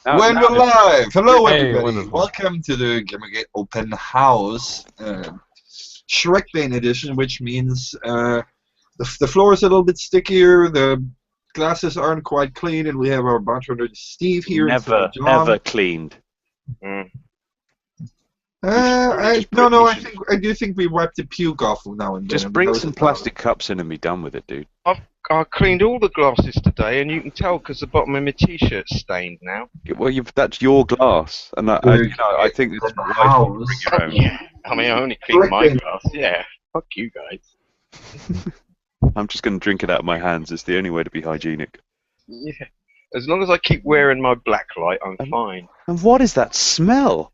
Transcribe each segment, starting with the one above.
When we're live! Hello, Hey, everybody! wonderful. Welcome to the Gamergate Open House, Shrekbane edition, which means the floor is a little bit stickier, the glasses aren't quite clean, and we have our bartender Steve here. Never, ever cleaned. I do think we wipe the puke off now and then. Just bring some plastic cups in and be done with it, dude. I cleaned all the glasses today, and you can tell because the bottom of my t-shirt's stained now. Well, that's your glass, and I think it's wise to bring your own. Yeah, I mean, I only cleaned my glass. Yeah, fuck you guys. I'm just going to drink it out of my hands. It's the only way to be hygienic. Yeah, as long as I keep wearing my black light, I'm fine. And what is that smell?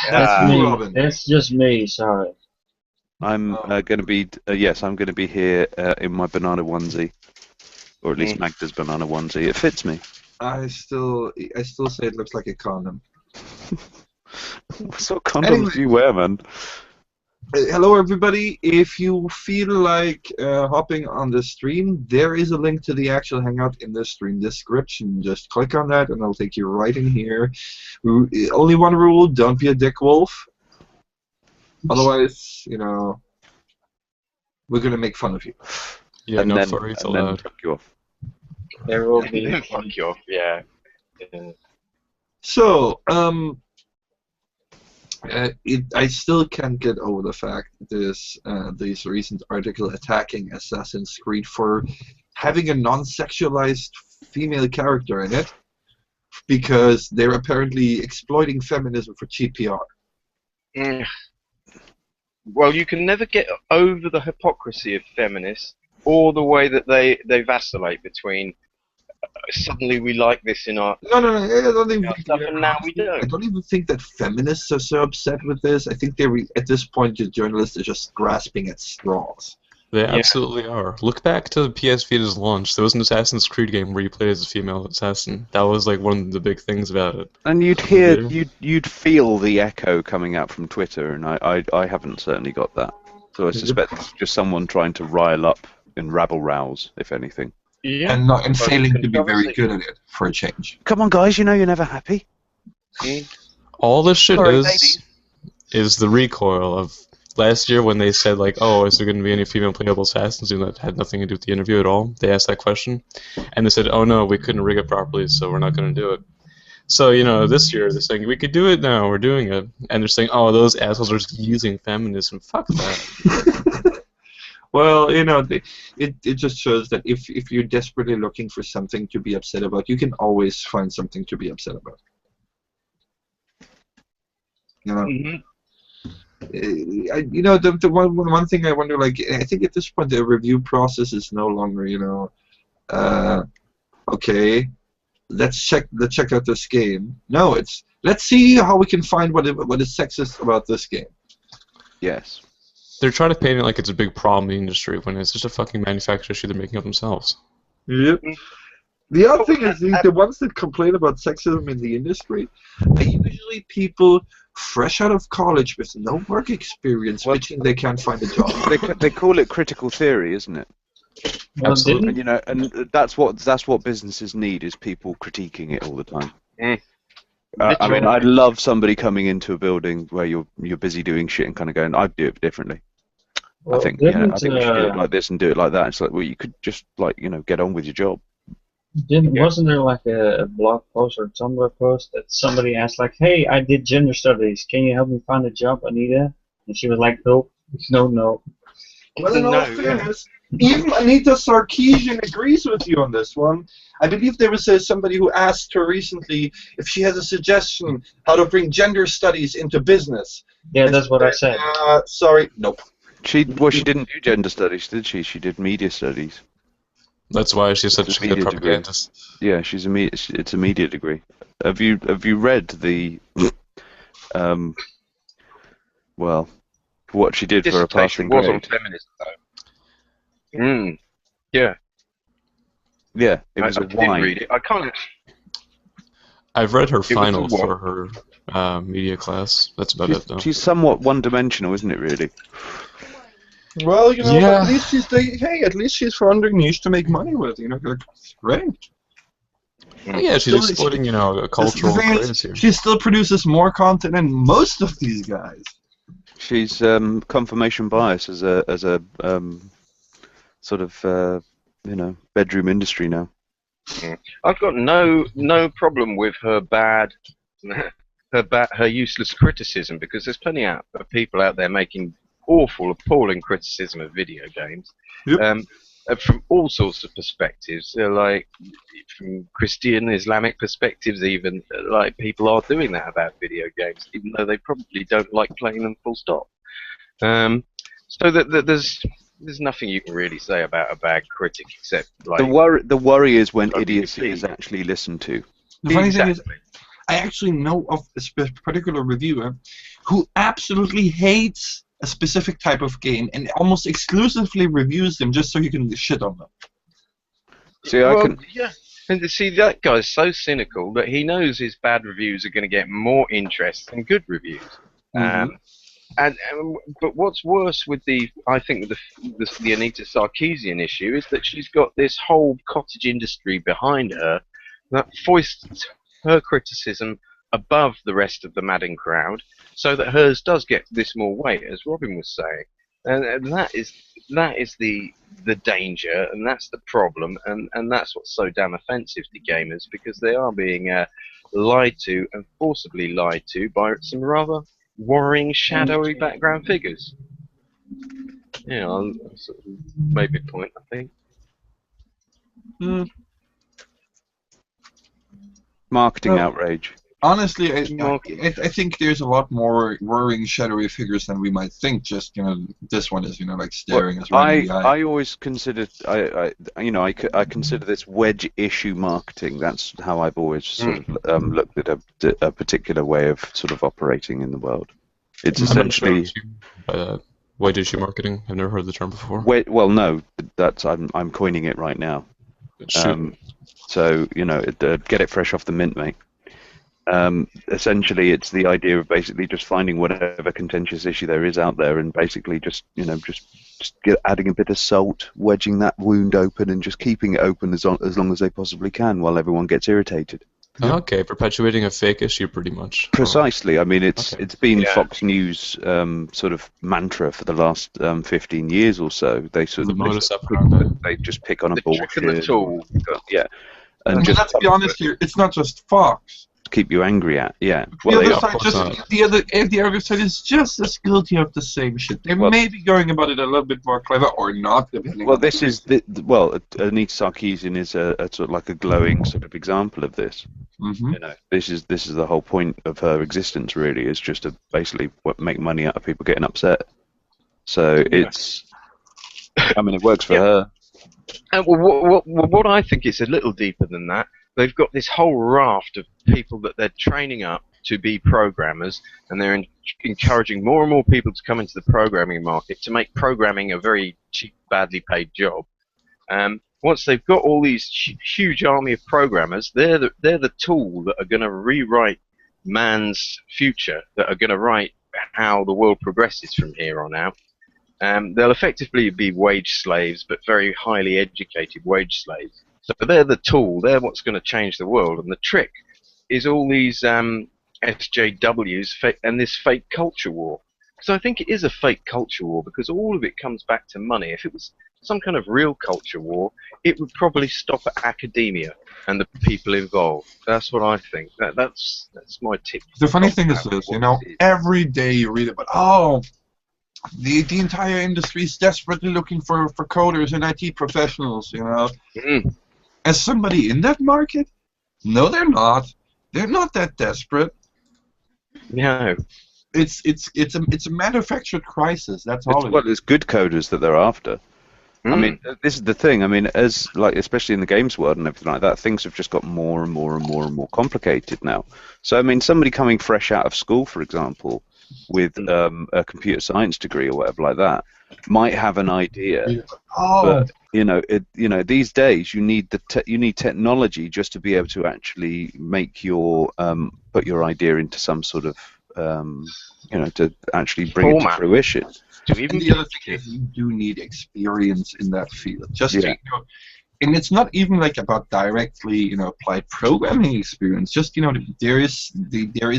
That's me. Robin. That's just me. Sorry. I'm going to be I'm going to be here in my banana onesie, or at least Magda's banana onesie. It fits me. I still say it looks like a condom. What sort of condoms do you wear, man? Hello, everybody. If you feel like hopping on the stream, there is a link to the actual Hangout in the stream description. Just click on that, and it'll take you right in here. Only one rule: don't be a dickwolf. Otherwise, we're gonna make fun of you. Yeah, and no then, furries and then allowed. fuck you off. There will be. Fuck you off, yeah. So, I still can't get over the fact this recent article attacking Assassin's Creed for having a non-sexualized female character in it, because they're apparently exploiting feminism for cheap PR. Well, you can never get over the hypocrisy of feminists, or the way that they vacillate between suddenly we like this in our No, I don't even stuff, and now we don't. I don't even think that feminists are so upset with this. I think at this point, the journalists are just grasping at straws. They absolutely are. Look back to PS Vita's launch. There was an Assassin's Creed game where you played as a female assassin. That was like one of the big things about it. And you'd feel the echo coming out from Twitter, and I haven't certainly got that. So I suspect it's just someone trying to rile up and rabble-rouse, if anything. Yeah. And failing to be very good at it, for a change. Come on, guys, you're never happy. All this shit Sorry, is the recoil of last year when they said, like, oh, is there going to be any female playable assassins? And that had nothing to do with the interview at all. They asked that question. And they said, oh, no, we couldn't rig it properly, so we're not going to do it. So, this year they're saying, we could do it now, we're doing it. And they're saying, oh, those assholes are just using feminism. Fuck that. Well, it just shows that if you're desperately looking for something to be upset about, you can always find something to be upset about. The one thing I wonder, I think at this point the review process is no longer, okay, let's check out this game. No, it's let's see how we can find what is sexist about this game. Yes. They're trying to paint it like it's a big problem in the industry when it's just a fucking manufacturer issue they're making up themselves. Yep. The other thing is the ones that complain about sexism in the industry are usually people fresh out of college with no work experience, wishing they can't find a job. They call it critical theory, isn't it? Absolutely. And that's what businesses need, is people critiquing it all the time. I mean, I'd love somebody coming into a building where you're busy doing shit and kind of going, I'd do it differently. Well, I think we should do it like this and do it like that. It's like, well, you could just get on with your job. Wasn't there like a blog post or Tumblr post that somebody asked, like, hey, I did gender studies, can you help me find a job, Anita? And she was like, nope, no. Well, in all fairness, even Anita Sarkeesian agrees with you on this one. I believe there was somebody who asked her recently if she has a suggestion how to bring gender studies into business. Yeah, that's what I said. Sorry, nope. She didn't do gender studies, did she? She did media studies. That's why she's such a good propagandist. Yeah, it's a media degree. Have you read the what she did for a passing grade? Was on feminism, though. Yeah. Yeah, it was a wine. I did read it. I can't. I've read her final for her media class. That's about it, though. She's somewhat one-dimensional, isn't it, really? Well, at least at least she's found a niche to make money with. Great. Oh, yeah, she's Still- exploiting, a The cultural thing craze is, here. she still produces more content than most of these guys. She's confirmation bias as a sort of bedroom industry now. I've got no problem with her her useless criticism, because there's plenty of people out there making awful, appalling criticism of video games. Yep. From all sorts of perspectives, like from Christian, Islamic perspectives, even like people are doing that about video games, even though they probably don't like playing them full stop. So that there's nothing you can really say about a bad critic except like The worry is when WP. idiocy is actually listened to. The funny thing is, Exactly. I actually know of a particular reviewer who absolutely hates a specific type of game and almost exclusively reviews them just so he can shit on them. See, Yeah. And see, that guy's so cynical that he knows his bad reviews are going to get more interest than good reviews. But what's worse with I think the Anita Sarkeesian issue is that she's got this whole cottage industry behind her that foists her criticism above the rest of the madding crowd, so that hers does get this more weight, as Robin was saying, and that is the danger, and that's the problem, and that's what's so damn offensive to gamers, because they are being lied to and forcibly lied to by some rather worrying, shadowy background figures. I'll sort of made my point, I think. marketing outrage. Honestly, I think there's a lot more worrying, shadowy figures than we might think. Just this one is like staring us right in the eye. I always considered I consider this wedge issue marketing. That's how I've always sort of looked at a particular way of sort of operating in the world. It's essentially wedge issue marketing. I've never heard the term before. Well, no, that's I'm coining it right now. So get it fresh off the mint, mate. Essentially, it's the idea of basically just finding whatever contentious issue there is out there, and basically just adding a bit of salt, wedging that wound open, and just keeping it open as long as they possibly can while everyone gets irritated. Okay, perpetuating a fake issue, pretty much. Precisely. I mean, it's been Yeah. Fox News sort of mantra for the last 15 years or so. They sort of they just pick on a bullshit. Trick and the tool. Yeah, and And just let's be honest here, it's not just Fox. keep you angry at. Yeah. The Well, other side is just as guilty of the same shit. They may be going about it a little bit more clever or not, depending. well, this is Anita Sarkeesian is a sort of like a glowing sort of example of this. Mm-hmm. This is the whole point of her existence, really, is just to basically make money out of people getting upset. So it's, I mean, it works for her. And what I think is a little deeper than that. They've got this whole raft of people that they're training up to be programmers, and they're encouraging more and more people to come into the programming market to make programming a very cheap, badly paid job. Once they've got all these huge army of programmers, they're the tool that are going to rewrite man's future, that are going to write how the world progresses from here on out. They'll effectively be wage slaves, but very highly educated wage slaves. So they're the tool, they're what's going to change the world, and the trick is all these SJWs and this fake culture war. So I think it is a fake culture war, because all of it comes back to money. If it was some kind of real culture war, it would probably stop at academia and the people involved. That's what I think. That's my tip. The funny thing is this, every day you read about, the entire industry is desperately looking for coders and IT professionals, As somebody in that market, no, they're not. They're not that desperate. No. It's a manufactured crisis. That's all. Well, it's good coders that they're after. I mean, this is the thing. I mean, especially in the games world and everything like that, things have just got more and more and more and more complicated now. So, I mean, somebody coming fresh out of school, for example, with a computer science degree or whatever like that, might have an idea. But these days you need technology just to be able to actually make your put your idea into some sort of to actually bring it to fruition. And the other thing is, you do need experience in that field. and it's not even like about directly, applied programming experience. Just, there is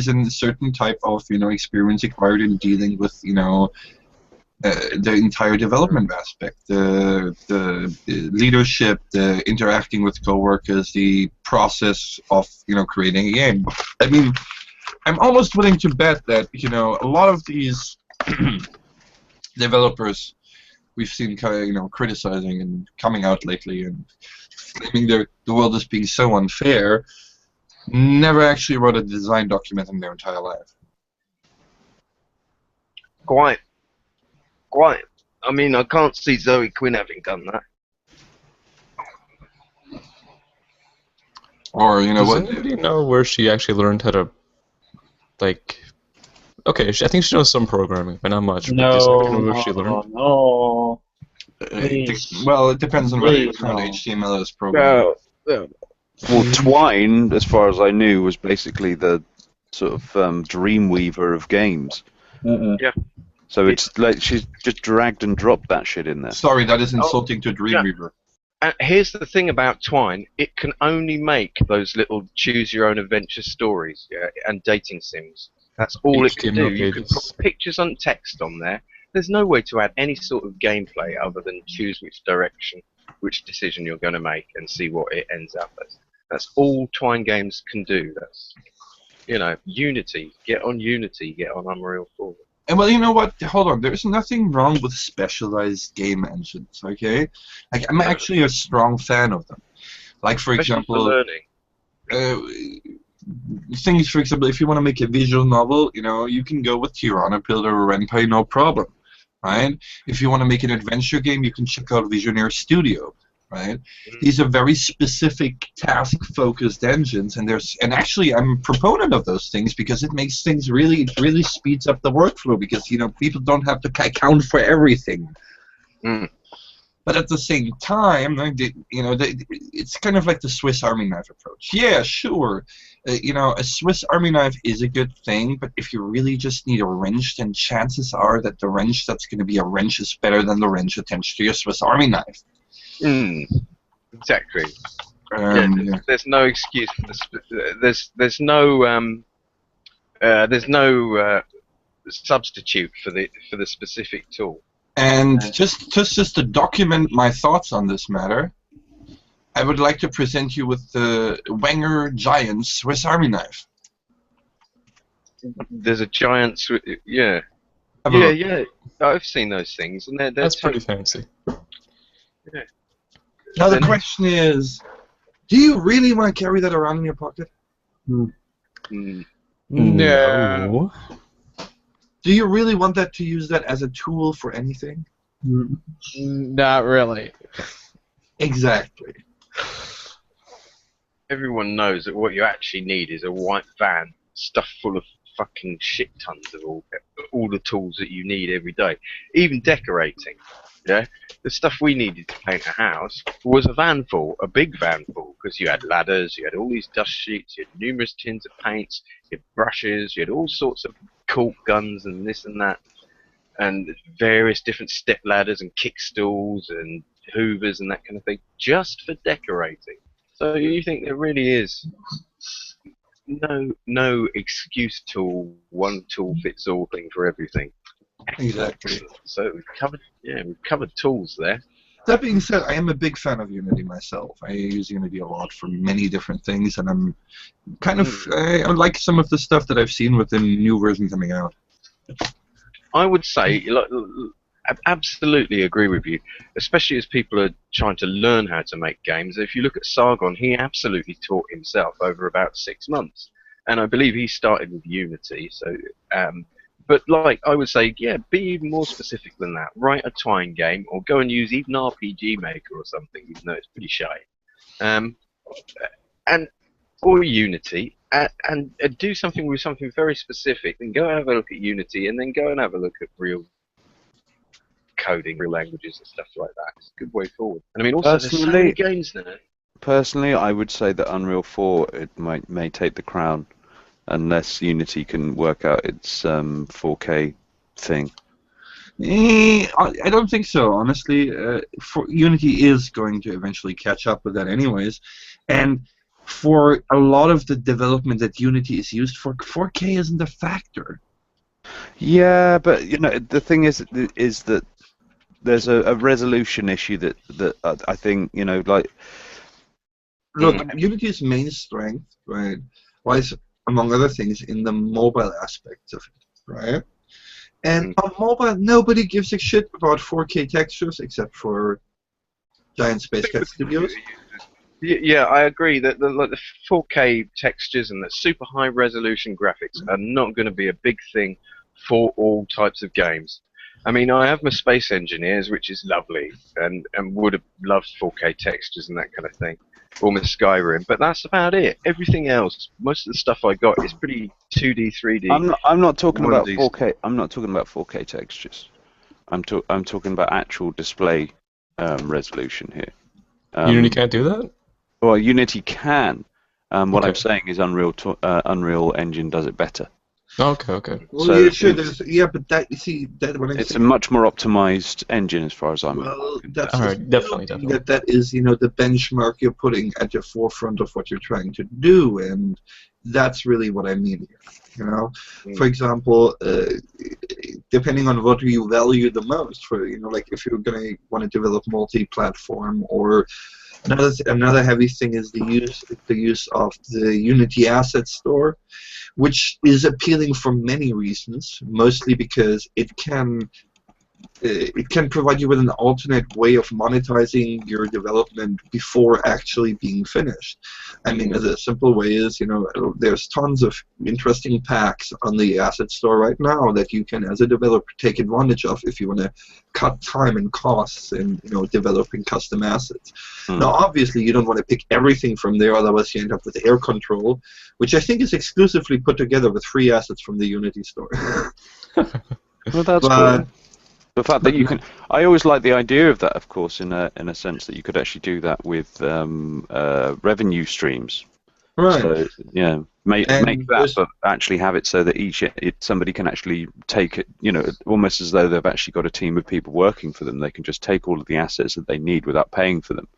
a certain type of, experience acquired in dealing with, the entire development aspect, the leadership, the interacting with coworkers, the process of, creating a game. I mean, I'm almost willing to bet that, a lot of these developers we've seen, criticizing and coming out lately and claiming the world as being so unfair, never actually wrote a design document in their entire life. Quite. I mean, I can't see Zoe Quinn having done that. Or, Does anybody know where she actually learned how to, like... Okay, I think she knows some programming, but not much. But does anybody know where she learned? No. Please. Well, it depends on whether you count HTML as programming. Well, Twine, as far as I knew, was basically the sort of Dreamweaver of games. Yeah. So it's like she's just dragged and dropped that shit in there. Sorry, that is insulting to Dreamweaver. And here's the thing about Twine: it can only make those little choose-your-own-adventure stories, and dating sims. That's all it can do. You can put pictures and text on there. There's no way to add any sort of gameplay other than choose which direction, which decision you're going to make, and see what it ends up as. That's all Twine games can do. That's, Unity. Get on Unity. Get on Unreal 4. And well, you know what? Hold on. There's nothing wrong with specialized game engines, okay? Like, I'm actually a strong fan of them. Like, for example, things, for example, if you want to make a visual novel, you can go with Tirana, Pillar, or Renpai, no problem, right? If you want to make an adventure game, you can check out Visionaire Studio, right? These are very specific task-focused engines, and actually I'm a proponent of those things because it makes things it really speeds up the workflow because people don't have to account for everything. But at the same time, it's kind of like the Swiss Army knife approach. Yeah, sure, a Swiss Army knife is a good thing, but if you really just need a wrench, then chances are that the wrench that's going to be a wrench is better than the wrench attached to your Swiss Army knife. Exactly. There's no excuse for this. There's no substitute for the specific tool. And just to document my thoughts on this matter, I would like to present you with the Wenger Giant Swiss Army knife. There's a giant, yeah. I've seen those things, and that's pretty fancy. Yeah. Now the question is, do you really want to carry that around in your pocket? No. Do you really want to use that as a tool for anything? Not really. Exactly. Everyone knows that what you actually need is a white van stuffed full of fucking shit tons of all the tools that you need every day. Even decorating. Yeah, the stuff we needed to paint a house was a van full, a big van full, because you had ladders, you had all these dust sheets, you had numerous tins of paints, you had brushes, you had all sorts of cork guns and this and that, and various different step ladders and kick stools and hoovers and that kind of thing, just for decorating. So you think there really is no excuse tool, one tool fits all thing for everything. Exactly. So we've covered tools there. That being said, I am a big fan of Unity myself. I use Unity a lot for many different things, and I'm kind of I like some of the stuff that I've seen with the new version coming out. I would say, I absolutely agree with you, especially as people are trying to learn how to make games. If you look at Sargon, he absolutely taught himself over about 6 months, and I believe he started with Unity. So. But I would say, be even more specific than that. Write a Twine game, or go and use even RPG Maker or something, even though it's pretty shy. Or Unity, and do something with something very specific. Then go and have a look at Unity, and then go and have a look at real coding, real languages and stuff like that. It's a good way forward. And I mean, also there's so many games now. Personally, I would say that Unreal 4 may take the crown. Unless Unity can work out its 4K thing. I don't think so, honestly. For Unity is going to eventually catch up with that, anyways, and for a lot of the development that Unity is used for, 4K isn't a factor. Yeah, but you know the thing is that there's a resolution issue that I think like. Look, Unity's main strength, right, lies among other things in the mobile aspects of it, right? And on mobile, nobody gives a shit about 4K textures except for giant space cat studios. Yeah, I agree that the 4K textures and the super high resolution graphics are not going to be a big thing for all types of games. I mean, I have my Space Engineers, which is lovely, and would have loved 4K textures and that kind of thing, or my Skyrim, but that's about it. Everything else, most of the stuff I got is pretty 2D, 3D. I'm not talking about 4K. I'm not talking about 4K textures. I'm talking about actual display resolution here. Unity can't do that? Well, Unity can. What Okay. I'm saying is Unreal Engine does it better. Okay. Well, So yeah, sure. But that you see that what I'm It's a saying. much more optimized engine as far as I'm. Well, that's Alright, definitely. that is the benchmark you're putting at the forefront of what you're trying to do, and that's really what I mean here. For example, depending on what you value the most, for like if you're gonna want to develop multi-platform, or another heavy thing is the use of the Unity Asset Store, which is appealing for many reasons, mostly because it can provide you with an alternate way of monetizing your development before actually being finished. I mean, as a simple way is, there's tons of interesting packs on the asset store right now that you can, as a developer, take advantage of if you want to cut time and costs in, developing custom assets. Now, obviously, you don't want to pick everything from there, otherwise you end up with air control, which I think is exclusively put together with free assets from the Unity store. Well, that's cool. The fact that you can, I always like the idea of that, of course, in a sense that you could actually do that with revenue streams. Right. So yeah, make that, but actually have it so that somebody can actually take it, almost as though they've actually got a team of people working for them. They can just take all of the assets that they need without paying for them.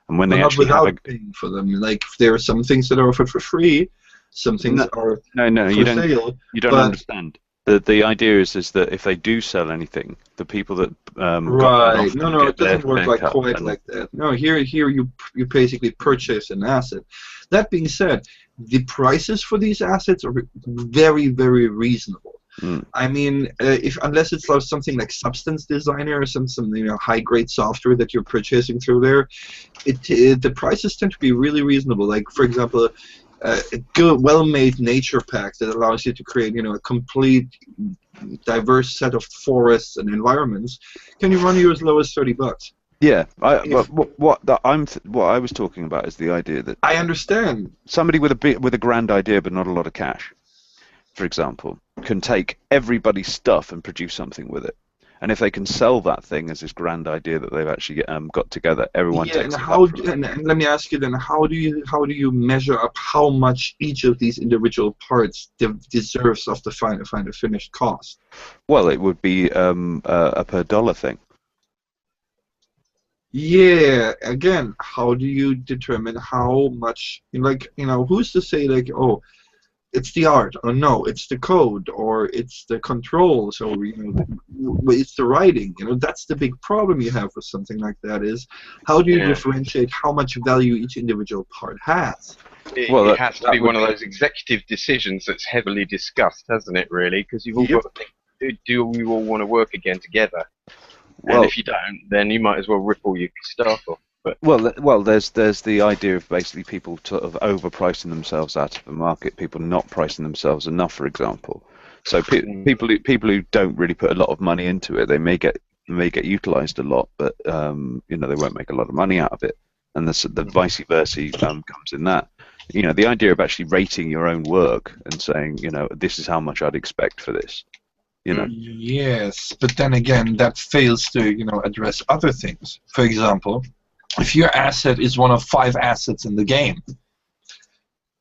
And when they actually without paying for them, like there are some things that are offered for free, some things are for sale. You don't understand. The idea is that if they do sell anything, the people that right, no, it doesn't work quite like that. No, here you basically purchase an asset. That being said, the prices for these assets are very, very reasonable. I mean, unless it's like something like Substance Designer or some high-grade software that you're purchasing through there, the prices tend to be really reasonable. Like, for example, a good, well-made nature pack that allows you to create, a complete, diverse set of forests and environments can run you as low as $30. Yeah, what I was talking about is the idea that I understand somebody with a grand idea but not a lot of cash, for example, can take everybody's stuff and produce something with it. And if they can sell that thing as this grand idea that they've actually got together, everyone takes it. And let me ask you then, how do you measure up how much each of these individual parts deserves of the final finished cost? Well, it would be a per dollar thing. Yeah, again, how do you determine how much, who's to say, like, oh, it's the art, or no, it's the code, or it's the controls, or it's the writing. That's the big problem you have with something like that is how do you differentiate how much value each individual part has? It has to be one of those executive decisions that's heavily discussed, hasn't it? Really, because you've all got to think, do we all want to work again together? And if you don't, then you might as well rip all your stuff off. Well, there's the idea of basically people sort of overpricing themselves out of the market, people not pricing themselves enough, for example. So people who don't really put a lot of money into it, they may get utilized a lot, but they won't make a lot of money out of it. And the vice versa comes in that. The idea of actually rating your own work and saying, this is how much I'd expect for this. Yes, but then again, that fails to address other things. For example, if your asset is one of 5 assets in the game,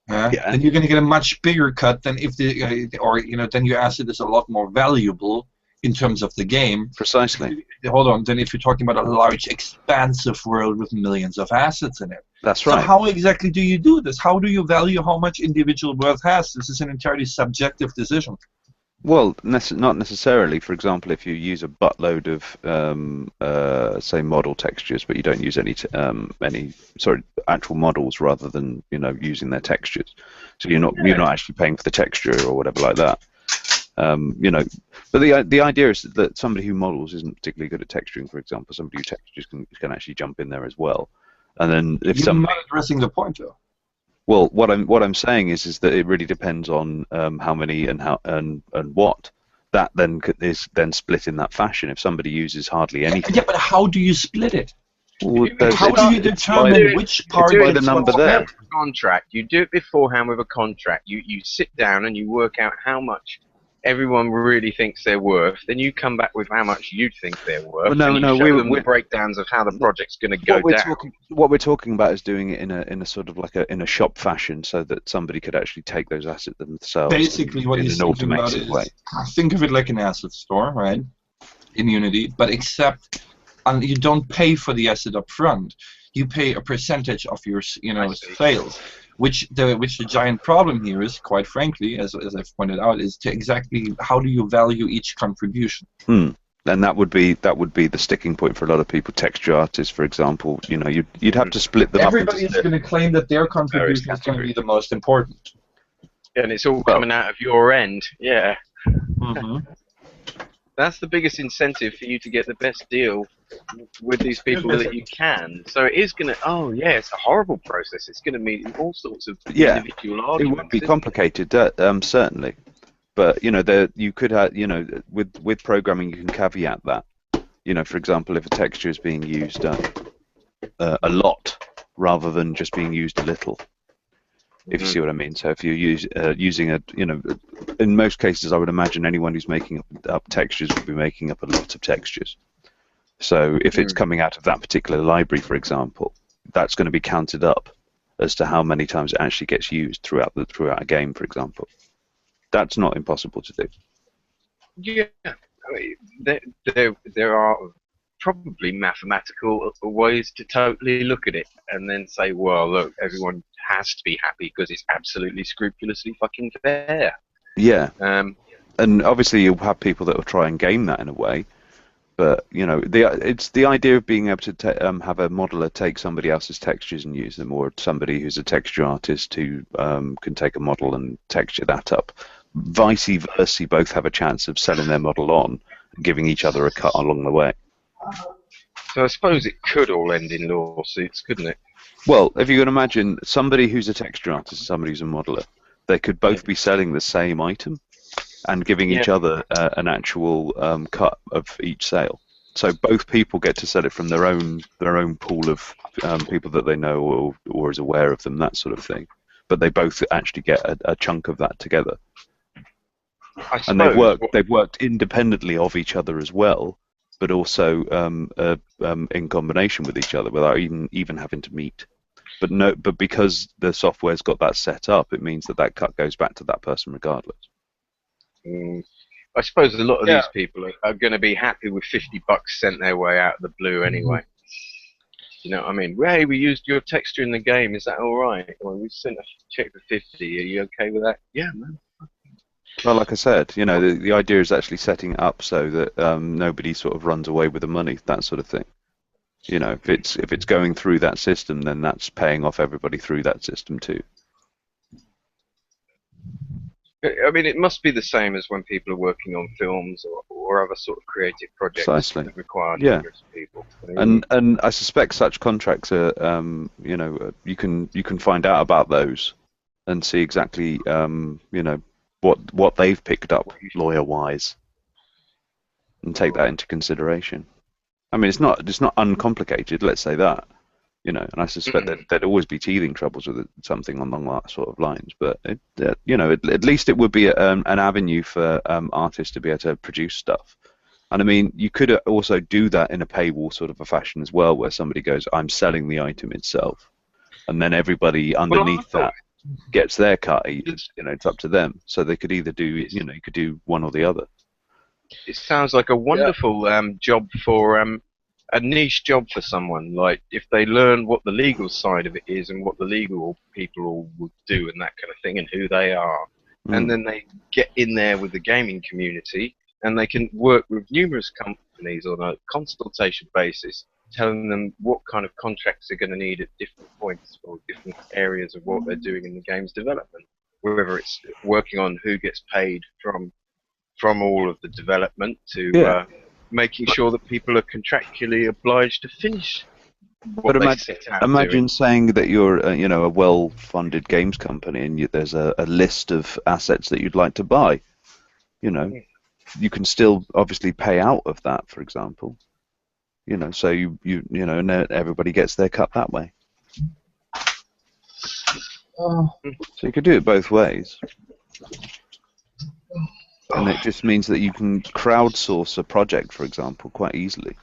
then you're going to get a much bigger cut than if then your asset is a lot more valuable in terms of the game. Precisely. Hold on. Then if you're talking about a large, expansive world with millions of assets in it. That's So right. how exactly do you do this? How do you value how much individual world has? This is an entirely subjective decision. Well, not necessarily. For example, if you use a buttload of, say, model textures, but you don't use any actual models rather than using their textures, so you're not actually paying for the texture or whatever like that. But the idea is that somebody who models isn't particularly good at texturing, for example. Somebody who textures can actually jump in there as well. And then if You're not addressing the point, though. Well, what I'm saying is that it really depends on how many and how and what. That then is then split in that fashion. If somebody uses hardly anything. Yeah, but how do you split it? Well, how do you determine which part by the number there? Contract. You do it beforehand with a contract. You sit down and you work out how much everyone really thinks they're worth. Then you come back with how much you think they're worth. Well, and you show them the breakdowns of how the project's going to go down. What we're talking about is doing it in a sort of like in a shop fashion, so that somebody could actually take those assets themselves. Basically, what he's thinking about is think of it like an asset store, right? In Unity, but except you don't pay for the asset up front. You pay a percentage of your sales. Which the giant problem here is, quite frankly, as I've pointed out, is to exactly how do you value each contribution. And that would be the sticking point for a lot of people. Texture artists, for example, you'd have to split them up. Everybody's going to claim that their contribution is going to be the most important. And it's all coming out of your end, yeah. Mm-hmm. That's the biggest incentive for you to get the best deal with these people that you can. So it is going to, it's a horrible process. It's going to mean all sorts of individual arguments. It would be complicated, certainly. But, you could have, with programming, you can caveat that. For example, if a texture is being used a lot rather than just being used a little. If you see what I mean. So if you're using in most cases, I would imagine anyone who's making up textures would be making up a lot of textures. So if it's coming out of that particular library, for example, that's going to be counted up as to how many times it actually gets used throughout a game, for example. That's not impossible to do. Yeah, I mean, there are probably mathematical ways to totally look at it and then say, well, look, everyone has to be happy because it's absolutely scrupulously fucking fair. Yeah. And obviously you'll have people that will try and game that in a way, but it's the idea of being able to have a modeler take somebody else's textures and use them, or somebody who's a texture artist who can take a model and texture that up. Vice versa, both have a chance of selling their model on and giving each other a cut along the way. So I suppose it could all end in lawsuits, couldn't it? Well, if you can imagine somebody who's a texture artist and somebody who's a modeler, they could both be selling the same item and giving each other an actual cut of each sale. So both people get to sell it from their own pool of people that they know or is aware of them, that sort of thing. But they both actually get a chunk of that together. And they've worked independently of each other as well, but also in combination with each other without even having to meet. But because the software's got that set up, it means that cut goes back to that person regardless. I suppose a lot of these people are going to be happy with $50 sent their way out of the blue anyway. You know what I mean? Hey, we used your texture in the game. Is that all right? Well, we sent a check for 50. Are you okay with that? Yeah, man. Well, like I said, the idea is actually setting it up so that nobody sort of runs away with the money, that sort of thing. If it's going through that system, then that's paying off everybody through that system too. I mean, it must be the same as when people are working on films or other sort of creative projects that require numerous people. And I suspect such contracts are, you can find out about those and see exactly, what they've picked up lawyer-wise, and take that into consideration. I mean, it's not uncomplicated. Let's say that. And I suspect that there'd always be teething troubles with something along that sort of lines. But at least it would be an avenue for artists to be able to produce stuff. And I mean, you could also do that in a paywall sort of a fashion as well, where somebody goes, "I'm selling the item itself," and then everybody underneath that gets their cut. It's up to them. So they could either do, you could do one or the other. It sounds like a wonderful job for a niche job for someone. Like if they learn what the legal side of it is and what the legal people will do and that kind of thing and who they are, and then they get in there with the gaming community and they can work with numerous companies on a consultation basis, telling them what kind of contracts they're going to need at different points or different areas of what they're doing in the game's development, whether it's working on who gets paid from all of the development to making sure that people are contractually obliged to finish what they set out imagine doing. saying that you're a well-funded games company and there's a list of assets that you'd like to buy. You can still obviously pay out of that, for example. So and everybody gets their cut that way. So you could do it both ways. And it just means that you can crowdsource a project, for example, quite easily.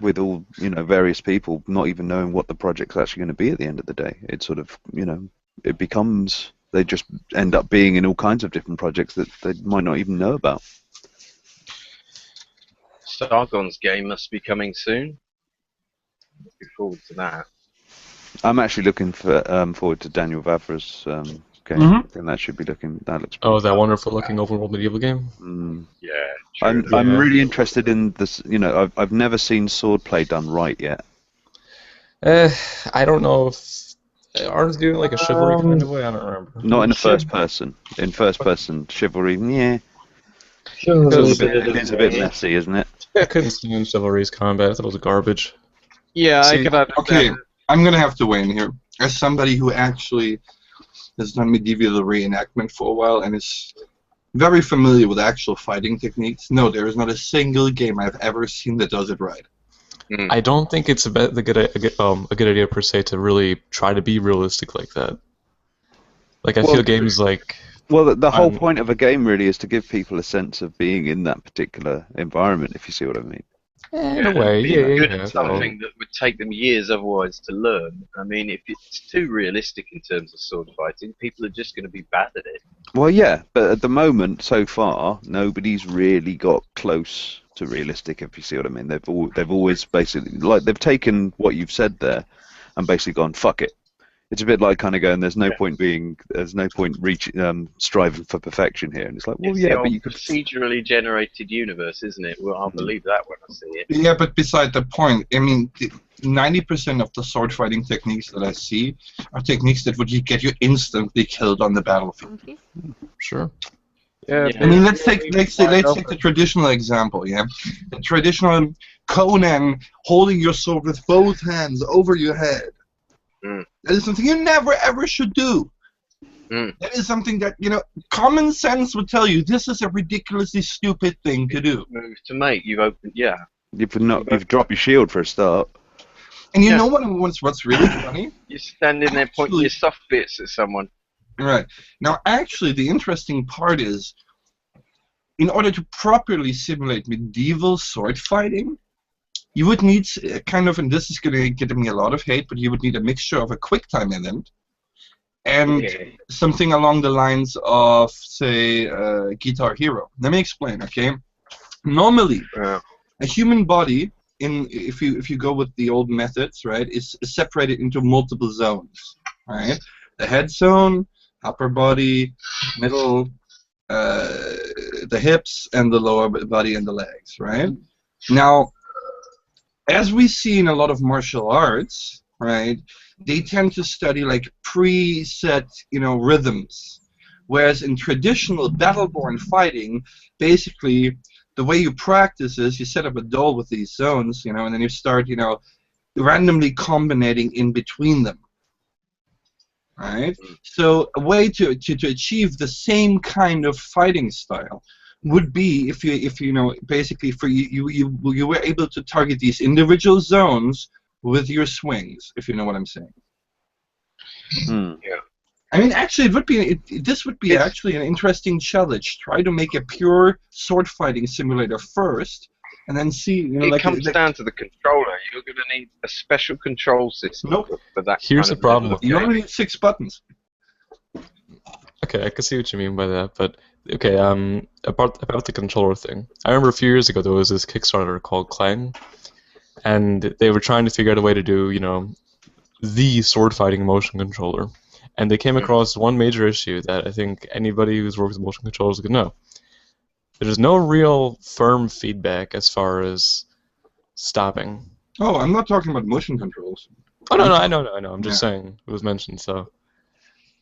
With all, various people not even knowing what the project's actually going to be at the end of the day. It sort of, it becomes, they just end up being in all kinds of different projects that they might not even know about. Sargon's game must be coming soon. Looking forward to that. I'm actually looking forward to Daniel Vavra's game, and that should be that looks. Oh, that wonderful looking open world medieval game. Yeah. I'm really interested in this. I've never seen swordplay done right yet. I don't know if aren't they doing like a chivalry kind of way. I don't remember. Not in the first person. In first person, chivalry, yeah. It It's a bit messy, isn't it? I couldn't stand chivalry's combat. I thought it was garbage. Yeah, See, I could understand. okay, I'm gonna have to weigh in here. As somebody who actually has done medieval reenactment for a while and is very familiar with actual fighting techniques, no, there is not a single game I've ever seen that does it right. I don't think it's a good idea per se to really try to be realistic like that. Like I feel games like. Well, the whole point of a game really is to give people a sense of being in that particular environment, if you see what I mean. In a way, yeah. Something that would take them years otherwise to learn. I mean, if it's too realistic in terms of sword fighting, people are just going to be bad at it. Well, yeah, but at the moment, so far, nobody's really got close to realistic, if you see what I mean. They've always basically, like, they've taken what you've said there and basically gone, fuck it. It's a bit like kind of going, there's no point reaching, striving for perfection here. And it's like, well, it's but you could. Procedurally generated universe, isn't it? Well, I'll believe that when I see it. Yeah, but beside the point, I mean, 90% of the sword fighting techniques that I see are techniques that would get you instantly killed on the battlefield. Sure. Yeah. I mean, let's take the traditional example. Yeah, the traditional Conan holding your sword with both hands over your head. That is something you never ever should do. That is something that, common sense would tell you this is a ridiculously stupid thing to do. Move to mate, you've opened, You've dropped your shield for a start. And you know what's really funny? You're standing there pointing your soft bits at someone. Right. Now, actually, the interesting part is, in order to properly simulate medieval sword fighting, you would need kind of, and this is going to get me a lot of hate, but you would need a mixture of a QuickTime event and something along the lines of, say, Guitar Hero. Let me explain, okay? Normally, a human body, if you go with the old methods, right, is separated into multiple zones, right? The head zone, upper body, middle, the hips, and the lower body and the legs, right? Now, as we see in a lot of martial arts, right, they tend to study like preset, rhythms, whereas in traditional battle-born fighting, basically the way you practice is you set up a doll with these zones, and then you start, randomly combinating in between them. Right? So a way to achieve the same kind of fighting style would be if you basically for you were able to target these individual zones with your swings, if you know what I'm saying. Yeah. I mean, actually, this would be actually an interesting challenge. Try to make a pure sword fighting simulator first, and then see. It comes down to the controller. You're going to need a special control system for that. Here's the problem. You only need 6 buttons. okay, I can see what you mean by that, but okay, about the controller thing. I remember a few years ago there was this Kickstarter called Clang, and they were trying to figure out a way to do, the sword fighting motion controller. And they came across one major issue that I think anybody who's worked with motion controllers could know. There's no real firm feedback as far as stopping. Oh, I'm not talking about motion controls. Oh no, I know. I'm just saying it was mentioned. So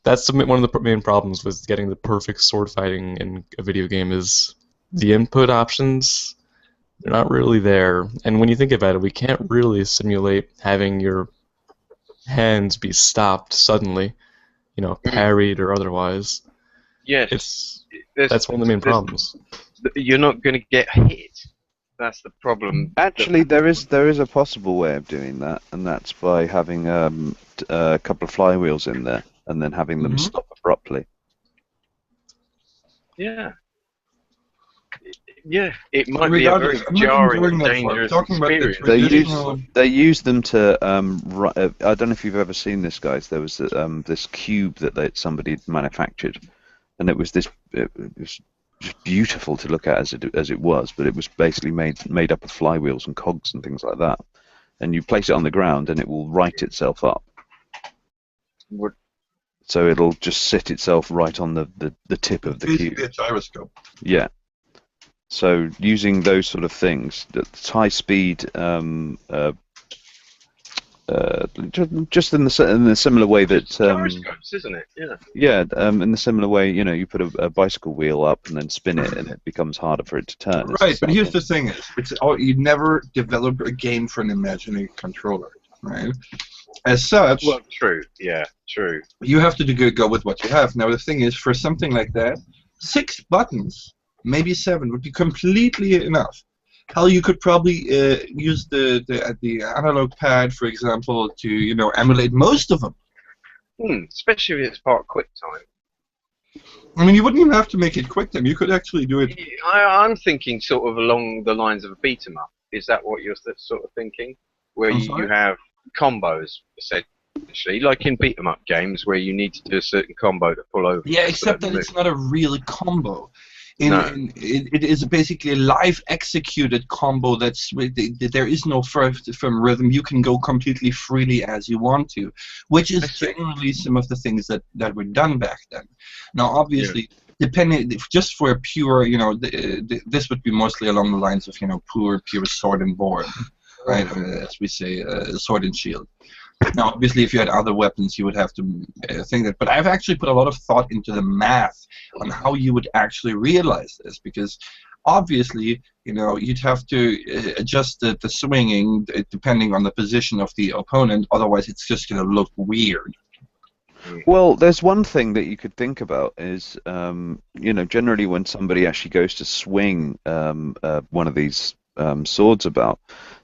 that's one of the main problems with getting the perfect sword fighting in a video game is the input options. They're not really there. And when you think about it, we can't really simulate having your hands be stopped suddenly, parried or otherwise. Yes. That's one of the main problems. You're not going to get hit. That's the problem. Actually, there is a possible way of doing that, and that's by having a couple of flywheels in there and then having them stop abruptly. Yeah. Yeah, it might be a very jarring, dangerous experience. They use them to. I don't know if you've ever seen this, guys. There was this cube that somebody had manufactured, and it was just beautiful to look at as it was, but it was basically made up of flywheels and cogs and things like that. And you place it on the ground, and it will right itself up. So it'll just sit itself right on the tip of the cube. Basically a gyroscope. Yeah. So using those sort of things, that's high speed, just in the similar way that gyroscopes, isn't it? Yeah. Yeah, in the similar way, you put a bicycle wheel up and then spin it, and it becomes harder for it to turn. Right, but here's the thing: you never develop a game for an imaginary controller, right? As such, well, true. Yeah, true. You have to go with what you have. Now the thing is, for something like that, 6 buttons. Maybe 7 would be completely enough. Hell, you could probably use the analog pad, for example, to emulate most of them. Especially if it's part QuickTime. I mean, you wouldn't even have to make it QuickTime. You could actually do it. I'm thinking sort of along the lines of a beat 'em up. Is that what you're sort of thinking? Where you have combos, essentially, like in beat 'em up games, where you need to do a certain combo to pull over. Yeah, except that it's not a real combo. It is basically a live executed combo there is no firm rhythm. You can go completely freely as you want to, which is generally some of the things that were done back then. Now, obviously, depending just for a pure, this would be mostly along the lines of pure sword and board, right? As we say, sword and shield. Now, obviously, if you had other weapons, you would have to think that. But I've actually put a lot of thought into the math on how you would actually realize this, because obviously, you'd have to adjust the swinging depending on the position of the opponent. Otherwise, it's just going to look weird. Well, there's one thing that you could think about is, generally when somebody actually goes to swing one of these swords about,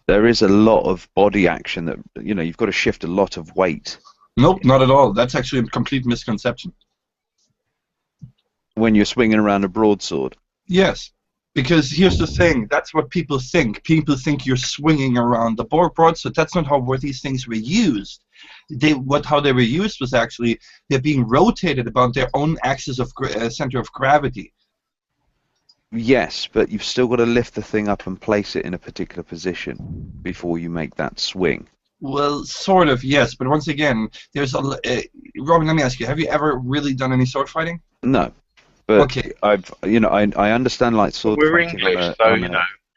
there is a lot of body action that, you've got to shift a lot of weight. Nope, not at all. That's actually a complete misconception. When you're swinging around a broadsword? Yes, because here's the thing. That's what people think. People think you're swinging around the broadsword. That's not how these things were used. How they were used was actually they're being rotated about their own axis of center of gravity. Yes, but you've still got to lift the thing up and place it in a particular position before you make that swing. Well, sort of, yes, but once again, there's Robin, let me ask you: have you ever really done any sword fighting? No, but okay. I understand like sword we're fighting. English,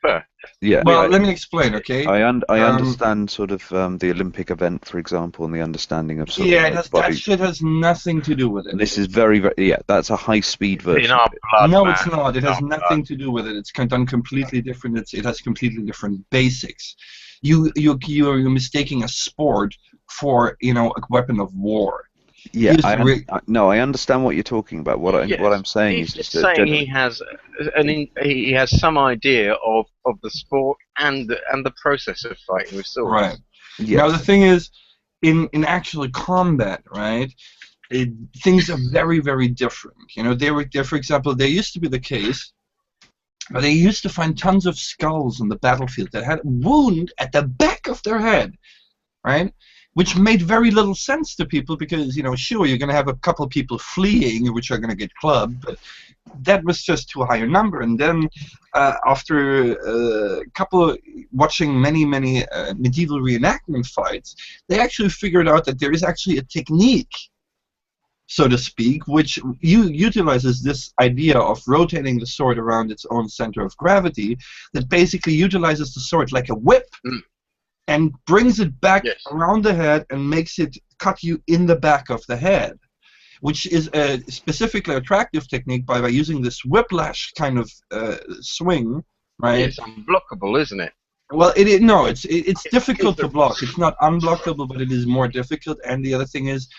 so Yeah. Well, let me explain, okay? I understand sort of the Olympic event, for example, and the understanding of sort of that shit has nothing to do with it. This is very, very that's a high-speed version. In our blood, no, man. It's not. It has nothing to do with it. It's done completely different. It has completely different basics. You're mistaking a sport for a weapon of war. Yeah, I understand what you're talking about. What I'm saying is just saying he has some idea of the sport and the process of fighting with swords. Right. Yes. Now the thing is, in actual combat, right? Things are very, very different. For example, there used to be the case. They used to find tons of skulls on the battlefield that had a wound at the back of their head, right? which made very little sense to people because, you know, sure, you're going to have a couple of people fleeing, which are going to get clubbed, but that was just too high a number. And then after watching many medieval reenactment fights, they actually figured out that there is actually a technique, so to speak, which utilizes this idea of rotating the sword around its own center of gravity, that basically utilizes the sword like a whip and brings it back around the head and makes it cut you in the back of the head, which is a specifically attractive technique by using this whiplash kind of swing, right? It's unblockable, isn't it? Well, it's difficult to block. It's not unblockable, but it is more difficult. And the other thing is,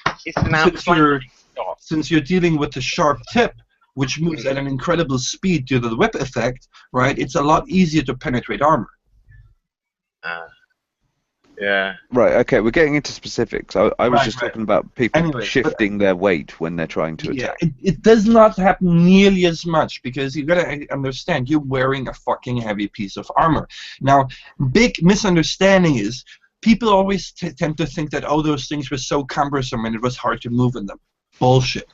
since you're dealing with the sharp tip, which moves at an incredible speed due to the whip effect, right? It's a lot easier to penetrate armor. Yeah. Right. Okay. We're getting into specifics. I was just talking about people shifting their weight when they're trying to attack. Yeah, it does not happen nearly as much because you gotta understand you're wearing a fucking heavy piece of armor. Now, big misunderstanding is people always tend to think that those things were so cumbersome and it was hard to move in them. Bullshit.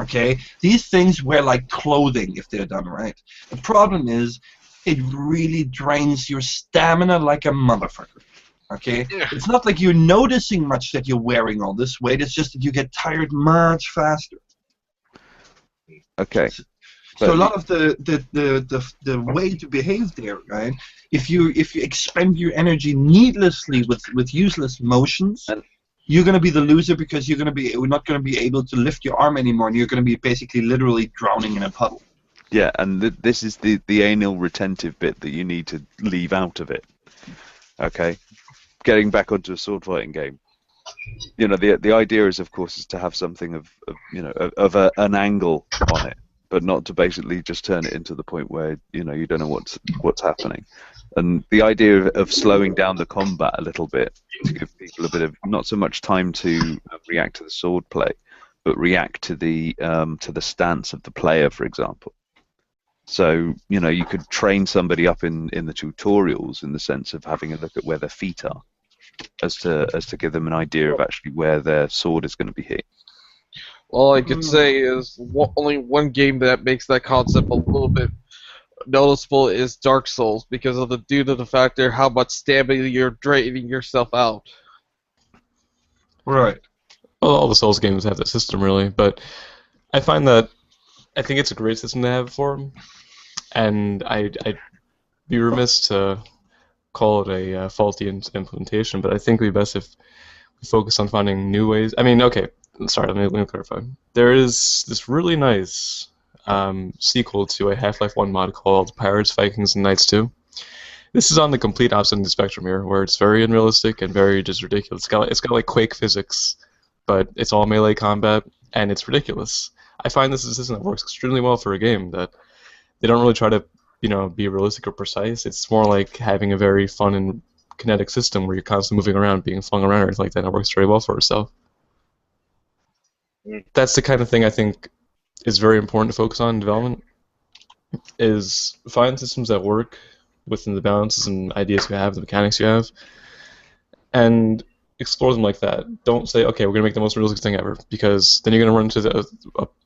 Okay, these things wear like clothing if they're done right. The problem is it really drains your stamina like a motherfucker. Okay, it's not like you're noticing much that you're wearing all this weight. It's just that you get tired much faster. Okay. So a lot of the way to behave there, right? If you expend your energy needlessly with useless motions, you're going to be the loser because you're not going to be able to lift your arm anymore, and you're going to be basically literally drowning in a puddle. Yeah, and this is the anal retentive bit that you need to leave out of it. Okay. Getting back onto a sword fighting game, you know, the idea is, of course, is to have something of an angle on it, but not to basically just turn it into the point where, you know, you don't know what's happening. And the idea of slowing down the combat a little bit to give people a bit of not so much time to react to the sword play, but react to the stance of the player, for example. So, you know, you could train somebody up in the tutorials in the sense of having a look at where their feet are, as to give them an idea of actually where their sword is going to be hit. All I could say is only one game that makes that concept a little bit noticeable is Dark Souls, because of due to the factor how much stamina you're draining yourself out. Right. Well, all the Souls games have that system, really, but I find that I think it's a great system to have for them, and I'd be remiss to call it a faulty implementation, but I think it would be best if we focus on finding new ways. I mean, okay, sorry, let me clarify. There is this really nice sequel to a Half-Life 1 mod called Pirates, Vikings, and Knights 2. This is on the complete opposite end of the spectrum here, where it's very unrealistic and very just ridiculous. It's got like Quake physics, but it's all melee combat, and it's ridiculous. I find this is a system that works extremely well for a game, that they don't really try to, you know, be realistic or precise. It's more like having a very fun and kinetic system where you're constantly moving around, being flung around, or anything like that, and it works very well for itself. That's the kind of thing I think is very important to focus on in development, is find systems that work within the balances and ideas you have, the mechanics you have, and explore them like that. Don't say, okay, we're going to make the most realistic thing ever, because then you're going to run into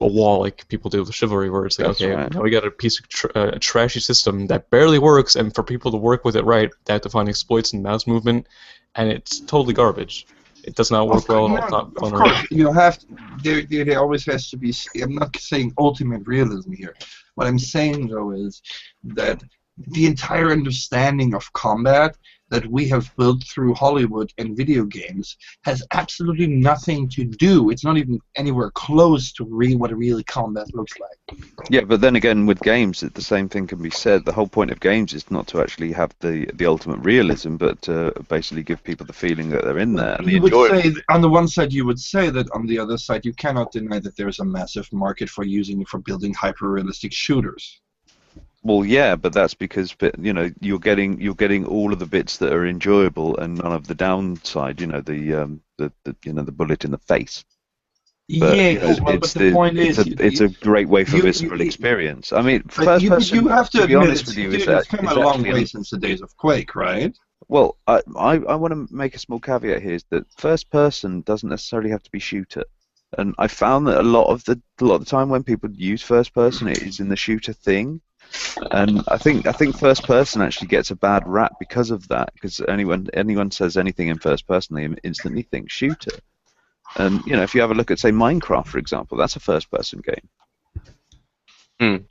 a wall like people do with Chivalry, where it's like, That's okay, right. now we got a piece of trashy system that barely works, and for people to work with it right, they have to find exploits in mouse movement, and it's totally garbage. It does not work well at all. It's not fun of course, you have to, there always has to be. I'm not saying ultimate realism here. What I'm saying though is that the entire understanding of combat that we have built through Hollywood and video games has absolutely nothing to do. It's not even anywhere close to what really combat looks like. Yeah, but then again, with games, the same thing can be said. The whole point of games is not to actually have the ultimate realism, but to basically give people the feeling that they're in there. And you would say, on the one side, you would say that on the other side, you cannot deny that there's a massive market for using it for building hyper-realistic shooters. Well, yeah, but that's because, you know, you're getting all of the bits that are enjoyable and none of the downside. You know, the bullet in the face. But, yeah, you know, but the point is, it's a great way for visceral experience. I mean, first person, you have to be admit, honest with you, it's come a long way since the days of Quake, right? Well, I want to make a small caveat here, is that first person doesn't necessarily have to be shooter. And I found that a lot of the time when people use first person, it is in the shooter thing. And I think first person actually gets a bad rap because of that. Because anyone says anything in first person, they instantly think shooter. And you know, if you have a look at, say, Minecraft, for example, that's a first person game.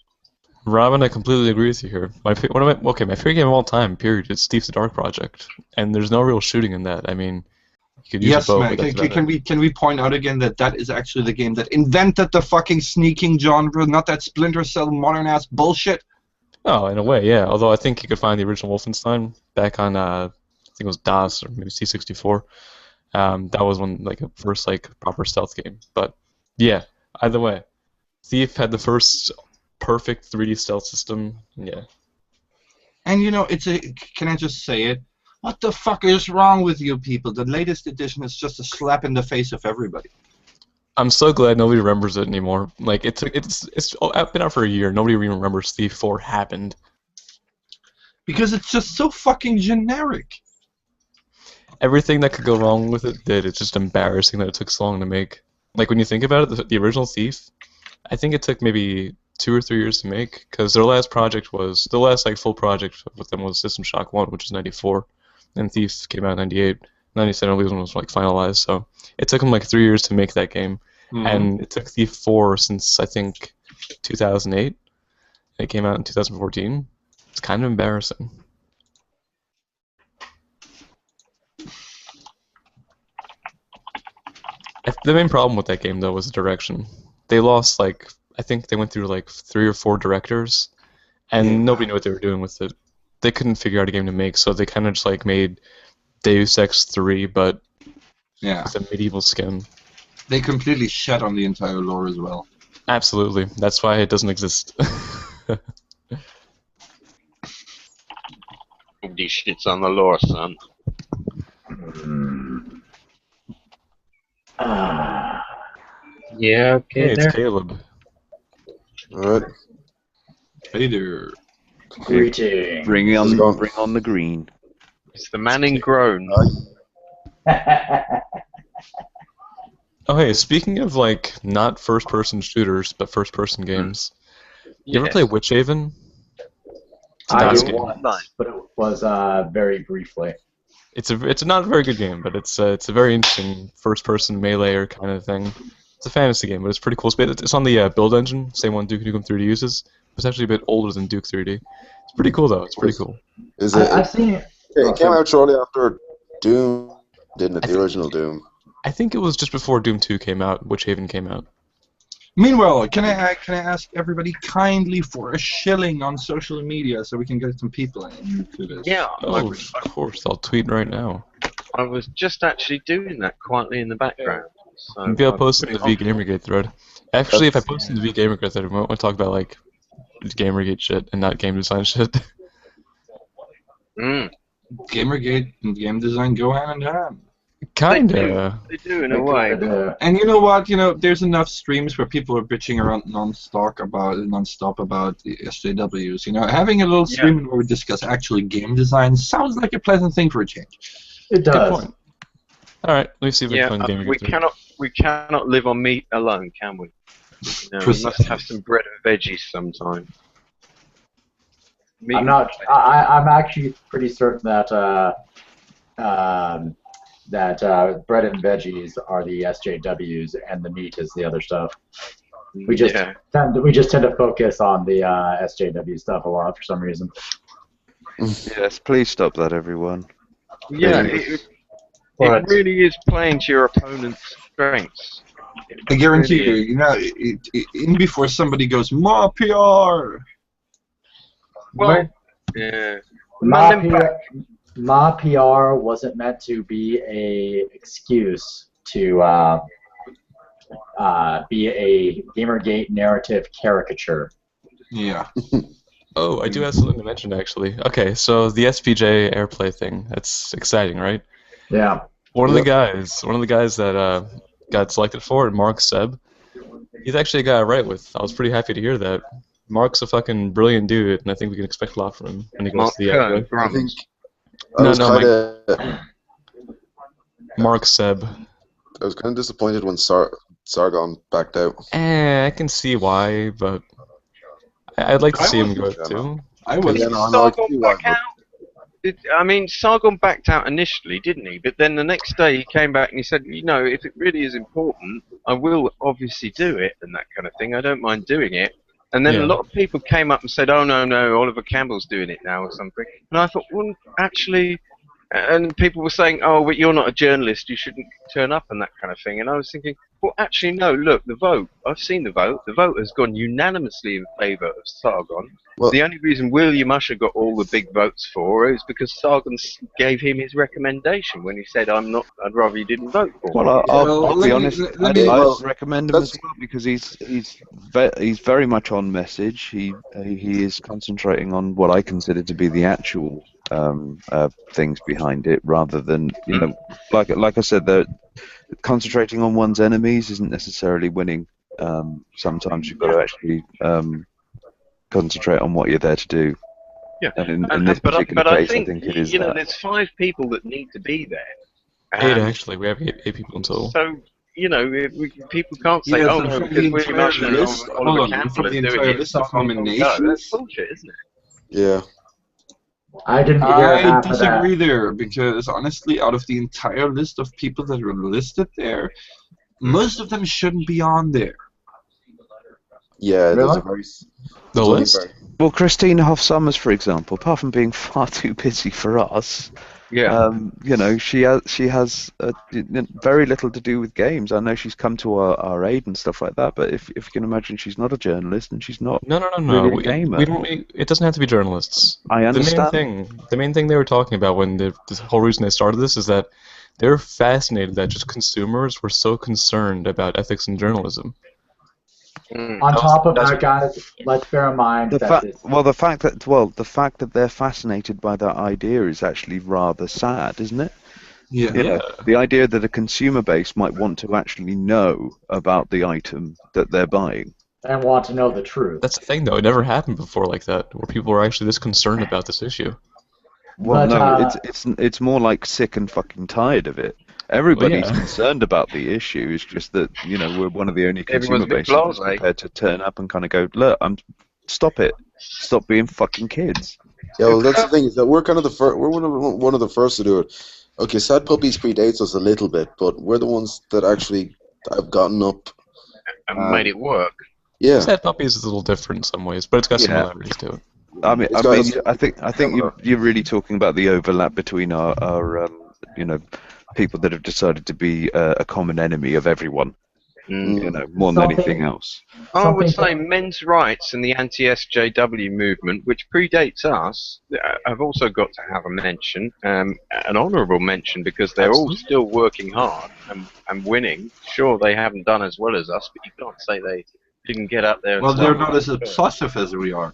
Robin, I completely agree with you here. My favorite game of all time, period, is Thief the Dark Project, and there's no real shooting in that. I mean, you could use Yes, a bow, man. but that's about it. Can we point out again that that is actually the game that invented the fucking sneaking genre, not that Splinter Cell modern ass bullshit? Oh, in a way, yeah. Although I think you could find the original Wolfenstein back on, I think it was DOS or maybe C64. That was one like a first like proper stealth game. But yeah, either way, Thief had the first perfect 3D stealth system. Yeah. And you know, can I just say it? What the fuck is wrong with you people? The latest edition is just a slap in the face of everybody. I'm so glad nobody remembers it anymore. Like it's been out for a year. Nobody even remembers Thief 4 happened. Because it's just so fucking generic. Everything that could go wrong with it did. It's just embarrassing that it took so long to make. Like when you think about it, the original Thief, I think it took maybe 2 or 3 years to make, because their last like full project with them was System Shock 1, which is 94, and Thief came out in 98. 97 Realism was like finalized, so it took them like 3 years to make that game, and it took Thief 4 since I think 2008. It came out in 2014. It's kind of embarrassing. The main problem with that game though was the direction. They lost like I think they went through like 3 or 4 directors, and nobody knew what they were doing with it. They couldn't figure out a game to make, so they kind of just like made Deus Ex 3, but with a medieval skin. They completely shat on the entire lore as well. Absolutely. That's why it doesn't exist. These shits on the lore, son. Yeah, okay. Hey, it's Caleb. Alright. Hey there. Greetings. Bring on the green. It's the man in groan. Oh hey, speaking of like not first-person shooters but first-person games, you ever play Witch Haven? I DOS did game. once, but it was very briefly. It's not a very good game, but it's a very interesting first-person melee kind of thing. It's a fantasy game, but it's pretty cool. It's on the build engine, same one Duke Nukem 3D uses. It's actually a bit older than Duke 3D. It's pretty cool though. It's pretty cool. Is it? I've seen it. It came out shortly after Doom, didn't it? The original Doom. I think it was just before Doom 2 came out, Witch Haven came out. Meanwhile, can I ask everybody kindly for a shilling on social media so we can get some people into this? Yeah, Oh, of course. I'll tweet right now. I was just actually doing that quietly in the background. So Maybe I'll I post it in the put it on. Gamergate thread. Actually, if I post in the Gamergate thread, we want to talk about like Gamergate shit and not game design shit. Gamergate and game design go hand in hand. Kinda. They do in a way. And you know what? You know, there's enough streams where people are bitching around non-stop about the SJWs. You know, having a little stream where we discuss actually game design sounds like a pleasant thing for a change. It Good does. point. All right, let me see if I can find Gamergate. We cannot live on meat alone, can we? You know, we must have some bread and veggies sometime. I'm not. I'm actually pretty certain that bread and veggies are the SJWs and the meat is the other stuff. We just tend to focus on the SJW stuff a lot for some reason. Yes, please stop that, everyone. Yeah, it really is playing to your opponent's strengths. I guarantee you, you know, in before somebody goes, "Ma PR." Well, yeah. My PR wasn't meant to be a excuse to be a Gamergate narrative caricature. Yeah. Oh, I do have something to mention actually. Okay, so the SPJ Airplay thing, that's exciting, right? Yeah. One of the guys that got selected for it, Mark Seb, he's actually a guy I write with. I was pretty happy to hear that. Mark's a fucking brilliant dude, and I think we can expect a lot from him when he goes to the No, was no, kind of Mark Seb. I was kind of disappointed when Sargon backed out. I can see why, but I'd like to I see him wasn't- go too. I was. Yeah, Did no, I know, I can Sargon see why, back but- out? I mean, Sargon backed out initially, didn't he? But then the next day he came back and he said, you know, if it really is important, I will obviously do it and that kind of thing. I don't mind doing it. And then Yeah. a lot of people came up and said, oh, no, Oliver Campbell's doing it now or something. And I thought, well, actually... And people were saying, oh, but you're not a journalist, you shouldn't turn up and that kind of thing. And I was thinking, well, actually, no, look, the vote, I've seen the vote. The vote has gone unanimously in favour of Sargon. Well- The only reason William Usher got all the big votes for it is because Sargon gave him his recommendation when he said, I'd rather you didn't vote for me. Well, I'll let be me- honest. let me- I well, recommend him as that's- well because he's very much on message. He is concentrating on what I consider to be the actual things behind it, rather than like I said, that concentrating on one's enemies isn't necessarily winning. Sometimes you've got to actually concentrate on what you're there to do. Yeah. And in this but particular I case, think, I think it is you know, that. there's 5 people that need to be there. 8 And actually. We have eight people in total. So, you know, people can't say, Yeah, oh, so no, from because the William entire Usher and list- Oliver hold on, Campbell from are the doing entire it. list of Sargon can't go. nominations? That's bullshit, isn't it? Yeah. I didn't hear I half of disagree that. there because honestly, out of the entire list of people that were listed there, most of them shouldn't be on there. Yeah, there's Really? a very... The there's only list? very- Well, Christina Hoff Summers, for example, apart from being far too busy for us, you know, she has very little to do with games. I know she's come to our aid and stuff like that, but if you can imagine, she's not a journalist and she's not No. really a gamer. It doesn't have to be journalists. I understand. The main thing they were talking about when the whole reason they started this is that they're fascinated that just consumers were so concerned about ethics in journalism. On top of that, guys, let's bear in mind The that this, fact that they're fascinated by that idea is actually rather sad, isn't it? Yeah. You know, the idea that a consumer base might want to actually know about the item that they're buying. and want to know the truth. That's the thing, though. It never happened before like that, where people were actually this concerned about this issue. Well, But, no, it's more like sick and fucking tired of it. Everybody's yeah. concerned about the issue. It's just that, you know, we're one of the only consumer Everyone's a bit bases that's blasé. prepared to turn up and kind of go, look, stop it, stop being fucking kids. Yeah, well, that's the thing, is that we're kind of the first. We're one of the first to do it. Okay, Sad Puppies predates us a little bit, but we're the ones that actually have gotten up. And made it work. Yeah. Sad Puppies is a little different in some ways, but it's got Yeah. similarities to it. I think you're really talking about the overlap between our you know, people that have decided to be a common enemy of everyone, you know, more than anything else. I would Something- say men's rights and the anti-SJW movement, which predates us, have also got to have a mention, an honourable mention, because they're all still working hard and winning. Sure, they haven't done as well as us, but you can't say they didn't get up there. And Well, they're start. not as obsessive as we are.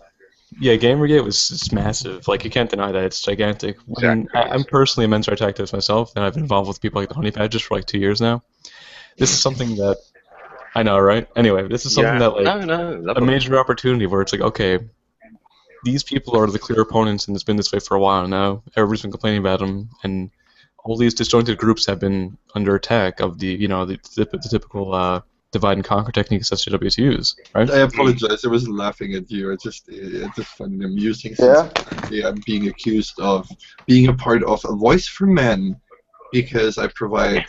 Yeah, Gamergate was massive. Like, you can't deny that. It's gigantic. Exactly. I'm personally a men's rights activist myself, and I've been involved with people like the Honey Badgers for like 2 years now. This is something that... I know, right? Anyway, this is something that, like, a lovely. major opportunity where it's like, okay, these people are the clear opponents, and it's been this way for a while now. Everybody's been complaining about them, and all these disjointed groups have been under attack of the, you know, the typical divide and conquer techniques SJWs use, right? I apologize. I was laughing at you. I just find it amusing. Yeah? Since I'm being accused of being a part of a voice for men because I provide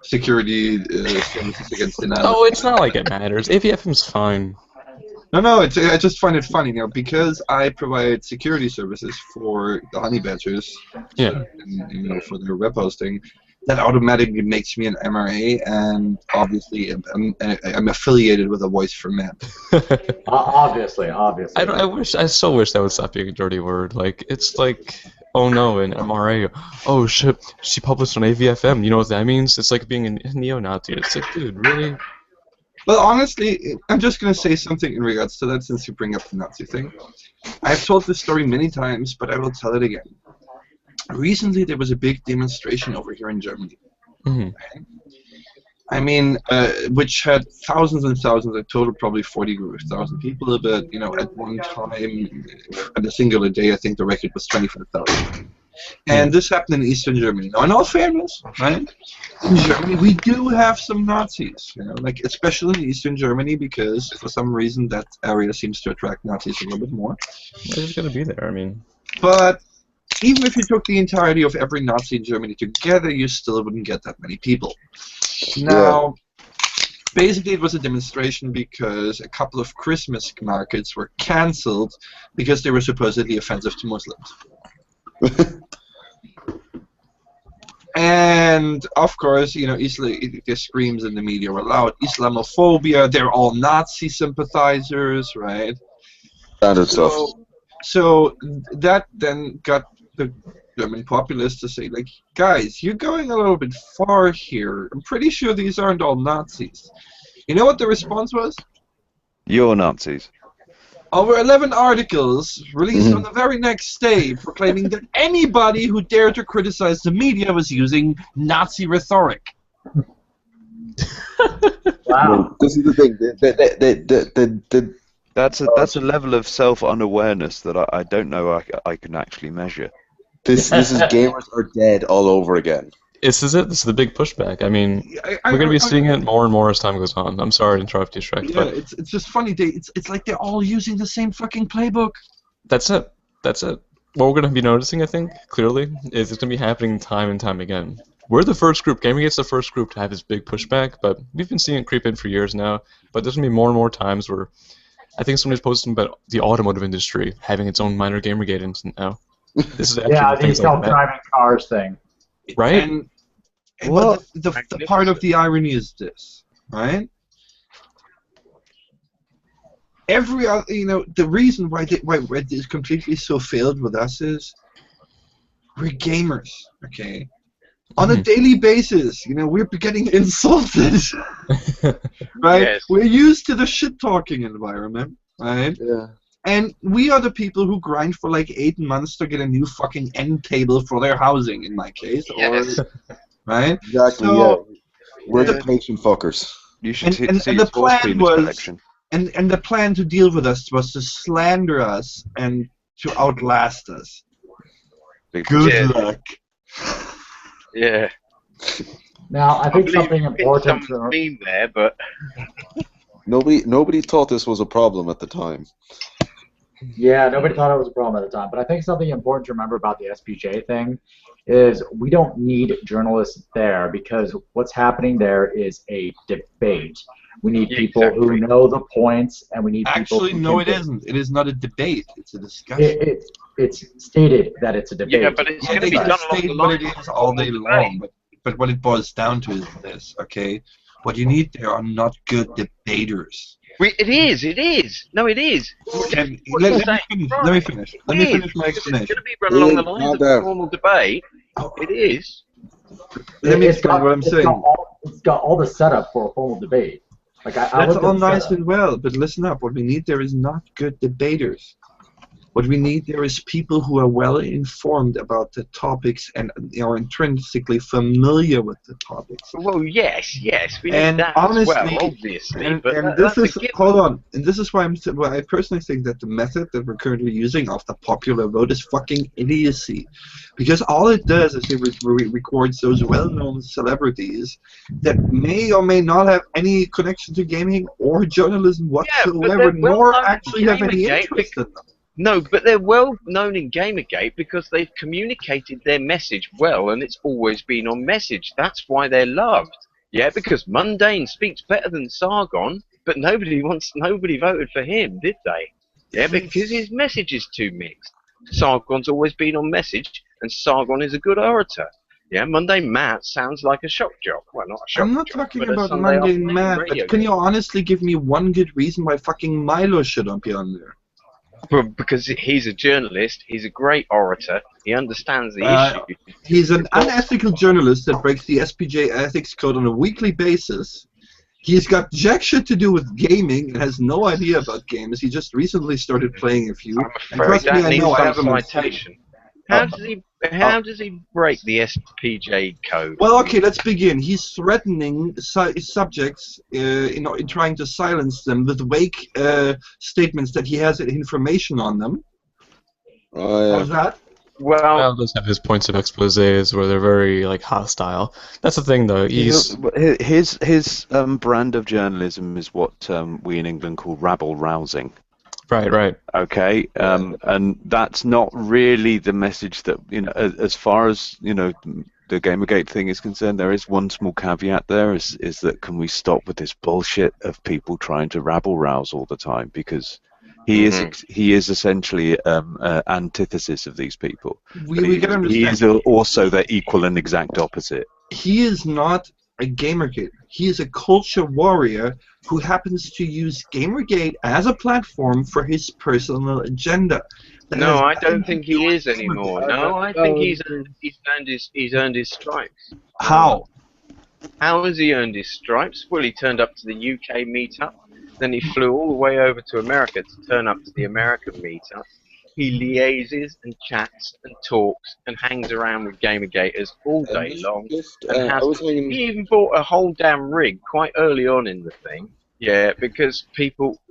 security services against denial. Oh, it's not like it matters. AVFM's fine. No. I just find it funny now because I provide security services for the Honey Badgers. Yeah. And, you know, for their web hosting. That automatically makes me an MRA, and obviously I'm affiliated with a voice for men. Obviously. I so wish that would stop being a dirty word. Like, it's like, oh no, an MRA. Oh shit, she published on AVFM. You know what that means? It's like being a neo-Nazi. It's like, dude, really? Well, honestly, I'm just going to say something in regards to that since you bring up the Nazi thing. I've told this story many times, but I will tell it again. Recently, there was a big demonstration over here in Germany. Mm-hmm. I mean, which had thousands and thousands, a total probably 40,000 people, but, you know, at one time, at a singular day, I think the record was 25,000. And this happened in Eastern Germany. Now, in all fairness, right, in Germany we do have some Nazis, you know, like especially in Eastern Germany because for some reason that area seems to attract Nazis a little bit more. They're just gonna be there. I mean, but even if you took the entirety of every Nazi in Germany together, you still wouldn't get that many people. Now, basically it was a demonstration because a couple of Christmas markets were cancelled because they were supposedly offensive to Muslims. And, of course, you know, the screams in the media were loud. Islamophobia, they're all Nazi sympathizers, right? Standard stuff. So that then got the German populace to say, like, guys, you're going a little bit far here. I'm pretty sure these aren't all Nazis. You know what the response was? You're Nazis. Over 11 articles released on the very next day proclaiming that anybody who dared to criticize the media was using Nazi rhetoric. Wow. This is the thing. That's a level of self-unawareness that I don't know I can actually measure. This is gamers are dead all over again. This is it. This is the big pushback. I mean, we're going to be seeing it more and more as time goes on. I'm sorry to interrupt you, Shrek. Yeah, but it's just funny. It's like they're all using the same fucking playbook. That's it. That's it. What we're going to be noticing, I think, clearly, is it's going to be happening time and time again. We're the first group. Gamergate's the first group to have this big pushback, but we've been seeing it creep in for years now. But there's going to be more and more times where I think somebody's posting about the automotive industry having its own minor Gamergate incident now. This is actually the self-driving cars thing. Right? And the part of the irony is this, right? Every other, you know, the reason why Red is completely so failed with us is we're gamers, okay? On a daily basis, you know, we're getting insulted, right? Yes. We're used to the shit-talking environment, right? Yeah. And we are the people who grind for like 8 months to get a new fucking end table for their housing, in my case, Yes. or right? Exactly. So, we're the patient fuckers. You should see and his the horse plan cleaners was, collection. and the plan to deal with us was to slander us and to outlast us. Good luck. Yeah. Now, I think something important to been there, but Nobody thought this was a problem at the time. Yeah, nobody thought it was a problem at the time. But I think something important to remember about the SPJ thing is we don't need journalists there because what's happening there is a debate. We need people who know the points, and we need people who no, it isn't. It is not a debate. It's a discussion. It's stated that it's a debate. Yeah, but it's going to be done along the what it lines is all day long. But what it boils down to is this, okay? What you need there are not good debaters. It is. No, it is. Let me finish my explanation. It's going to be run along the lines of a normal debate. It is. Let me explain what I'm saying. It's got all the setup for a formal debate. Like that's all nice and well, but listen up. What we need there is not good debaters. What we need there is people who are well informed about the topics and are intrinsically familiar with the topics. Well, yes, we need and that honestly, as well, obviously. And this is hold on, and this is why I personally think that the method that we're currently using of the popular vote is fucking idiocy, because all it does is it records those well-known celebrities that may or may not have any connection to gaming or journalism whatsoever, nor actually have any interest in them. No, but they're well known in Gamergate because they've communicated their message well, and it's always been on message. That's why they're loved. Yeah, because Mundane speaks better than Sargon, but nobody voted for him, did they? Yeah, because his message is too mixed. Sargon's always been on message, and Sargon is a good orator. Yeah, Mundane Matt sounds like a shock jock. Well, not a shock jock. I'm not talking about Mundane Matt, but can you honestly give me one good reason why fucking Milo shouldn't be on there? Well, because he's a journalist, he's a great orator, he understands the issue. He's an unethical journalist that breaks the SPJ ethics code on a weekly basis. He's got jack shit to do with gaming and has no idea about games. He just recently started playing a few. I'm afraid that needs some citation. How does he break the SPJ code? Well, okay, let's begin. He's threatening subjects, in trying to silence them with vague statements that he has information on them. Oh, yeah. How's that? Well, Milo does have his points of exposés where they're very like hostile. That's the thing, though. His brand of journalism is what we in England call rabble rousing. Right. Okay, and that's not really the message that, as far as the Gamergate thing is concerned. There is one small caveat there, is that can we stop with this bullshit of people trying to rabble rouse all the time, because he is essentially antithesis of these people. We gotta understand. He is also their equal and exact opposite. He is not a Gamergate. He is a culture warrior who happens to use Gamergate as a platform for his personal agenda. No, I don't think he is anymore. No, I think he's earned his stripes. How? How has he earned his stripes? Well, he turned up to the UK meetup, then he flew all the way over to America to turn up to the American meetup. He liaises and chats and talks and hangs around with Gamergaters all day long. He even bought a whole damn rig quite early on in the thing. Yeah, because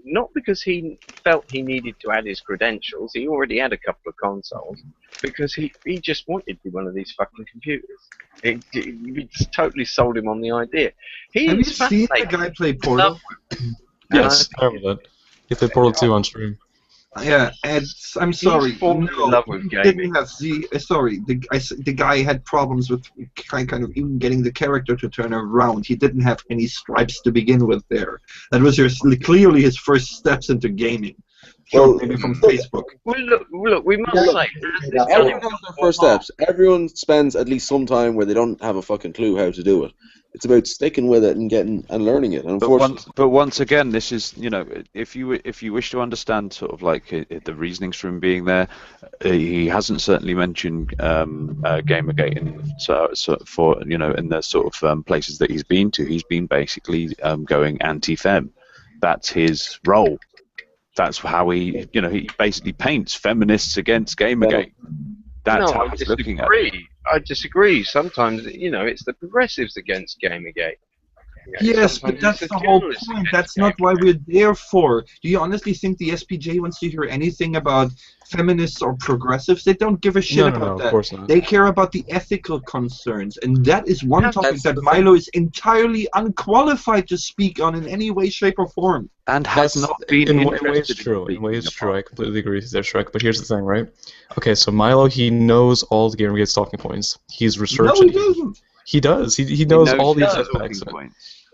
not because he felt he needed to add his credentials, he already had a couple of consoles, because he just wanted to be one of these fucking computers. It just totally sold him on the idea. Have you seen the guy play Portal? Yes, I remember that. He played Portal 2 on stream. Yeah, and I'm sorry. He's fallen in love with gaming. The guy had problems with kind of even getting the character to turn around. He didn't have any stripes to begin with there. That was clearly his first steps into gaming. Well, maybe from Facebook. Well, look, we must say... Everyone has their first steps. Everyone spends at least some time where they don't have a fucking clue how to do it. It's about sticking with it and learning it. And but once again, this is, if you wish to understand sort of like the reasonings for him being there, he hasn't certainly mentioned Gamergate for in the sort of places that he's been to. He's been basically going anti-fem. That's his role. That's how he basically paints feminists against Gamergate. That's how he's looking at it. I disagree. Sometimes, it's the progressives against Gamergate. Yes, but that's the whole point. That's not why we're there for. Do you honestly think the SPJ wants to hear anything about feminists or progressives? They don't give a shit about that. Of course not. They care about the ethical concerns, and that is one topic that Milo is entirely unqualified to speak on in any way, shape, or form. And has not been in ways true. In ways true. I completely agree with that, Shrek. But here's the thing, right? Okay, so Milo, he knows all the Gamergate's talking points. He's researched. No, he doesn't. He does. He knows all these aspects of it.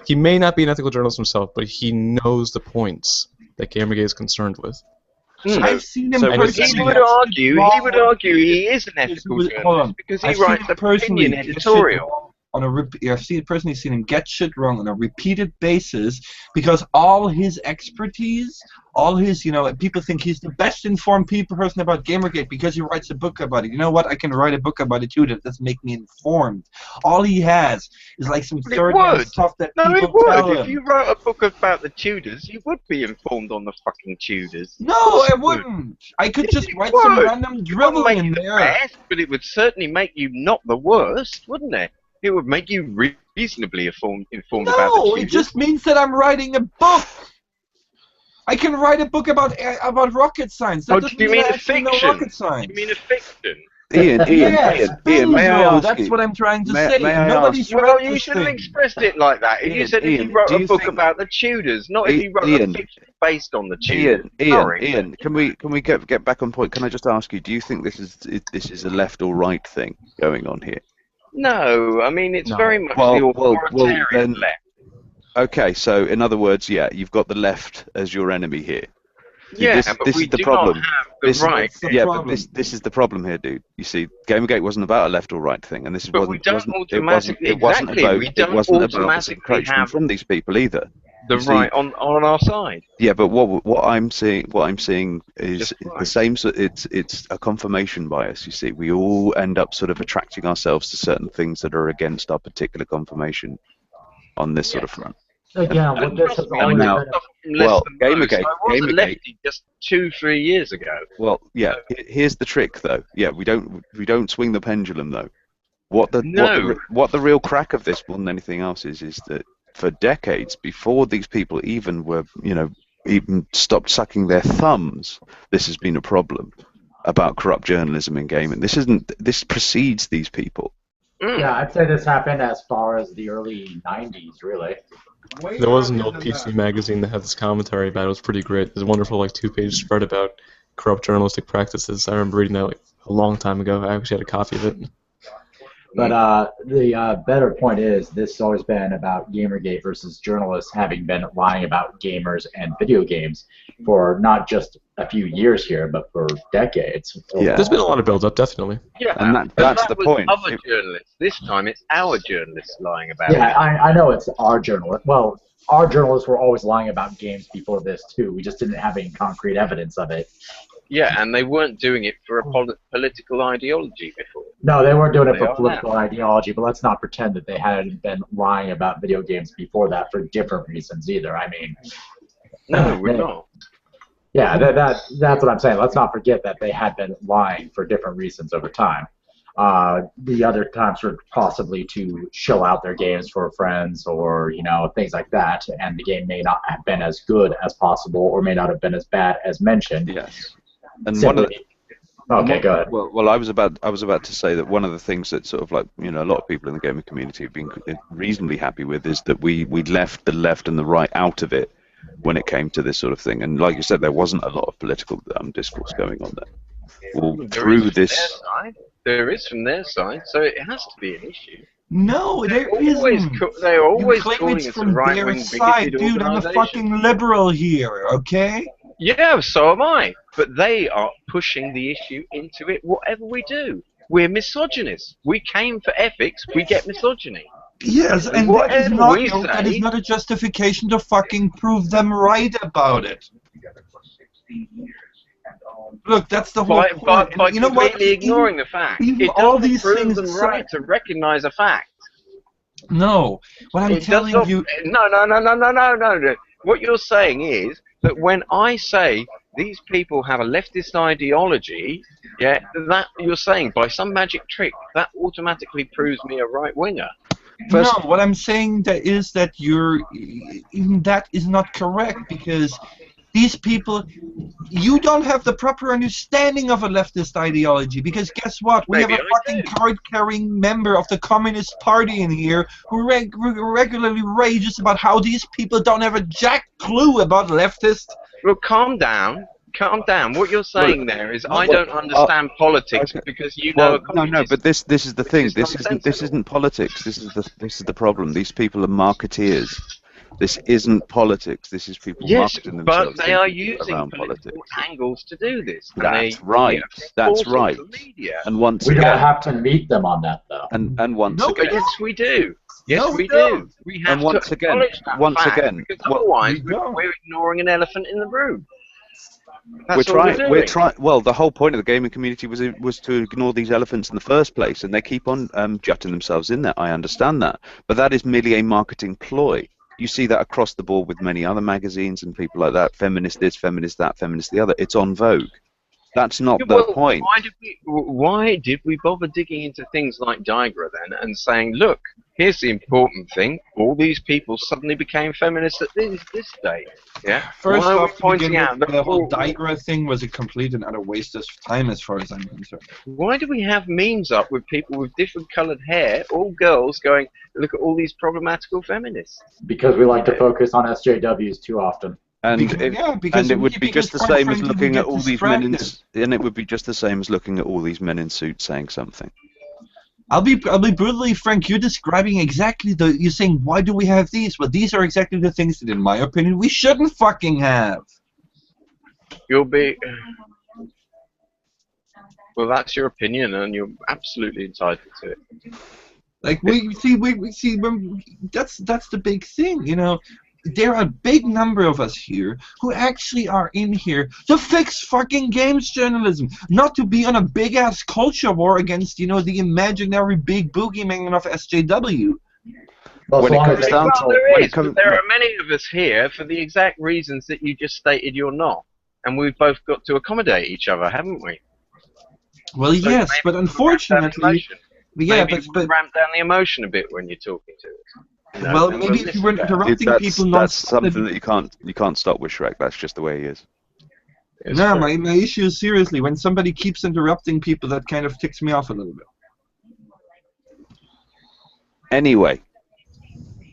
He may not be an ethical journalist himself, but he knows the points that Gamergate is concerned with. I've seen him personally. He would argue he is an ethical journalist because he writes a opinion editorial. I've personally seen him get shit wrong on a repeated basis because all his expertise, all his, people think he's the best informed person about Gamergate because he writes a book about it. You know what? I can write a book about it too. That doesn't make me informed. All he has is like some third-hand stuff that people tell him. If you wrote a book about the Tudors, you would be informed on the fucking Tudors. No, I wouldn't. I could just write some random drivel in there. Best, but it would certainly make you not the worst, wouldn't it? It would make you reasonably informed about the Tudors. No, it just means that I'm writing a book. I can write a book about rocket science. That doesn't mean I actually know rocket science. You mean a fiction? Ian, may I ask That's you? what I'm trying to say. May I Nobody's ask? Well, you should have expressed it like that. If you said if you wrote a book about the Tudors, not if you wrote a fiction based on the Tudors. Ian, can we get back on point? Can I just ask you? Do you think this is a left or right thing going on here? No, I mean it's very much the authoritarian left. Okay, so in other words, you've got the left as your enemy here. Yeah, but this we is the do problem. not have the right. But this is the problem here, dude. You see, Gamergate wasn't about a left or right thing, and this wasn't about encroachment from these people either. The right on our side. Yeah, but what I'm seeing is the same. So it's a confirmation bias. You see, we all end up sort of attracting ourselves to certain things that are against our particular confirmation on this sort of front. Again, what this has always Gamergate lefty just 2-3 years ago. Well, yeah. Here's the trick, though. Yeah, we don't swing the pendulum, though. What the real crack of this more than anything else is that for decades before these people even were even stopped sucking their thumbs, this has been a problem. about corrupt journalism in gaming. This precedes these people. Yeah, I'd say this happened as far as the early 90s, really. There was an old PC magazine that had this commentary about it. It was pretty great. There's a wonderful like 2-page spread about corrupt journalistic practices. I remember reading that like a long time ago. I actually had a copy of it. But the better point is, this has always been about Gamergate versus journalists having been lying about gamers and video games for not just a few years here, but for decades. Yeah. There's been a lot of build-up, definitely. Yeah, And but that's that the was point. Other journalists. This time it's our journalists lying about Yeah, it. I know it's our journalists. Well, our journalists were always lying about games before this, too. We just didn't have any concrete evidence of it. Yeah, and they weren't doing it for a political ideology before. No, they weren't doing it They for are political ideology, but let's not pretend that they hadn't been lying about video games before that for different reasons either. I mean, No, we're not. yeah, that's what I'm saying. Let's not forget that they had been lying for different reasons over time. The other times were possibly to show out their games for friends or, things like that, and the game may not have been as good as possible or may not have been as bad as mentioned. Yes. And Simply, okay, go ahead. Well, I was about to say that one of the things that sort of like a lot of people in the gaming community have been reasonably happy with is that we left the left and the right out of it when it came to this sort of thing. And like you said, there wasn't a lot of political discourse going on there. Well, through this, there is from their side, so it has to be an issue. No, there isn't. They're always You claim calling it's us from a their right-wing side, bigoted dude. I'm a organisation. fucking liberal here, okay? Yeah, so am I. But they are pushing the issue into it, whatever we do. We're misogynists. We came for ethics, we get misogyny. Yes, and Whatever that is not a justification to fucking prove them right about it. Look, that's the whole point. By And you know what? completely ignoring the fact. even It all doesn't these prove things them aside- right to recognise a fact. No, what I'm It telling does not, you. No. What you're saying is that when I say these people have a leftist ideology, yeah, that you're saying by some magic trick that automatically proves me a right winger. No, what I'm saying is that even that is not correct, because these people, you don't have the proper understanding of a leftist ideology, because guess what? We have a fucking card-carrying member of the Communist Party in here who regularly rages about how these people don't have a jack clue about leftist. Well, calm down. Calm down. What you're saying there is I don't understand politics because you know a communist. No, but this is the thing. This nonsensical. isn't politics. This is the problem. These people are marketeers. This isn't politics. This is people marketing themselves. But they are around using politics. angles to do this. That's right. That's right. Media. And once We again, don't have to meet them on that, though. and once No, again, Yes, we do. Yes, No, we we don't. do. We have And once to again- acknowledge that once fact, again, because well, otherwise we don't. we're ignoring an elephant in the room. That's we're all trying. doing. We're trying. Well, the whole point of the gaming community was to ignore these elephants in the first place, and they keep on jutting themselves in there. I understand that, but that is merely a marketing ploy. You see that across the board with many other magazines and people like that. Feminist this, feminist that, feminist the other. It's on Vogue. That's not the point. Why did we bother digging into things like Digra then and saying, look, here's the important thing, all these people suddenly became feminists at this day. Yeah? First Why are we off, to pointing begin out with, that the whole all- Digra thing was a complete and utter waste of time as far as I'm concerned. Why do we have memes up with people with different coloured hair, all girls going, look at all these problematical feminists? Because we like to focus on SJWs too often. And Because it would be just the quite same as frankly, we looking get at all these men in, distracted. and it would be just the same as looking at all these men in suits saying something. I'll be brutally frank. You're describing exactly you're saying, why do we have these? Well, these are exactly the things that, in my opinion, we shouldn't fucking have. You'll be... Well, that's your opinion, and you're absolutely entitled to it. Like we see that's the big thing, you know. There are a big number of us here who actually are in here to fix fucking games journalism, not to be on a big ass culture war against, the imaginary big boogeyman of SJW. Well, When so it long comes as they down to- control- There when is, it comes- but there are many of us here for the exact reasons that you just stated you're not. And we've both got to accommodate each other, haven't we? Well, So yes, maybe but we unfortunately, maybe but we ramp down the emotion a bit when you're talking to us. well, maybe if you were interrupting people That's non-stop, something that you can't stop with Shrek. That's just the way he is. No, my issue is seriously when somebody keeps interrupting people, that kind of ticks me off a little bit. Anyway,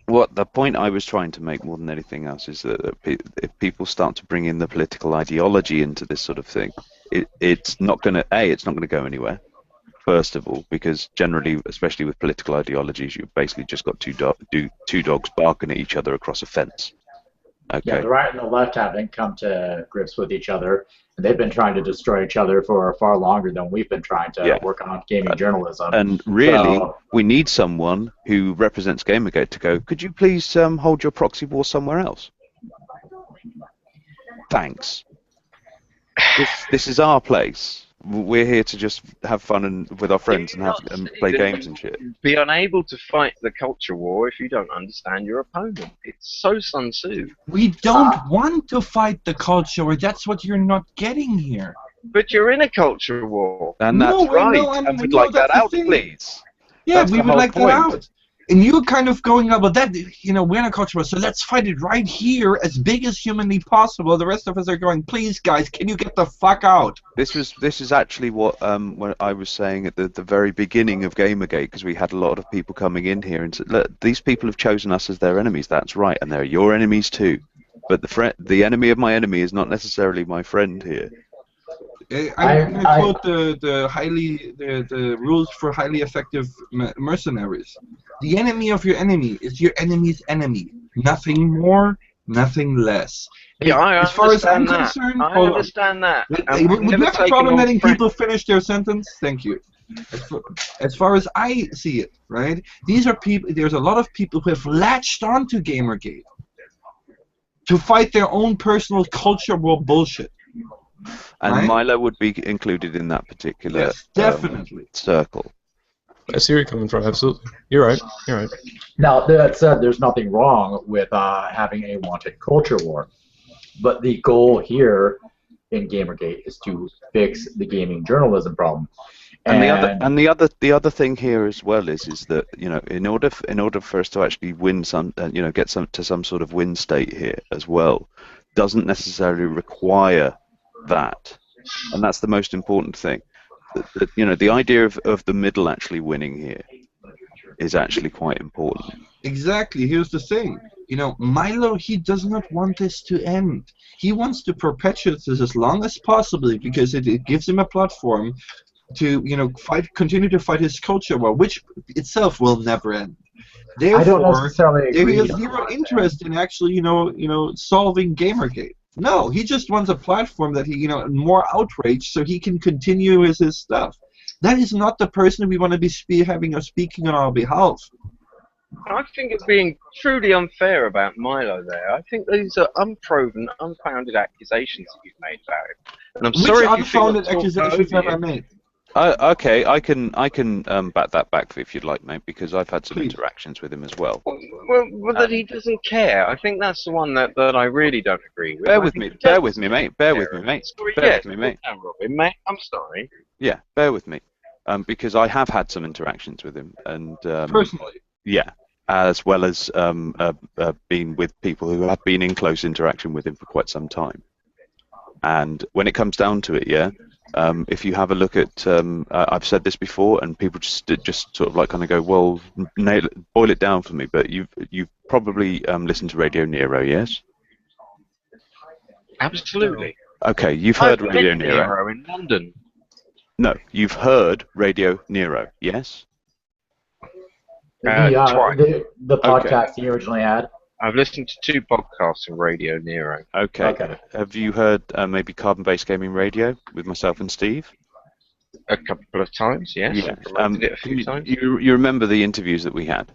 what the point I was trying to make more than anything else is that if people start to bring in the political ideology into this sort of thing, it's not going to go anywhere. First of all, because generally, especially with political ideologies, you've basically just got two dogs barking at each other across a fence. Okay. Yeah, the right and the left haven't come to grips with each other, and they've been trying to destroy each other for far longer than we've been trying to work on gaming journalism. And really, we need someone who represents Gamergate to go, could you please hold your proxy war somewhere else? Thanks. This is our place. We're here to just have fun with our friends and play games and shit. Be unable to fight the culture war if you don't understand your opponent. It's so Sun Tzu. We don't want to fight the culture war. That's what you're not getting here. But you're in a culture war. And that's right. And we'd like that out, please. Yeah, we would like that out. And you're kind of going up, well, that, we're in a culture war, so let's fight it right here as big as humanly possible. The rest of us are going, please, guys, can you get the fuck out? This is actually what I was saying at the very beginning of Gamergate, because we had a lot of people coming in here and said, look, these people have chosen us as their enemies. That's right, and they're your enemies too. But the enemy of my enemy is not necessarily my friend here. I'm going to quote the rules for highly effective mercenaries. The enemy of your enemy is your enemy's enemy. Nothing more, nothing less. Yeah, as far as I'm concerned, I understand that. Would you have a problem letting people finish their sentence? Thank you. As far as I see it, right? These are people. There's a lot of people who have latched onto Gamergate to fight their own personal culture war bullshit. And right? Milo would be included in that particular definitely circle. I see where you're coming from. Absolutely, you're right. You're right. Now that said, there's nothing wrong with having a wanted culture war, but the goal here in Gamergate is to fix the gaming journalism problem. And the other thing here as well is that in order for us to actually win some get to some sort of win state here as well, doesn't necessarily require that, and that's the most important thing. The idea of the middle actually winning here is actually quite important. Exactly. Here's the thing. Milo, he does not want this to end. He wants to perpetuate this as long as possible because it gives him a platform to continue to fight his culture war, which itself will never end. Therefore, I don't necessarily agree. He has zero interest in actually solving Gamergate. No, he just wants a platform that he, more outrage so he can continue with his stuff. That is not the person we want to be speaking on our behalf. I think it's being truly unfair about Milo there. I think these are unproven, unfounded accusations that you've made about him. And I'm sorry if you unfounded accusations have I made? Okay, I can back that back if you'd like, mate, because I've had some interactions with him as well. Well, that he doesn't care. I think that's the one that I really don't agree with. Bear with me, mate. Bear with me, mate. Bear with me, mate. Robin, mate. I'm sorry. Yeah, bear with me, because I have had some interactions with him, and personally. Yeah, as well as being with people who have been in close interaction with him for quite some time. And when it comes down to it, if you have a look at, I've said this before, and people just sort of kind of go, well, boil it down for me. But you've probably listened to Radio Nero, yes? Absolutely. Okay, you've heard Radio Nero in London. No, you've heard Radio Nero, yes? The podcast he originally had. I've listened to 2 podcasts on Radio Nero. Okay. Have you heard maybe Carbon-Based Gaming Radio with myself and Steve? A couple of times, yes. Yeah. It a few times. You remember the interviews that we had?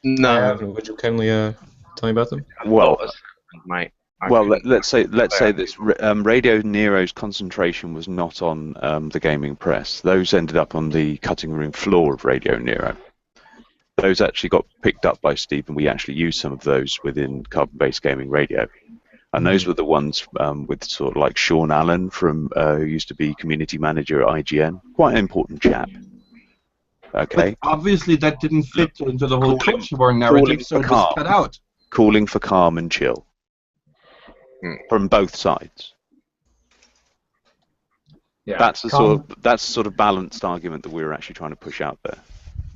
No. Would you kindly tell me about them? Well, mate. Let's say this. Radio Nero's concentration was not on the gaming press. Those ended up on the cutting room floor of Radio Nero. Those actually got picked up by Steve, and we actually used some of those within Carbon-Based Gaming Radio. And those were the ones with sort of like Sean Allen who used to be community manager at IGN. Quite an important chap. Okay. But obviously that didn't fit into the whole culture war narrative, so it was cut out. Calling for calm and chill. from both sides. Yeah. That's the sort of balanced argument that we were actually trying to push out there.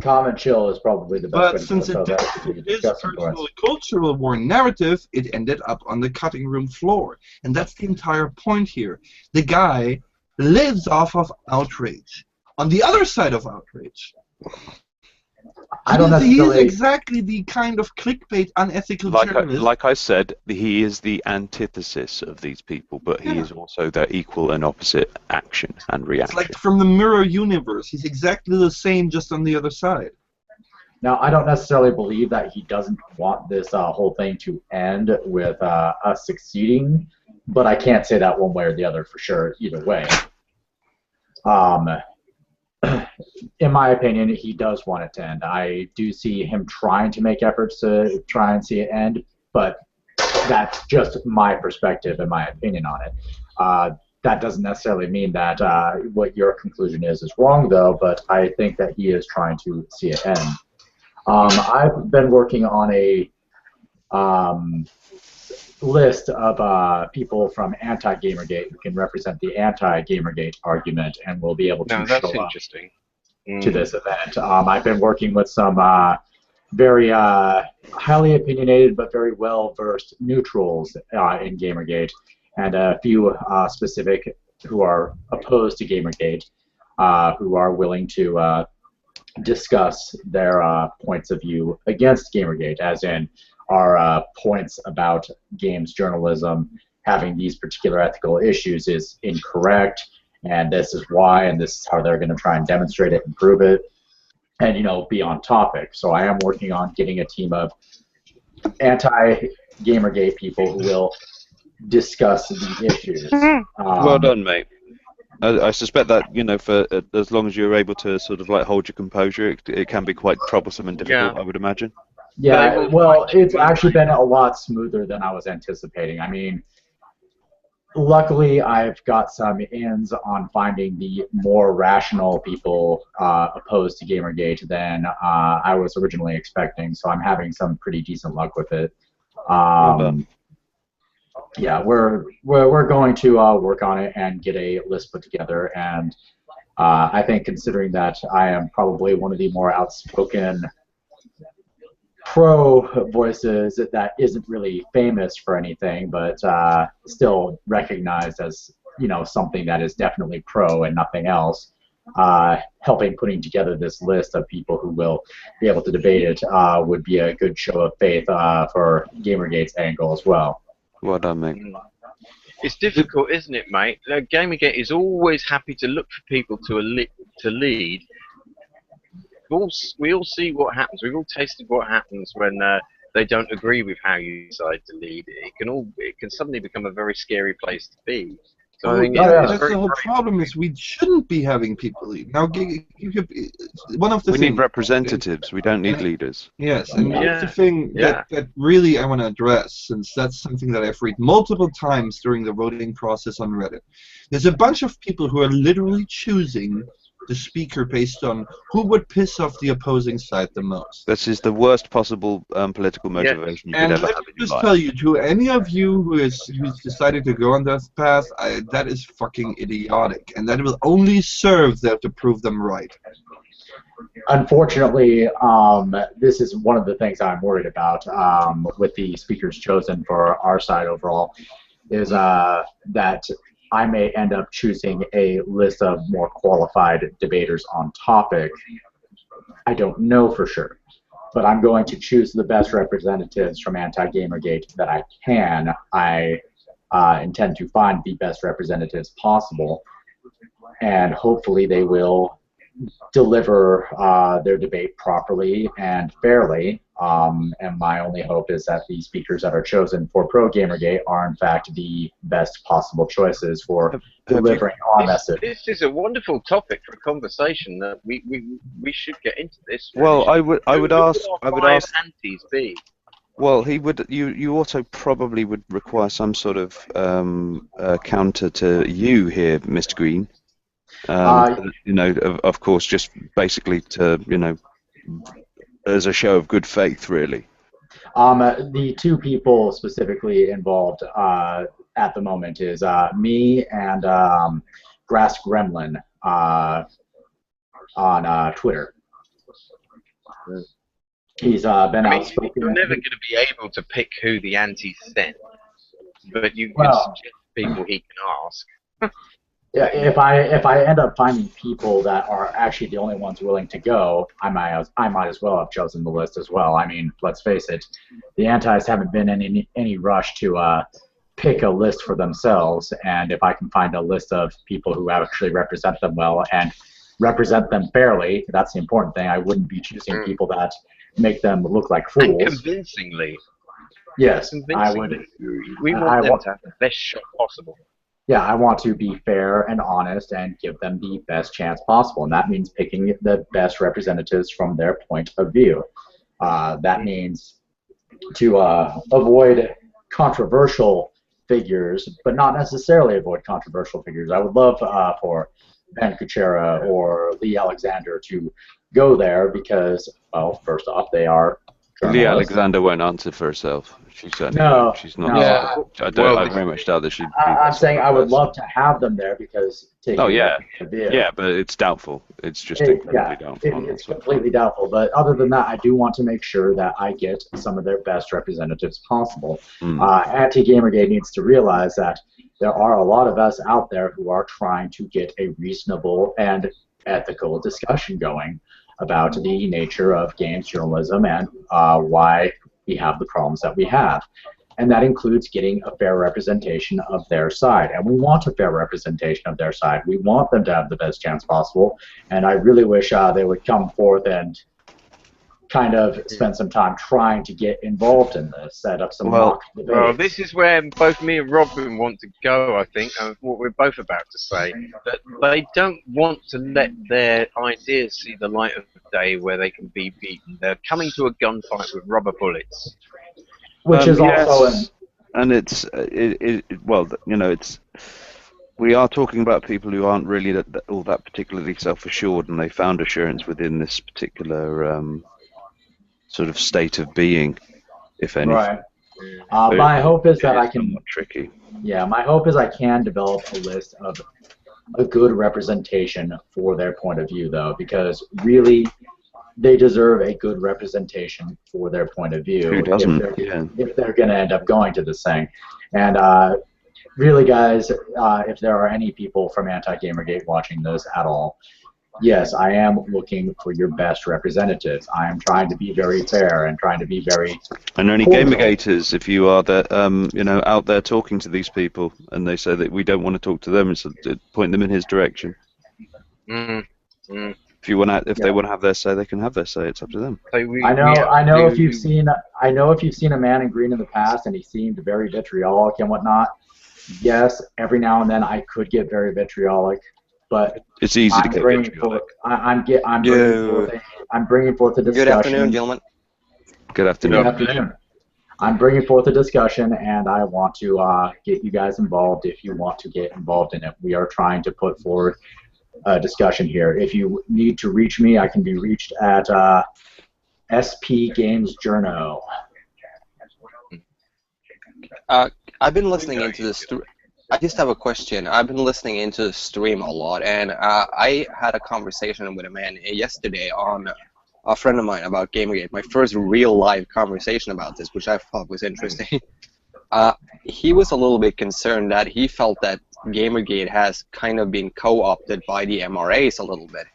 Calm and chill is probably the best way But to since put it those is discussion personal points. cultural war narrative, it ended up on the cutting room floor. And that's the entire point here. The guy lives off of outrage. On the other side of outrage, I don't he is necessarily. exactly the kind of clickbait, unethical journalist. Like I said, he is the antithesis of these people, but he is also their equal and opposite action and reaction. It's like from the mirror universe. He's exactly the same, just on the other side. Now, I don't necessarily believe that he doesn't want this whole thing to end with us succeeding, but I can't say that one way or the other for sure either way. In my opinion, he does want it to end. I do see him trying to make efforts to try and see it end, but that's just my perspective and my opinion on it. That doesn't necessarily mean that what your conclusion is wrong, though, but I think that he is trying to see it end. I've been working on a list of people from anti-Gamergate who can represent the anti-Gamergate argument and will be able to show up to this event. I've been working with some very highly opinionated but very well-versed neutrals in Gamergate, and a few specific who are opposed to Gamergate, who are willing to discuss their points of view against Gamergate, as in our points about games journalism having these particular ethical issues is incorrect, and this is why, and this is how they're going to try and demonstrate it and prove it, and, you know, be on topic. So I am working on getting a team of anti-Gamergate people who will discuss the issues. Well done, mate. I suspect that, you know, for as long as you're able to sort of like hold your composure, it can be quite troublesome and difficult, I would imagine. Yeah, well, it's actually been a lot smoother than I was anticipating. I mean, luckily, I've got some ins on finding the more rational people opposed to Gamergate than I was originally expecting, so I'm having some pretty decent luck with it. Yeah, we're going to work on it and get a list put together, and I think, considering that I am probably one of the more outspoken pro voices that isn't really famous for anything, but still recognized as, you know, something that is definitely pro and nothing else, helping putting together this list of people who will be able to debate it would be a good show of faith for Gamergate's angle as well. Well done, mate. It's difficult, isn't it, mate? Gamergate is always happy to look for people to lead. We all see what happens. We've all tasted what happens when they don't agree with how you decide to lead. It can suddenly become a very scary place to be. So I think that's the whole problem. Is we shouldn't be having people lead. Now, one of the we need representatives. We don't need leaders. Yes, and that's the thing that really I want to address, since that's something that I've read multiple times during the voting process on Reddit. There's a bunch of people who are literally choosing the speaker based on who would piss off the opposing side the most. This is the worst possible political motivation you could ever have in your life. And let me just tell you, to any of you who's decided to go on that path, that is fucking idiotic, and that will only serve them to prove them right. Unfortunately, this is one of the things I'm worried about with the speakers chosen for our side overall, is that I may end up choosing a list of more qualified debaters on topic. I don't know for sure, but I'm going to choose the best representatives from Anti-Gamergate that I can. I intend to find the best representatives possible, and hopefully they will deliver their debate properly and fairly. And my only hope is that the speakers that are chosen for pro-Gamergate are in fact the best possible choices for delivering our message. This is a wonderful topic for a conversation that we should get into this. Well, I would ask. Antis be? Well, you also probably would require some sort of counter to you here, Mr. Green. You know, of course, just basically to, you know, as a show of good faith, really. The two people specifically involved at the moment is me and Grass Gremlin on Twitter. He's been outspoken. You're never going to be able to pick who the anti sent, but you can Well, suggest people he can ask. Yeah, if I end up finding people that are actually the only ones willing to go, I might as well have chosen the list as well. I mean, let's face it, the antis haven't been in any rush to pick a list for themselves, and if I can find a list of people who actually represent them well and represent them fairly, that's the important thing. I wouldn't be choosing people that make them look like fools. And convincingly. Yes, Convincingly. I would. We want them to have the best shot possible. Yeah, I want to be fair and honest and give them the best chance possible, and that means picking the best representatives from their point of view. That means to avoid controversial figures, but not necessarily avoid controversial figures. I would love for Ben Kuchera or Lee Alexander to go there because, well, first off, they are journalists. Lee Alexander won't answer for herself. She's certainly she's not. No. Yeah. I very much doubt that she'd. I'm saying I would love to have them there because. Oh yeah, yeah, but it's doubtful. It's just incredibly doubtful. It's completely doubtful. But other than that, I do want to make sure that I get some of their best representatives possible. Anti-Gamergate needs to realize that there are a lot of us out there who are trying to get a reasonable and ethical discussion going about the nature of games journalism and why we have the problems that we have. And that includes getting a fair representation of their side. And we want a fair representation of their side. We want them to have the best chance possible. And I really wish they would come forth and kind of spend some time trying to get involved in this, set up some mock debates. Well, this is where both me and Robin want to go, I think, and what we're both about to say, that they don't want to let their ideas see the light of day where they can be beaten. They're coming to a gunfight with rubber bullets. Which is also... And it's, well, you know, it's... We are talking about people who aren't really all that particularly self-assured, and they found assurance within this particular sort of state of being, if any. Right. My hope is that I can. Somewhat tricky. Yeah, my hope is I can develop a list of a good representation for their point of view, though, because really, they deserve a good representation for their point of view. Who doesn't? If they're going to end up going to this thing, and really, guys, if there are any people from Anti-Gamergate watching this at all, yes, I am looking for your best representatives. I am trying to be very fair and trying to be very. And only Gamergaters, if you are you know, out there talking to these people, and they say that we don't want to talk to them, so point them in his direction. If you want, if they want to have their say, they can have their say. It's up to them. I know if you've seen a man in green in the past, and he seemed very vitriolic and whatnot. Yes, every now and then I could get very vitriolic. But it's easy to get vitriolic. I'm bringing forth a discussion. Good afternoon, gentlemen. Good afternoon. Good afternoon. I'm bringing forth a discussion, and I want to get you guys involved if you want to get involved in it. We are trying to put forward a discussion here. If you need to reach me, I can be reached at SP Games Journo. I've been listening into this. I just have a question. I've been listening into the stream a lot, and I had a conversation with a man yesterday on a friend of mine about Gamergate. My first real live conversation about this, which I thought was interesting. He was a little bit concerned that he felt that Gamergate has kind of been co-opted by the MRAs a little bit.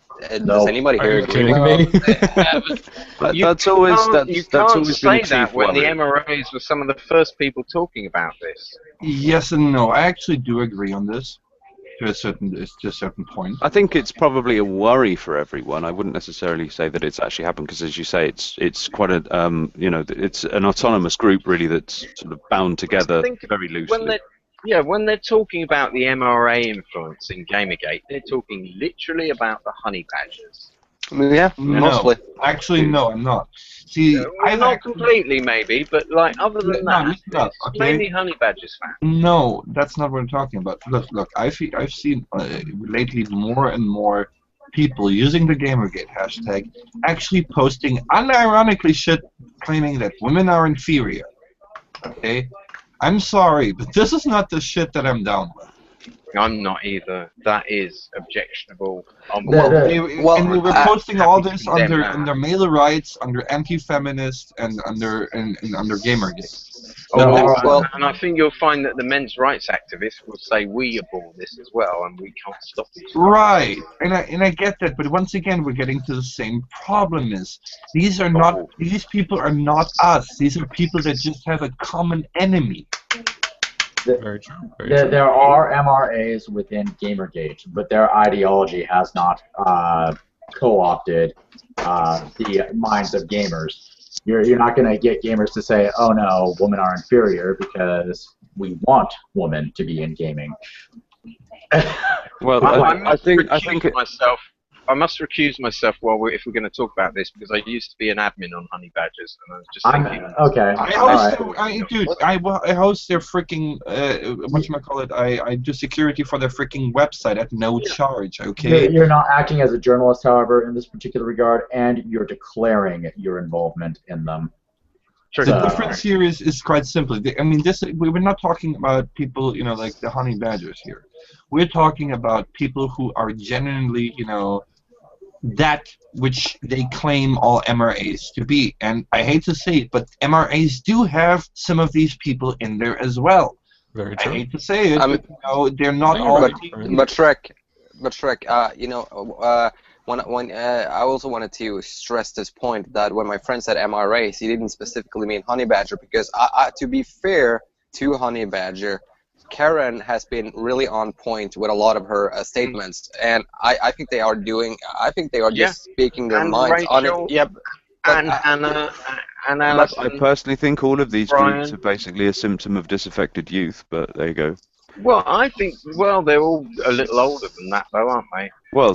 Does anybody here agree with me? That's always you can't say that when the MRAs were some of the first people talking about this. Yes and no. I actually do agree on this to a certain point. I think it's probably a worry for everyone. I wouldn't necessarily say that it's actually happened because, as you say, it's quite a you know, it's an autonomous group really that's sort of bound together very loosely. When they're talking about the MRA influence in Gamergate, they're talking literally about the honey badgers. Yeah, mostly. Actually, no, I'm not. See, I'm not completely, maybe, but like other than that, it's mainly honey badgers fan. No, that's not what I'm talking about. Look, I've seen lately more and more people using the Gamergate hashtag actually posting unironically shit claiming that women are inferior. Okay? I'm sorry, but this is not the shit that I'm down with. I'm not either. That is objectionable. And they were posting all this under male rights, under anti-feminist, and under Gamergate. And I think you'll find that the men's rights activists will say we abhor this as well, and we can't stop these. Right, and I get that, but once again, we're getting to the same problem: is these people are not us. These are people that just have a common enemy. Very true. There are MRAs within Gamergate, but their ideology has not co-opted the minds of gamers. You're not going to get gamers to say, "Oh no, women are inferior," because we want women to be in gaming. Well, I think I must recuse myself if we're going to talk about this, because I used to be an admin on Honey Badgers, and I was just thinking. Okay. I host their freaking whatchamacallit. I do security for their freaking website at no charge. Okay. You're not acting as a journalist, however, in this particular regard, and you're declaring your involvement in them. The difference here is quite simple. I mean, we're not talking about people, like the Honey Badgers here. We're talking about people who are genuinely, that which they claim all MRAs to be. And I hate to say it, but MRAs do have some of these people in there as well. Very true. I hate to say it, but they're not all. But Shrek, when I also wanted to stress this point that when my friend said MRAs, he didn't specifically mean Honey Badger, because to be fair to Honey Badger, Karen has been really on point with a lot of her statements, and I think they are just speaking their minds on it. Yep. And Anna, I personally think all of these groups are basically a symptom of disaffected youth, but there you go. Well, I think they're all a little older than that, though, aren't they? Well,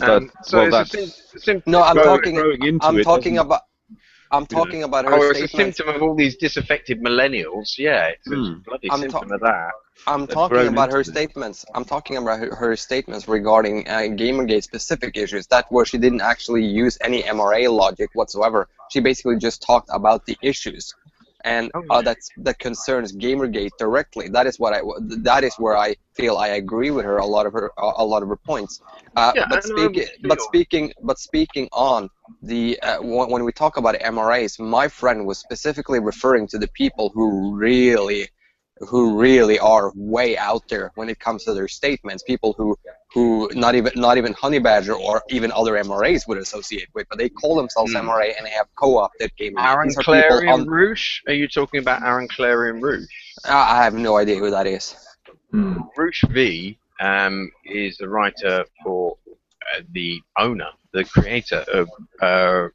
I'm talking about her statements. It's a symptom of all these disaffected millennials. Yeah, it's a bloody symptom of that. I'm talking about her statements. I'm talking about her statements regarding Gamergate specific issues. That where she didn't actually use any MRA logic whatsoever. She basically just talked about the issues, and that concerns Gamergate directly. That is where I feel I agree with her a lot of her points. But speaking on the when we talk about MRAs, my friend was specifically referring to the people who really are way out there when it comes to their statements. People who not even Honey Badger or even other MRAs would associate with, but they call themselves MRA and they have co-opted gamers. Aaron Clarion Rouge? Are you talking about Aaron Clarion Rouge? I have no idea who that is. Rouge V is the writer for the owner, the creator of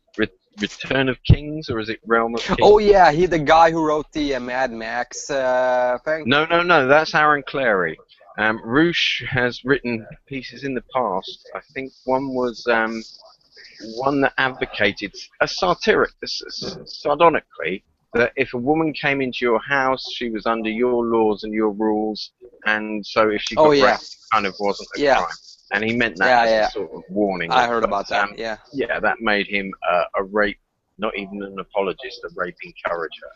Return of Kings, or is it Realm of Kings? Oh yeah, the guy who wrote the Mad Max thing. No, that's Aaron Clary. Rouge has written pieces in the past. I think one was one that advocated sardonically, that if a woman came into your house, she was under your laws and your rules, and so if she got raped, it kind of wasn't a crime. And he meant that as a sort of warning. I heard about that. Yeah, that made him a rape, not even an apologist, a rape encourager,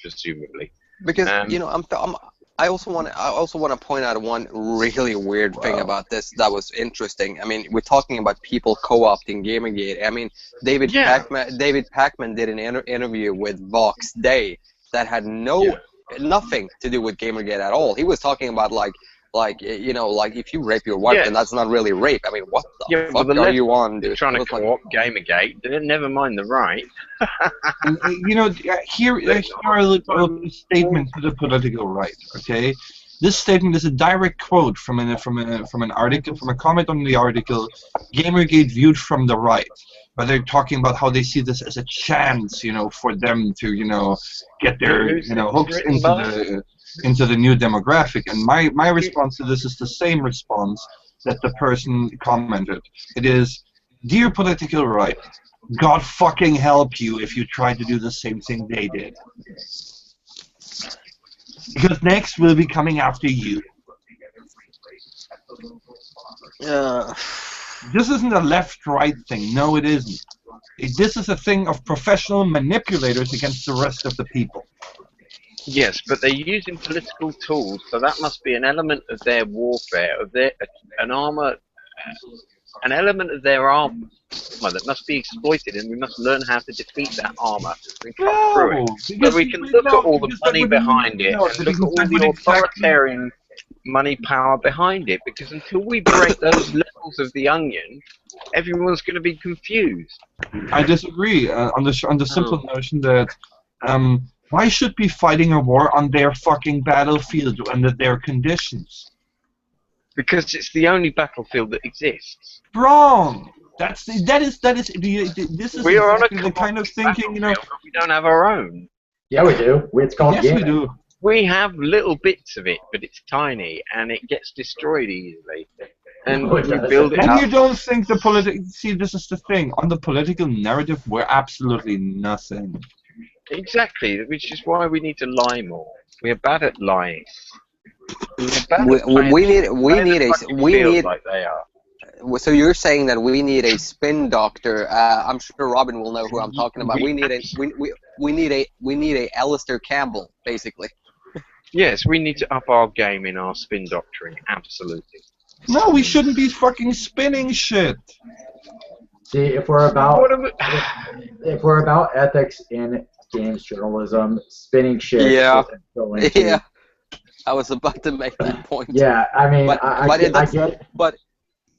presumably. Because I also want to point out one really weird thing about this that was interesting. I mean, we're talking about people co-opting Gamergate. I mean, David Pacman did an interview with Vox Day that had nothing to do with Gamergate at all. He was talking about like if you rape your wife, then that's not really rape. I mean, what the fuck are you on, dude? Trying to co-opt Gamergate. Never mind the right. Here are a little statement to the political right. Okay, this statement is a direct quote from an article, from a comment on the article, Gamergate viewed from the right. But they're talking about how they see this as a chance, for them to, get their, hooks into the new demographic. And my response to this is the same response that the person commented. It is, dear political right, God fucking help you if you try to do the same thing they did. Because next we'll be coming after you. This isn't a left-right thing. No, it isn't. This is a thing of professional manipulators against the rest of the people. Yes, but they're using political tools, so that must be an element of their warfare, of their an element of their armor that must be exploited, and we must learn how to defeat that armor and cut through it. So we can look at all the money behind it, and look at all the authoritarian money power behind it, because until we break those levels of the onion, everyone's going to be confused. I disagree on the simple notion that why should be fighting a war on their fucking battlefield under their conditions? Because it's the only battlefield that exists. Wrong. This is We are on exactly the kind of thinking, you know. But we don't have our own. Yeah, we do. It's called Yes, gaming. we do. We have little bits of it, but it's tiny and it gets destroyed easily. And No, it we doesn't. build it And up. you don't think the political... See, this is the thing. On the political narrative, we're absolutely nothing. Exactly, which is why we need to lie more. We're bad at lying. We need like they are. So you're saying that we need a spin doctor? I'm sure Robin will know who I'm talking about. We need a Alistair Campbell, basically. Yes, we need to up our game in our spin doctoring. Absolutely. No, we shouldn't be fucking spinning shit. See, if we're about What are we- if we're about ethics in games journalism, spinning shit. Yeah. isn't going to- Yeah, I was about to make that point. Yeah, I mean, But- I but get, I that's- get. But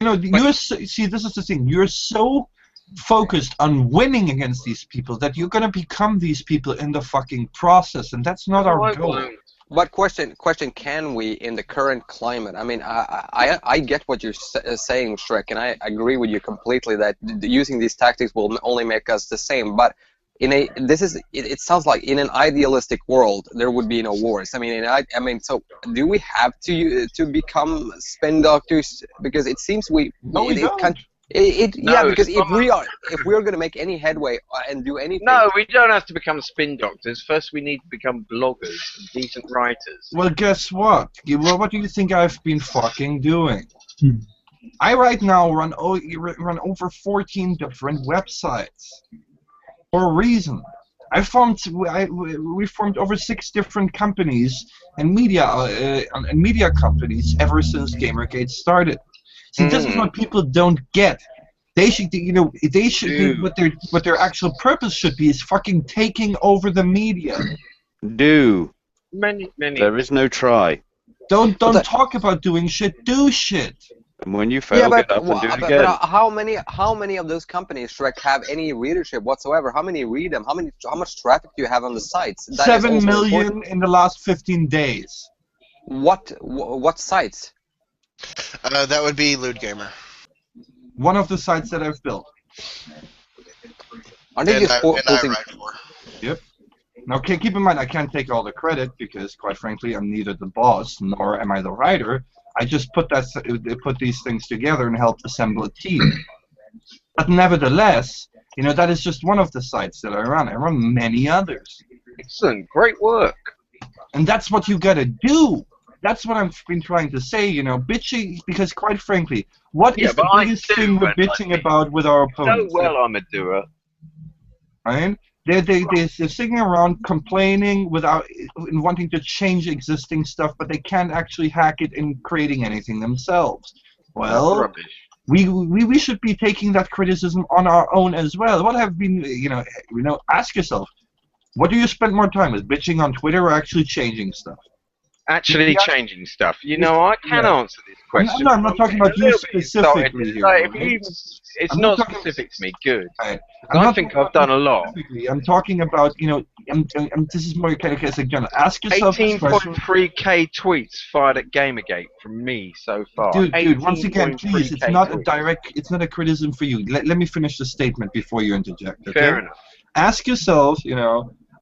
You know, see, this is the thing. You're so focused on winning against these people that you're gonna become these people in the fucking process, and that's not our goal. But question, can we, in the current climate? I mean, I get what you're saying, Shrek, and I agree with you completely that using these tactics will only make us the same. But it sounds like in an idealistic world there would be no wars. I mean, so do we have to become spin doctors? Because it seems we don't. No, because it's not. if we are going to make any headway and do anything. No, we don't have to become spin doctors. First, we need to become bloggers and decent writers. Well, guess what? What do you think I've been fucking doing? I right now run over 14 different websites for a reason. We formed over 6 different companies and media companies ever since Gamergate started. See, this is what people don't get. They should, be, what their actual purpose should be is fucking taking over the media. Many. There is no try. Don't talk about doing shit. Do shit. And when you fail, get up and do it again. But how many of those companies, Shrek, have any readership whatsoever? How many read them? How much traffic do you have on the sites? That 7 million in the last 15 days. What sites? That would be Lewd Gamer. One of the sites that I've built. Aren't they just I write for. Yep. Now, keep in mind, I can't take all the credit because, quite frankly, I'm neither the boss nor am I the writer. I just put these things together and helped assemble a team. But nevertheless, that is just one of the sites that I run. I run many others. Excellent, great work. And that's what you gotta do. That's what I've been trying to say, bitching, because quite frankly, what is the biggest thing we're bitching about with our opponents? So well, I'm a doer. Right? They're sitting around complaining without wanting to change existing stuff, but they can't actually hack it in creating anything themselves. Well, we should be taking that criticism on our own as well. What have been, ask yourself, what do you spend more time with, bitching on Twitter or actually changing stuff? Actually changing stuff. I can answer this question. No, I'm not talking about you specifically here. It's not specific to me. Good. Right. I think I've done a lot. I'm talking about, this is more kind of like general. Ask yourself this question. 18.3k tweets fired at Gamergate from me so far. Dude, once again, please, it's not a criticism for you. Let me finish the statement before you interject. Okay? Fair enough. Ask yourself,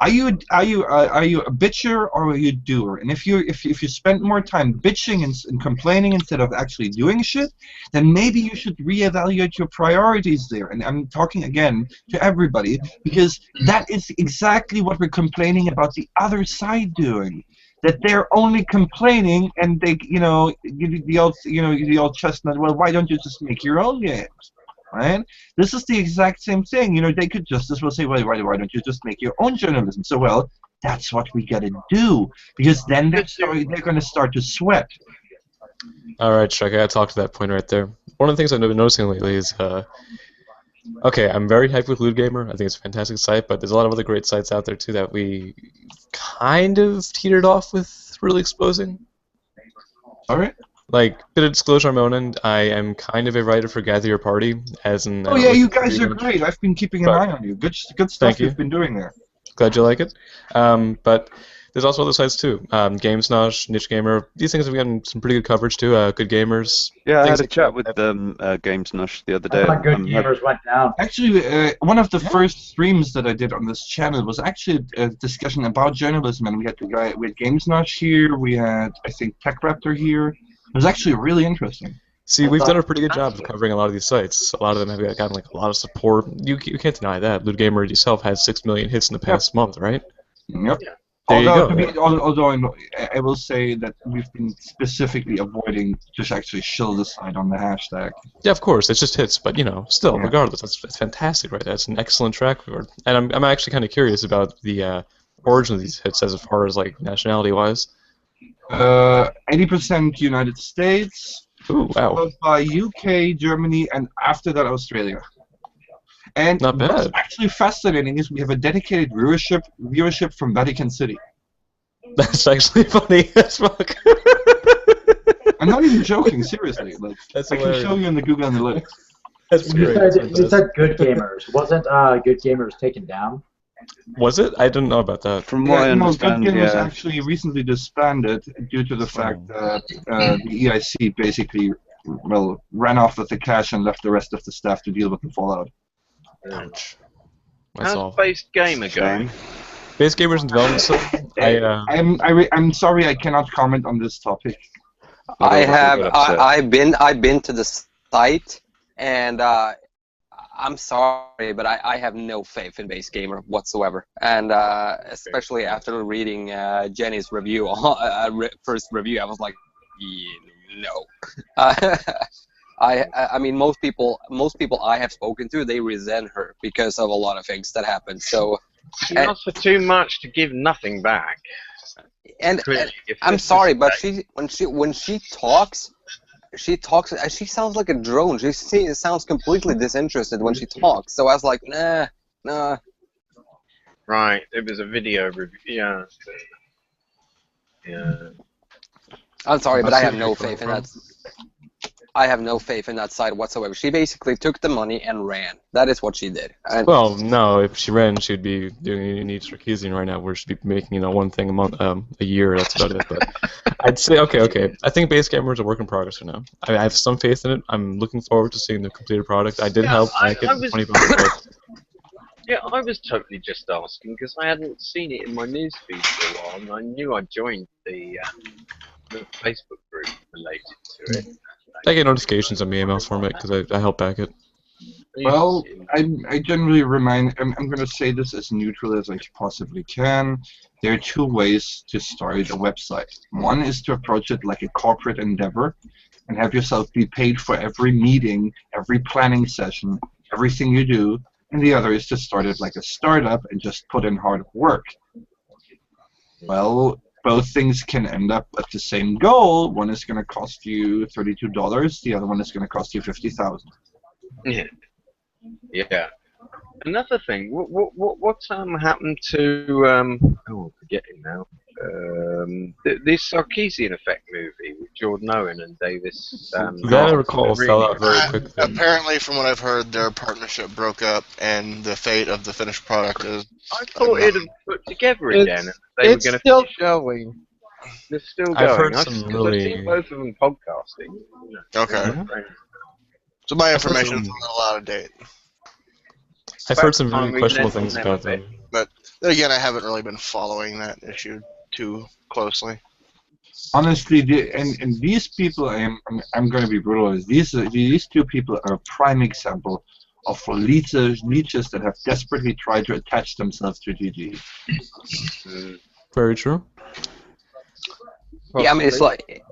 are you a bitcher or are you a doer? And if you spend more time bitching and complaining instead of actually doing shit, then maybe you should reevaluate your priorities there. And I'm talking again to everybody because that is exactly what we're complaining about the other side doing. that they're only complaining and they, the old chestnut. Well, why don't you just make your own games, right? This is the exact same thing. They could just as well say, well, why don't you just make your own journalism? So, well, that's what we got to do, because then they're going to start to sweat. All right, Shrek, I gotta talk to that point right there. One of the things I've been noticing lately is, okay, I'm very hyped with Loot Gamer. I think it's a fantastic site, but there's a lot of other great sites out there too that we kind of teetered off with really exposing. All right. Like, bit of disclosure on my own end, I am kind of a writer for Gather Your Party, as in... Oh yeah, you guys are great. I've been keeping an eye on you. Good stuff you've been doing there. Glad you like it. But there's also other sites too. GameSnosh, Niche Gamer. These things have gotten some pretty good coverage too. Good Gamers. Yeah, I had a chat with GameSnosh the other day. Good Gamers went down. Actually, one of the first streams that I did on this channel was actually a discussion about journalism, and we had GameSnosh here. We had, I think, Tech Raptor here. It was actually really interesting. See, we've done a pretty good job of covering a lot of these sites. A lot of them have gotten like a lot of support. You can't deny that. Loot Gamer yourself has 6 million hits in the past month, right? Yep. There you go. Although I will say that we've been specifically avoiding just actually shill the site on the hashtag. Yeah, of course, it's just hits, but still, regardless, that's fantastic, right? That's an excellent track record. And I'm actually kind of curious about the origin of these hits as far as like nationality-wise. 80% United States. Ooh, wow. Followed by UK, Germany, and after that Australia. And not bad. What's actually fascinating is we have a dedicated viewership from Vatican City. That's actually funny as fuck. I'm not even joking, seriously. Like, That's I can show you in the Google Analytics. That's great. You said Good Gamers. Wasn't Good Gamers taken down? Was it? I didn't know about that. From what I understand, Good Gamers actually recently disbanded due to the fact that the EIC basically, ran off with the cash and left the rest of the staff to deal with the fallout. Ouch. How's Based Gamer going? Based Gamer's in development still. I'm sorry, I cannot comment on this topic. I've been to the site, and I'm sorry, but I have no faith in Base Gamer whatsoever, and especially after reading Jenny's review, first review, I was like, no. I mean, most people I have spoken to, they resent her because of a lot of things that happen. So she asks for too much to give nothing back. And I'm sorry, but when she talks, she sounds like a drone. She sounds completely disinterested when she talks. So I was like, nah. Right, it was a video review. Yeah. I'm sorry, but I have no faith in that. I have no faith in that side whatsoever. She basically took the money and ran. That is what she did. And well, no, if she ran, she'd be doing unique Sarkeesian right now, where she'd be making one thing a month, a year. That's about it. But I'd say, okay. I think Base Gamer is a work in progress for now. I have some faith in it. I'm looking forward to seeing the completed product. I did help make it. $20. Yeah, I was totally just asking because I hadn't seen it in my newsfeed for a while, and I knew I joined the Facebook group related to it. I get notifications on my email format because I help back it. Well, I generally remind. I'm going to say this as neutral as I possibly can. There are two ways to start a website. One is to approach it like a corporate endeavor and have yourself be paid for every meeting, every planning session, everything you do. And the other is to start it like a startup and just put in hard work. Well, both things can end up at the same goal. One is going to cost you $32. The other one is going to cost you $50,000. Yeah. Another thing. What happened to I'm forgetting now. This Sarkeesian Effect movie with Jordan Owen and Davis. That I recall fell out very quickly. Apparently, from what I've heard, their partnership broke up, and the fate of the finished product is. I thought it'd have put together again. It's still showing. They're still going. I've heard I've seen both of them podcasting. Okay. So my information is a little out of date. I've heard some really questionable things about them. But then again, I haven't really been following that issue too closely. Honestly, and these people, I'm going to be brutal. These two people are a prime example of leeches that have desperately tried to attach themselves to GG. Very true. Yeah, I mean, it's possibly. like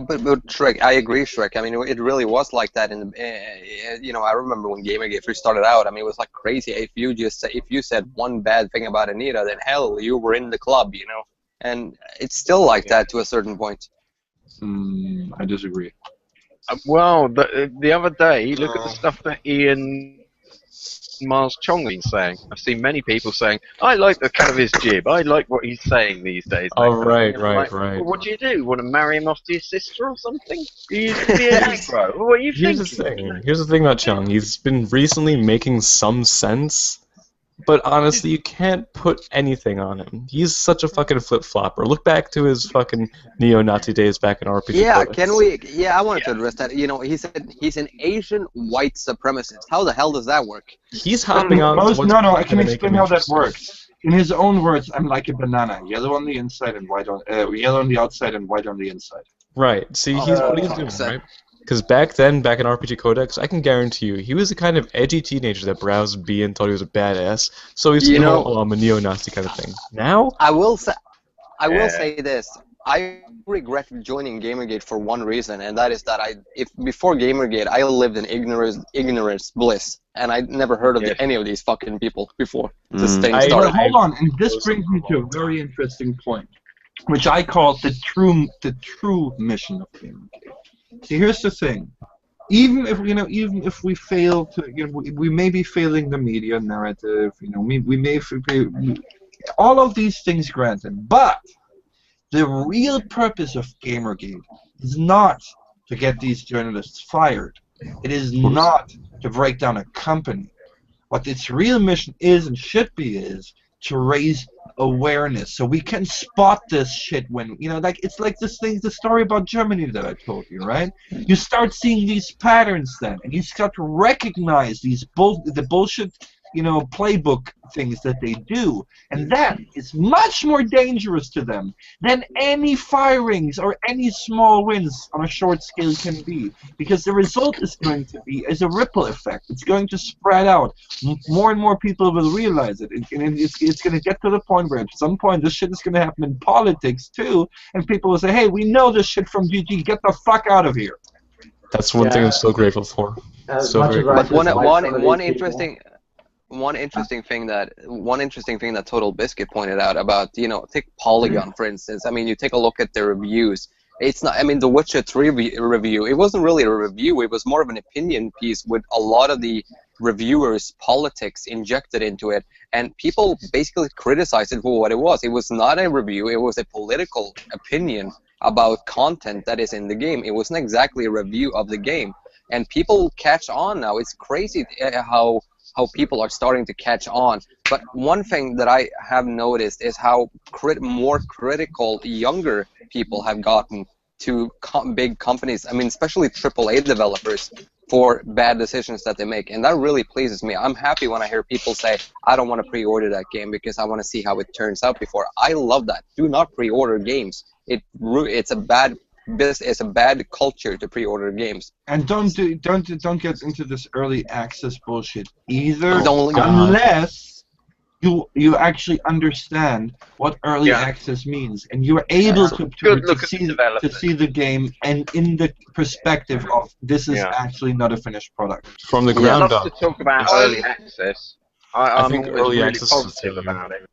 but Shrek. I agree, Shrek. I mean, it really was like that. I remember when Gamergate first started out. I mean, it was like crazy. If you said one bad thing about Anita, then hell, you were in the club, And it's still like that to a certain point. I disagree. Well, the other day, look at the No. stuff that Ian Miles Chong has been saying. I've seen many people saying, I like the cut of his jib. I like what he's saying these days. Oh, That kind of thing. right, And I'm right, like, right. well, what do you do? Want to marry him off to your sister or something? You used to be a Negro. What are you Here's the thinking? thing. Here's the thing about Chung. He's been recently making some sense, but honestly, you can't put anything on him. He's such a fucking flip-flopper. Look back to his fucking neo-Nazi days back in RPG Yeah, Codex. can we? Yeah, I wanted to address that. He said he's an Asian white supremacist. How the hell does that work? He's hopping on. I can gonna make explain him how that interesting. works. In his own words, I'm like a banana, yellow on the inside and yellow on the outside and white on the inside. Right. See, what he's doing, right? Because back in RPG Codex, I can guarantee you, he was the kind of edgy teenager that browsed B and thought he was a badass. So he's I'm a neo-Nazi kind of thing. Now, I will say this. I regret joining Gamergate for one reason, and that is that before Gamergate, I lived in ignorance bliss, and I'd never heard of any of these fucking people before this thing started. Hold on, and this brings me to a very interesting point, which I call the true mission of Gamergate. See, here's the thing. Even if we fail to, we may be failing the media narrative. We may fail, all of these things granted, but the real purpose of Gamergate is not to get these journalists fired. It is not to break down a company. What its real mission is and should be is to raise awareness so we can spot this shit when it's like the story about Germany that I told you, right? You start seeing these patterns then, and you start to recognize the bullshit playbook things that they do, and that is much more dangerous to them than any firings or any small wins on a short scale can be, because the result is going to be as a ripple effect. It's going to spread out. More and more people will realize it, and it's going to get to the point where at some point this shit is going to happen in politics too, and people will say, hey, we know this shit from GG, get the fuck out of here. That's one thing I'm so grateful for. But one interesting thing that Total Biscuit pointed out about, take Polygon for instance. I mean, you take a look at their reviews. It's not. I mean, the Witcher 3 review. It wasn't really a review. It was more of an opinion piece with a lot of the reviewers' politics injected into it, and people basically criticized it for what it was. It was not a review. It was a political opinion about content that is in the game. It wasn't exactly a review of the game, and people catch on now. It's crazy how people are starting to catch on. But one thing that I have noticed is how more critical younger people have gotten to big companies. I mean, especially AAA developers, for bad decisions that they make. And that really pleases me. I'm happy when I hear people say, I don't want to pre-order that game because I want to see how it turns out before. I love that. Do not pre-order games. It's a bad culture to pre-order games. And don't get into this early access bullshit either, Don't, unless you actually understand what early access means, and you are able to see the game and in the perspective of this is actually not a finished product. From the ground up. To talk about early access, I think early really access positive is about it.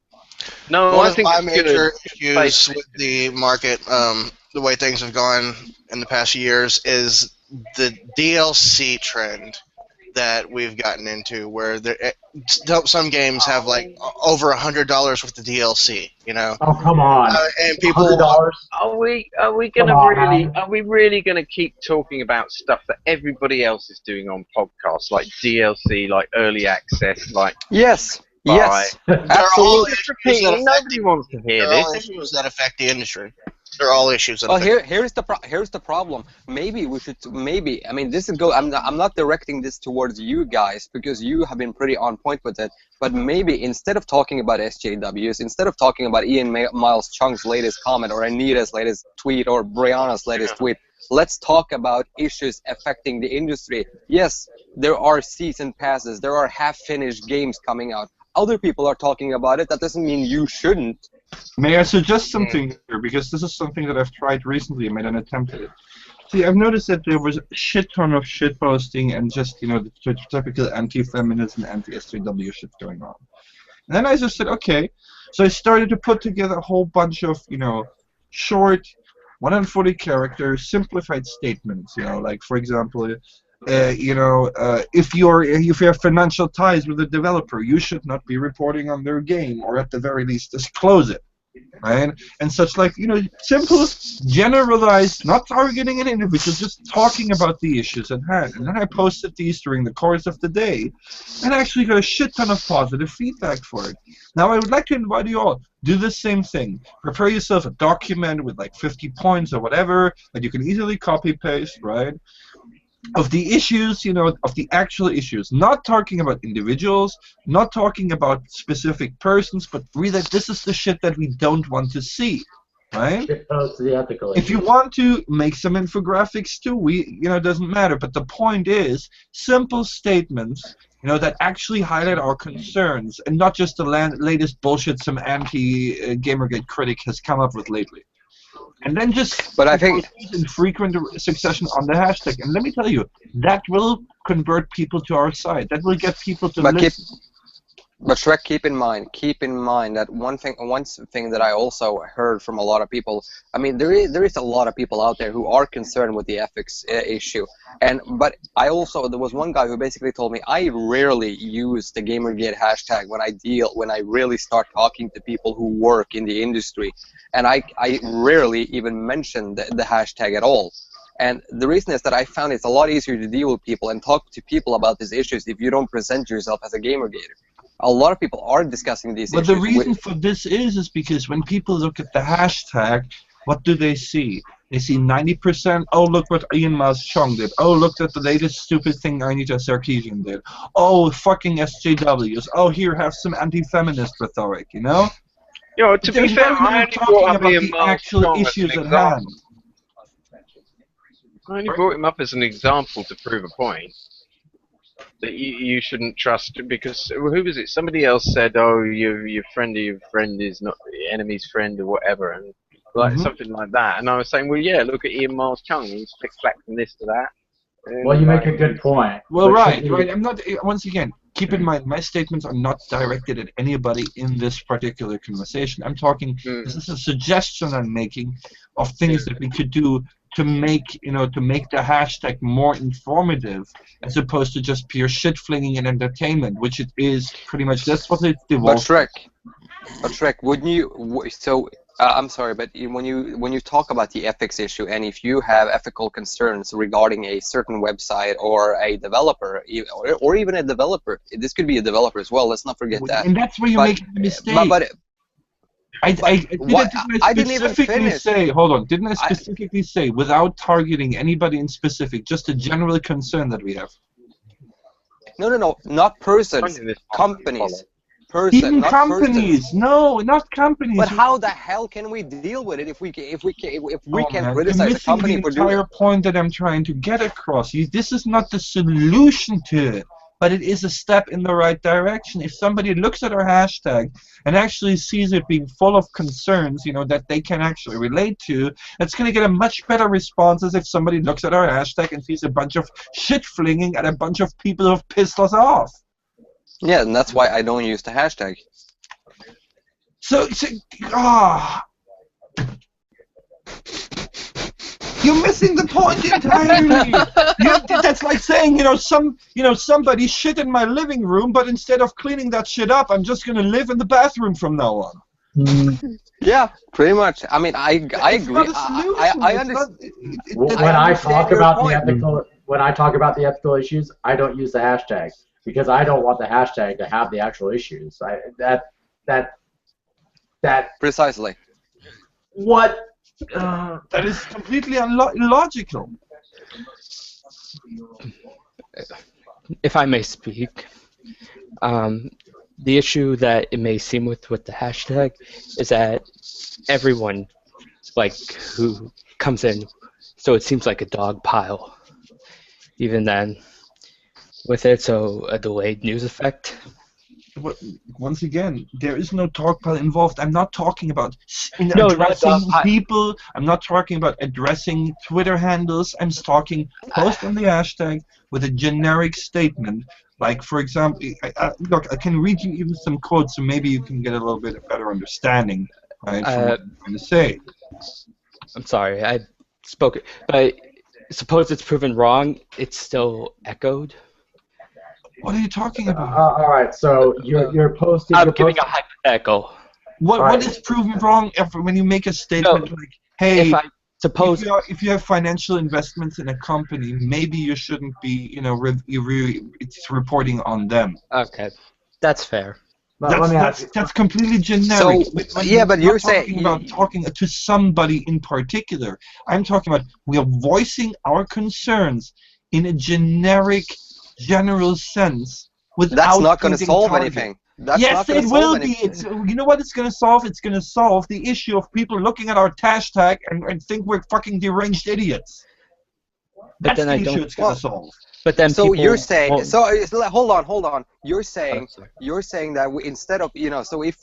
No, One I of think my it's major good. issues with the market, the way things have gone in the past years, is the DLC trend that we've gotten into, where some games have like over $100 worth of DLC. Oh, come on! And people, $100? Are we really gonna keep talking about stuff that everybody else is doing on podcasts, like DLC, like early access, like yes, absolutely. Nobody wants to hear They're all this. issues that affect the industry. They're all issues that Well, affect. here's the problem. Maybe we should. I mean, this is I'm not directing this towards you guys because you have been pretty on point with it. But maybe instead of talking about SJWs, instead of talking about Ian Miles Chung's latest comment or Anita's latest tweet or Brianna's latest tweet, let's talk about issues affecting the industry. Yes, there are season passes. There are half-finished games coming out. Other people are talking about it. That doesn't mean you shouldn't. May I suggest something here? Because this is something that I've tried recently and made an attempt at it. See, I've noticed that there was a shit ton of shit posting and just, the typical anti-feminism, anti-SJW shit going on. And then I just said, okay. So I started to put together a whole bunch of, short, 140 character, simplified statements. Like, for example, if you have financial ties with a developer, you should not be reporting on their game, or at the very least disclose it. Right? And such, like, simple, generalized, not targeting an individual, just talking about the issues at hand. And then I posted these during the course of the day, and I actually got a shit ton of positive feedback for it. Now I would like to invite you all, do the same thing. Prepare yourself a document with like 50 points or whatever that you can easily copy paste, right? Of the issues, of the actual issues, not talking about individuals, not talking about specific persons, but really this is the shit that we don't want to see, right? Shit posts the ethical If you want to make some infographics too, it doesn't matter, but the point is simple statements, that actually highlight our concerns and not just the latest bullshit some anti-Gamergate critic has come up with lately. And then just But I think in frequent succession on the hashtag. And let me tell you, that will convert people to our side. That will get people to listen. But Shrek, keep in mind that one thing that I also heard from a lot of people. I mean, there is a lot of people out there who are concerned with the ethics issue, but there was one guy who basically told me I rarely use the Gamergate hashtag when I really start talking to people who work in the industry, and I rarely even mention the hashtag at all. And the reason is that I found it's a lot easier to deal with people and talk to people about these issues if you don't present yourself as a Gamergater. A lot of people are discussing these issues. But the reason for this is because when people look at the hashtag, what do they see? They see 90%, oh, look what Ian Miles Chong did. Oh, look at the latest stupid thing Anita Sarkeesian did. Oh, fucking SJWs. Oh, here, have some anti-feminist rhetoric, To be fair, I only brought up Ian Miles actual issues at hand. I only brought him up as an example to prove a point. That you shouldn't trust, because who was it? Somebody else said, "Oh, your friend of your friend is not the enemy's friend," or whatever, and something like that. And I was saying, well, yeah, look at Ian Miles Chung. He's flick-flack from this to that. Well, you make a good point. Well, right. I'm not. Once again, keep in mind, my statements are not directed at anybody in this particular conversation. I'm talking. This is a suggestion I'm making of things that we could do to make the hashtag more informative, as opposed to just pure shit flinging and entertainment, which it is pretty much. That's what it's devolved. But Shrek, wouldn't you? So I'm sorry, but when you talk about the ethics issue, and if you have ethical concerns regarding a certain website or a developer, or even a developer, this could be a developer as well. Let's not forget that. And that's where you make a mistake. I didn't even finish. Didn't I specifically say, without targeting anybody in specific, just a general concern that we have? No, not persons, companies. Even companies, no, not companies. But how the hell can we deal with it if we can criticize a company for doing it? The entire point that I'm trying to get across. This is not the solution to it, but it is a step in the right direction. If somebody looks at our hashtag and actually sees it being full of concerns, that they can actually relate to, it's going to get a much better response as if somebody looks at our hashtag and sees a bunch of shit flinging at a bunch of people who have pissed us off. Yeah, and that's why I don't use the hashtag. You're missing the point entirely. That's like saying, somebody shit in my living room, but instead of cleaning that shit up, I'm just gonna live in the bathroom from now on. Yeah, pretty much. I mean, I agree. I understand. When I talk about the ethical issues, I don't use the hashtag because I don't want the hashtag to have the actual issues. That precisely. What? That is completely illogical. If I may speak, the issue that it may seem with the hashtag is that everyone, who comes in, so it seems like a dog pile. Even then, with it, so a delayed news effect. once again, there is no dog pile involved. I'm not talking about No, not addressing dog pile. people. I'm not talking about addressing Twitter handles. I'm talking post on the hashtag with a generic statement. Like, for example, look, I can read you even some quotes, so maybe you can get a little bit better understanding, right, from what I'm trying to say. I'm sorry, I spoke it, but suppose it's proven wrong, it's still echoed. What are you talking about? All right, so you're posting. I'm giving a hypothetical. What is proven wrong when you make a statement like, "Hey, if I suppose if you have financial investments in a company, maybe you shouldn't be, it's reporting on them." Okay, that's fair. That's completely generic. So, yeah, but you're saying about talking to somebody in particular. I'm talking about we are voicing our concerns in a generic, general sense without. That's not going to solve target. anything. That's yes, not gonna it will solve be. anything. You know what it's going to solve? It's going to solve the issue of people looking at our hashtag and think we're fucking deranged idiots. That's the issue it's going to solve. But then so you're saying won't. so hold on. You're saying that instead of so if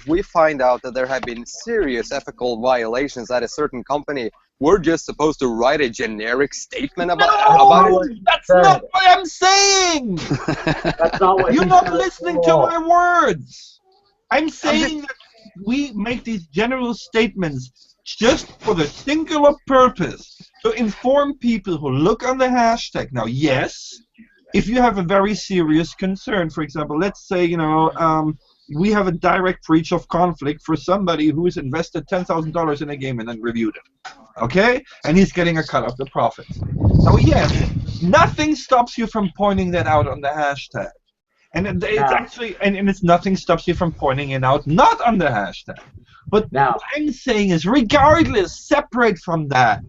we find out that there have been serious ethical violations at a certain company, we're just supposed to write a generic statement about it? That's not what I'm saying! That's not what you're not listening to my words! I'm saying that we make these general statements just for the singular purpose to inform people who look on the hashtag. Now, yes, if you have a very serious concern, for example, let's say, we have a direct breach of conflict for somebody who's invested $10,000 in a game and then reviewed it. Okay? And he's getting a cut of the profits. Now, yes, nothing stops you from pointing that out on the hashtag. And it's actually, and it's nothing stops you from pointing it out not on the hashtag. But what I'm saying is, regardless, separate from that,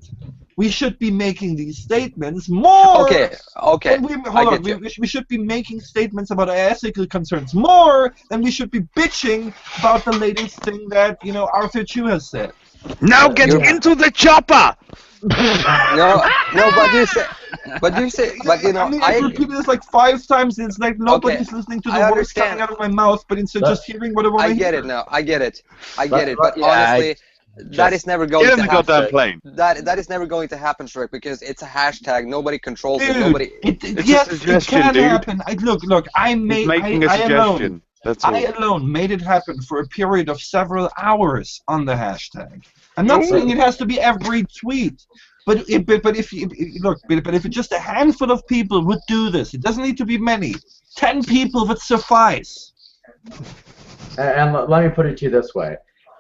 we should be making these statements more. Okay. We should be making statements about our ethical concerns more than we should be bitching about the latest thing that Arthur Chu has said. Now get into the chopper. No, but you say, I repeated this like 5 times. And it's like nobody's listening to the words coming out of my mouth, but instead just hearing what I want to hear. I get it now. I get it. But honestly, that is never going to happen. That is never going to happen, Shrek, because it's a hashtag. Nobody controls it. Nobody. It can happen. Look. I alone. That's all. I alone made it happen for a period of several hours on the hashtag. I'm not saying it has to be every tweet, but if it's just a handful of people would do this, it doesn't need to be many. 10 people would suffice. And let me put it to you this way.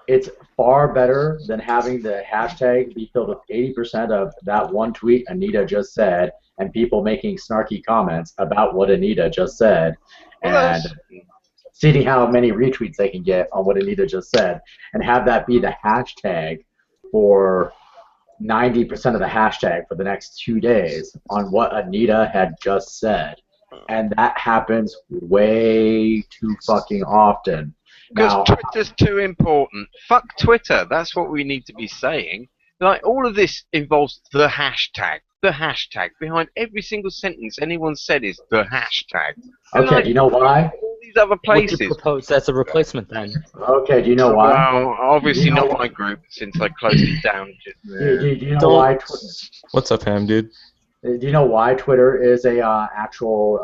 It's far better than having the hashtag be filled with 80% of that one tweet Anita just said and people making snarky comments about what Anita just said and seeing how many retweets they can get on what Anita just said and have that be the hashtag for 90% of the hashtag for the next 2 days on what Anita had just said. And that happens way too fucking often. Because Twitter's too important. Fuck Twitter. That's what we need to be saying. Like, all of this involves the hashtag. The hashtag. Behind every single sentence anyone said is the hashtag. Okay, do you know why? All these other places. Would you propose as a replacement then? Okay, do you know why? Well, obviously not my group, since I closed it down. Do you know why? What's up, Ham, dude? Do you know why Twitter is a actual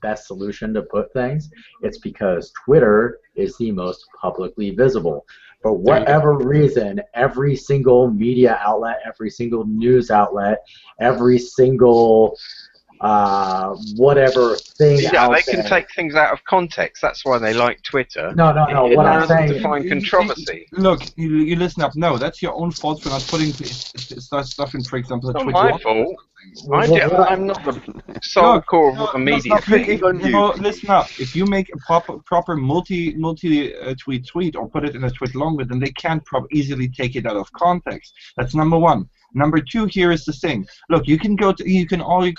best solution to put things? It's because Twitter is the most publicly visible. For whatever reason, every single media outlet, every single news outlet, every single whatever thing they can take things out of context. That's why they like Twitter. No. What I'm saying to find controversy. Look, you listen up. No, that's your own fault for not putting stuff in, for example, It's Twitter. not my fault. I'm not the sole core of what the media think. Listen up. If you make a proper multi-tweet or put it in a tweet longer, then they can't easily take it out of context. That's number one. Number two, here is the thing. Look, you can go to all you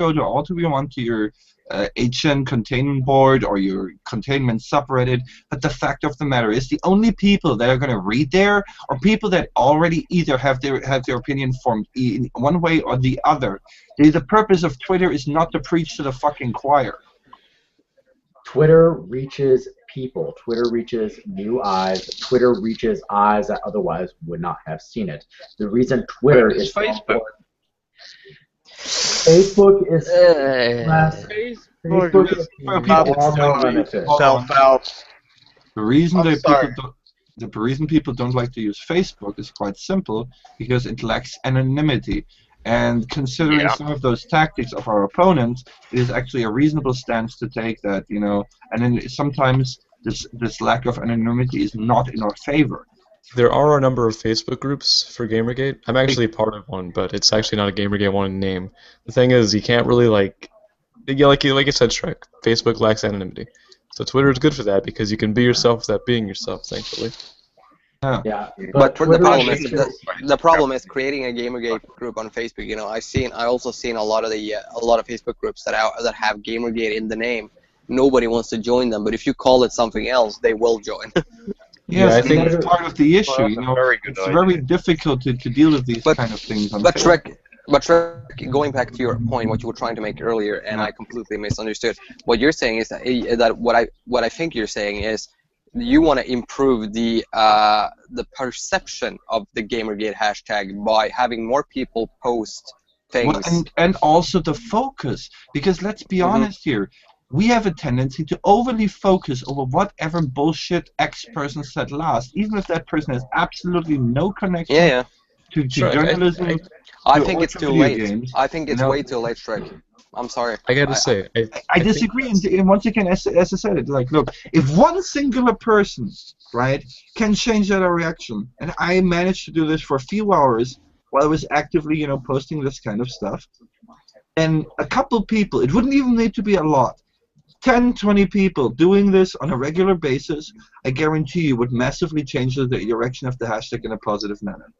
want to your HN containment board or your containment subreddit, but the fact of the matter is the only people that are going to read there are people that already either have their opinion formed in one way or the other. The purpose of Twitter is not to preach to the fucking choir. Twitter reaches people. Twitter reaches new eyes. Twitter reaches eyes that otherwise would not have seen it. The reason Twitter is so important. Facebook is less. Facebook is far more limited. The reason I'm that sorry. the reason people don't like to use Facebook is quite simple, because it lacks anonymity. And considering Yeah. some of those tactics of our opponents, it is actually a reasonable stance to take that, you know, and then sometimes this lack of anonymity is not in our favor. There are a number of Facebook groups for Gamergate. I'm actually part of one, but it's actually not a Gamergate one in name. The thing is, you can't really like you said, Shrek. Facebook lacks anonymity, so Twitter is good for that because you can be yourself without being yourself. Thankfully. Yeah, But the Twitter problem is reaches- the problem is creating a Gamergate group on Facebook. You know, I also seen a lot of Facebook groups that have Gamergate in the name. Nobody wants to join them, but if you call it something else, they will join. Yes, I and think that's part of the issue. Well, You that's a know, very good it's idea. very difficult to deal with these kind of things on But Facebook. Shrek, going back to your point, what you were trying to make earlier, and I completely misunderstood. What you're saying is that what I think you're saying is you want to improve the perception of the Gamergate hashtag by having more people post things. Well, and also the focus, because let's be honest here, we have a tendency to overly focus over whatever bullshit X person said last, even if that person has absolutely no connection to journalism. I to think it's too video late. games, I think it's you know. way too late, Shrek. I'm sorry. I gotta say, I disagree, and once again, as I said, it like, look, if one singular person, right, can change that reaction, and I managed to do this for a few hours while I was actively, you know, posting this kind of stuff, and a couple people, it wouldn't even need to be a lot, 10, 20 people doing this on a regular basis, I guarantee you would massively change the direction of the hashtag in a positive manner.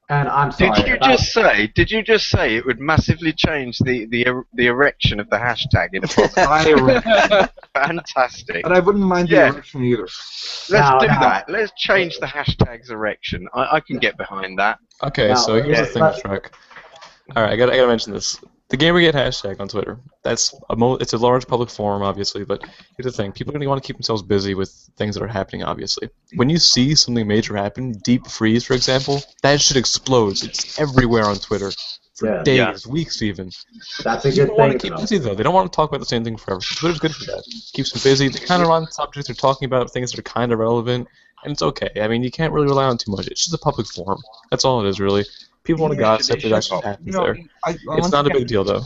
And I'm sorry. Did you just say it would massively change the erection of the hashtag in a positive? Fantastic. But I wouldn't mind the erection either. Let's do that. Let's change the hashtag's erection. I can get behind that. Okay, so here's the thing, Shrek. Alright, I gotta mention this. The Gamergate hashtag on Twitter. It's a large public forum, obviously, but here's the thing. People are going to want to keep themselves busy with things that are happening, obviously. When you see something major happen, deep freeze, for example, that shit explodes. It's everywhere on Twitter. For days, weeks even. That's a good People want to thing, keep busy, though. They don't want to talk about the same thing forever. So Twitter's good for that. Keeps them busy. They kind of on subjects. They're talking about things that are kind of relevant, and it's okay. I mean, you can't really rely on too much. It's just a public forum. That's all it is, really. People want to gossip. It actually happens there. It's not a big deal, though.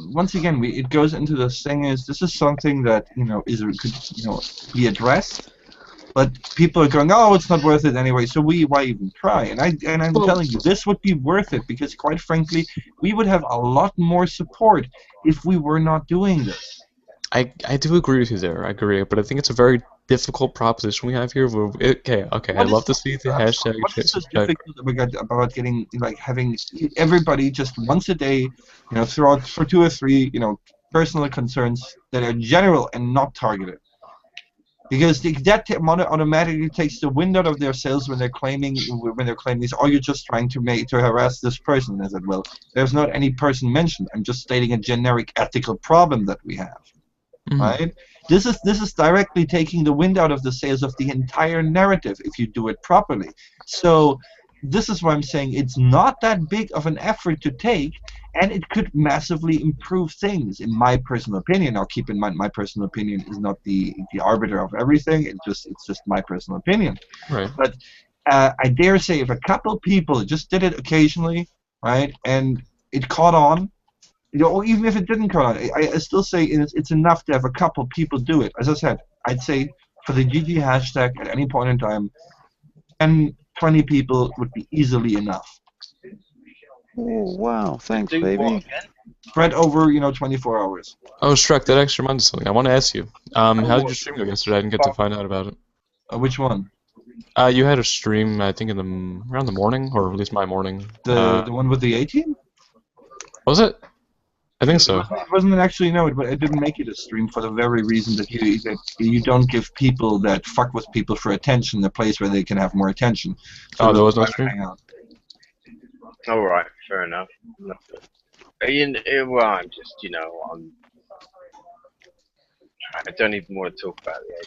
Once again, it goes into this thing is this is something that could be addressed, but people are going, oh, it's not worth it anyway. So why even try? And I'm telling you, this would be worth it because, quite frankly, we would have a lot more support if we were not doing this. I do agree with you there. I agree, but I think it's a very difficult proposition we have here. Okay. I love to see the hashtag. What is so difficult about getting having everybody just once a day, throughout for 2 or 3, personal concerns that are general and not targeted? Because that automatically takes the wind out of their sails when they're claiming this. Oh, you're just trying to harass this person, as it will. There's not any person mentioned. I'm just stating a generic ethical problem that we have. Right? This is directly taking the wind out of the sails of the entire narrative if you do it properly. So this is why I'm saying it's not that big of an effort to take, and it could massively improve things, in my personal opinion. Now, keep in mind, my personal opinion is not the arbiter of everything. It's just my personal opinion. Right. But I dare say, if a couple people just did it occasionally, right, and it caught on. Or even if it didn't come out, I still say it's enough to have a couple people do it. As I said, I'd say for the GG hashtag at any point in time, 10, 20 people would be easily enough. Oh, wow. Thanks, baby. Spread over, 24 hours. Oh, Shrek, that actually reminds me of something. I want to ask you. How did your stream go yesterday? I didn't get to find out about it. Which one? You had a stream, I think, around the morning, or at least my morning. The one with the A-team? Was it? I think so. It wasn't actually, no, but it didn't make it a stream for the very reason that you don't give people that fuck with people for attention a place where they can have more attention. So there was no stream? All right, fair enough. Well, I'm just, I'm I don't even want to talk about the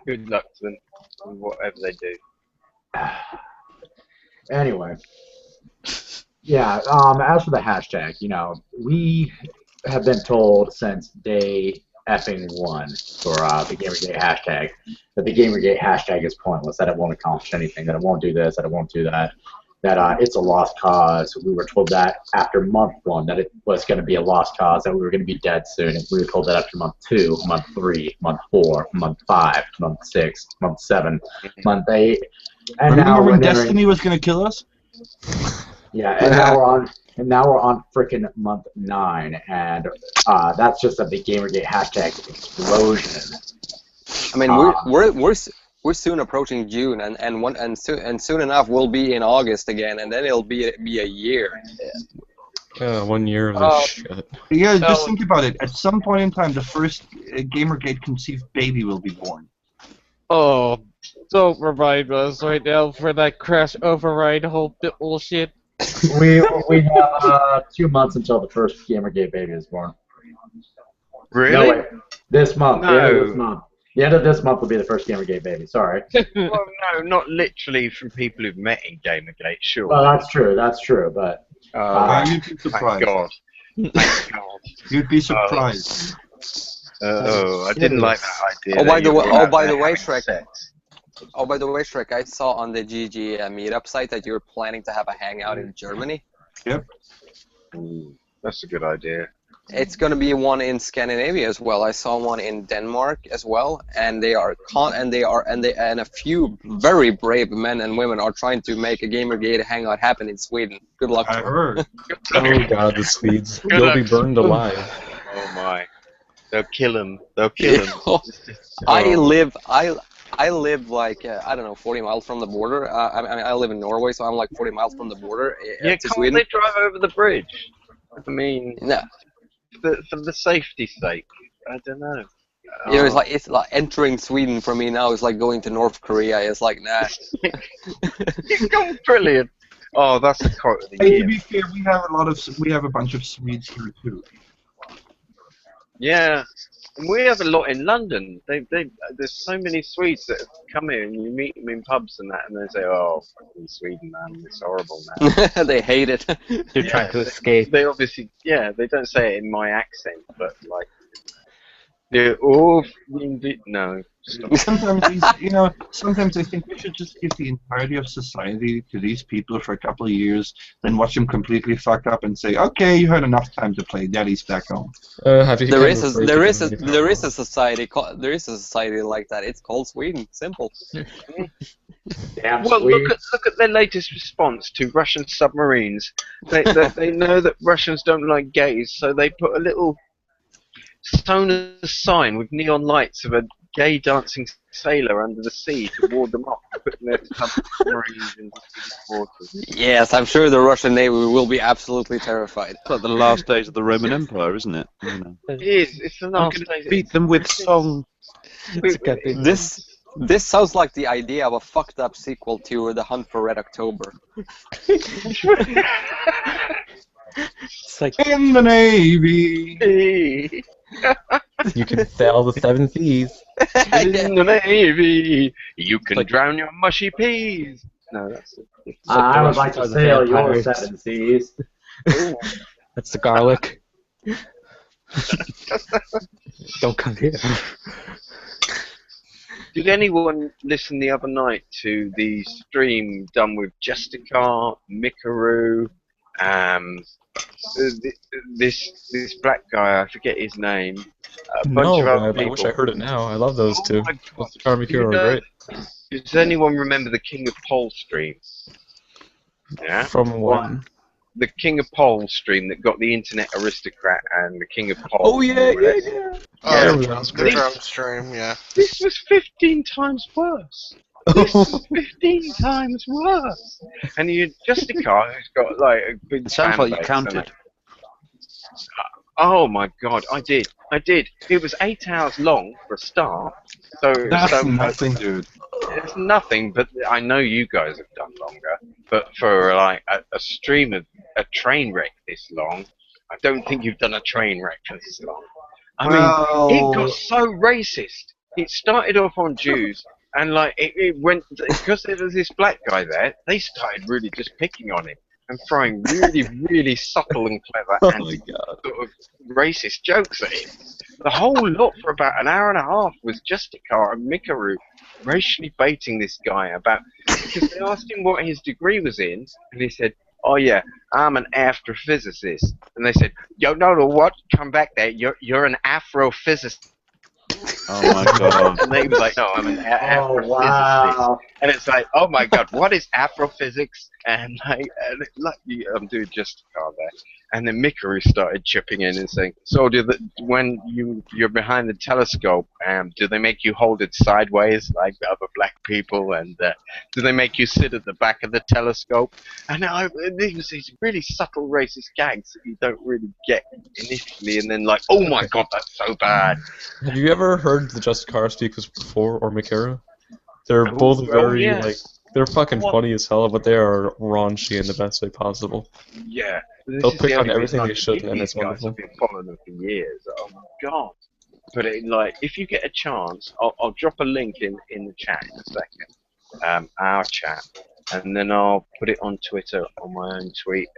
Good luck to them, whatever they do. Anyway, yeah. As for the hashtag, we have been told since day effing one for the Gamergate hashtag that the Gamergate hashtag is pointless, that it won't accomplish anything, that it won't do this, that it won't do that, that it's a lost cause. We were told that after month 1 that it was going to be a lost cause, that we were going to be dead soon. And we were told that after month 2, month 3, month 4, month 5, month 6, month 7, month 8. And Remember now when Destiny was going to kill us? Yeah, and now we're on frickin' month 9, and that's just of the Gamergate hashtag explosion. I mean, we're soon approaching June, and soon enough we'll be in August again, and then it'll be a year. 1 year of this shit. Yeah, just think about it. At some point in time, the first Gamergate conceived baby will be born. Oh, don't remind us right now for that crash override whole bullshit. We have 2 months until the first Gamergate baby is born. Really? No, wait. This month. No. The end of this month. The end of this month will be the first Gamergate baby. Sorry. Well, no, not literally from people who've met in Gamergate, sure. Well, that's true. That's true. But You'd be surprised. Thank God. Thank God. You'd be surprised. I didn't like that idea. Oh, by the way, Shrek. Shrek, I saw on the GG meetup site that you're planning to have a hangout in Germany. Yep. Ooh, that's a good idea. It's going to be one in Scandinavia as well. I saw one in Denmark as well, and a few very brave men and women are trying to make a Gamergate hangout happen in Sweden. Good luck. I heard. Oh god, the Swedes. You'll be burned alive. Oh my. They'll kill him. They'll kill him. I live like I don't know, 40 miles from the border. I live in Norway, so I'm like 40 miles from the border Yeah, to can't Sweden. they drive over the bridge? I mean, No. for the safety's sake. I don't know. You know, it's like entering Sweden for me now is like going to North Korea. It's like, nah. You've gone brilliant. Oh, that's the quote of the Hey, year. to be fair, we have a bunch of Swedes here too. Yeah, and we have a lot in London. There's so many Swedes that have come here, and you meet them in pubs and that, and they say, "Oh, fucking Sweden, man, it's horrible, man." They hate it. They're trying to escape. They obviously, they don't say it in my accent, but like, they're all no. Sometimes I think we should just give the entirety of society to these people for a couple of years, then watch them completely fucked up and say, "Okay, you had enough time to play. Daddy's back home." There is a society like that. It's called Sweden. Simple. damn Well, Swede. look at their latest response to Russian submarines. They know that Russians don't like gays, so they put a little sonar sign with neon lights of a gay dancing sailor under the sea to ward them off, putting their submarines into the waters. Yes, I'm sure the Russian Navy will be absolutely terrified. It's like the last days of the Roman Empire, isn't it? You know. It is. It's the last days. Beat them with song. This sounds like the idea of a fucked up sequel to The Hunt for Red October. It's like In the Navy. You can sail the 7 seas. In the Navy, you can drown your mushy peas. No, that's it. I would like to Russians are the sail your vampires. 7 seas. That's the garlic. Don't come here. Did anyone listen the other night to the stream done with Justicar, Mikaru, this black guy, I forget his name, a bunch of other I people. wish I heard it now. I love those two. my God. Caricatures You are know- great. Does anyone remember the King of Pole stream? Yeah? From one. The King of Pole stream that got the Internet Aristocrat and the King of Pole. Oh yeah. Oh, we the drum stream, yeah. This was 15 times worse. This is 15 times worse. And you Justicar, who's got like a big It sounds fan like you base, counted. and oh my God, I did. It was 8 hours long for a start. That's nothing, dude. It's nothing, but I know you guys have done longer. But for like a stream of a train wreck this long, I don't think you've done a train wreck for this long. I mean, it got so racist. It started off on Jews, and like it went because there was this black guy there. They started really just picking on him and throwing really, really subtle and clever sort of racist jokes at him. The whole lot for about an hour and a half was Justicar and Mikaru racially baiting this guy about because they asked him what his degree was in, and he said, "Oh yeah, I'm an astrophysicist." And they said, "Yo, no, what? Come back there. You're an Afrophysicist." Oh my god. And he was like, "No, I'm an Afrophysicist." Wow. And it's like, "Oh my god, what is Afrophysics?" And I'm doing just a car there. And then Mikaru started chipping in and saying, "So when you're behind the telescope, do they make you hold it sideways like the other black people? And do they make you sit at the back of the telescope?" And these really subtle racist gags that you don't really get initially, and then like, "Oh my god, that's so bad." Have you ever heard the Justicar speakers before or Mikera? They're both very like they're fucking funny as hell, but they are raunchy in the best way possible. Yeah. They'll pick on everything they should, and it's wonderful. I've been following them for years. Oh my god! But if you get a chance, I'll drop a link in the chat in a second, our chat, and then I'll put it on Twitter on my own tweet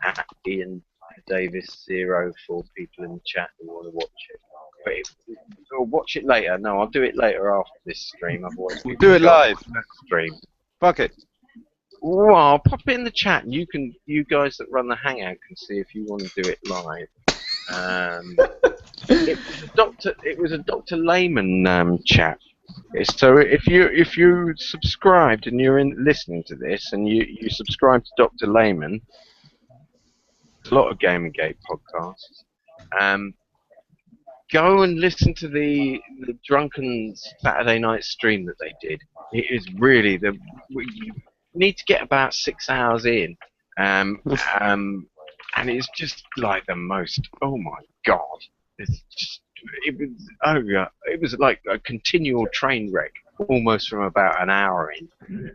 at Ian Davis 0 for people in the chat who want to watch it. But or watch it later. No, I'll do it later after this stream. Otherwise, We'll do it live. Stream. Fuck it. Well, I'll pop it in the chat. You guys that run the Hangout can see if you want to do it live. It was a Dr. Layman chat. So if you subscribed and you're listening to this and you subscribe to Dr. Layman, a lot of Gamergate podcasts. Go and listen to the drunken Saturday night stream that they did. It is really you need to get about 6 hours in, and it's just like the most. Oh my god! It was like a continual train wreck, almost from about an hour in.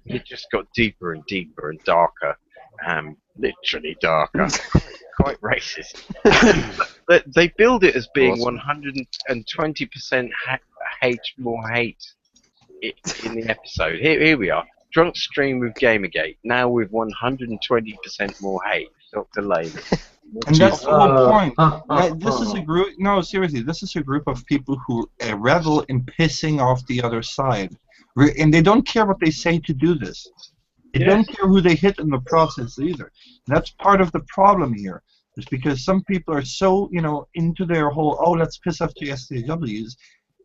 It just got deeper and deeper and darker, literally darker. Quite racist. They build it as being 120% more hate in the episode. Here we are. Drunk stream with Gamergate, now with 120% more hate. Dr. Lane. And that's the whole point. This is a group. No, seriously, this is a group of people who revel in pissing off the other side, and they don't care what they say to do this. They don't care who they hit in the process either. And that's part of the problem here. Is because some people are so into their whole let's piss off the SJWs,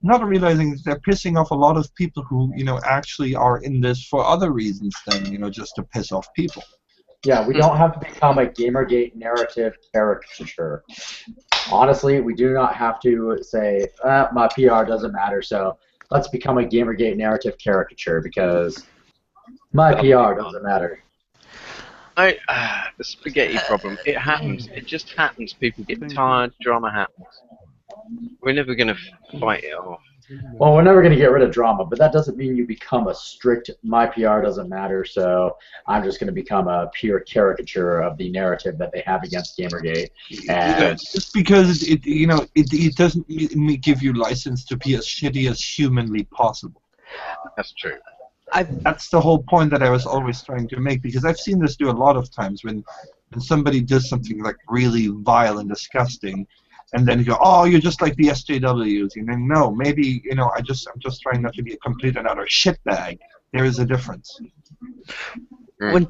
not realizing that they're pissing off a lot of people who actually are in this for other reasons than just to piss off people. Yeah, we don't have to become a Gamergate narrative caricature. Honestly, we do not have to say my PR doesn't matter, so let's become a Gamergate narrative caricature because my PR doesn't matter. The spaghetti problem. It happens. It just happens. People get tired. Drama happens. We're never going to fight it off. Well, we're never going to get rid of drama, but that doesn't mean you become a strict, my PR doesn't matter, so I'm just going to become a pure caricature of the narrative that they have against Gamergate. And just because it doesn't give you license to be as shitty as humanly possible. That's true. That's the whole point that I was always trying to make, because I've seen this do a lot of times when somebody does something like really vile and disgusting, and then you go, "Oh, you're just like the SJWs." And then no, maybe I'm just trying not to be a complete and utter shitbag. There is a difference. Where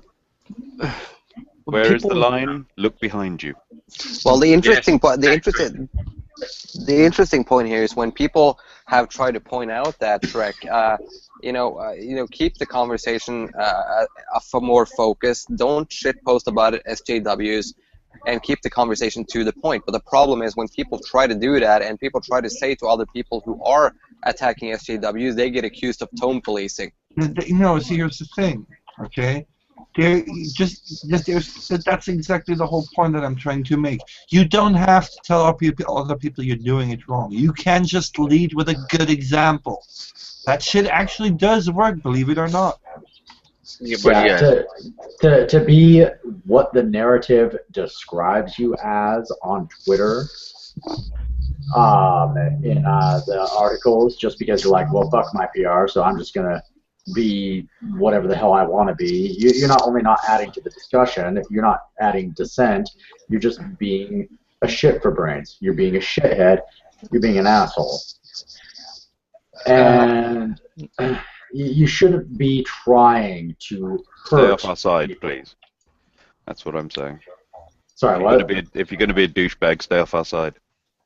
is the line? Look behind you. Well, the interesting point here is when people have tried to point out that Trek, keep the conversation for more focus. Don't shitpost about it, SJWs, and keep the conversation to the point. But the problem is when people try to do that and people try to say to other people who are attacking SJWs, they get accused of tone policing. See, here's the thing, okay? That's exactly the whole point that I'm trying to make. You don't have to tell other people you're doing it wrong. You can just lead with a good example. That shit actually does work, believe it or not. To be what the narrative describes you as on Twitter, in the articles just because you're like, well, fuck my PR, so I'm just gonna be whatever the hell I want to be. You're not only not adding to the discussion, you're not adding dissent. You're just being a shit for brains. You're being a shithead. You're being an asshole. And you shouldn't be trying to hurt. Stay off our side, please. That's what I'm saying. Sorry, If you're going to be a douchebag, stay off our side.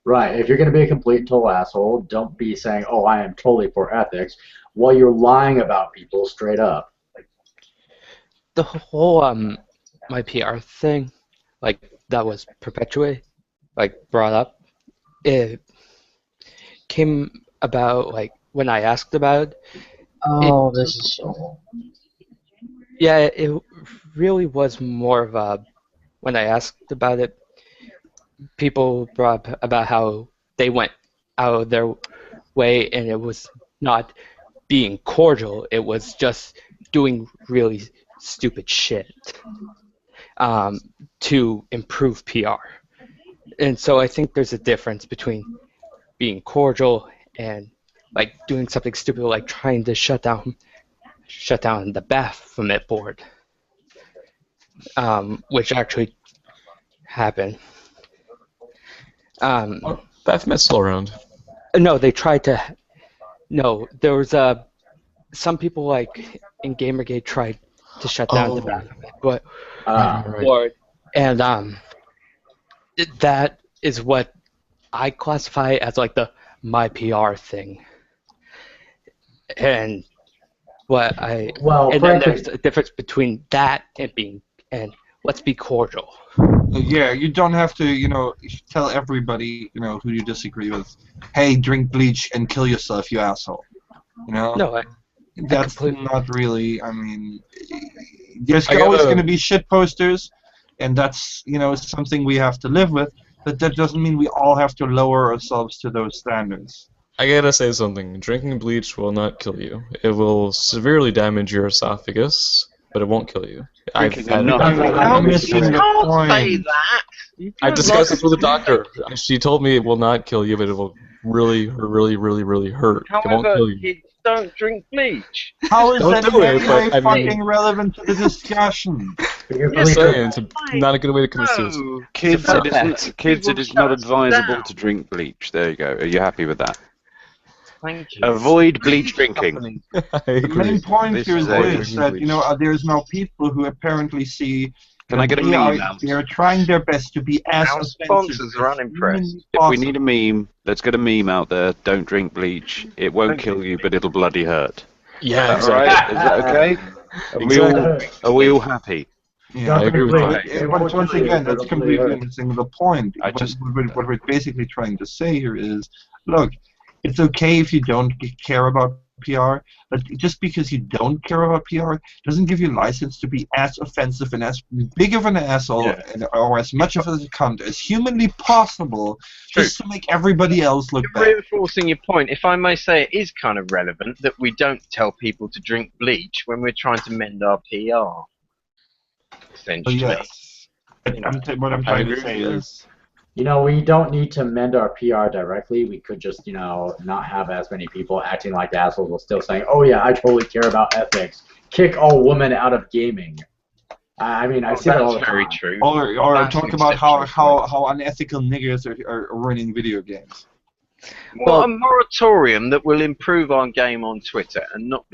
Right. If you're going to be a complete and total asshole, don't be saying, "Oh, I am totally for ethics," while you're lying about people straight up. The whole my PR thing, like that was perpetuated, like brought up, it came about like when I asked about it. Oh, this is so. Yeah, it really was more of a when I asked about it, people brought up about how they went out of their way and it was not being cordial, it was just doing really stupid shit to improve PR. And so I think there's a difference between being cordial and like doing something stupid like trying to shut down the Baphomet board, which actually happened. Baphomet's still around. No, they tried to. No, there was some people like in Gamergate tried to shut down the Baphomet board, and that is what I classify as like the my PR thing, and what I and then there's a difference between that and let's be cordial. Yeah, you don't have to, tell everybody, who you disagree with, hey, drink bleach and kill yourself, you asshole. No, that's not really. I mean, there's always going to be shit posters, and that's something we have to live with. But that doesn't mean we all have to lower ourselves to those standards. I gotta say something. Drinking bleach will not kill you. It will severely damage your esophagus, but it won't kill you. I've had I'm missing the point. Say that. I discussed this with a doctor. She told me it will not kill you, but it will really, really, really, really hurt. However, it won't kill you. Kids don't drink bleach. How is that I fucking relevant to the discussion? Just saying, it's not a good way to commit suicide. Kids, it is not advisable to drink bleach. There you go. Are you happy with that? Thank you. Avoid bleach drinking. The main point here is that there's now people who apparently see. Can I get a meme? They are trying their best to be as Our sponsors are unimpressed. If we need a meme, let's get a meme out there. Don't drink bleach. It won't kill you, but it'll bloody hurt. Yeah, exactly. Right? Is that okay? Are we all happy? Yeah, I agree with that. But once again, that's completely missing the point. What we're basically trying to say here is, look, it's okay if you don't care about PR, but just because you don't care about PR doesn't give you license to be as offensive and as big of an asshole or as much of a cunt as humanly possible just to make everybody else look bad. Reinforcing your point, if I may say, it is kind of relevant that we don't tell people to drink bleach when we're trying to mend our PR. Essentially. Yes. What I'm trying to say is, we don't need to mend our PR directly. We could just, not have as many people acting like assholes while still saying, "Oh yeah, I totally care about ethics. Kick all women out of gaming." I mean, I see that all the time. That's very true. Or talk about how unethical niggers are running video games. Well, a moratorium that will improve our game on Twitter and not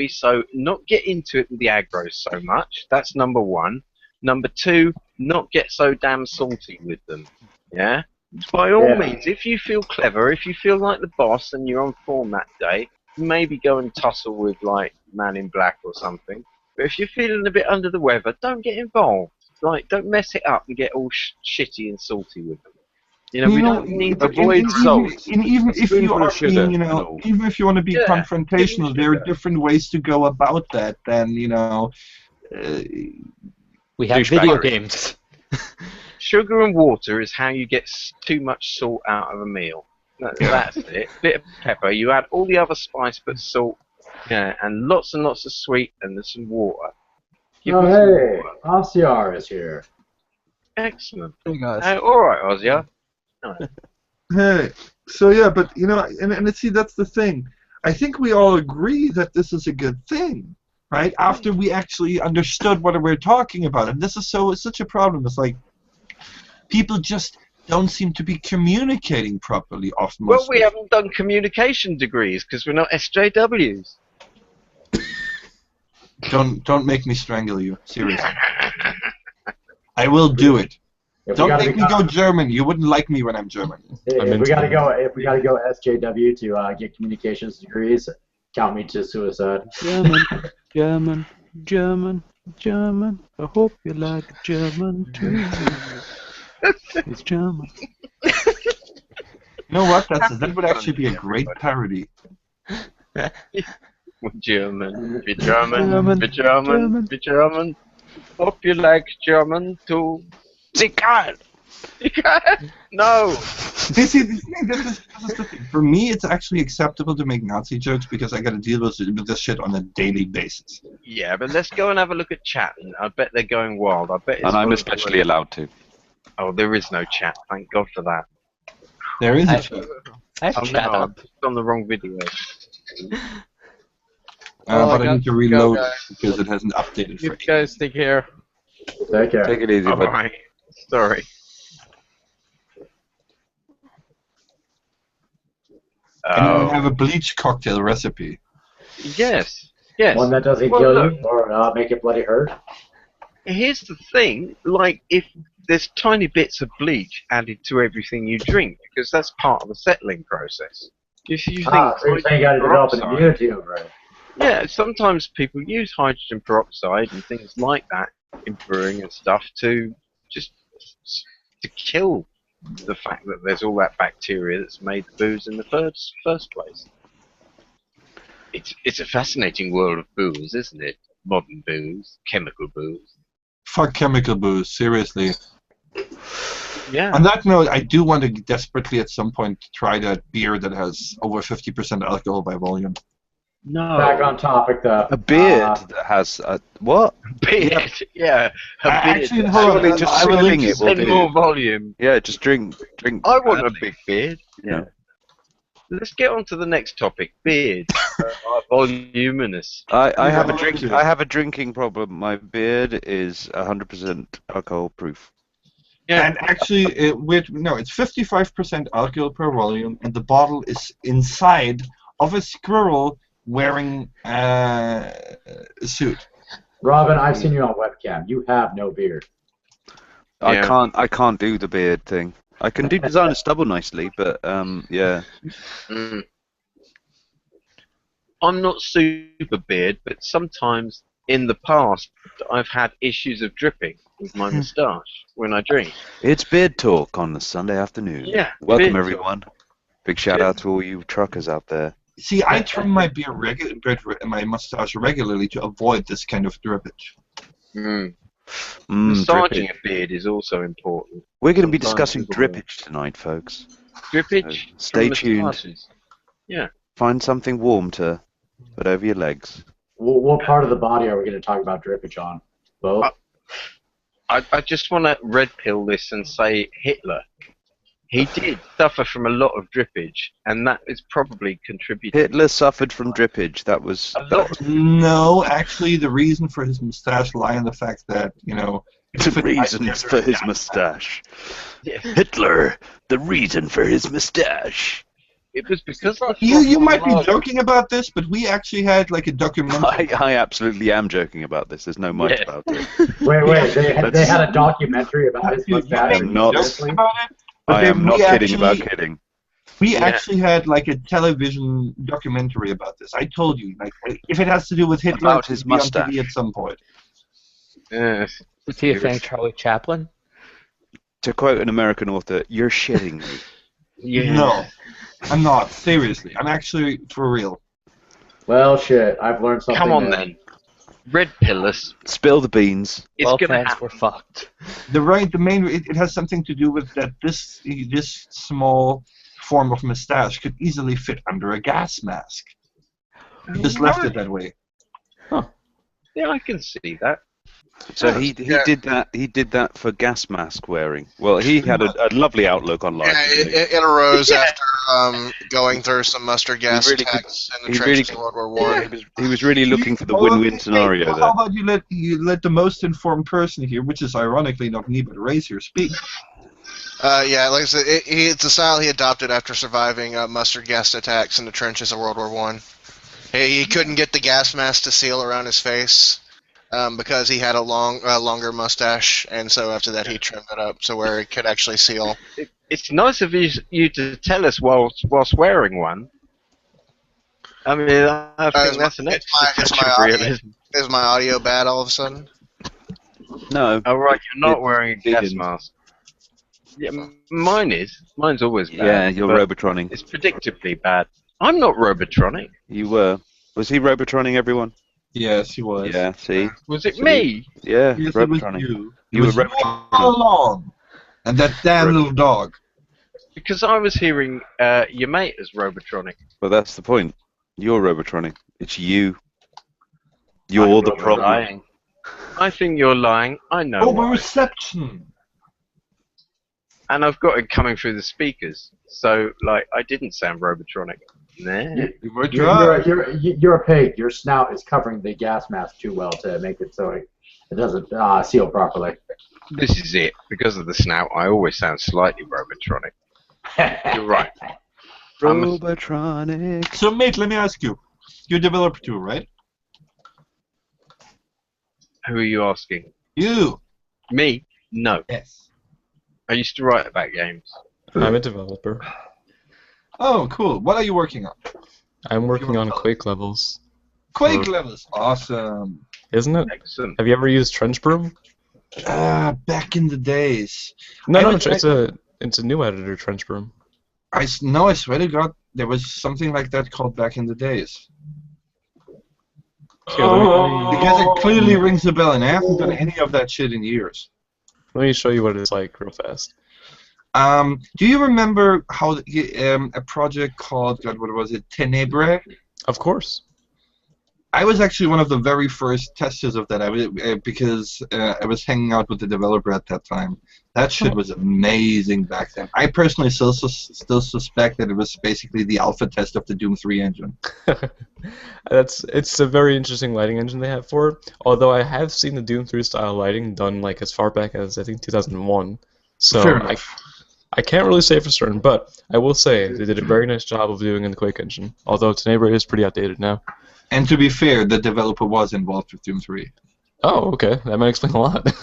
get into it with the aggros so much. That's number one. Number two, not get so damn salty with them. Yeah? By all means, if you feel clever, if you feel like the boss and you're on form that day, maybe go and tussle with, like, Man in Black or something. But if you're feeling a bit under the weather, don't get involved. Like, don't mess it up and get all shitty and salty with them. We don't need to avoid salt. Even if you are being, even if you want to be confrontational, there are different ways to go about that than, we have video games. Sugar and water is how you get too much salt out of a meal. That's it. Bit of pepper. You add all the other spice but salt, and lots of sweet and there's some water. Hey, Osiar is here. Excellent. Hey guys. All right, Osiar. Hey, so yeah, but and see, that's the thing. I think we all agree that this is a good thing, right? After we actually understood what we're talking about, and this is it's such a problem. It's like people just don't seem to be communicating properly often. Well, we haven't done communication degrees because we're not SJWs. Don't make me strangle you. Seriously. I will do it. Don't make me go German. You wouldn't like me when I'm German. If we gotta go SJW to get communications degrees, count me to suicide. German. I hope you like German too. It's German. You know what? That would actually be a great parody. German. Hope you like German too. Zikan! No! This is the thing. For me, it's actually acceptable to make Nazi jokes because I got to deal with this shit on a daily basis. Yeah, but let's go and have a look at chat. I bet they're going wild. I bet. And I'm especially allowed to. Oh, there is no chat. Thank God for that. There is a chat. I have chat no, up. it's on the wrong video. But I need to reload it because it hasn't updated. You guys take care. Take care. Take it easy, bud. Alright. Sorry. Anyone have a bleach cocktail recipe? Yes. Yes. One that doesn't kill you or make it bloody hurt. Here's the thing, like, if there's tiny bits of bleach added to everything you drink, because that's part of the settling process. If you think so you're saying you got to develop an immunity over it. Yeah, sometimes people use hydrogen peroxide and things like that in brewing and stuff to just kill the fact that there's all that bacteria that's made the booze in the first place. It's a fascinating world of booze, isn't it? Modern booze, chemical booze. Fuck chemical booze, seriously. Yeah. On that note, I do want to desperately at some point try that beer that has over 50% alcohol by volume. No. Back on topic, though. A beard that has what? Beard, yeah. A beard. Actually, hold on. Just I will swilling link it will Send do. more volume. Yeah, just drink. I want a big beard. Yeah. Let's get on to the next topic. Beard. Voluminous. I have a drinking problem. My beard is 100% alcohol proof. Yeah. And actually, it's 55% alcohol per volume, and the bottle is inside of a squirrel wearing a suit. Robin, I've seen you on webcam. You have no beard. I can't do the beard thing. I can do design a stubble nicely, but yeah. Mm. I'm not super beard, but sometimes in the past I've had issues of dripping with my moustache when I drink. It's beard talk on the Sunday afternoon. Yeah. Welcome everyone. Big shout out to all you truckers out there. See, I trim my my mustache regularly to avoid this kind of drippage. Massaging a beard is also important. We're going to be discussing drippage tonight, folks. Drippage? Stay tuned. Massages. Yeah. Find something warm to put over your legs. What part of the body are we going to talk about drippage on? Both? I just want to red pill this and say Hitler. He did suffer from a lot of drippage, and that is probably contributing. Hitler suffered from drippage. That was. No, actually, the reason for his mustache lie in the fact that, The reasons for his mustache. Yeah. Hitler, the reason for his mustache. It was because you might be joking about this, but we actually had like a documentary. I absolutely am joking about this. There's no much about it. Wait, they had a documentary about his mustache. I'm not. But I am not kidding about kidding. We actually had like a television documentary about this. I told you, like, if it has to do with Hitler, About his it'll be on mustache. TV at some point. Yes. Was he a fan of Charlie Chaplin? To quote an American author, you're shitting me. Yeah. No, I'm not. Seriously, I'm actually for real. Well, shit, I've learned something. Come on then. Red pill us. Spill the beans. It's gonna fans happen. were fucked. It has something to do with that this small form of mustache could easily fit under a gas mask. Just left it that way. Yeah, I can see that. So he did that for gas mask wearing. Well, he had a lovely outlook on life. Yeah, it arose after going through some mustard gas attacks in the trenches of World War One. He was really looking for the win-win scenario there. How about you let the most informed person here, which is ironically not me but Ray's here, speak? Yeah, like I said, it's a style he adopted after surviving mustard gas attacks in the trenches of World War One. He couldn't get the gas mask to seal around his face because he had a longer mustache, and so after that he trimmed it up so where it could actually seal. It's nice of you to tell us whilst wearing one. I mean, I think that's an extra touch of realism. Is my audio bad all of a sudden? No. Oh right, you're not wearing a gas mask. Yeah, mine's always bad. Yeah, you're Robotroning. It's predictably bad. I'm not Robotronic. You were. Was he Robotroning everyone? Yes, he was. Yeah, see? Was it me? Yeah, yes, Robotroning. You were Robotroning all along. And that damn little dog. Because I was hearing your mate as Robotronic. Well, that's the point. You're Robotroning. It's you. You're the problem. Lying. I think you're lying. I know. Overreception. And I've got it coming through the speakers. So, like, I didn't sound Robotronic. Nah. You're opaque. Your snout is covering the gas mask too well to make it so it doesn't seal properly. This is it. Because of the snout, I always sound slightly Robotronic. You're right. Robotronic. So, mate, let me ask you. You're a developer too, right? Who are you asking? You. Me? No. Yes. I used to write about games. I'm a developer. Oh, cool. What are you working on? I'm working on Quake levels. Quake levels. Awesome. Isn't it? Excellent. Have you ever used Trench Broom? Back in the days. No, it's a new editor, Trench Broom. I swear to God, there was something like that called Back in the Days. Here, let me Because it clearly rings a bell, and I haven't done any of that shit in years. Let me show you what it's like real fast. Do you remember how a project called, God, what was it, Tenebrae? Of course. I was actually one of the very first testers of that. Because I was hanging out with the developer at that time. That shit was amazing back then. I personally still suspect that it was basically the alpha test of the Doom 3 engine. It's a very interesting lighting engine they have for it. Although I have seen the Doom 3 style lighting done like as far back as I think 2001. So I can't really say for certain, but I will say they did a very nice job of doing in the Quake engine. Although Tenebrae is pretty outdated now. And to be fair, the developer was involved with Doom 3. Oh, okay. That might explain a lot.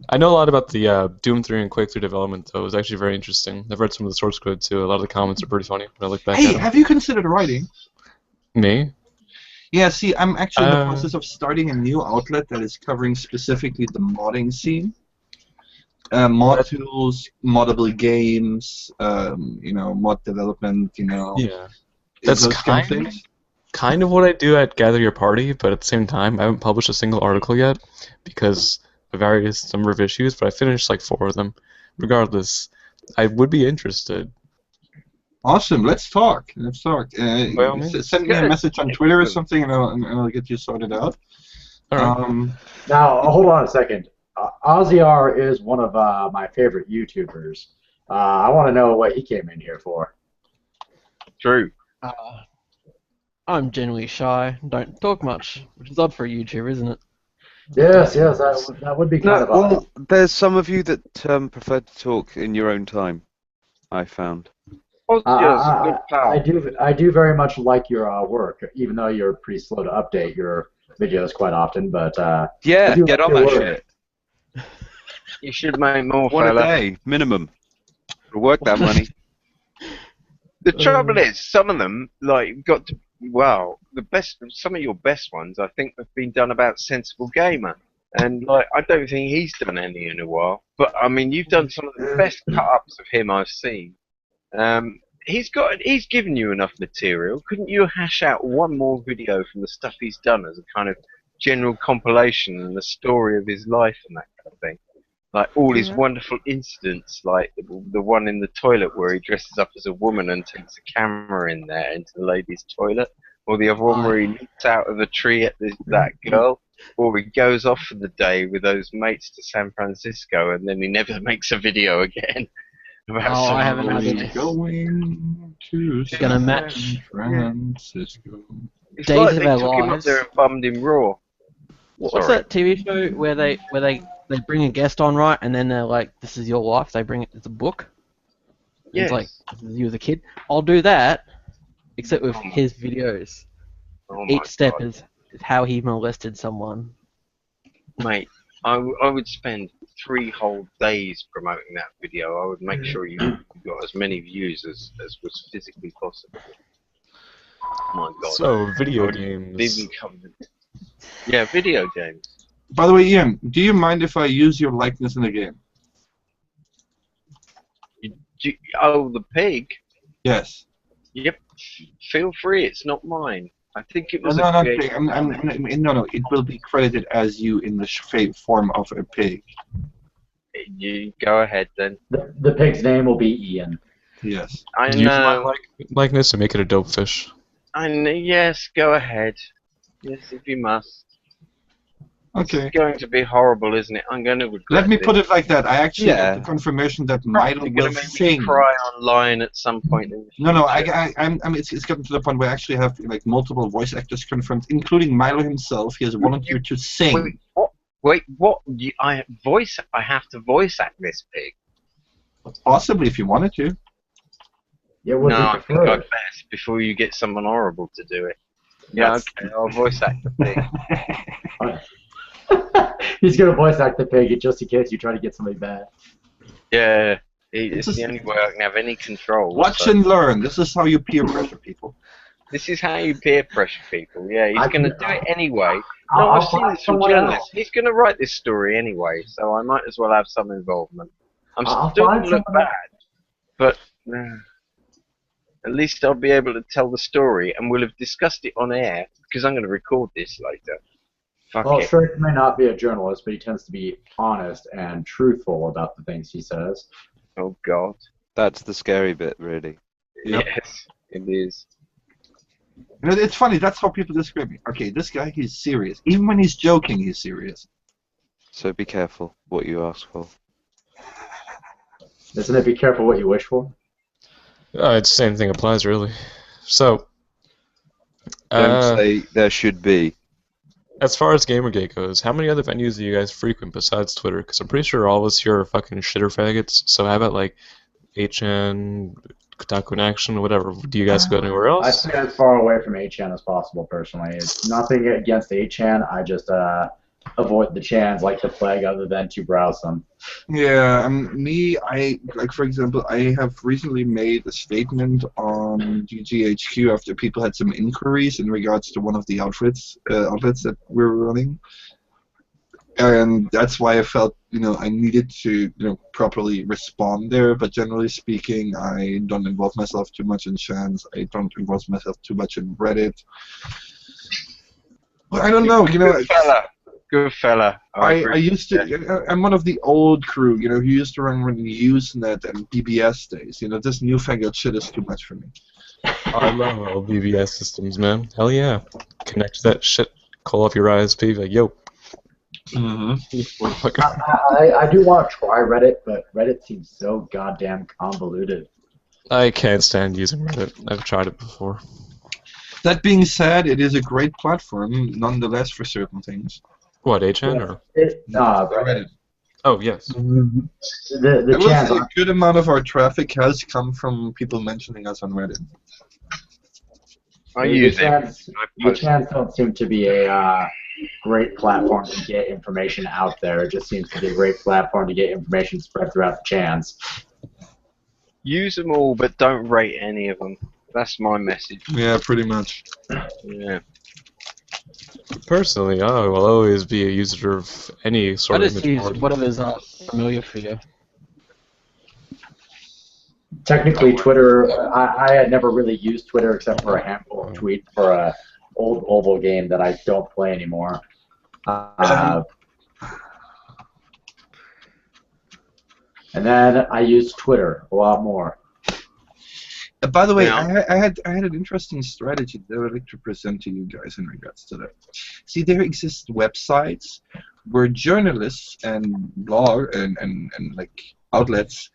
I know a lot about the Doom 3 and Quake 3 development, though. It was actually very interesting. I've read some of the source code, too. A lot of the comments are pretty funny when I look back at them. Hey, have you considered writing? Me? Yeah, see, I'm actually in the process of starting a new outlet that is covering specifically the modding scene. Mod tools, moddable games, mod development, Yeah. That's kind of what I do at Gather Your Party, but at the same time, I haven't published a single article yet because of various number of issues, but I finished like 4 of them. Regardless, I would be interested. Awesome, let's talk. Send me a message on Twitter or something, and I'll get you sorted out. All right. Now, hold on a second. Ozzyar is one of my favorite YouTubers. I want to know what he came in here for. True. I'm generally shy, don't talk much, which is odd for a YouTuber, isn't it? Yes, that would be kind of odd. Well, there's some of you that prefer to talk in your own time, I found. I do very much like your work, even though you're pretty slow to update your videos quite often. But yeah, get on that shit. You should make more. One a day minimum. Work that money. The trouble is, some of them got to. Well, some of your best ones, I think, have been done about Sensible Gamer, and I don't think he's done any in a while. But I mean, you've done some of the best cut-ups of him I've seen. He's given you enough material. Couldn't you hash out one more video from the stuff he's done as a kind of general compilation and the story of his life and that kind of thing? Like all his wonderful incidents, like the one in the toilet where he dresses up as a woman and takes a camera in there into the ladies' toilet, or the other one where he leaps out of the tree at that girl. or he goes off for the day with those mates to San Francisco, and then he never makes a video again about Oh, I something. haven't had it. Going to It's gonna match San Francisco. It's Days like of they Our took him up Lives. there and bummed him raw. What's Sorry. that TV show where they bring a guest on, right, and then they're like, "This is your life." They bring it as a book. And Yes. It's like, "This is you as a kid." I'll do that, except with Oh my- his videos. Oh my Each step God. is how he molested someone. Mate, I would spend 3 whole days promoting that video. I would make sure you got as many views as was physically possible. My God. So, video I would games. even come to- Yeah, video games. By the way, Ian, do you mind if I use your likeness in the game? Oh, the pig? Yes. Yep. Feel free. It's not mine. I think it No, was no, a no, creation. no. It will be credited as you in the form of a pig. You go ahead then. The pig's name will be Ian. Yes. I Use my know. likeness to make it a dope fish. I know. Yes, go ahead. Yes, if you must. Okay. It's going to be horrible, isn't it? I'm going to regret Let me this. put it like that. I actually Yeah. got the confirmation that Probably Milo going will to make me sing. cry online at some point in the No, no. future. It's gotten to the point where I actually have like multiple voice actors confirmed, including Milo himself. He has volunteered to sing. Wait, what? Wait, what? I have to voice act this pig. Possibly, if you wanted to. Yeah, would No, you I think prefer? I'd best before you get someone horrible to do it. Yeah, That's- okay, I'll voice act the pig. He's gonna voice act the pig just in case you try to get somebody bad. Yeah, it's the only way I can have any control. Watch so. and learn. This is how you peer pressure people. This is how you peer pressure people. Yeah, he's I going to can- do it anyway. I'll- No, I've I'll seen find this from someone journalists. else. He's going to write this story anyway, so I might as well have some involvement. I'm I'll still find going to look someone bad, but at least I'll be able to tell the story, and we'll have discussed it on air, because I'm going to record this later. Fuck Well, it. Shrek may not be a journalist, but he tends to be honest and truthful about the things he says. Oh, God. That's the scary bit, really. Yep. Yes, it is. You know, it's funny. That's how people describe me. Okay, this guy, he's serious. Even when he's joking, he's serious. So be careful what you ask for. Isn't it be careful what you wish for? It's the same thing applies, really. So, Don't say there should be. as far as Gamergate goes, how many other venues do you guys frequent besides Twitter? Because I'm pretty sure all of us here are fucking shitter faggots. So how about like HN, Kotaku in Action, whatever? Do you guys go anywhere I else? stay as far away from 8chan as possible, personally. It's nothing against 8chan. I just avoid the chans like the plague other than to browse them. Yeah, I like, for example, I have recently made a statement on GGHQ after people had some inquiries in regards to one of the outlets that we're running, and that's why I felt I needed to properly respond there. But generally speaking, I don't involve myself too much in chans. I don't involve myself too much in Reddit. But I don't know, Good fella. Good fella. I agree. used to. I'm one of the old crew, who used to run Usenet and BBS days. This newfangled shit is too much for me. I love old BBS systems, man. Hell yeah. Connect to that shit, call up your ISP, like, yo. I do want to try Reddit, but Reddit seems so goddamn convoluted. I can't stand using Reddit. I've tried it before. That being said, it is a great platform, nonetheless, for certain things. What, HN or? Reddit. Oh, yes. The I will chans say a good amount of our traffic has come from people mentioning us on Reddit. I use it. The chans don't seem to be a great platform to get information out there. It just seems to be a great platform to get information spread throughout the chans. Use them all, but don't rate any of them. That's my message. Yeah, pretty much. Yeah. Personally, I will always be a user of any sort I of just use image. whatever's familiar for you. Technically, Twitter, I had never really used Twitter except for a handful of tweets for a old mobile game that I don't play anymore. And then I used Twitter a lot more. By the way, Yeah. I had an interesting strategy that I would like to present to you guys in regards to that. See, there exist websites where journalists and blog and like outlets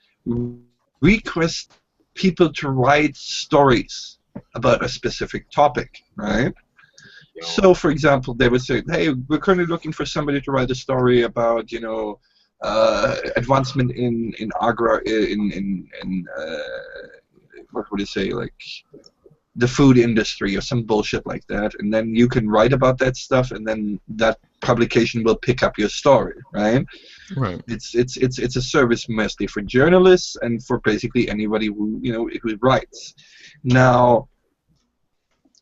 request people to write stories about a specific topic, right? So, for example, they would say, "Hey, we're currently looking for somebody to write a story about, advancement in agra in what would you say, like the food industry or some bullshit like that." And then you can write about that stuff, and then that publication will pick up your story, right? Right. It's a service mostly for journalists and for basically anybody who who writes. Now,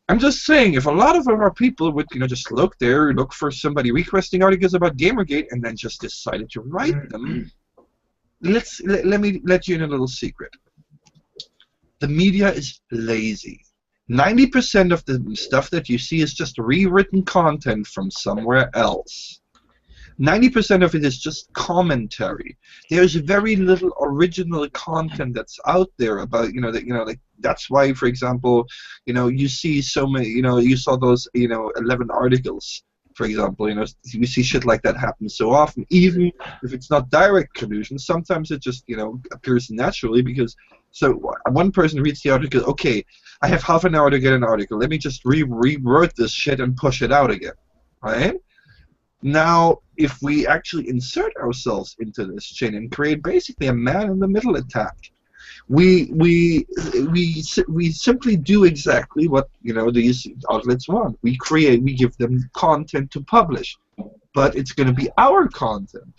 I'm just saying, if a lot of our people would, just look for somebody requesting articles about Gamergate, and then just decided to write them, let me let you in a little secret. The media is lazy. 90% of the stuff that you see is just rewritten content from somewhere else. 90% of it is just commentary. There's very little original content that's out there about, like that's why, for example, you see so many, you saw those, 11 articles, for example, you see shit like that happen so often, even if it's not direct collusion. Sometimes it just, appears naturally because, so one person reads the article, okay, I have half an hour to get an article, let me just reword this shit and push it out again, right? Now, if we actually insert ourselves into this chain and create basically a man-in-the-middle attack, we simply do exactly what these outlets want. We give them content to publish, but it's going to be our content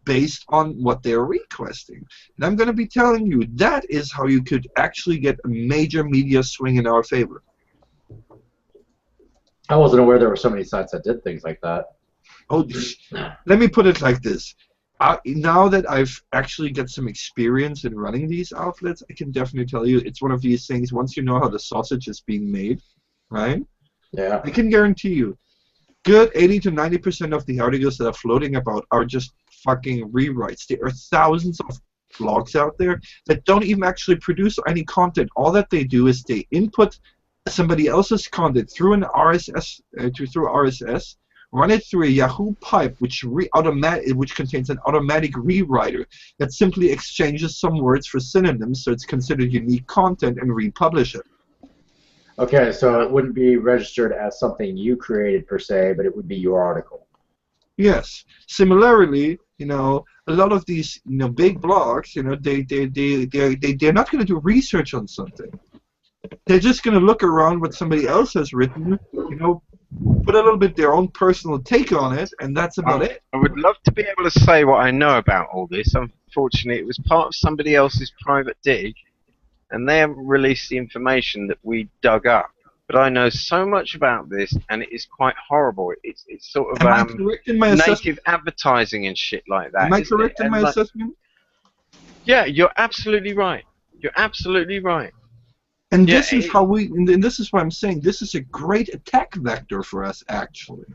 based on what they're requesting. And I'm going to be telling you that is how you could actually get a major media swing in our favor. I wasn't aware there were so many sites that did things like that. Oh, let me put it like this. Now that I've actually got some experience in running these outlets, I can definitely tell you it's one of these things, once you know how the sausage is being made, right? Yeah. I can guarantee you, good 80 to 90% of the articles that are floating about are just fucking rewrites. There are thousands of blogs out there that don't even actually produce any content. All that they do is they input somebody else's content through an RSS, run it through a Yahoo pipe, which contains an automatic rewriter that simply exchanges some words for synonyms, so it's considered unique content, and republish it. Okay, so it wouldn't be registered as something you created per se, but it would be your article. Yes. Similarly, a lot of these big blogs, they're not going to do research on something. They're just going to look around what somebody else has written, put a little bit their own personal take on it, and that's about it. I would love to be able to say what I know about all this. Unfortunately, it was part of somebody else's private dig, and they haven't released the information that we dug up. But I know so much about this, and it is quite horrible. It's sort of Am I correct in my native assessment? advertising and shit like that. Am I isn't correct it? in And my assessment? Yeah, you're absolutely right. You're absolutely right. And Yeah, this is how and this is why I'm saying this is a great attack vector for us, actually.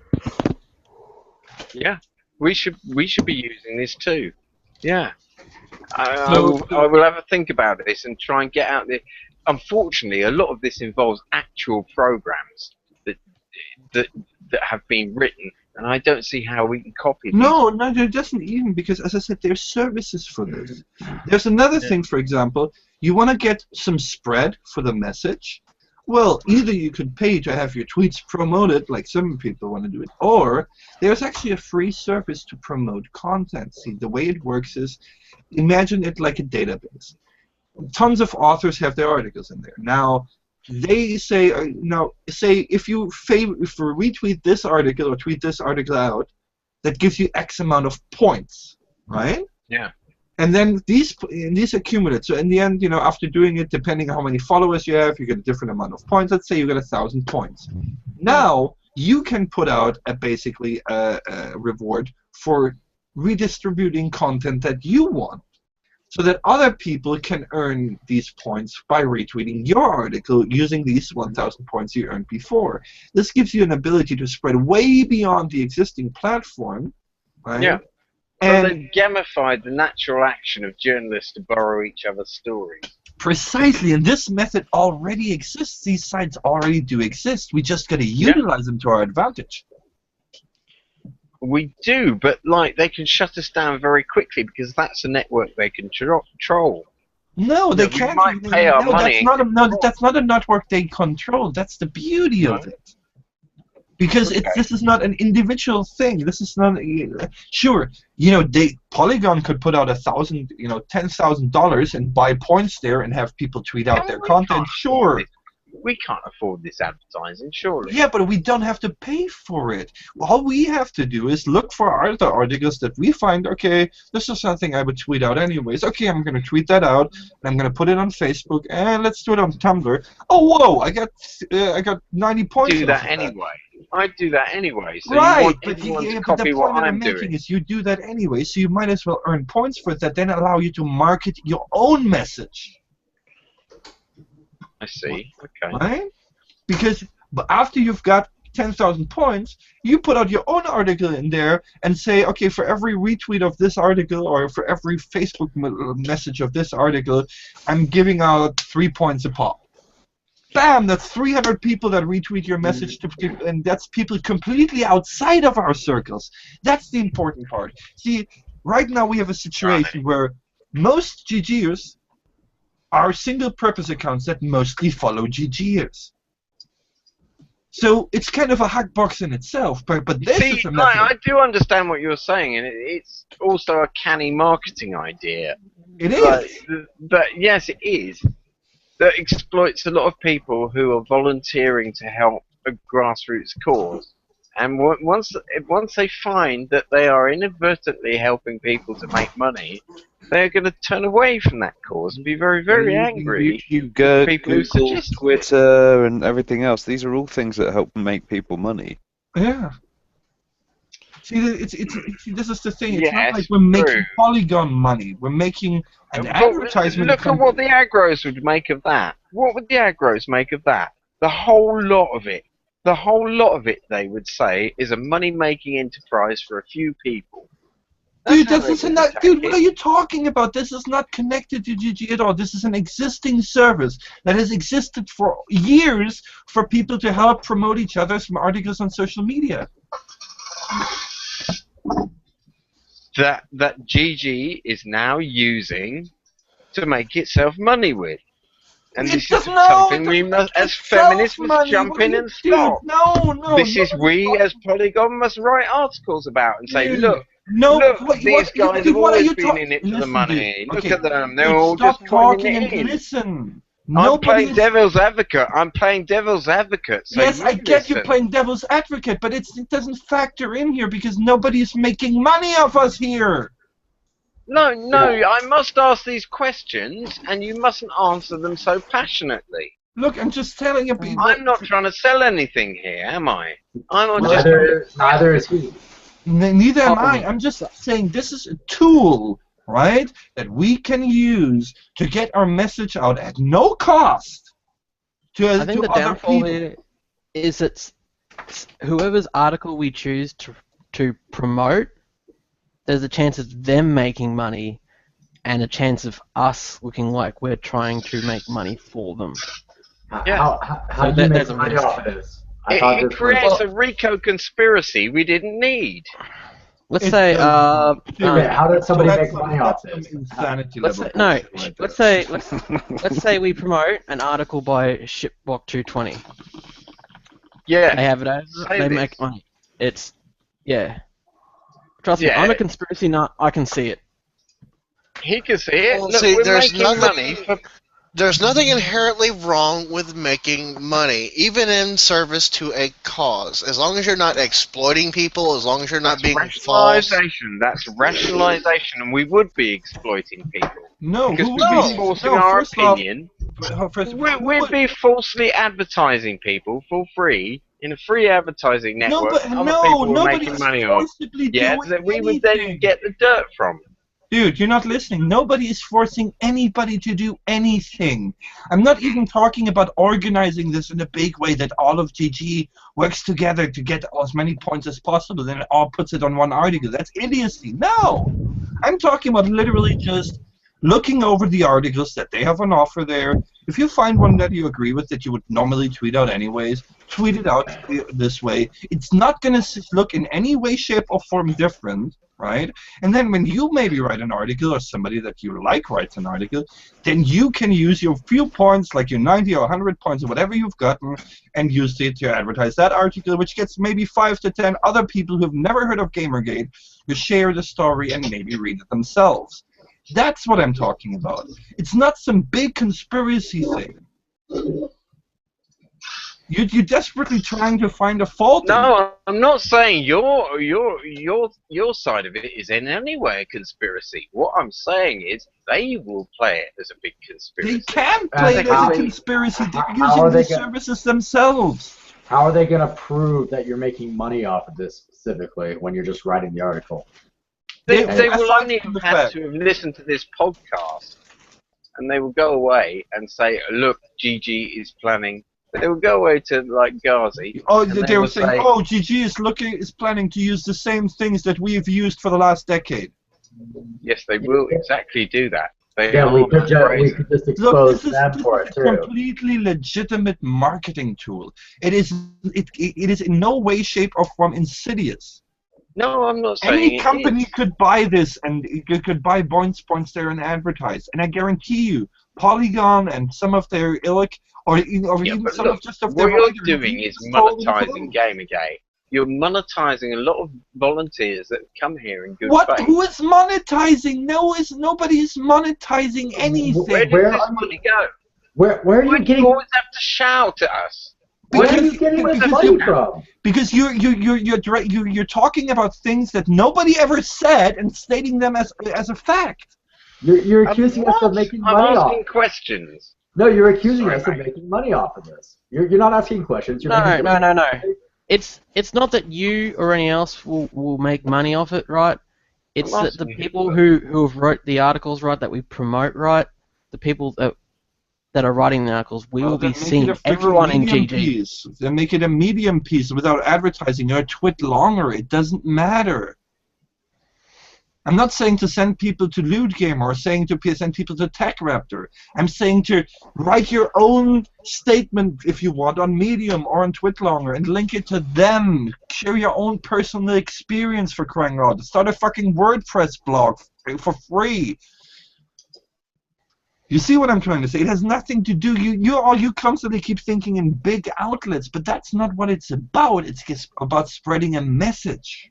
Yeah, we should be using this too. Yeah, I will have a think about this and try and get out there. Unfortunately, a lot of this involves actual programs that have been written, and I don't see how we can copy these. No, there doesn't even, because as I said, there's services for this. There's another thing, for example, you want to get some spread for the message. Well, either you could pay to have your tweets promoted, like some people want to do it, or there's actually a free service to promote content. See, the way it works is, imagine it like a database. Tons of authors have their articles in there. Now, they say, if you retweet this article or tweet this article out, that gives you X amount of points, right? Yeah. And then these accumulate. So in the end, after doing it, depending on how many followers you have, you get a different amount of points. Let's say you get 1,000 points. Now you can put out basically a reward for redistributing content that you want, so that other people can earn these points by retweeting your article using these 1,000 points you earned before. This gives you an ability to spread way beyond the existing platform, right? Yeah. And they've gamified the natural action of journalists to borrow each other's stories. precisely, and this method already exists. These sites already do exist. We just got to utilize them to our advantage. We do, but like they can shut us down very quickly because that's a network they can control. No, they We can't. might pay our money. That's not a network they control. That's the beauty of it. Because this is not an individual thing. This is not sure. Polygon could put out $10,000 and buy points there and have people tweet out their content. Sure. We can't afford this advertising, surely. Yeah, but we don't have to pay for it. All we have to do is look for other articles that we find, okay, this is something I would tweet out anyways. Okay, I'm going to tweet that out, and I'm going to put it on Facebook, and let's do it on Tumblr. Oh, whoa, I got 90 points. Do that anyway. I do that anyway. So right, you want but everyone to the copy point what that I'm I'm making doing. is you do that anyway, so you might as well earn points for it that then allow you to market your own message. I see. Okay. Right? Because after you've got 10,000 points, you put out your own article in there and say, okay, for every retweet of this article or for every Facebook message of this article, I'm giving out 3 points a pop. Bam! That's 300 people that retweet your message, and that's people completely outside of our circles. That's the important part. See, right now we have a situation where most GGers are single-purpose accounts that mostly follow GGers. So it's kind of a hack box in itself, but this is a method. I do understand what you're saying, and it's also a canny marketing idea. It is. But yes, it is. That exploits a lot of people who are volunteering to help a grassroots cause. And once they find that they are inadvertently helping people to make money, they're going to turn away from that cause and be very, very angry. Google, Twitter, and everything else. These are all things that help make people money. Yeah. See, this is the thing. It's Yes, not like we're making true. Polygon money. We're making an advertisement. Look at what the aggros would make of that. What would the aggros make of that? The whole lot of it. The whole lot of it, they would say, is a money-making enterprise for a few people. Dude, what are you talking about? This is not connected to GG at all. This is an existing service that has existed for years for people to help promote each other's articles on social media. That GG is now using to make itself money with. And this is something we must, as feminists, must jump in and stop. This is we, as Polygon, must write articles about and say, look, these guys have always been in it for the money. Look at them, they're all just pointing it in. Listen. I'm playing devil's advocate. I'm playing devil's advocate. So yes, I get you playing devil's advocate, but it doesn't factor in here because nobody is making money off us here. No, I must ask these questions, and you mustn't answer them so passionately. Look, I'm just telling you. I'm not trying to sell anything here, am I? Neither is he. Neither am I. I'm just saying this is a tool, right, that we can use to get our message out at no cost to I think to the other downfall people. here is it's whoever's article we choose to promote, there's a chance of them making money and a chance of us looking like we're trying to make money for them. How do you make money off of this? It creates a RICO conspiracy we didn't need. Let's say, how did somebody make money off this? Let's say we promote an article by Shipblock 220. Yeah. They have it over. They make money. Trust me, I'm a conspiracy nut. I can see it. He can see it. Well, Look, see, we're making money. There's nothing inherently wrong with making money, even in service to a cause. As long as you're not exploiting people, as long as you're not being false. That's rationalization, and we would be exploiting people. No, because we'd be forcing our opinion. We'd be falsely advertising people for free in a free advertising network. Other people were making money on. Yeah, that we would then get the dirt from. Dude, you're not listening. Nobody is forcing anybody to do anything. I'm not even talking about organizing this in a big way that all of GG works together to get as many points as possible, then it all puts it on one article. That's idiocy. No! I'm talking about literally just looking over the articles that they have on offer there. If you find one that you agree with that you would normally tweet out anyways, tweet it out this way. It's not going to look in any way, shape, or form different, right? And then when you maybe write an article or somebody that you like writes an article, then you can use your few points, like your 90 or 100 points or whatever you've gotten, and use it to advertise that article, which gets maybe 5 to 10 other people who've never heard of Gamergate to share the story and maybe read it themselves. That's what I'm talking about. It's not some big conspiracy thing. You're desperately trying to find a fault. No, I'm not saying your side of it is in any way a conspiracy. What I'm saying is they will play it as a big conspiracy. They can play it as a conspiracy. They're using the services themselves. How are they going to prove that you're making money off of this specifically when you're just writing the article? They will only have had to have listened to this podcast, and they will go away and say, "Look, GG is planning." They will go away to like Ghazi. Oh, they were saying, "Oh, GG is planning to use the same things that we've used for the last decade." Yes, they will exactly do that. We could just expose them for it too. It's a completely legitimate marketing tool. It is in no way, shape, or form insidious. No, I'm not saying any company could buy this, and you could buy points there and advertise. And I guarantee you, Polygon and some of their ilk, or even some of just of their. What you're doing is monetizing Gamergate. You're monetizing a lot of volunteers that come here in good faith. Who is monetizing? Nobody is monetizing anything. Where does this money go? Where are you getting? You always have to shout at us. Where are you getting this money from? Because you're talking about things that nobody ever said and stating them as a fact. You're accusing us of making money off. I'm asking questions. No, you're accusing us of making money off of this. You're not asking questions. No. It's not that you or anyone else will make money off it, right? It's that the people who have wrote the articles, right, that we promote, right, the people that are writing the articles, we will be seeing everyone in GG. Then make it a medium piece without advertising or a twit longer. It doesn't matter. I'm not saying to send people to Loot Game or saying to send people to Tech Raptor. I'm saying to write your own statement if you want on Medium or on Twitlonger and link it to them. Share your own personal experience, for crying out. Start a fucking WordPress blog for free. You see what I'm trying to say? It has nothing to do. You constantly keep thinking in big outlets, but that's not what it's about. It's just about spreading a message.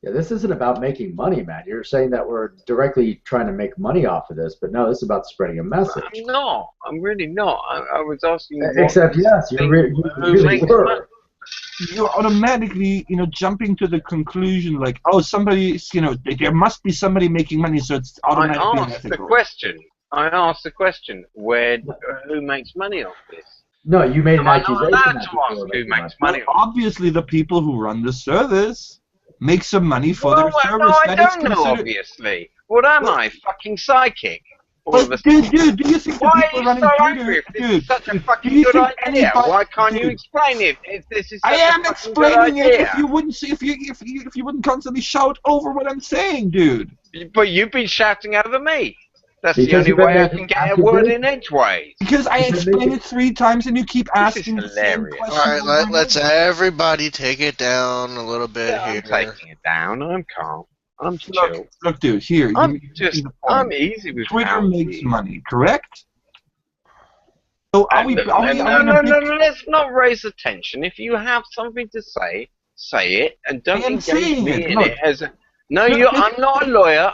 Yeah, this isn't about making money, man. You're saying that we're directly trying to make money off of this, but no, this is about spreading a message. I'm not. I'm really not. I was asking. Except yes, you really were. You're automatically, jumping to the conclusion like, oh, somebody, there must be somebody making money, so it's automatically unethical. I asked the question, who makes money off this? No, you made an accusation. I'm not allowed to ask who makes money off. Obviously, the people who run the service make some money for their service. No, I don't know, obviously. What am I, fucking psychic? Dude, do you think why are you so angry if this is such a fucking good idea? Why can't you explain it if this is such I am explaining it if you wouldn't if you wouldn't constantly shout over what I'm saying, dude. But you've been shouting over me. That's the only way I can get a word in edgeways. Because I explained it 3 times and you keep asking the same question. Alright, let's everybody take it down a little bit here. I'm taking it down. I'm calm. I'm chill. Look, dude, here. I'm easy with Twitter makes money, correct? So no, let's not raise the tension. If you have something to say it, and don't engage me in it as a... No, I'm not a lawyer.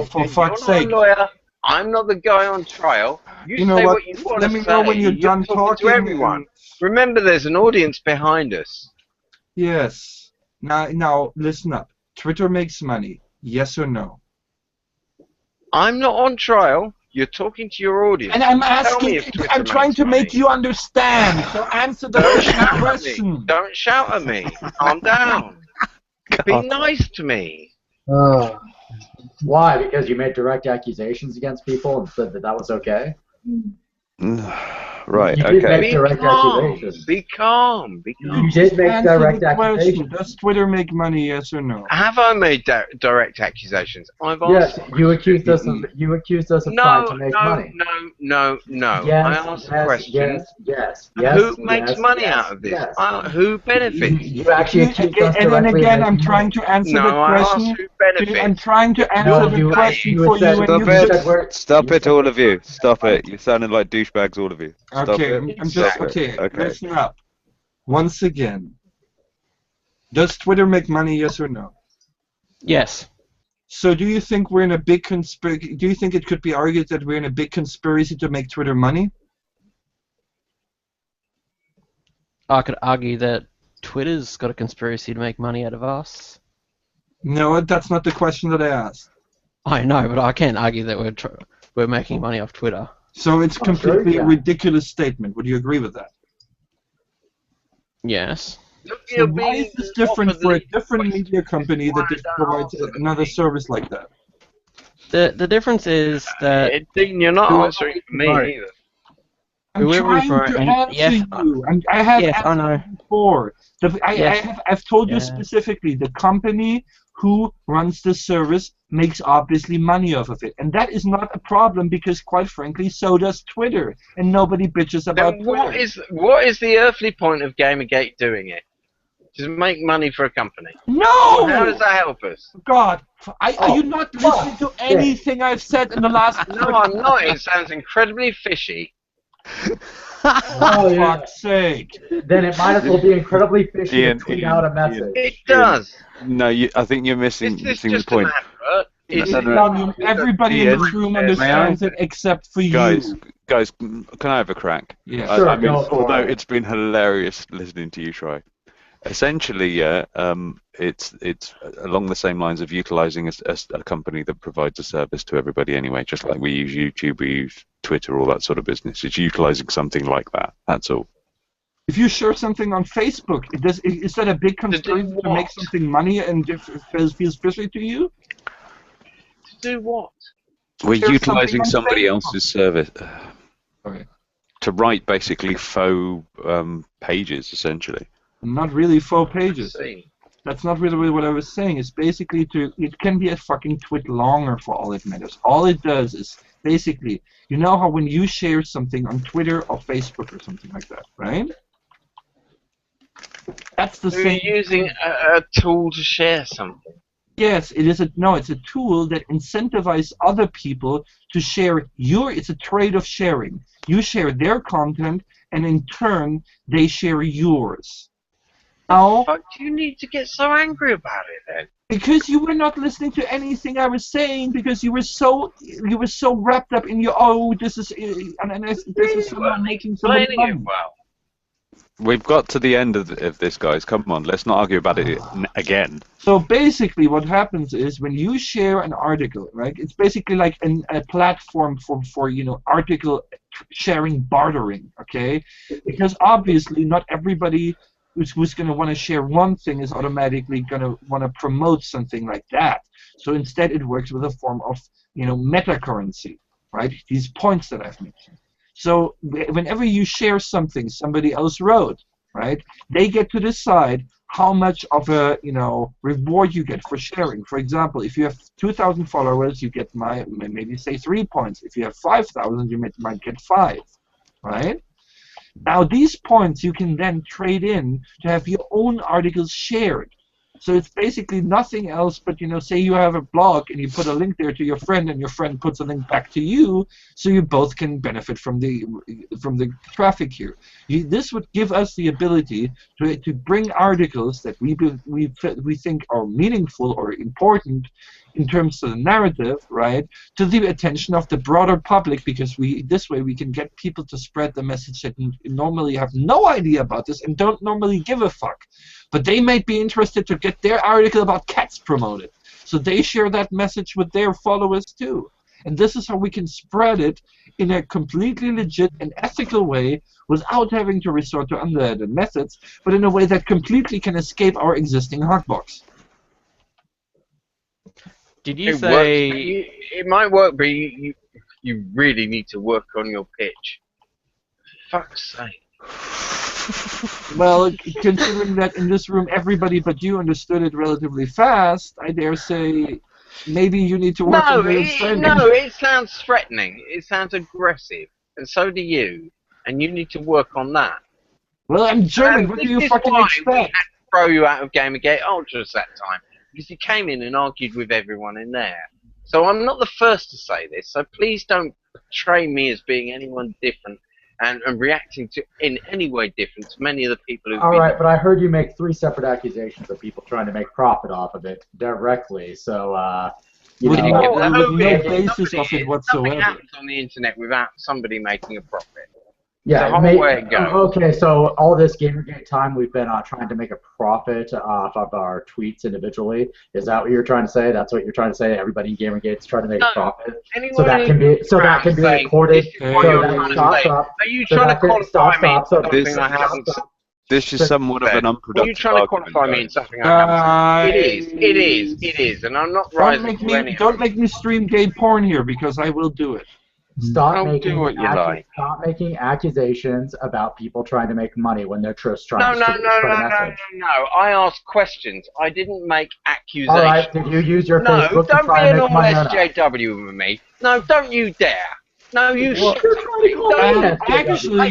For fuck's sake. I'm not a lawyer. I'm not the guy on trial. You say what you want to say. Let me know when you're done talking to everyone. Remember, there's an audience behind us. Yes. Now, listen up. Twitter makes money. Yes or no? I'm not on trial. You're talking to your audience. And I'm asking. I'm trying to make you understand. So answer the question. Don't shout at me. Calm down. Be nice to me. Why? Because you made direct accusations against people and said that that was okay? Right, You did okay. make direct accusations. Be calm. Be calm. You did make Answer direct the question. accusations. Does Twitter make money, yes or no? Have I made direct accusations? I've Yes, asked. you accused us of trying to make money. No. Yes, I asked a question. yes. Who makes money out of this? Yes. Who benefits? You actually accused us And then directly again, of I'm making trying money. to answer No, the I asked question. who benefits. I'm trying to answer No, the question you for said- you, and Stop you said just... we're- Stop it, all of you. Stop it. You're sounding like douchebags, all of you. Stop Okay, it. I'm just... Stop it. Okay, Okay. listen up. Once again, does Twitter make money, yes or no? Yes. So do you think we're in a big conspiracy? Do you think it could be argued that we're in a big conspiracy to make Twitter money? I could argue that Twitter's got a conspiracy to make money out of us. No, that's not the question that I asked. I know, but I can't argue that we're making money off Twitter. So it's Oh, completely sure, a yeah. ridiculous statement. Would you agree with that? Yes. So why is this different for a different media company that just provides another service like that? The difference is that Dean, you're not whoever answering we me promote- either. I'm whoever we trying promote, to and answer yes, you. I have yes, I answered know. you before. Yes. I've told you Yeah. specifically, the company who runs the service makes obviously money off of it. And that is not a problem because, quite frankly, so does Twitter. And nobody bitches about Then Twitter. what is the earthly point of Gamergate doing it? To make money for a company. No! How does that help us? God, are you not listening to anything I've said in the last... No, I'm not. It sounds incredibly fishy. For fuck's sake. Then it might as well be incredibly fishy Ian, to tweet Ian, out a Ian. message. It does. No, I think you're missing Is this the just point. an advert? Is it Everybody in Ian, this room understands it except for Guys, you. can I have a crack? Yeah. Sure, I mean, go for although it. it's been hilarious listening to you try. Essentially, yeah, it's along the same lines of utilizing a company that provides a service to everybody anyway, just like we use YouTube, we use Twitter, all that sort of business. It's utilizing something like that. That's all. If you share something on Facebook, is that a big conspiracy to make something money and it feels fishy to you? To do what? We're Share utilizing something on somebody Facebook. else's service Okay. to write basically faux pages, essentially. Not really faux pages. See. That's not really what I was saying. It's basically it can be a fucking twit longer for all it matters. All it does is basically, you know how when you share something on Twitter or Facebook or something like that, right? That's the You're same. using a tool to share something. Yes, it's a tool that incentivizes other people to share it's a trade of sharing. You share their content, and in turn, they share yours. Now, Fuck, do you need to get so angry about it then? because you were not listening to anything I was saying, because you were so wrapped up in your this is someone making somebody Explaining money. it well. We've got to the end of this, guys. Come on, let's not argue about it again. So basically what happens is when you share an article, right, it's basically like a platform for article sharing bartering, okay? Because obviously not everybody who's going to want to share one thing is automatically going to want to promote something like that. So instead it works with a form of, meta currency, right? These points that I've mentioned. So whenever you share something somebody else wrote, right, they get to decide how much of a reward you get for sharing. For example, if you have 2,000 followers, you get maybe say 3 points. If you have 5,000, you might get 5, right? Now these points you can then trade in to have your own articles shared. So it's basically nothing else but, say you have a blog and you put a link there to your friend and your friend puts a link back to you, so you both can benefit from the traffic here. This would give us the ability to bring articles that we think are meaningful or important in terms of the narrative, right, to the attention of the broader public, because this way we can get people to spread the message that normally have no idea about this and don't normally give a fuck. But they might be interested to get their article about cats promoted. So they share that message with their followers too. And this is how we can spread it in a completely legit and ethical way without having to resort to underhanded methods, but in a way that completely can escape our existing hotbox. Did you It say? works. It might work, but you really need to work on your pitch. Fuck's sake. Well, considering that in this room everybody but you understood it relatively fast, I dare say maybe you need to work on your understanding. No, it sounds threatening. It sounds aggressive, and so do you. And you need to work on that. Well, I'm German. What do you fucking expect? We had to throw you out of Gamergate Ultras that time because you came in and argued with everyone in there. So I'm not the first to say this. So please don't portray me as being anyone different and reacting to in any way different to many of the people who've All been. right, but I heard you make 3 separate accusations of people trying to make profit off of it directly. So, you With know, no basis of it whatsoever. Nothing happens on the internet without somebody making a profit. yeah, the whole way it goes. Okay, so all this Gamergate time we've been trying to make a profit off of our tweets individually. Is that what you're trying to say? That's what you're trying to say? Everybody in Gamergate's trying to make a profit. So that can be recorded. Are you trying to qualify me in something I haven't said? This is somewhat of an unproductive Are you trying to qualify me in something I haven't said? It is, and I'm not rising to any. Don't make me stream gay porn here because I will do it. Stop making accusations about people trying to make money when they're just trying to spread a message. No. I asked questions. I didn't make accusations. All right, did you use your Facebook to try and make money? No, don't be an all SJW with me. No, don't you dare. No, you actually,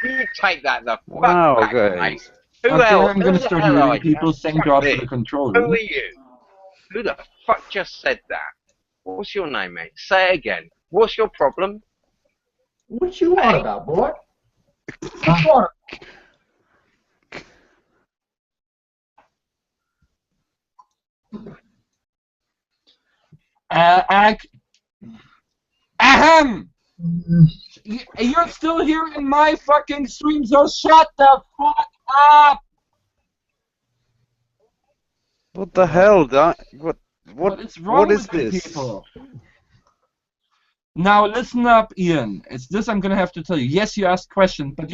you take that the fuck back, mate. Who else? I'm going to start hearing people saying God for the control room. Who are you? Who the fuck just said that? What's your name, mate? Say it again. What's your problem? What you want about, boy? What you want? Ahem! You're still here in my fucking stream, so shut the fuck up! What the hell? What is wrong with this? People? Now listen up, Ian. It's this I'm gonna have to tell you. Yes, you asked questions, but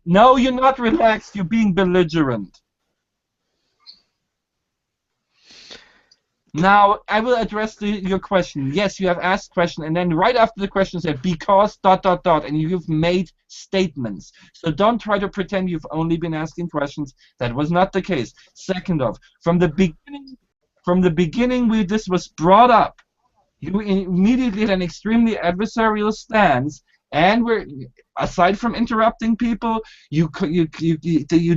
no, you're not relaxed. You're being belligerent. Now I will address your question. Yes, you have asked question, and then right after the question said because ... and you've made statements. So don't try to pretend you've only been asking questions. That was not the case. Second off, from the beginning, this was brought up. You immediately had an extremely adversarial stance, and aside from interrupting people, you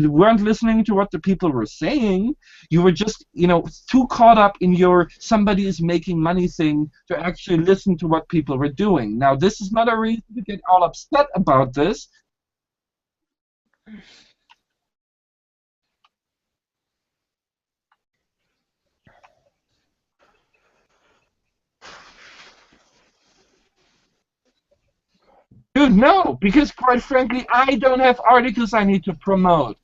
weren't listening to what the people were saying. You were just, too caught up in your somebody is making money thing to actually listen to what people were doing. Now, this is not a reason to get all upset about this. Dude, no, because quite frankly, I don't have articles I need to promote.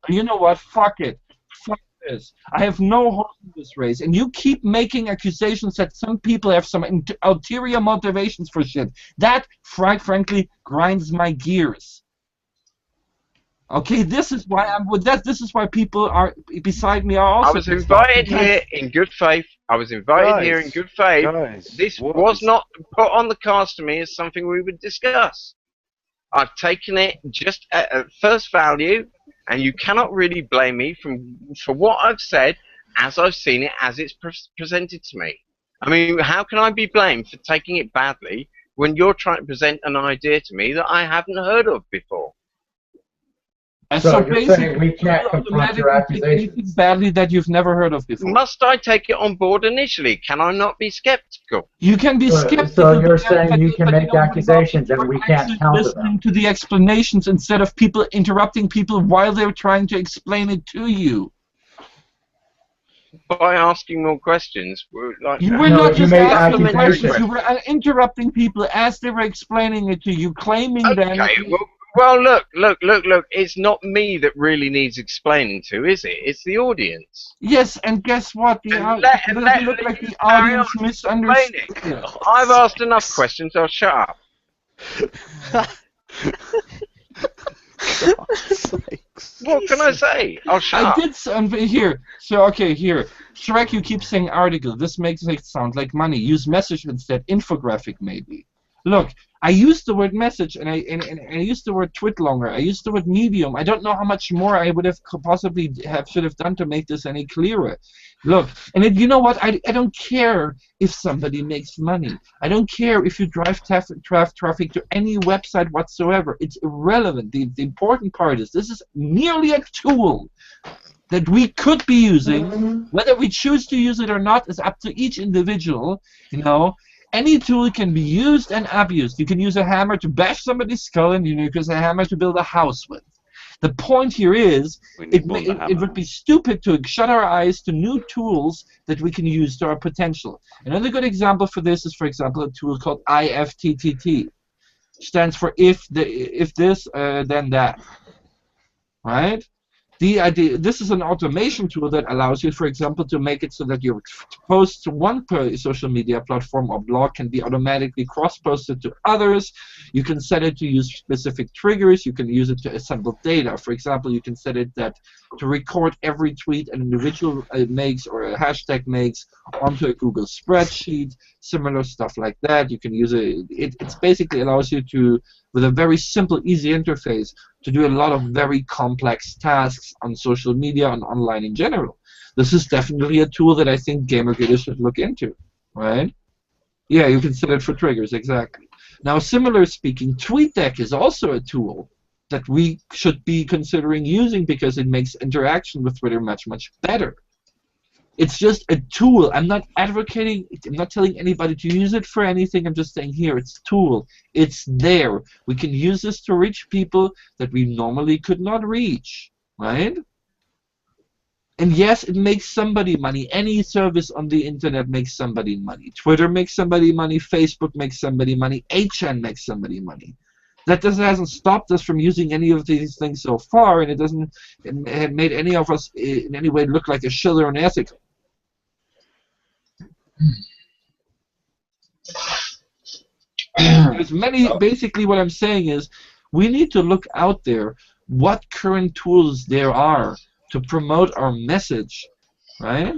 You know what? Fuck it. Fuck this. I have no horse in this race, and you keep making accusations that some people have some ulterior motivations for shit. That, quite frankly, grinds my gears. Okay, this is why I'm with that. This is why people are beside me are also. I was invited here in good faith. This was not put on the cards to me as something we would discuss. I've taken it just at face value, and you cannot really blame me for what I've said as I've seen it as it's presented to me. I mean, how can I be blamed for taking it badly when you're trying to present an idea to me that I haven't heard of before? So you're saying we can't confront your accusations badly that you've never heard of before. Must I take it on board initially? Can I not be skeptical? You can be skeptical. So you're saying you can make accusations and we can't counter them. Listening to the explanations instead of people interrupting people while they're trying to explain it to you. By asking more questions, you were not just asking questions. You were interrupting people as they were explaining it to you, claiming that. Well, look. It's not me that really needs explaining to, is it? It's the audience. Yes, and guess what? It doesn't look like the audience misunderstood. I've asked enough questions. I'll shut up. What can I say? I'll shut up. I did here. So okay, here. Shrek, you keep saying article. This makes it sound like money. Use message instead. Infographic maybe. Look, I used the word message and I used the word tweet longer. I used the word medium. I don't know how much more I would have possibly should have done to make this any clearer. Look, and you know what? I don't care if somebody makes money. I don't care if you drive traffic to any website whatsoever. It's irrelevant. The important part is this is merely a tool that we could be using. Whether we choose to use it or not is up to each individual, you know. Any tool can be used and abused. You can use a hammer to bash somebody's skull, and you can use a hammer to build a house with. The point here is, it would be stupid to shut our eyes to new tools that we can use to our potential. Another good example for this is, for example, a tool called IFTTT. Stands for if this, then that. Right? The idea, this is an automation tool that allows you, for example, to make it so that your posts to one social media platform or blog can be automatically cross-posted to others. You can set it to use specific triggers. You can use it to assemble data. For example, you can set it to record every tweet an individual makes or a hashtag makes onto a Google spreadsheet, similar stuff like that. You can use it. It basically allows you to, with a very simple, easy interface, to do a lot of very complex tasks on social media and online in general. This is definitely a tool that I think Gamergate should look into, right? Yeah, you can set it for triggers, exactly. Now, similar speaking, TweetDeck is also a tool that we should be considering using because it makes interaction with Twitter much, much better. It's just a tool. I'm not advocating, I'm not telling anybody to use it for anything. I'm just saying here, it's a tool. It's there. We can use this to reach people that we normally could not reach, right? And yes, it makes somebody money. Any service on the internet makes somebody money. Twitter makes somebody money. Facebook makes somebody money. 8chan makes somebody money. That hasn't stopped us from using any of these things so far, and it hasn't made any of us in any way look like a shiller or an ethical. There's many. Basically, what I'm saying is, we need to look out there what current tools there are to promote our message, right?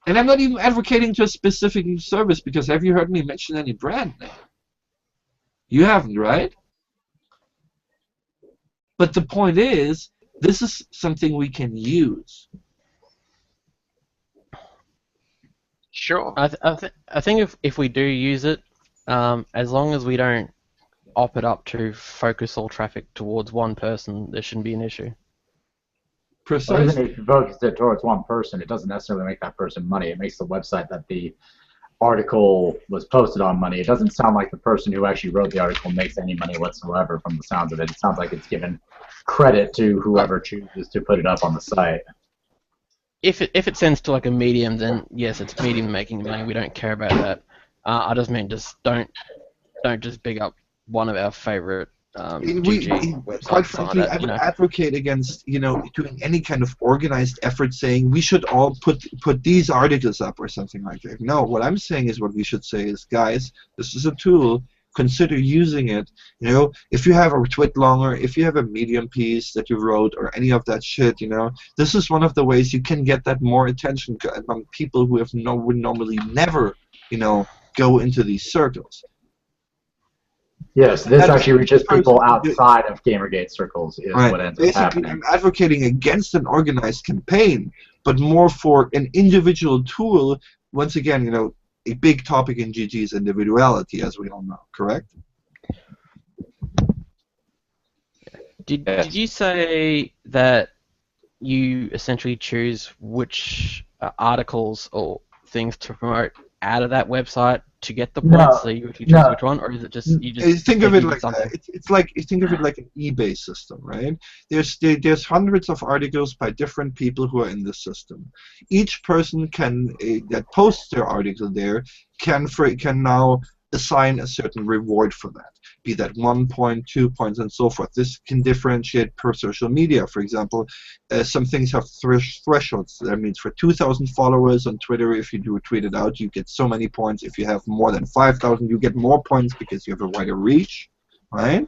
And I'm not even advocating to a specific service because have you heard me mention any brand name? You haven't, right? But the point is, this is something we can use. Sure. I think if we do use it, as long as we don't op it up to focus all traffic towards one person, there shouldn't be an issue. Precisely. Well, even if you focus it towards one person, it doesn't necessarily make that person money. It makes the website that the article was posted on money. It doesn't sound like the person who actually wrote the article makes any money whatsoever from the sounds of it. It sounds like it's given credit to whoever chooses to put it up on the site. If it sends to like a medium, then yes, it's medium making money. We don't care about that. I just mean don't just big up one of our favorite GG websites. Quite frankly, I would advocate against doing any kind of organized effort saying we should all put these articles up or something like that. No, what I'm saying is what we should say is, guys, this is a tool. Consider using it. If you have a tweet longer, if you have a Medium piece that you wrote, or any of that shit, this is one of the ways you can get that more attention among people who would normally never, go into these circles. Yes, this actually reaches people outside of Gamergate circles, is right. What ends up happening. I'm advocating against an organized campaign, but more for an individual tool. Once again, a big topic in GG is individuality, as we all know, correct? Did you say that you essentially choose which articles or things to promote out of that website to get the points? No, so you choose which one, or is it just you just think of it like think of it like an eBay system, right? There's hundreds of articles by different people who are in the system. Each person that posts their article there can now assign a certain reward for that, be that 1 point, 2 points, and so forth. This can differentiate per social media. For example, some things have thresholds. That means for 2,000 followers on Twitter, if you do tweet it out, you get so many points. If you have more than 5,000, you get more points because you have a wider reach, right?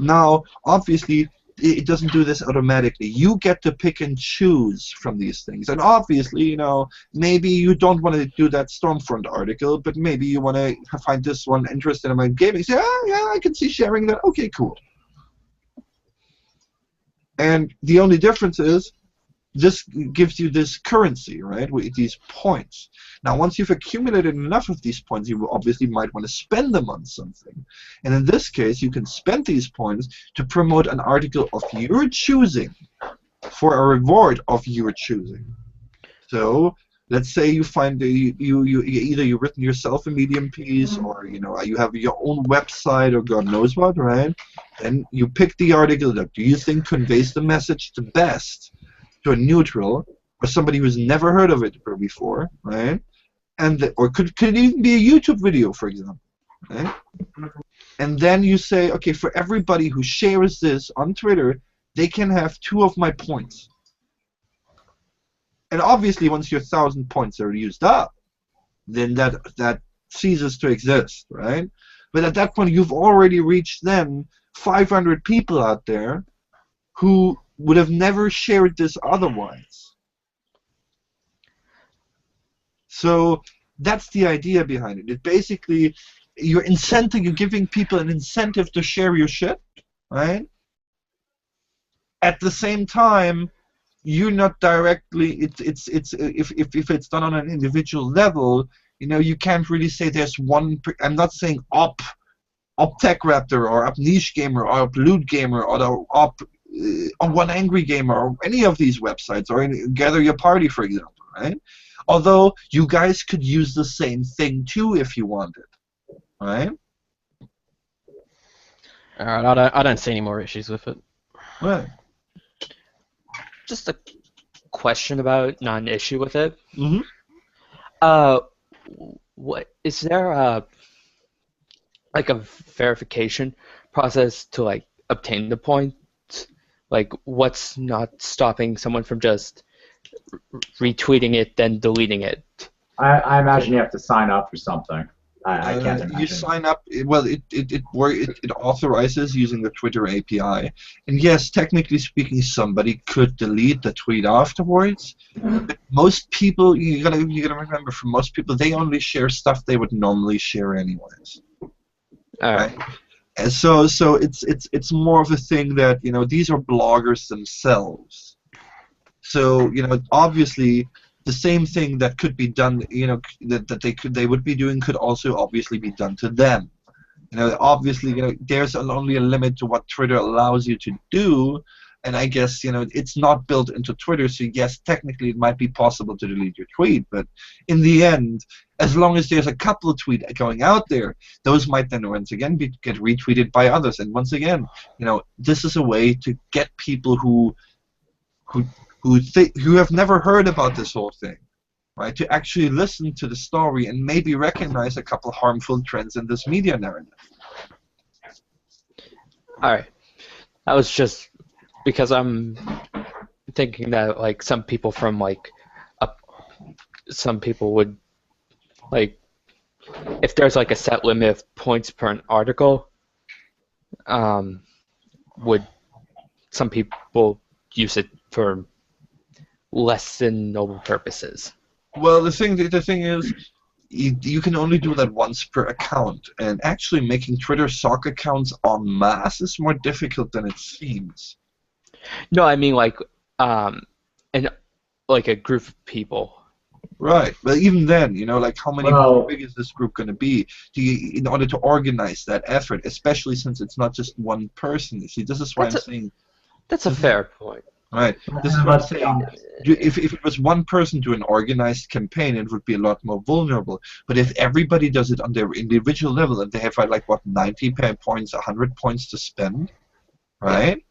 Now, obviously, it doesn't do this automatically. You get to pick and choose from these things. And obviously, you know, maybe you don't want to do that Stormfront article, but maybe you want to find this one interested in my gaming. Say, oh, yeah, I can see sharing that. Okay, cool. And the only difference is this gives you this currency, right, with these points. Now, once you've accumulated enough of these points, you obviously might want to spend them on something. And in this case, you can spend these points to promote an article of your choosing for a reward of your choosing. So, let's say you find either you've written yourself a Medium piece, or you know you have your own website, or God knows what, right? And you pick the article that you think conveys the message the best to a neutral, or somebody who's never heard of it before, right? And or could even be a YouTube video, for example, right? And then you say, okay, for everybody who shares this on Twitter, they can have 2 of my points. And obviously, once your 1,000 points are used up, then that ceases to exist, right? But at that point, you've already reached then 500 people out there who would have never shared this otherwise. So that's the idea behind it. It basically, you're giving people an incentive to share your shit, right? At the same time, you're not directly. If it's done on an individual level, you know, you can't really say there's one. I'm not saying up Tech Raptor or up Niche Gamer or up Loot Gamer or up on One Angry Gamer or any of these websites, or Gather Your Party, for example, right? Although you guys could use the same thing too if you wanted, right? All right, I don't see any more issues with it. Right. Just a question about, not an issue with it. Mm-hmm. What is there like a verification process to like obtain the points? Like, what's not stopping someone from just retweeting it, then deleting it? I imagine you have to sign up for something. I can't imagine. You sign up. Well, it authorizes using the Twitter API, and yes, technically speaking, somebody could delete the tweet afterwards. But most people, you gotta remember, for most people, they only share stuff they would normally share anyways. All right. And so it's more of a thing that, you know, these are bloggers themselves. So, you know, obviously the same thing that could be done, you know, that they would be doing could also obviously be done to them. You know, obviously, you know, there's only a limit to what Twitter allows you to do, and I guess, you know, it's not built into Twitter, so yes, technically it might be possible to delete your tweet, but in the end, as long as there's a couple of tweets going out there, those might then once again get retweeted by others, and once again, you know, this is a way to get people who have never heard about this whole thing, right, to actually listen to the story and maybe recognize a couple harmful trends in this media narrative. All right. That was just because I'm thinking that, like, some people from, like, some people would, like, if there's, like, a set limit of points per an article, would some people use it for less than noble purposes? Well, the thing is, you can only do that once per account, and actually making Twitter sock accounts en masse is more difficult than it seems. No, I mean, like, like a group of people. Right, but even then, you know, like, how big is this group going to be? In order to organize that effort, especially since it's not just one person. You see, this is why I'm saying. That's a fair point. Right. This is what I'm saying. If it was one person doing an organized campaign, it would be a lot more vulnerable. But if everybody does it on their individual level, and they have like what 90 points, 100 points to spend, right?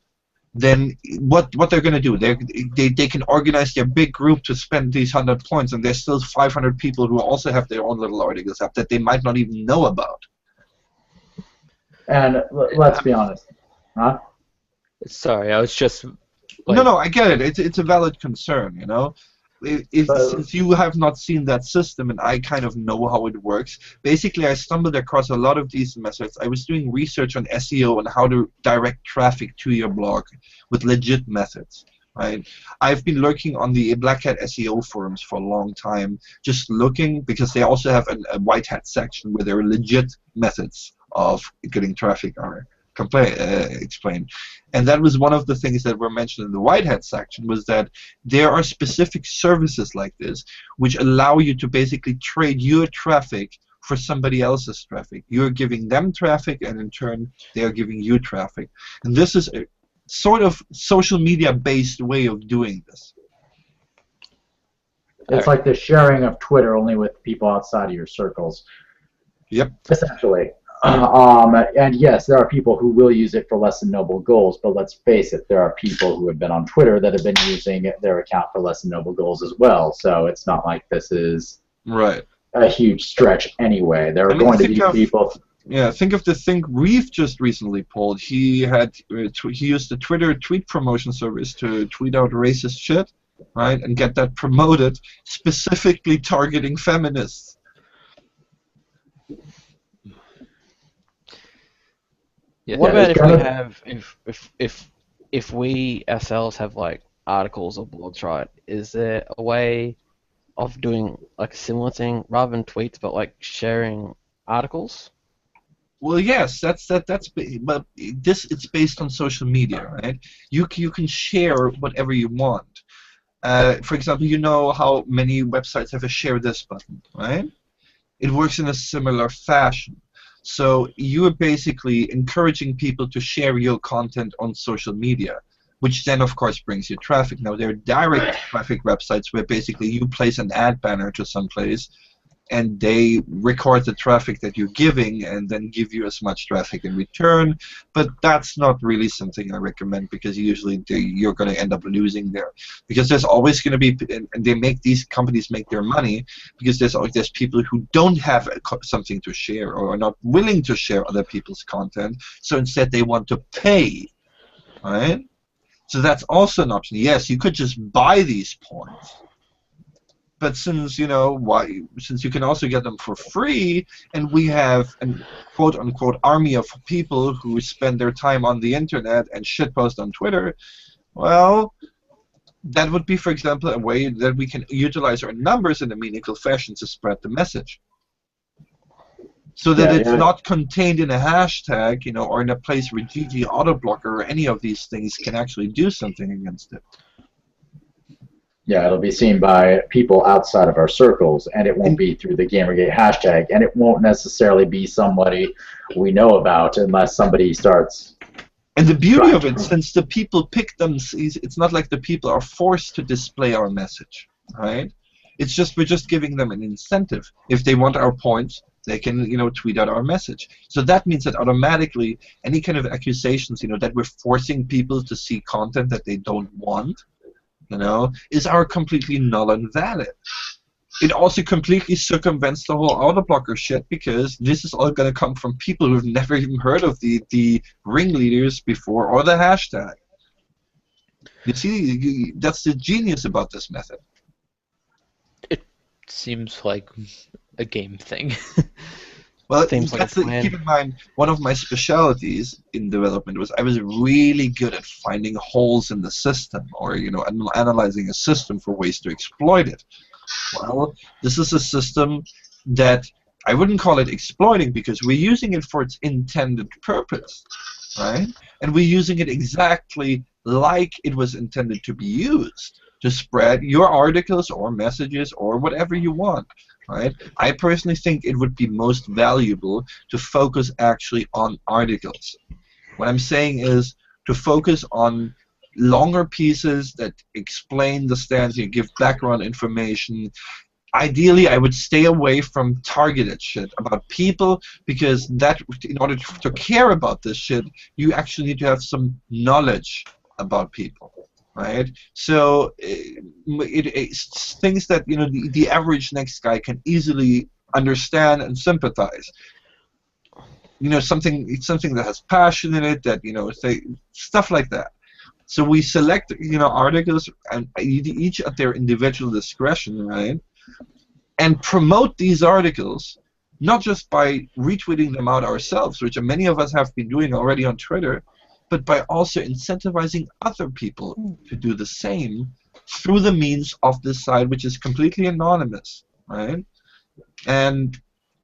Then what they're going to do? They can organize their big group to spend these 100 points, and there's still 500 people who also have their own little articles up that they might not even know about. And let's be honest, huh? Sorry, I was just. Like, no, I get it. It's a valid concern, you know. since you have not seen that system and I kind of know how it works, basically I stumbled across a lot of these methods. I was doing research on SEO and how to direct traffic to your blog with legit methods. Right? I've been lurking on the Black Hat SEO forums for a long time, just looking, because they also have a white hat section where there are legit methods of getting traffic are explained. And that was one of the things that were mentioned in the white hat section, was that there are specific services like this which allow you to basically trade your traffic for somebody else's traffic. You're giving them traffic, and in turn they are giving you traffic. And this is a sort of social media based way of doing this. It's like the sharing of Twitter, only with people outside of your circles. Yep. Essentially. And yes, there are people who will use it for less than noble goals, but let's face it, there are people who have been on Twitter that have been using their account for less than noble goals as well. So it's not like this is a huge stretch anyway. There are going to be people. Yeah, think of the thing Reef just recently pulled. He used the Twitter tweet promotion service to tweet out racist shit, right, and get that promoted, specifically targeting feminists. Yeah. What about if we have if we ourselves have like articles or blogs, right? Is there a way of doing like a similar thing rather than tweets, but like sharing articles? Well, yes, but it's based on social media, right? You can share whatever you want. For example, you know how many websites have a share this button, right? It works in a similar fashion. So you are basically encouraging people to share your content on social media, which then of course brings you traffic. Now there are direct traffic websites where basically you place an ad banner to some place, and they record the traffic that you're giving and then give you as much traffic in return. But that's not really something I recommend, because usually you're going to end up losing there. Because there's always going to be, and these companies make their money because there's people who don't have something to share or are not willing to share other people's content, so instead they want to pay, right? So that's also an option. Yes, you could just buy these points. But since since you can also get them for free, and we have a quote-unquote army of people who spend their time on the internet and shitpost on Twitter, well, that would be, for example, a way that we can utilize our numbers in a meaningful fashion to spread the message. So that it's not contained in a hashtag, or in a place where GG Autoblocker or any of these things can actually do something against it. Yeah, it'll be seen by people outside of our circles, and it won't be through the Gamergate hashtag, and it won't necessarily be somebody we know about unless somebody starts. And the beauty of it, since the people pick them, it's not like the people are forced to display our message, right? It's just we're just giving them an incentive. If they want our points, they can, tweet out our message. So that means that automatically any kind of accusations, that we're forcing people to see content that they don't want, are completely null and valid. It also completely circumvents the whole auto-blocker shit, because this is all going to come from people who've never even heard of the ringleaders before or the hashtag. You see, that's the genius about this method. It seems like a game thing. Well, keep in mind, one of my specialties in development was I was really good at finding holes in the system, or analyzing a system for ways to exploit it. Well, this is a system that I wouldn't call it exploiting, because we're using it for its intended purpose, right? And we're using it exactly like it was intended to be used, to spread your articles or messages or whatever you want. Right? I personally think it would be most valuable to focus actually on articles. What I'm saying is to focus on longer pieces that explain the stance, give background information. Ideally, I would stay away from targeted shit about people, because that, in order to care about this shit, you actually need to have some knowledge about people. Right, so it's things that the average next guy can easily understand and sympathize. Something that has passion in it, that stuff like that. So we select, articles, and each at their individual discretion, right? And promote these articles, not just by retweeting them out ourselves, which many of us have been doing already on Twitter, but by also incentivizing other people to do the same through the means of this site, which is completely anonymous, right? And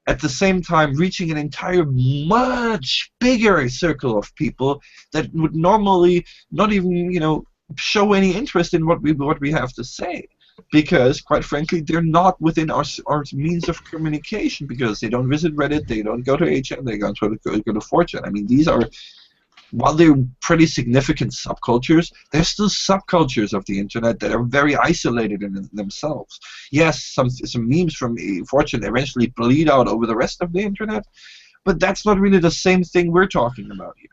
at the same time reaching an entire much bigger circle of people that would normally not even show any interest in what we have to say, because quite frankly they're not within our means of communication, because they don't visit Reddit, they don't go to HM, they don't go to 4chan. I mean, these are, while they're pretty significant subcultures, they're still subcultures of the internet that are very isolated in themselves. Yes, some memes from 4chan eventually bleed out over the rest of the internet, but that's not really the same thing we're talking about here.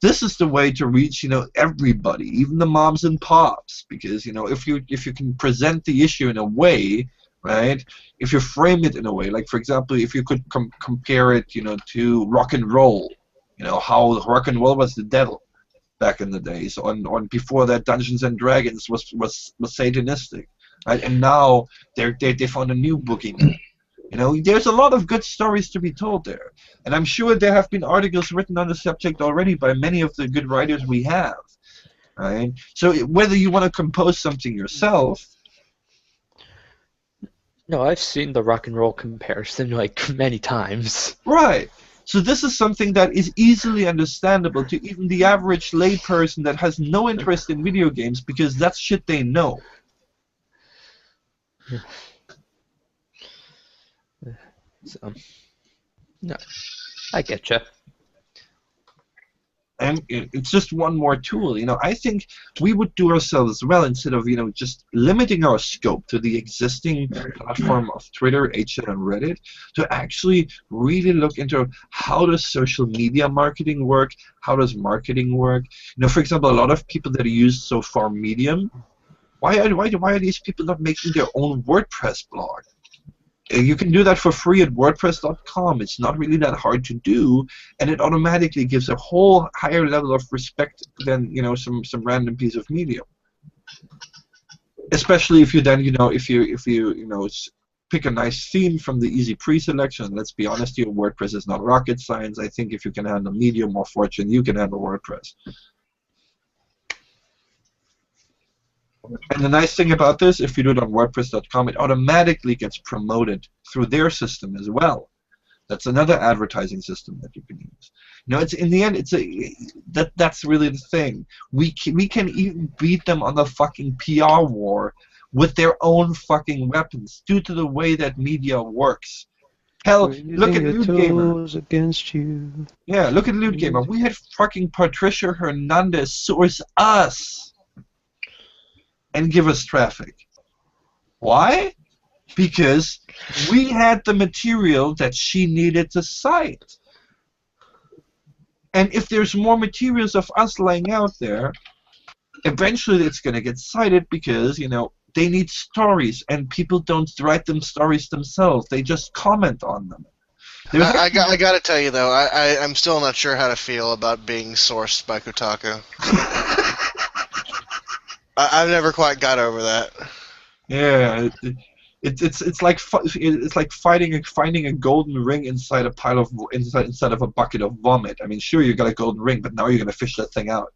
This is the way to reach everybody, even the moms and pops, because if you can present the issue in a way, right? If you frame it in a way, like for example, if you could compare it to rock and roll. How rock and roll was the devil back in the days. On before that, Dungeons and Dragons was satanistic, right? And now they found a new boogeyman. There's a lot of good stories to be told there, and I'm sure there have been articles written on the subject already by many of the good writers we have, right? So whether you want to compose something yourself. No, I've seen the rock and roll comparison like many times. Right. So this is something that is easily understandable to even the average layperson that has no interest in video games, because that's shit they know. So, no, I getcha. And it's just one more tool. I think we would do ourselves well, instead of just limiting our scope to the existing platform of Twitter, 8chan, and Reddit, to actually really look into how does social media marketing work, how does marketing work. For example, a lot of people that use so far Medium, why are these people not making their own WordPress blog? You can do that for free at WordPress.com. It's not really that hard to do, and it automatically gives a whole higher level of respect than some random piece of medium. Especially if you then if you pick a nice theme from the easy pre-selection. Let's be honest here, WordPress is not rocket science. I think if you can handle Medium or 4chan, you can handle WordPress. And the nice thing about this, if you do it on WordPress.com, it automatically gets promoted through their system as well. That's another advertising system that you can use. It's in the end, that's really the thing. We can even beat them on the fucking PR war with their own fucking weapons due to the way that media works. Hell, look at Loot Gamer. Against you. Yeah, look at Loot Gamer. We had fucking Patricia Hernandez source us and give us traffic. Why? Because we had the material that she needed to cite. And if there's more materials of us laying out there, eventually it's going to get cited, because, they need stories, and people don't write them stories themselves. They just comment on them. I got to tell you, though, I'm still not sure how to feel about being sourced by Kotaku. I've never quite got over that. Yeah, it's like finding a golden ring inside a pile of inside of a bucket of vomit. I mean, sure, you got a golden ring, but now you're gonna fish that thing out.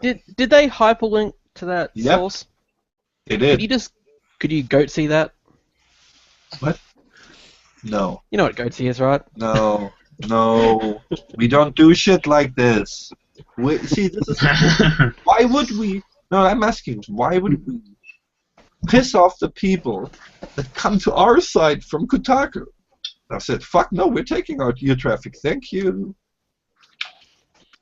Did they hyperlink to that source? They did. Could you goatsy that? What? No. You know what goatsy is, right? No, we don't do shit like this. See, this is why would we? No, I'm asking, why would we piss off the people that come to our site from Kotaku? I said, fuck no, we're taking out your traffic, thank you.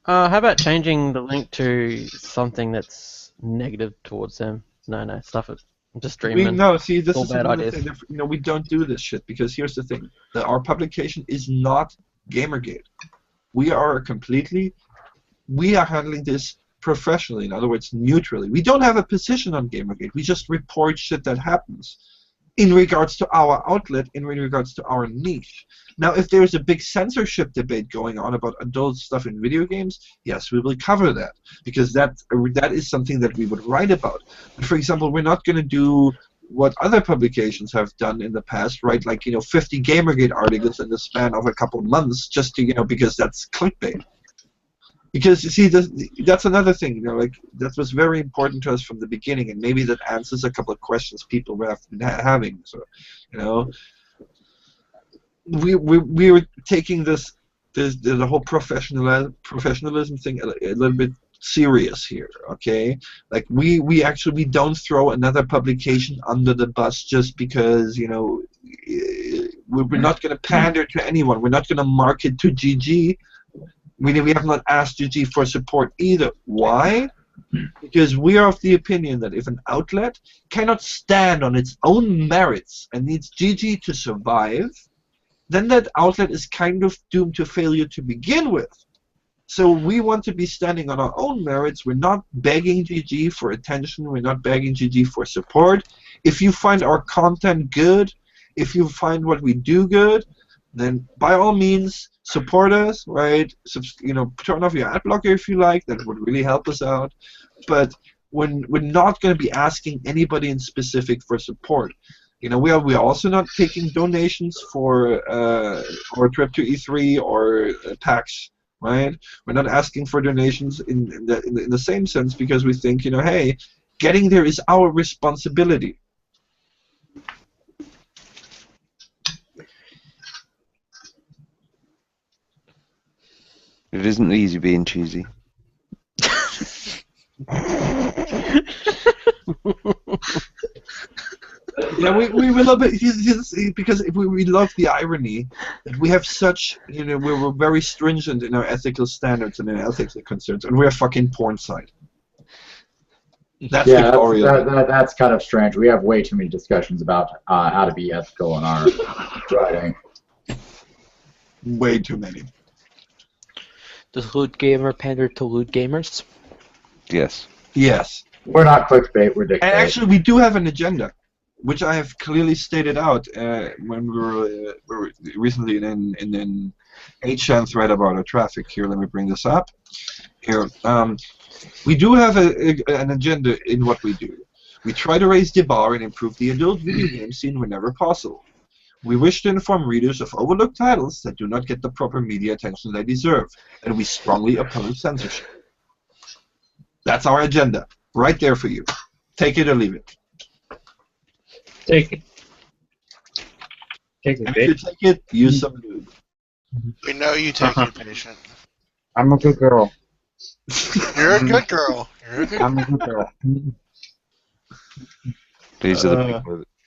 How about changing the link to something that's negative towards them? No, stuff it. I'm just dreaming. See, this is bad ideas. Thing. We don't do this shit, because here's the thing. Our publication is not Gamergate. We are handling this professionally, in other words, neutrally. We don't have a position on Gamergate. We just report shit that happens. in regards to our outlet, in regards to our niche. Now, if there's a big censorship debate going on about adult stuff in video games, yes, we will cover that, because that is something that we would write about. But for example, we're not going to do what other publications have done in the past, right? Like, 50 Gamergate articles in the span of a couple months, just to, because that's clickbait. Because you see, that's another thing, like that was very important to us from the beginning, and maybe that answers a couple of questions people have been having. So, we were taking the whole professionalism thing a little bit serious here, okay? Like we actually don't throw another publication under the bus just because we're not going to pander to anyone. We're not going to market to GG. We have not asked GG for support either. Why? Because we are of the opinion that if an outlet cannot stand on its own merits and needs GG to survive, then that outlet is kind of doomed to failure to begin with. So we want to be standing on our own merits. We're not begging GG for attention. We're not begging GG for support. If you find our content good, if you find what we do good, then by all means support us, right? Turn off your ad blocker if you like. That would really help us out. But we're not going to be asking anybody in specific for support. We are also not taking donations for our trip to E3 or PAX, right? We're not asking for donations in the same sense, because we think, hey, getting there is our responsibility. It isn't easy being cheesy. Yeah, we love it because we love the irony that we have such, we're very stringent in our ethical standards and in ethics concerns, and we're a fucking porn site. That's that's kind of strange. We have way too many discussions about how to be ethical in our writing. Way too many. Does Loot Gamer pander to loot gamers? Yes. Yes. We're not clickbait, we're dictate. And actually, we do have an agenda, which I have clearly stated out when we were recently in an 8chan thread about our traffic. Here, let me bring this up. Here, we do have an agenda in what we do. We try to raise the bar and improve the adult video game scene whenever possible. We wish to inform readers of overlooked titles that do not get the proper media attention they deserve, and we strongly oppose censorship. That's our agenda, right there for you. Take it or leave it. Take it. Take it, and if you take it, use some lube. We know you take it, patient. I'm a good girl. You're a good girl. I'm a good girl.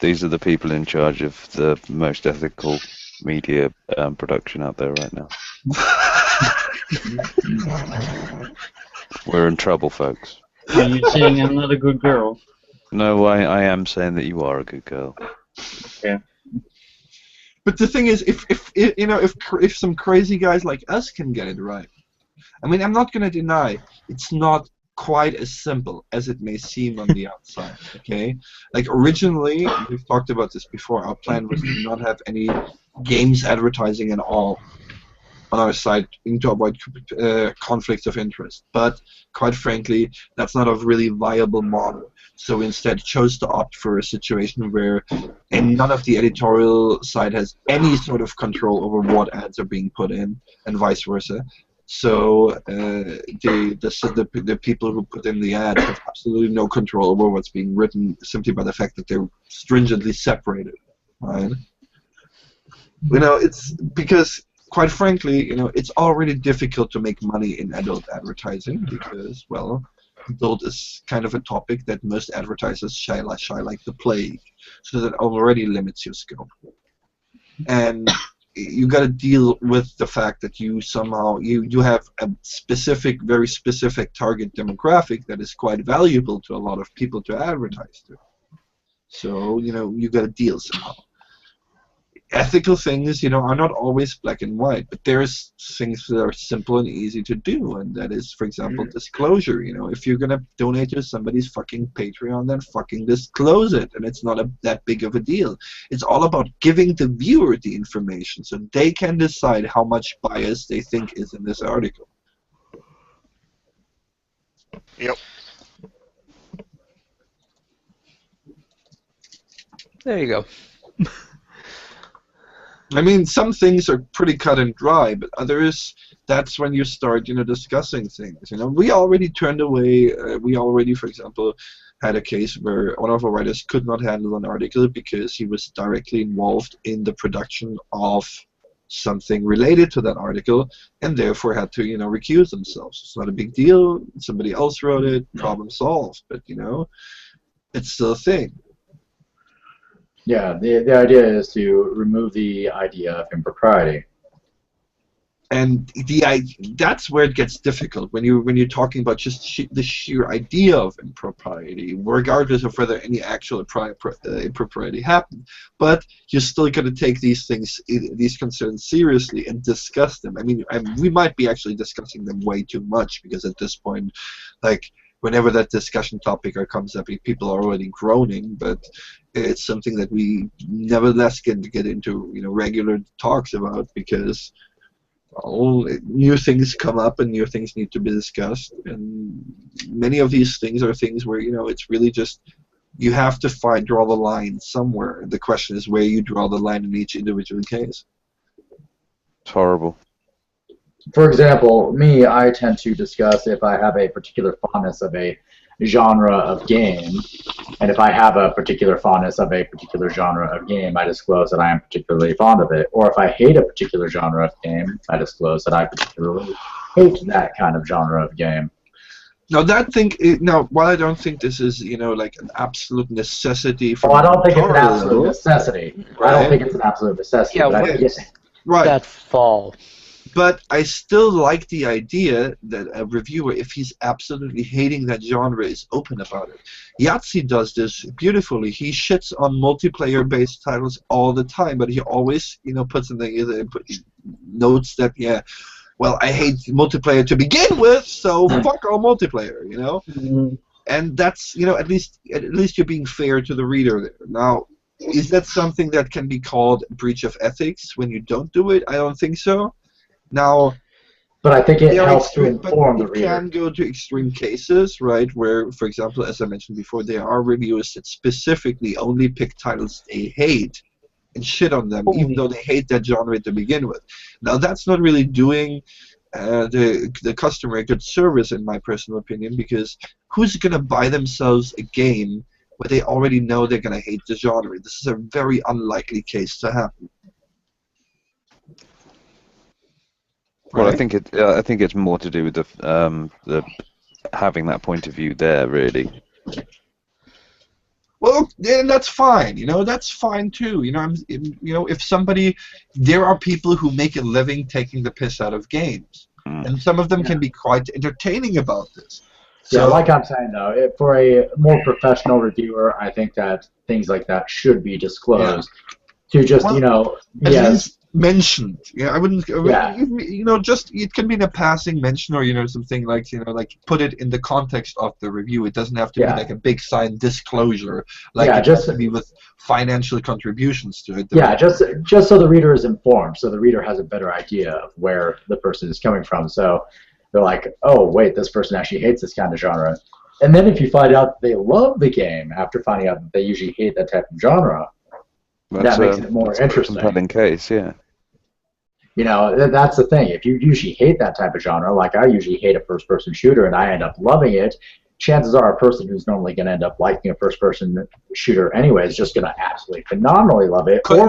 These are the people in charge of the most ethical media production out there right now. We're in trouble, folks. Are you saying I'm not a good girl? No, I am saying that you are a good girl. Yeah. But the thing is, if some crazy guys like us can get it right, I mean, I'm not going to deny it's not quite as simple as it may seem on the outside. Okay, like originally, we've talked about this before. Our plan was to not have any games advertising at all on our site to avoid conflicts of interest. But quite frankly, that's not a really viable model. So we instead chose to opt for a situation where none of the editorial side has any sort of control over what ads are being put in, and vice versa. So the people who put in the ads have absolutely no control over what's being written, simply by the fact that they're stringently separated. Right? It's because, quite frankly, it's already difficult to make money in adult advertising because, well, adult is kind of a topic that most advertisers shy like the plague. So that already limits your scope. And you got to deal with the fact that you somehow you have a specific, very specific target demographic that is quite valuable to a lot of people to advertise to. So you got to deal somehow. ethical things, are not always black and white, but there's things that are simple and easy to do, and that is, for example, disclosure. If you're gonna donate to somebody's fucking Patreon, then fucking disclose it, and it's not that big of a deal. It's all about giving the viewer the information so they can decide how much bias they think is in this article. Yep. There you go. I mean, some things are pretty cut and dry, but others, that's when you start, discussing things. We already turned away. We already, for example, had a case where one of our writers could not handle an article because he was directly involved in the production of something related to that article, and therefore had to, recuse themselves. It's not a big deal. Somebody else wrote it. Problem solved. But it's still a thing. Yeah, the idea is to remove the idea of impropriety. And that's where it gets difficult when you're talking about just the sheer idea of impropriety, regardless of whether any actual impropriety happened. But you're still going to take these concerns seriously and discuss them. I mean, we might be actually discussing them way too much, because at this point, whenever that discussion topic comes up, people are already groaning, but it's something that we nevertheless can get into, regular talks about, because new things come up and new things need to be discussed, and many of these things are things where it's really just you have to draw the line somewhere. The question is where you draw the line in each individual case. It's horrible. For example, I tend to discuss if I have a particular fondness of a genre of game, and if I have a particular fondness of a particular genre of game, I disclose that I am particularly fond of it. Or if I hate a particular genre of game, I disclose that I particularly hate that kind of genre of game. Now while I don't think this is like an absolute necessity for I don't think it's an absolute necessity. Right? I don't think it's an absolute necessity. Yeah, right. That fall. But I still like the idea that a reviewer, if he's absolutely hating that genre, is open about it. Yahtzee does this beautifully. He shits on multiplayer-based titles all the time, but he always, puts in notes that, well, I hate multiplayer to begin with, so fuck all multiplayer, Mm-hmm. And that's, at least you're being fair to the reader there. Now, is that something that can be called breach of ethics when you don't do it? I don't think so. Now, but I think it helps to inform the reader. It can go to extreme cases, right, where, for example, as I mentioned before, there are reviewers that specifically only pick titles they hate and shit on them, even though they hate that genre to begin with. Now, that's not really doing the customer a good service, in my personal opinion, because who's going to buy themselves a game where they already know they're going to hate the genre? This is a very unlikely case to happen. Well, Right. I think it's more to do with the having that point of view there, really. Well, yeah, that's fine. That's fine too. If somebody, there are people who make a living taking the piss out of games, and some of them can be quite entertaining about this. Yeah, like I'm saying though, for a more professional reviewer, I think that things like that should be disclosed. To just at least mentioned. Yeah, I wouldn't. Just it can be in a passing mention, or something like put it in the context of the review. It doesn't have to be like a big sign disclosure, like it has to be with financial contributions to it. Yeah, just so the reader is informed, so the reader has a better idea of where the person is coming from. So they're like, oh wait, this person actually hates this kind of genre. And then if you find out that they love the game after finding out that they usually hate that type of genre, that makes it more interesting. That's a compelling case, yeah. That's the thing. If you usually hate that type of genre, like I usually hate a first-person shooter, and I end up loving it, chances are a person who's normally going to end up liking a first-person shooter anyway is just going to absolutely phenomenally love it. Could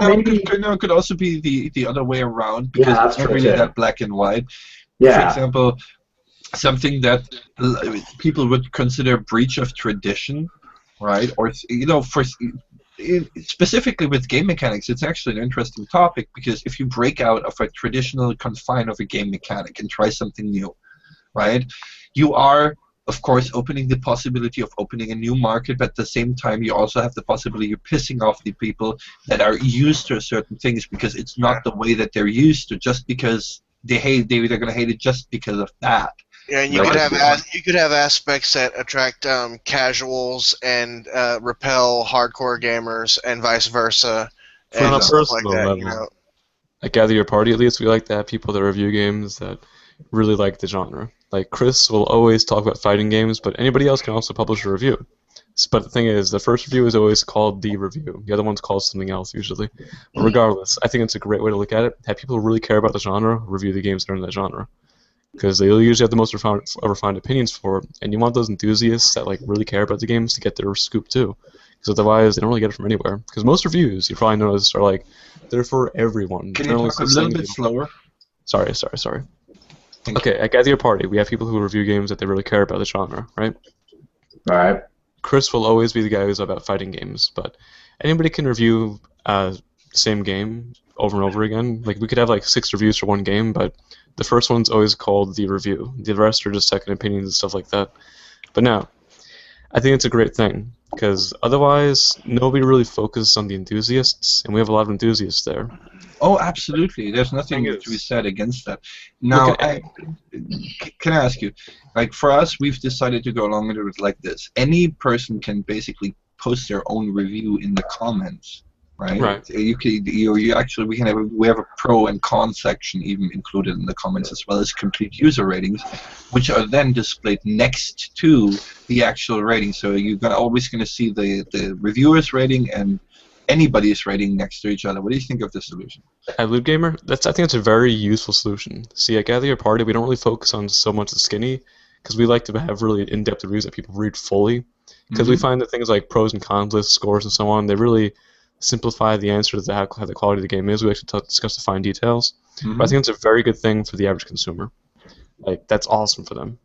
also be the other way around, because it's not really that black and white. Yeah. For example, something that people would consider breach of tradition, right? Or specifically with game mechanics, it's actually an interesting topic, because if you break out of a traditional confine of a game mechanic and try something new, right, you are of course, opening the possibility of opening a new market, but at the same time, you also have the possibility of pissing off the people that are used to certain things because it's not the way that they're used to, just because they're going to hate it just because of that. Yeah, and you could have aspects that attract casuals and repel hardcore gamers, and vice versa, On and a stuff personal like that. level, You know, at Gather Your Party, at least, we like to have people that review games that really like the genre. Like, Chris will always talk about fighting games, but anybody else can also publish a review. But the thing is, the first review is always called the review. The other one's called something else, usually. But regardless, I think it's a great way to look at it. Have people who really care about the genre review the games that are in that genre. Because they usually have the most refined opinions for it, and you want those enthusiasts that like really care about the games to get their scoop too. Because otherwise, they don't really get it from anywhere. Because most reviews, you probably notice, are like, they're for everyone. Can you talk a little bit slower? Sorry. Okay, at Gather Your Party, we have people who review games that they really care about the genre, right? Right. Chris will always be the guy who's about fighting games, but anybody can review same game over and over again. Like, we could have like 6 reviews for one game, but the first one's always called the review. The rest are just second opinions and stuff like that. But now, I think it's a great thing, because otherwise, nobody really focuses on the enthusiasts, and we have a lot of enthusiasts there. Oh, absolutely. There's nothing to be said against that. Now, can I ask you, like, for us, we've decided to go along with it like this. Any person can basically post their own review in the comments, right? Right. We have a pro and con section even included in the comments, as well as complete user ratings, which are then displayed next to the actual rating. So you're always going to see the reviewer's rating and anybody's rating next to each other. What do you think of this solution? At Loot Gamer, I think it's a very useful solution. See, at Gather Your Party, we don't really focus on so much the skinny, because we like to have really in-depth reviews that people read fully. Because we find that things like pros and cons lists, scores, and so on, they really simplify the answer to how the quality of the game is. We actually discuss the fine details. But I think it's a very good thing for the average consumer. Like, that's awesome for them.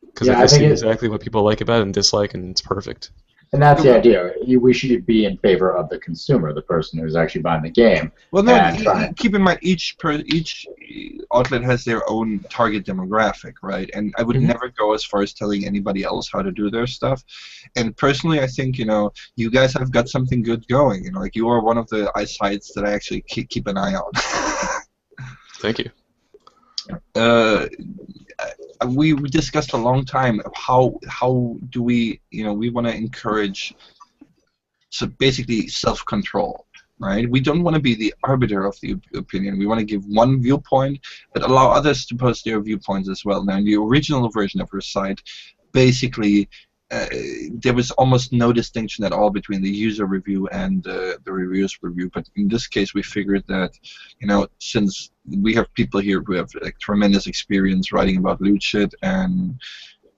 Because they see exactly what people like about it and dislike, and it's perfect. And that's the idea. We should be in favor of the consumer, the person who's actually buying the game. Well, no, keep in mind each outlet has their own target demographic, right? And I would never go as far as telling anybody else how to do their stuff. And personally, I think you guys have got something good going. Like, you are one of the sites that I actually keep an eye on. Thank you. We discussed a long time of how do we want to encourage basically self-control, right? We don't want to be the arbiter of the opinion. We want to give one viewpoint, but allow others to post their viewpoints as well. Now, in the original version of our site, basically there was almost no distinction at all between the user review and the reviewers review. But in this case, we figured that, since we have people here who have like tremendous experience writing about loot shit and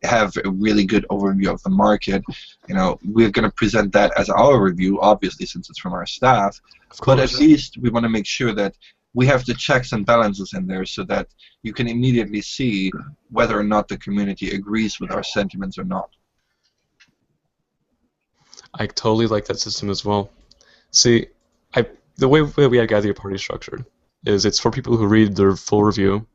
have a really good overview of the market, we're going to present that as our review, obviously, since it's from our staff. But at least we want to make sure that we have the checks and balances in there so that you can immediately see whether or not the community agrees with our sentiments or not. I totally like that system as well. See, the way we have Gather Your Party structured is it's for people who read their full review,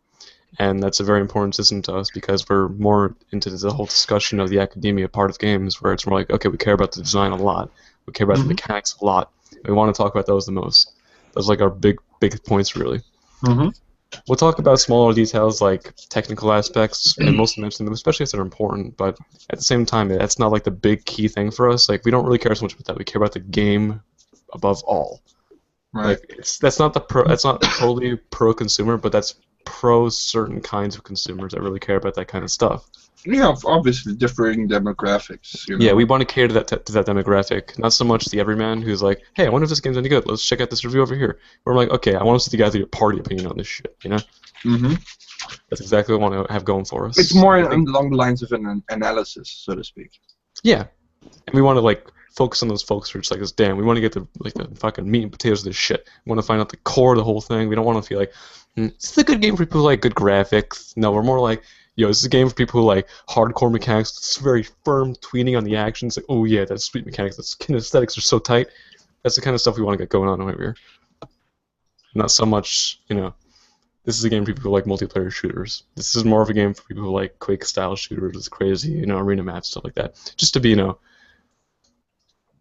and that's a very important system to us because we're more into the whole discussion of the academia part of games, where it's more like, okay, we care about the design a lot, we care about the mechanics a lot, and we want to talk about those the most. Those are like our big points, really. We'll talk about smaller details like technical aspects, and mostly mention them, especially if they're important, but at the same time, that's not like the big key thing for us. Like, we don't really care so much about that. We care about the game above all. Right. Like, that's not totally pro-consumer, but that's pro certain kinds of consumers that really care about that kind of stuff. Yeah, obviously differing demographics. Yeah, we want to cater to that demographic, not so much the everyman who's like, hey, I wonder if this game's any good. Let's check out this review over here. We're like, okay, I want us to Gather Your Party opinion on this shit, That's exactly what we want to have going for us. It's more along the lines of an analysis, so to speak. Yeah, and we want to like focus on those folks who are just like this. Damn, we want to get the fucking meat and potatoes of this shit. We want to find out the core of the whole thing. We don't want to feel like it's a good game for people who like good graphics. No, we're more like, yo, this is a game for people who like hardcore mechanics. It's very firm tweeting on the action. It's like, oh yeah, that's sweet mechanics. That's kinesthetics are so tight. That's the kind of stuff we want to get going on over here. Not so much, this is a game for people who like multiplayer shooters. This is more of a game for people who like quick style shooters with crazy, arena maps, stuff like that. Just to be,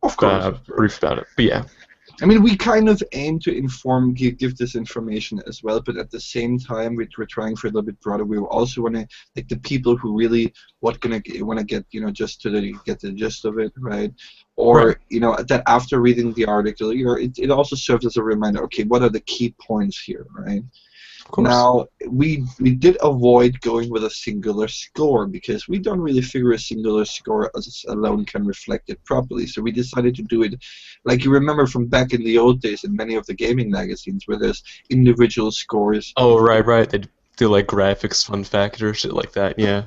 Of course. brief about it. But yeah. I mean, we kind of aim to inform, give this information as well, but at the same time, we're trying for a little bit broader. We also want to, like, the people who really want to get, just to get the gist of it, right? Or, Right. that after reading the article, it also serves as a reminder, okay, what are the key points here, right? Of course. Now, we did avoid going with a singular score because we don't really figure a singular score as alone can reflect it properly. So we decided to do it like you remember from back in the old days in many of the gaming magazines where there's individual scores. Oh, right. They do like graphics, fun factor, shit like that, yeah.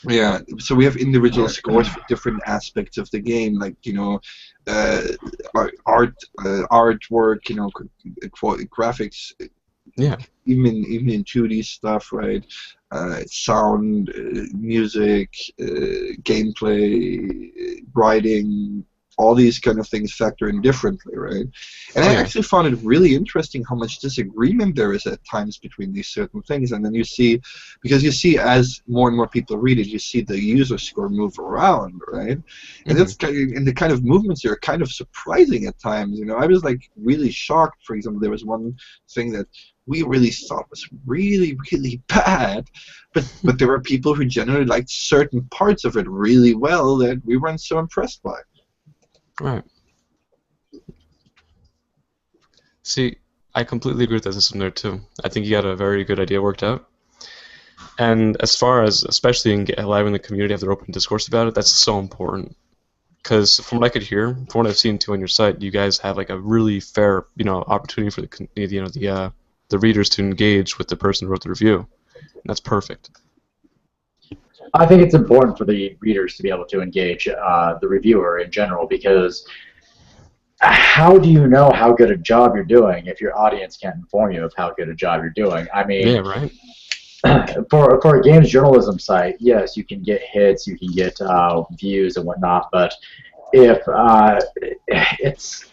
Yeah, so we have individual scores for different aspects of the game, like artwork, graphics. Yeah. Even in 2D stuff, right? Sound, music, gameplay, writing, all these kind of things factor in differently, right? And I actually found it really interesting how much disagreement there is at times between these certain things. And then you see, because you see as more and more people read it, you see the user score move around, right? And that's and the kind of movements here are kind of surprising at times. I was like really shocked. For example, there was one thing that we really thought was really, really bad, but there were people who generally liked certain parts of it really well that we weren't so impressed by. Right. See, I completely agree with that system there too. I think you got a very good idea worked out. And as far as, especially in allowing the community to have their open discourse about it, that's so important. Because from what I could hear, from what I've seen too on your site, you guys have like a really fair, opportunity for the readers to engage with the person who wrote the review. And that's perfect. I think it's important for the readers to be able to engage the reviewer in general, because how do you know how good a job you're doing if your audience can't inform you of how good a job you're doing? I mean, yeah, right. For a games journalism site, yes, you can get hits, you can get views and whatnot, but if it's...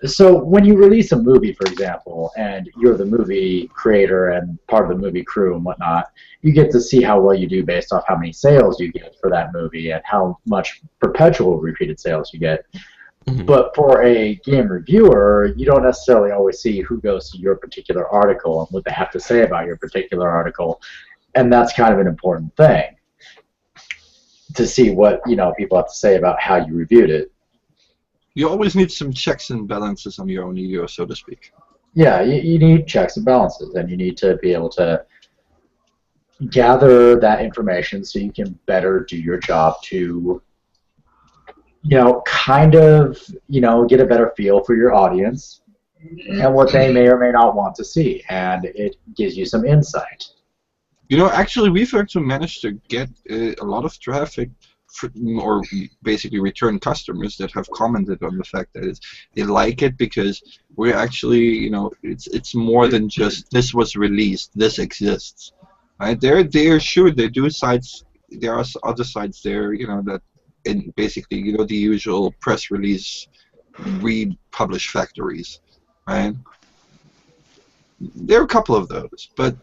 So when you release a movie, for example, and you're the movie creator and part of the movie crew and whatnot, you get to see how well you do based off how many sales you get for that movie and how much perpetual repeated sales you get. But for a game reviewer, you don't necessarily always see who goes to your particular article and what they have to say about your particular article, and that's kind of an important thing to see what people have to say about how you reviewed it. You always need some checks and balances on your own ego, so to speak. Yeah, you need checks and balances, and you need to be able to gather that information so you can better do your job to, kind of, get a better feel for your audience and what they may or may not want to see, and it gives you some insight. Actually, we've actually managed to get a lot of traffic or basically return customers that have commented on the fact that they like it because we're actually, it's more than just this was released, this exists. Right? They're sure they do sites. There are other sites there, that in basically, the usual press release, republish factories, right? There are a couple of those, but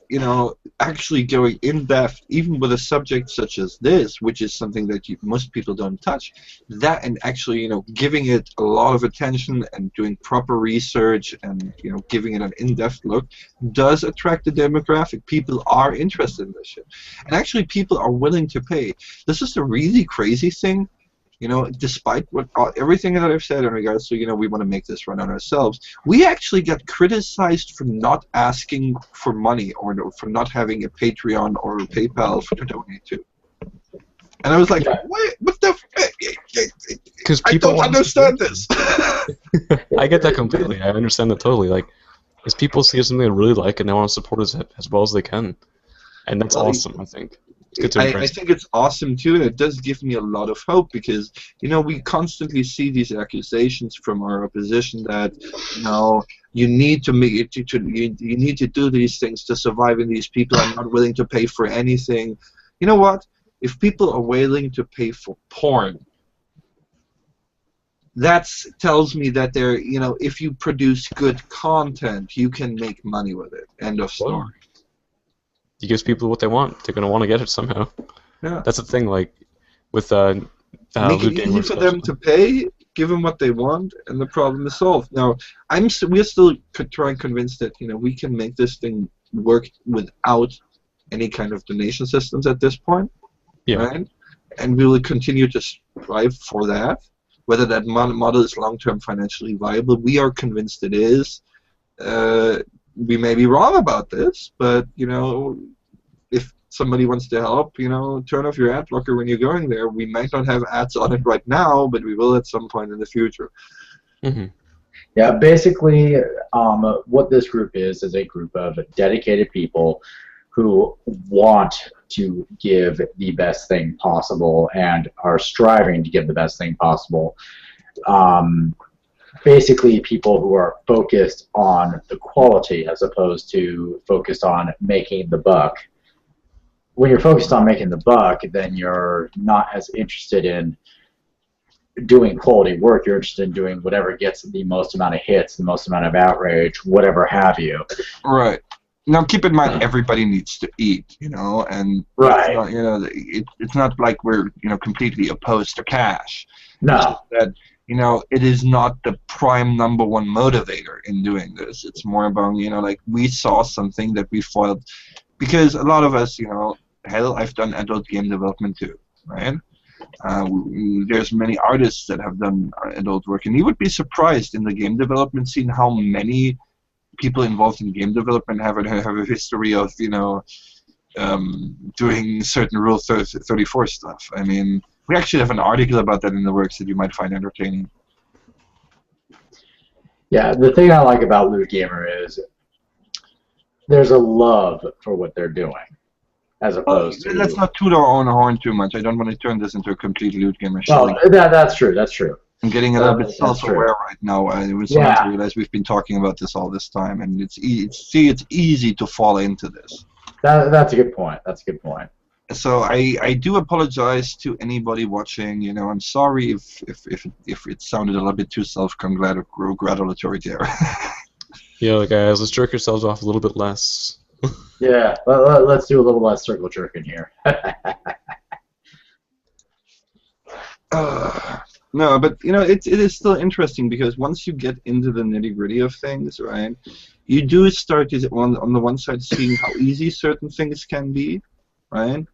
actually going in depth, even with a subject such as this, which is something that most people don't touch, that and actually giving it a lot of attention and doing proper research and giving it an in-depth look does attract the demographic. People are interested in this shit, and actually people are willing to pay. This is the really crazy thing. Despite everything that I've said in regards to, we want to make this run on ourselves, we actually got criticized for not asking for money or for not having a Patreon or a PayPal to donate to. And I was like, what the Because I don't understand this. I get that completely. I understand that totally. Like, as people see something they really like and they want to support us as well as they can. And that's awesome, I think. I think it's awesome too, and it does give me a lot of hope because we constantly see these accusations from our opposition that you need to make it you need to do these things to survive, and these people are not willing to pay for anything. You know what? If people are willing to pay for porn, that tells me that they're, if you produce good content, you can make money with it. End of story. You give people what they want. They're gonna want to get it somehow. Yeah. That's the thing. Like with Make it Loot easy Gamer for them to pay, give them what they want, and the problem is solved. Now, we're still trying to convince that we can make this thing work without any kind of donation systems at this point. Yeah. Right? And we will continue to strive for that. Whether that model is long-term financially viable, we are convinced it is. We may be wrong about this, but if somebody wants to help, turn off your ad blocker when you're going there. We might not have ads on it right now, but we will at some point in the future. Mm-hmm. Yeah, basically, what this group is a group of dedicated people who want to give the best thing possible and are striving to give the best thing possible. Basically, people who are focused on the quality as opposed to focused on making the buck. When you're focused on making the buck, then you're not as interested in doing quality work. You're interested in doing whatever gets the most amount of hits, the most amount of outrage, whatever have you. Right. Now, keep in mind, everybody needs to eat, and right. It's not like we're, completely opposed to cash. No. It's just that, it is not the prime number one motivator in doing this. It's more about, like we saw something that we foiled, because a lot of us, hell, I've done adult game development too, right? There's many artists that have done adult work, and you would be surprised in the game development scene how many people involved in game development have a history of doing certain Rule 34 stuff. I mean, we actually have an article about that in the works that you might find entertaining. Yeah, the thing I like about Loot Gamer is there's a love for what they're doing, as opposed to. Let's not toot our own horn too much. I don't want to turn this into a complete Loot Gamer show. Well, that's true. That's true. I'm getting a little bit self-aware right now. I was starting to realize we've been talking about this all this time, and it's easy to fall into this. That's a good point. That's a good point. So I do apologize to anybody watching. I'm sorry if it sounded a little bit too self-congratulatory there. Yeah, guys, let's jerk yourselves off a little bit less. Yeah, let's do a little less circle jerking here. No, but it is still interesting, because once you get into the nitty-gritty of things, right, you do start on the one side seeing how easy certain things can be, right?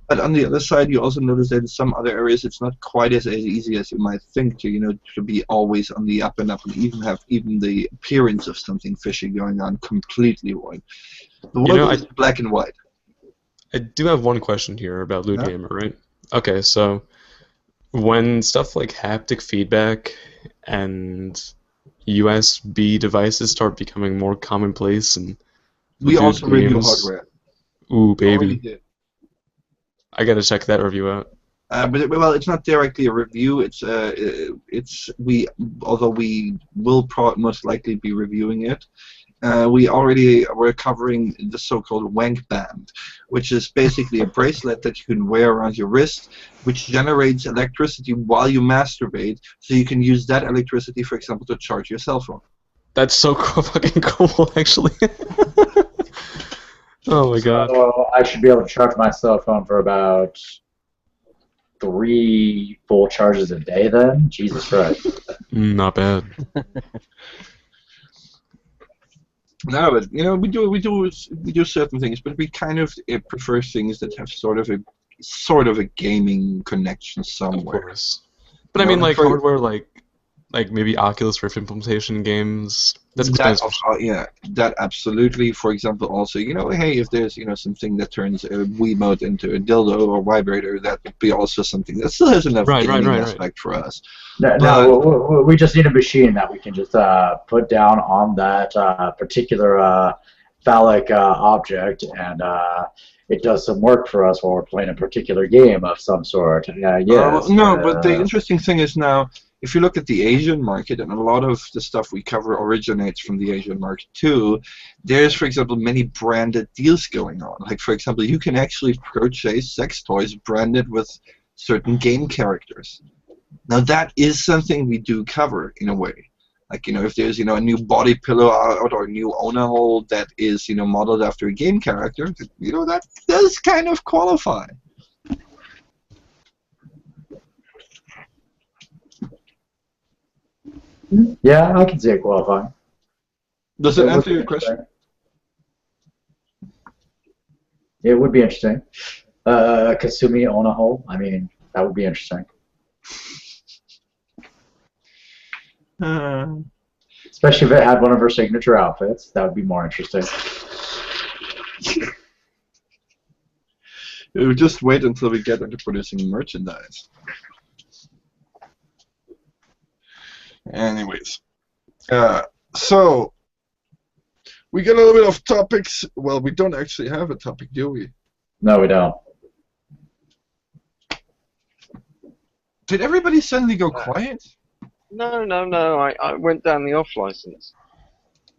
But on the other side, you also notice that in some other areas it's not quite as easy as you might think to be always on the up and up, and even have the appearance of something fishy going on completely void. The world is black and white. I do have one question here about Loot Gamer, right? Okay, so when stuff like haptic feedback and USB devices start becoming more commonplace, and we also review hardware. Ooh, baby. I gotta check that review out. But it's not directly a review. Although we will most likely be reviewing it. We're covering the so-called wank band, which is basically a bracelet that you can wear around your wrist, which generates electricity while you masturbate, so you can use that electricity, for example, to charge your cell phone. That's so fucking cool, actually. Oh my god. So I should be able to charge my cell phone for about 3 full charges a day then? Jesus Christ. Not bad. No, but we do certain things, but we kind of prefer things that have sort of a gaming connection somewhere. Of course. But I mean, like hardware, like maybe Oculus Rift implementation games. That's expensive. That absolutely. For example, also, hey, if there's something that turns a Wiimote into a dildo or vibrator, that would be also something that still has enough gaming aspect for us. No, we just need a machine that we can just put down on that particular phallic object, and it does some work for us while we're playing a particular game of some sort. Yes. But the interesting thing is now, if you look at the Asian market, and a lot of the stuff we cover originates from the Asian market too, there's, for example, many branded deals going on. Like, for example, you can actually purchase sex toys branded with certain game characters. Now that is something we do cover in a way. Like, if there's, a new body pillow out or a new owner hole that is, modeled after a game character, that does kind of qualify. Yeah, I can see it qualifying. Does it answer your question? It would be interesting. Kasumi on a hole. I mean, that would be interesting. Especially if it had one of her signature outfits. That would be more interesting. We'll just wait until we get into producing merchandise. Anyways. So, we get a little bit of topics. Well, we don't actually have a topic, do we? No, we don't. Did everybody suddenly go quiet? No. I went down the off license.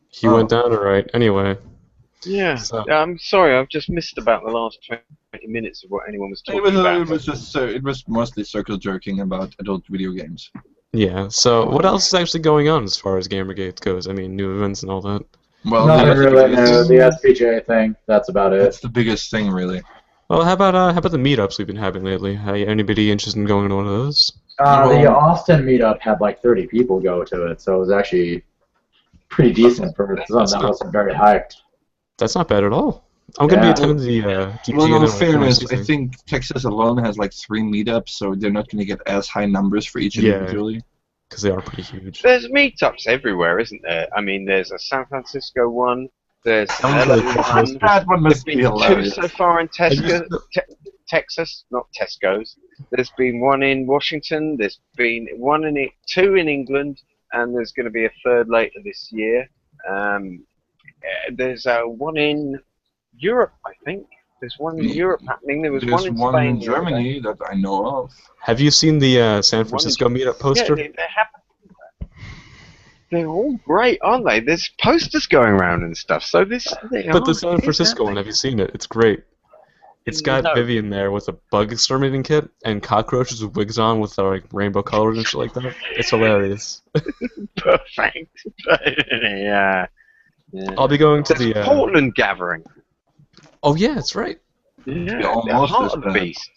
He went down alright. Anyway. Yeah. So. I'm sorry. I've just missed about the last 20 minutes of what anyone was talking about. It was mostly circle jerking about adult video games. Yeah. So what else is actually going on as far as Gamergate goes? I mean, new events and all that. Well, nothing really new. The SPJ thing. That's about it. That's the biggest thing, really. Well, how about the meetups we've been having lately? Anybody interested in going to one of those? The Austin meetup had like 30 people go to it, so it was actually pretty decent for something that wasn't very hyped. That's not bad at all. I'm going to be attending the Well, in fairness, I think Texas alone has like 3 meetups, so they're not going to get as high numbers for each individually. Because they are pretty huge. There's meetups everywhere, isn't there? I mean, there's a San Francisco one, there's an LA one. That one must be There's been 2 hilarious. so far in Texas, not Tesco's. There's been one in Washington, there's been 2 in England, and there's going to be a 3rd later this year. There's one in Europe, I think. There's one in Europe happening. There was There's one in one Spain. in Germany that I know of. Have you seen the San Francisco meetup poster? Yeah, they're all great, aren't they? There's posters going around and stuff. So But the San Francisco one, have you seen it? It's great. It's got Vivian there with a bug exterminating kit and cockroaches with wigs on with like rainbow colors and shit like that. It's hilarious. Perfect. Yeah. I'll be going to the Portland gathering. Oh yeah, that's right. Yeah, almost heart as of the bad. beast.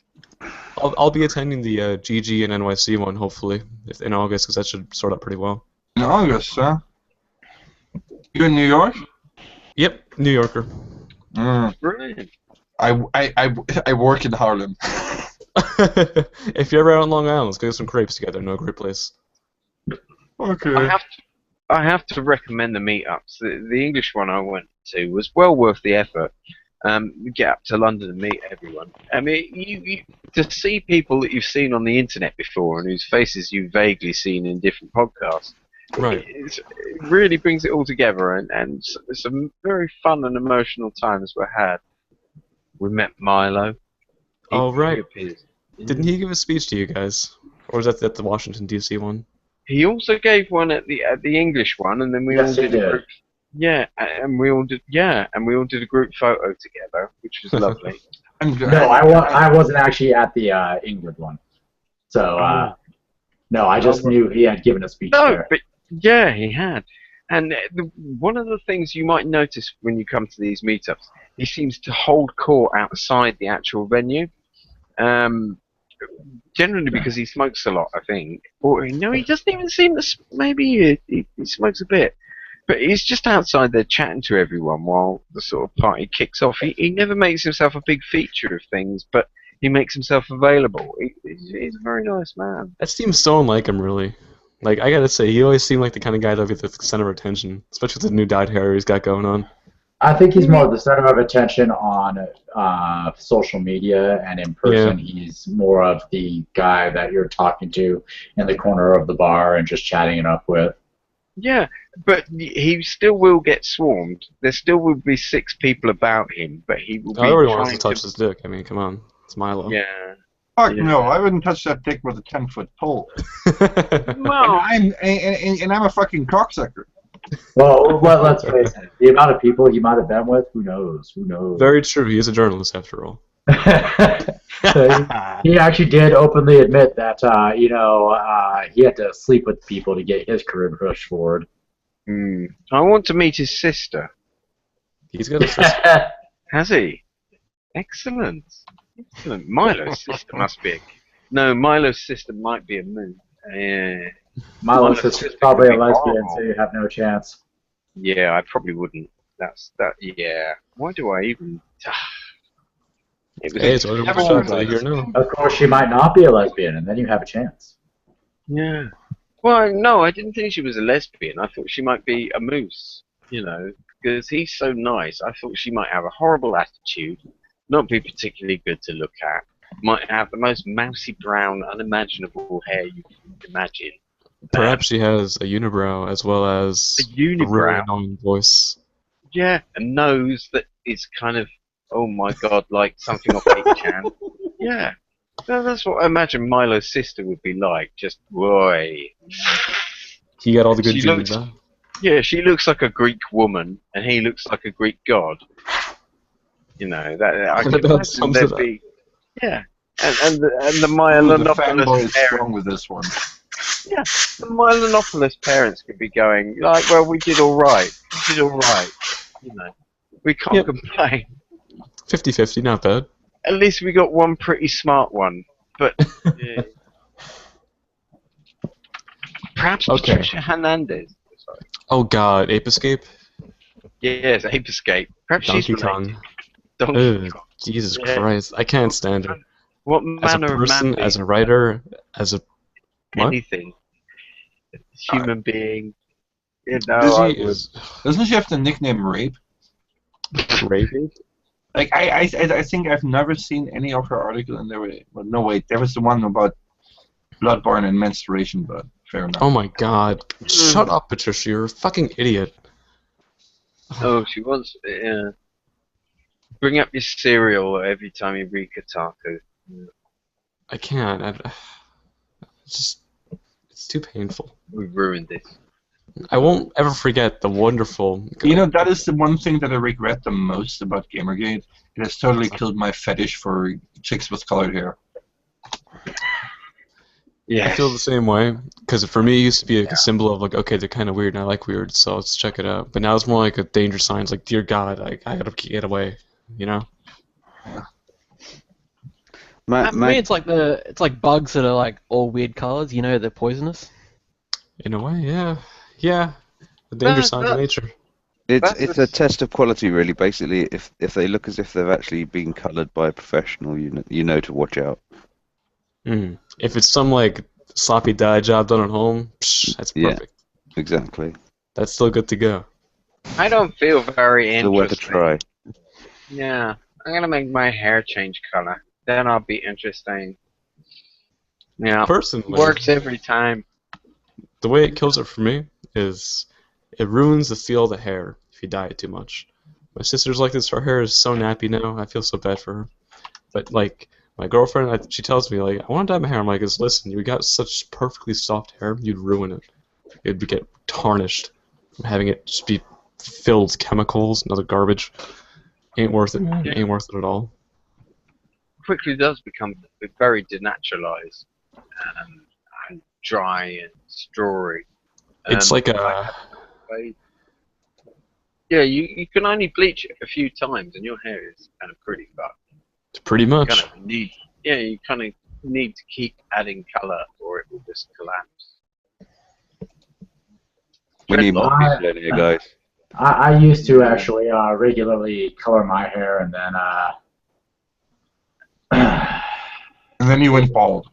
I'll be attending the GG and NYC one hopefully in August because that should sort out pretty well. In August, huh? You in New York? Yep, New Yorker. Brilliant. I work in Harlem. If you're ever out on Long Island, let's go get some crepes together. No great place. Okay. I have to recommend the meetups. The English one I went to was well worth the effort. Get up to London and meet everyone. I mean, you to see people that you've seen on the internet before and whose faces you've vaguely seen in different podcasts. Right. It really brings it all together, and some very fun and emotional times were had. We met Milo. Oh right. Appeared. Didn't he give a speech to you guys, or was that at the Washington D.C. one? He also gave one at the English one, and then we all did a group. Yeah, and we all did. Yeah, and we all did a group photo together, which was lovely. No, I wasn't actually at the England one, so no, I just knew he had given a speech there. But yeah, he had. And one of the things you might notice when you come to these meetups, he seems to hold court outside the actual venue. Generally because he smokes a lot, I think. Or no, he doesn't even seem to. Maybe he smokes a bit, but he's just outside there chatting to everyone while the sort of party kicks off. He never makes himself a big feature of things, but he makes himself available. He's a very nice man. That seems so unlike him, really. Like, I gotta say, he always seemed like the kind of guy that would be the center of attention, especially with the new dyed hair he's got going on. I think he's more the center of attention on social media, and in person he's more of the guy that you're talking to in the corner of the bar and just chatting it up with. Yeah, but he still will get swarmed. There still will be 6 people about him, but he will be Everyone trying wants to touch his dick. I mean, come on. It's Milo. Yeah. Fuck no, I wouldn't touch that dick with a 10-foot pole. Well, and I'm a fucking cocksucker. Well, let's face it. The amount of people he might have been with, who knows? Who knows? Very true. He is a journalist, after all. So he actually did openly admit that, he had to sleep with people to get his career pushed forward. I want to meet his sister. He's got a sister. Has he? Excellent. Excellent. Milo's sister must be. No, Milo's sister might be a moon. Milo's sister's probably a lesbian, so you have no chance. Yeah, I probably wouldn't. That's that. Yeah. Why do I even? Hey, it's only one shot that you know. Of course, she might not be a lesbian, and then you have a chance. Yeah. Well, no, I didn't think she was a lesbian. I thought she might be a moose. Because he's so nice. I thought she might have a horrible attitude, not be particularly good to look at, might have the most mousy brown, unimaginable hair you can imagine. Perhaps she has a unibrow as well as a really annoying voice. Yeah, a nose that is kind of, oh my god, like something off 8chan. Yeah, that's what I imagine Milo's sister would be like. Just, boy. He got all the good genes, huh? Yeah, she looks like a Greek woman, and he looks like a Greek god. That I can imagine there'd be. Yeah, and the fanboy Yiannopoulos is strong with this one. Yeah, the Yiannopoulos parents could be going like, well, we did all right. We did all right. We can't complain. 50-50, not bad. At least we got one pretty smart one, but yeah. Perhaps Patricia Hernandez. Sorry. Oh God, Ape Escape. Yes, Ape Escape. Perhaps Donkey she's Kong. Donkey Kong. Jesus Christ, I can't stand her. What as a manner person, of man? as a writer, as a what? Anything. Human being. Doesn't she have the nickname Rape? Rape? Like I think I've never seen any of her article in there. But no, wait, there was the one about bloodborne and menstruation, but fair enough. Oh my God! Shut up, Patricia! You're a fucking idiot. Oh, she wants. Yeah. Bring up your cereal every time you read Kotaku. Yeah. I can't. It's too painful. We've ruined this. I won't ever forget the wonderful. That is the one thing that I regret the most about Gamergate. It has totally killed my fetish for chicks with colored hair. Yeah, I feel the same way. Because for me, it used to be like a symbol of like, okay, they're kind of weird, and I like weird, so let's check it out. But now it's more like a danger sign. It's like, dear God, I gotta get away. For me, it's like bugs that are like all weird colors. They're poisonous. In a way, yeah. The danger signs of nature. It's a test of quality, really. Basically, if they look as if they've actually been coloured by a professional, you know to watch out. If it's some like sloppy dye job done at home, that's perfect. Yeah, exactly. That's still good to go. I don't feel very interested. The worth a try. Yeah, I'm gonna make my hair change color. Then I'll be interesting. Yeah, personally, works every time. The way it kills it for me is it ruins the feel of the hair if you dye it too much. My sister's like this. Her hair is so nappy now. I feel so bad for her. But like my girlfriend, she tells me like, I want to dye my hair. I'm like, listen, you got such perfectly soft hair, you'd ruin it. It'd get tarnished from having it just be filled with chemicals and other garbage. Ain't worth it, man. Ain't worth it at all. Quickly does become very denaturalized and dry and strawy. It's like a... Yeah, you can only bleach it a few times and your hair is kind of pretty fucked. Pretty much. You kind of need to keep adding color or it will just collapse. We need more people in here, guys. I used to actually regularly color my hair and then and then you went bald.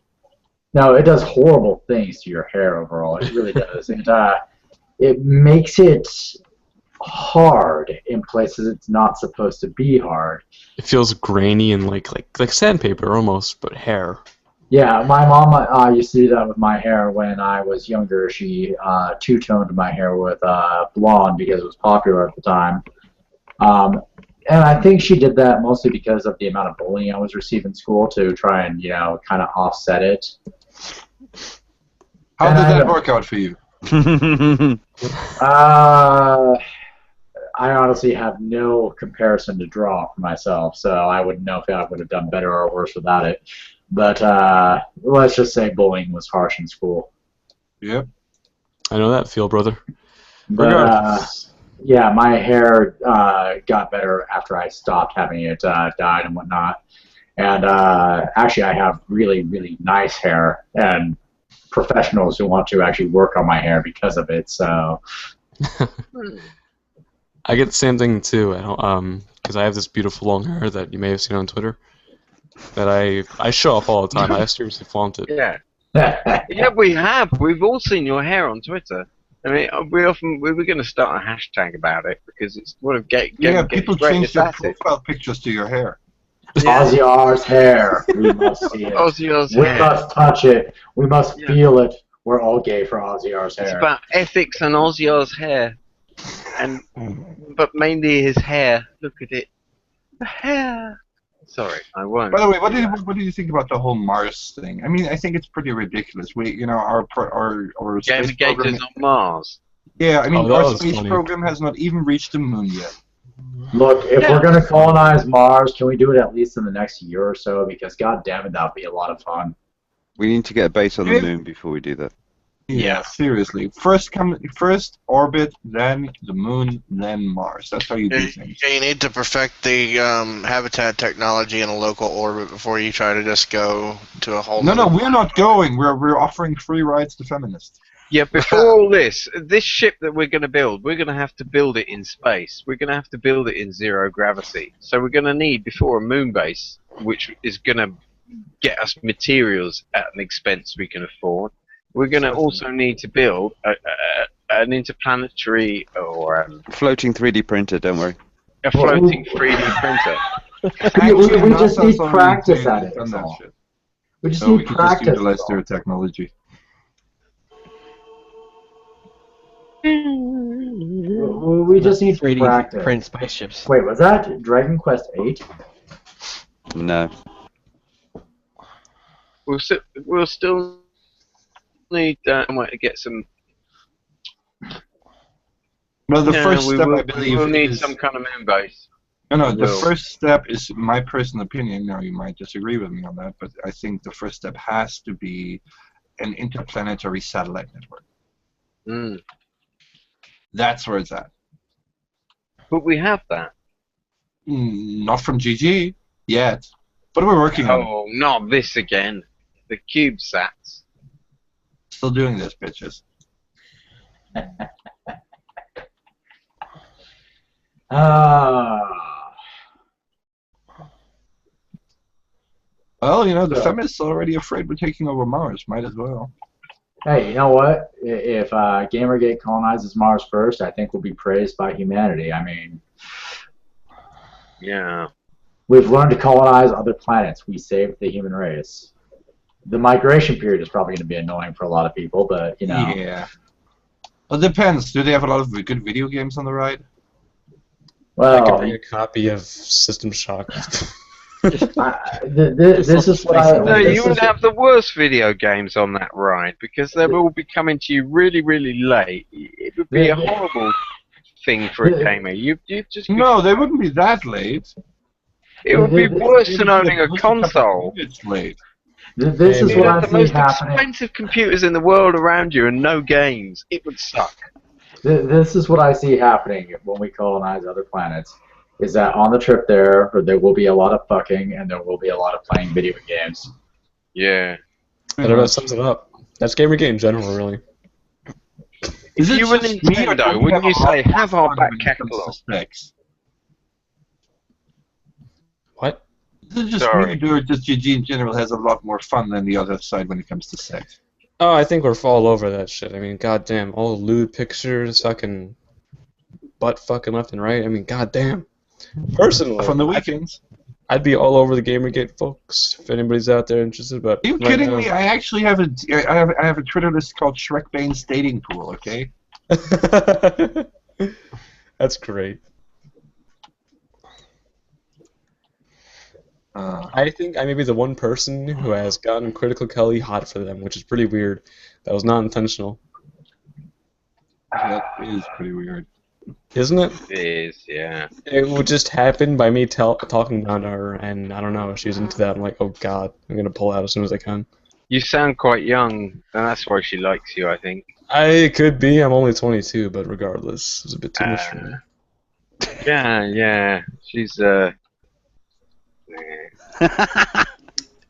No, it does horrible things to your hair overall. It really does. It makes it hard in places it's not supposed to be hard. It feels grainy and like sandpaper almost, but hair. Yeah, my mom used to do that with my hair when I was younger. She two-toned my hair with blonde because it was popular at the time. And I think she did that mostly because of the amount of bullying I was receiving in school to try and, kind of offset it. How did that work out for you? I honestly have no comparison to draw for myself, so I wouldn't know if I would have done better or worse without it. But let's just say bullying was harsh in school. Yep. I know that feel, brother. But Regardless. yeah, my hair got better after I stopped having it dyed and whatnot. And actually, I have really, really nice hair, and professionals who want to actually work on my hair because of it. So I get the same thing too. Because I have this beautiful long hair that you may have seen on Twitter. That I show off all the time. I seriously flaunt it. Yeah. Yeah, we have. We've all seen your hair on Twitter. I mean, we were going to start a hashtag about it because it's one of people change greatest their assets. profile pictures to your hair. Ozzyar's hair. We must see it. Ozzyar's we hair. must touch it. We must feel it. We're all gay for Ozzyar's hair. It's about ethics and Ozzyar's hair, but mainly his hair. Look at it, the hair. Sorry, I won't. By the way, what do you think about the whole Mars thing? I mean, I think it's pretty ridiculous. Our space program. Gamergate is on Mars. Yeah, I mean, that our was space funny. program has not even reached the moon yet. Look, if we're going to colonize Mars, can we do it at least in the next year or so? Because god damn it, that would be a lot of fun. We need to get a base on the moon before we do that. Yeah, seriously. First orbit, then the moon, then Mars. That's how you do things. Yeah, you need to perfect the habitat technology in a local orbit before you try to just go to a whole. No, we're not going. We're offering free rides to feminists. Yeah, before all this ship that we're going to build, we're going to have to build it in space. We're going to have to build it in zero gravity. So we're going to need, before a moon base, which is going to get us materials at an expense we can afford, we're going to also need to build an interplanetary or floating 3D printer. Don't worry. A floating 3D printer. we just need practice at it. That's all. We just need practice. Just utilize their technology. We just need 3D practice. print spaceships. Wait, was that Dragon Quest 8? No. We'll still need to get some. No, the first step, I believe, we'll need is some kind of moon base. No, the first step is my personal opinion. Now, you might disagree with me on that, but I think the first step has to be an interplanetary satellite network. Mm. That's where it's at. But we have that. Not from GG yet, but we're working on it. Oh, not this again. The CubeSats. Still doing this, bitches. Well, you know, the feminists are already afraid we're taking over Mars. Might as well. Hey, you know what? If Gamergate colonizes Mars first, I think we'll be praised by humanity. I mean, yeah. We've learned to colonize other planets. We saved the human race. The migration period is probably going to be annoying for a lot of people, but, you know. Yeah. Well, it depends. Do they have a lot of good video games on the ride? Well, I can bring a copy of System Shock. this is what I... No, you would have the worst video games on that ride because they will be coming to you really, really late. It would be a horrible thing for a gamer. You just... No, they wouldn't be that late. It would be worse than owning a console. It's late. This is what I the see most happening. expensive computers in the world around you and no games. It would suck. This is what I see happening when we colonize other planets. Is that on the trip there will be a lot of fucking and there will be a lot of playing video games. Yeah. That about sums it up. That's Gamergate in general, really. If you were Nintendo, wouldn't you say, have our back catalogue? What? Is it just me, or just GG in general has a lot more fun than the other side when it comes to sex? Oh, I think we're all over that shit. I mean, goddamn, all the lewd pictures, fucking butt fucking left and right. I mean, goddamn. Personally, from the weekends, I'd be all over the Gamergate, folks. If anybody's out there interested, but are you kidding me? I actually have a Twitter list called Shrek Bane's dating pool. Okay. That's great. I think I may be the one person who has gotten Critical Kelly hot for them, which is pretty weird. That was not intentional. That is pretty weird. Isn't it? It is, yeah. It would just happen by me talking down to her, and I don't know, she's into that. I'm like, oh god, I'm gonna pull out as soon as I can. You sound quite young, and that's why she likes you, I think. I could be, I'm only 22, but regardless, it's a bit too much for me. Yeah. She's,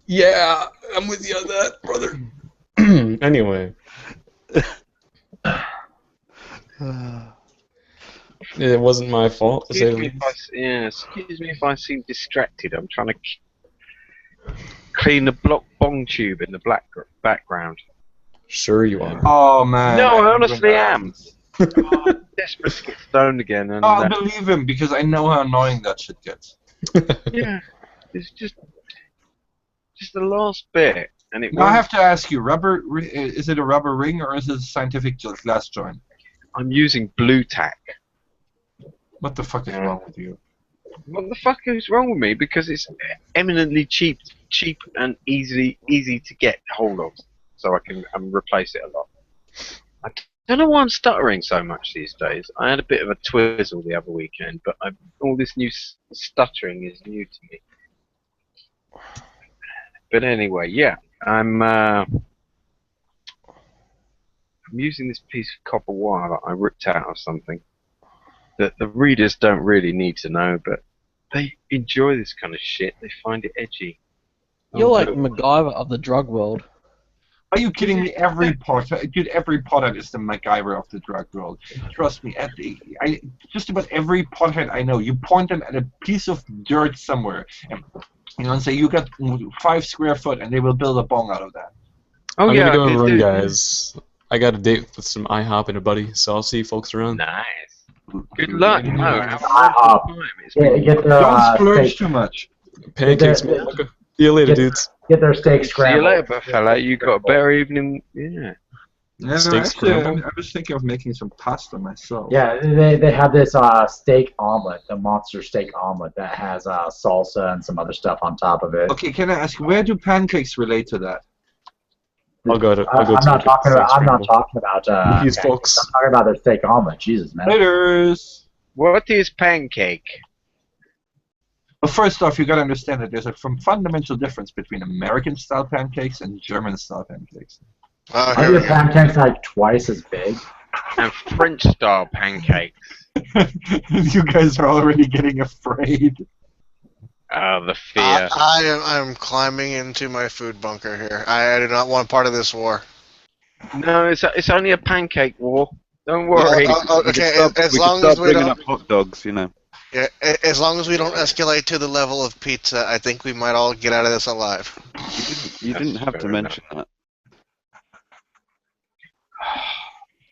Yeah, I'm with you on that, brother. Anyway. It wasn't my fault, to say the least. Excuse me if I seem distracted. I'm trying to clean the block bong tube in the background. Sure you are. Oh man. No, I honestly am. I'm desperate to get stoned again. And, I believe him because I know how annoying that shit gets. Yeah, it's just the last bit, and it. Now I have to ask you, rubber? Is it a rubber ring or is it a scientific glass joint? I'm using blue tack. What the fuck is wrong with you? What the fuck is wrong with me? Because it's eminently cheap and easy to get hold of, so I can replace it a lot. I don't know why I'm stuttering so much these days. I had a bit of a twizzle the other weekend, but all this new stuttering is new to me. But anyway, yeah, I'm using this piece of copper wire that I ripped out of something that the readers don't really need to know, but they enjoy this kind of shit. They find it edgy. You're like MacGyver of the drug world. Are you kidding me? Every pothead is the MacGyver of the drug world. Trust me. Just about every pothead I know, you point them at a piece of dirt somewhere, and say you got 5 square foot, and they will build a bong out of that. I'm gonna go and run, guys. I got a date with some IHOP and a buddy, so I'll see you folks around. Nice. Good luck. No, have don't splurge too much. Pancakes, motherfucker. See you later, dudes. Get their steaks scrambled. See you later, fella. You got a better evening. Yeah. I was thinking of making some pasta myself. Yeah, they have this steak omelet, the monster steak omelet that has salsa and some other stuff on top of it. Okay, can I ask, where do pancakes relate to that? I'm not talking about these folks. I'm talking about their steak omelet. Jesus, man. Laters. What is pancake? Well, first off, you gotta understand that there's a fundamental difference between American-style pancakes and German-style pancakes. Are your pancakes like twice as big? And French-style pancakes. You guys are already getting afraid. The fear. I'm climbing into my food bunker here. I do not want part of this war. No, it's only a pancake war. Don't worry. Okay, as long as we don't hot dogs, you know. Yeah, as long as we don't escalate to the level of pizza, I think we might all get out of this alive. You didn't have to mention that.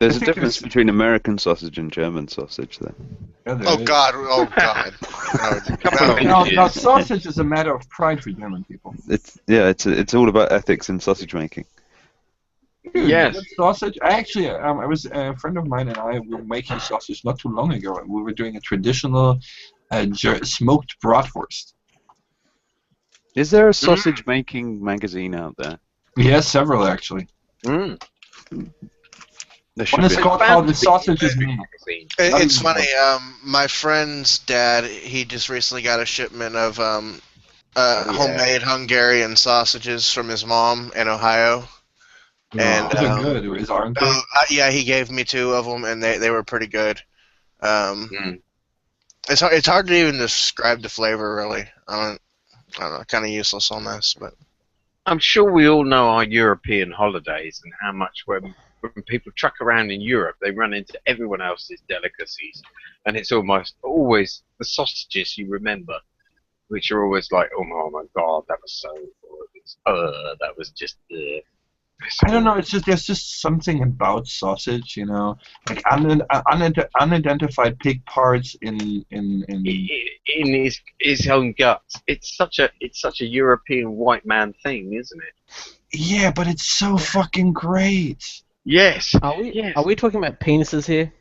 There's a difference between American sausage and German sausage, though. Yeah, Oh God! Oh God! Now, sausage is a matter of pride for German people. It's all about ethics in sausage making. Dude, yes. Sausage. I was a friend of mine and I were making sausage not too long ago, and we were doing a traditional smoked bratwurst. Is there a sausage making magazine out there? Yes, several actually. There One is called How the Sausage is Made. It's funny. My friend's dad, he just recently got a shipment of homemade Hungarian sausages from his mom in Ohio. And they're good, aren't they? Yeah, he gave me 2 of them, and they were pretty good. It's hard to even describe the flavor, really. I don't know, kind of useless on this, but I'm sure we all know our European holidays and how much when people truck around in Europe, they run into everyone else's delicacies, and it's almost always the sausages you remember, which are always like, oh my God, that was so good. That was just. I don't know. It's just there's just something about sausage, you know, like unidentified pig parts in his own guts. It's such a European white man thing, isn't it? Yeah, but it's so fucking great. Yes. Are we talking about penises here?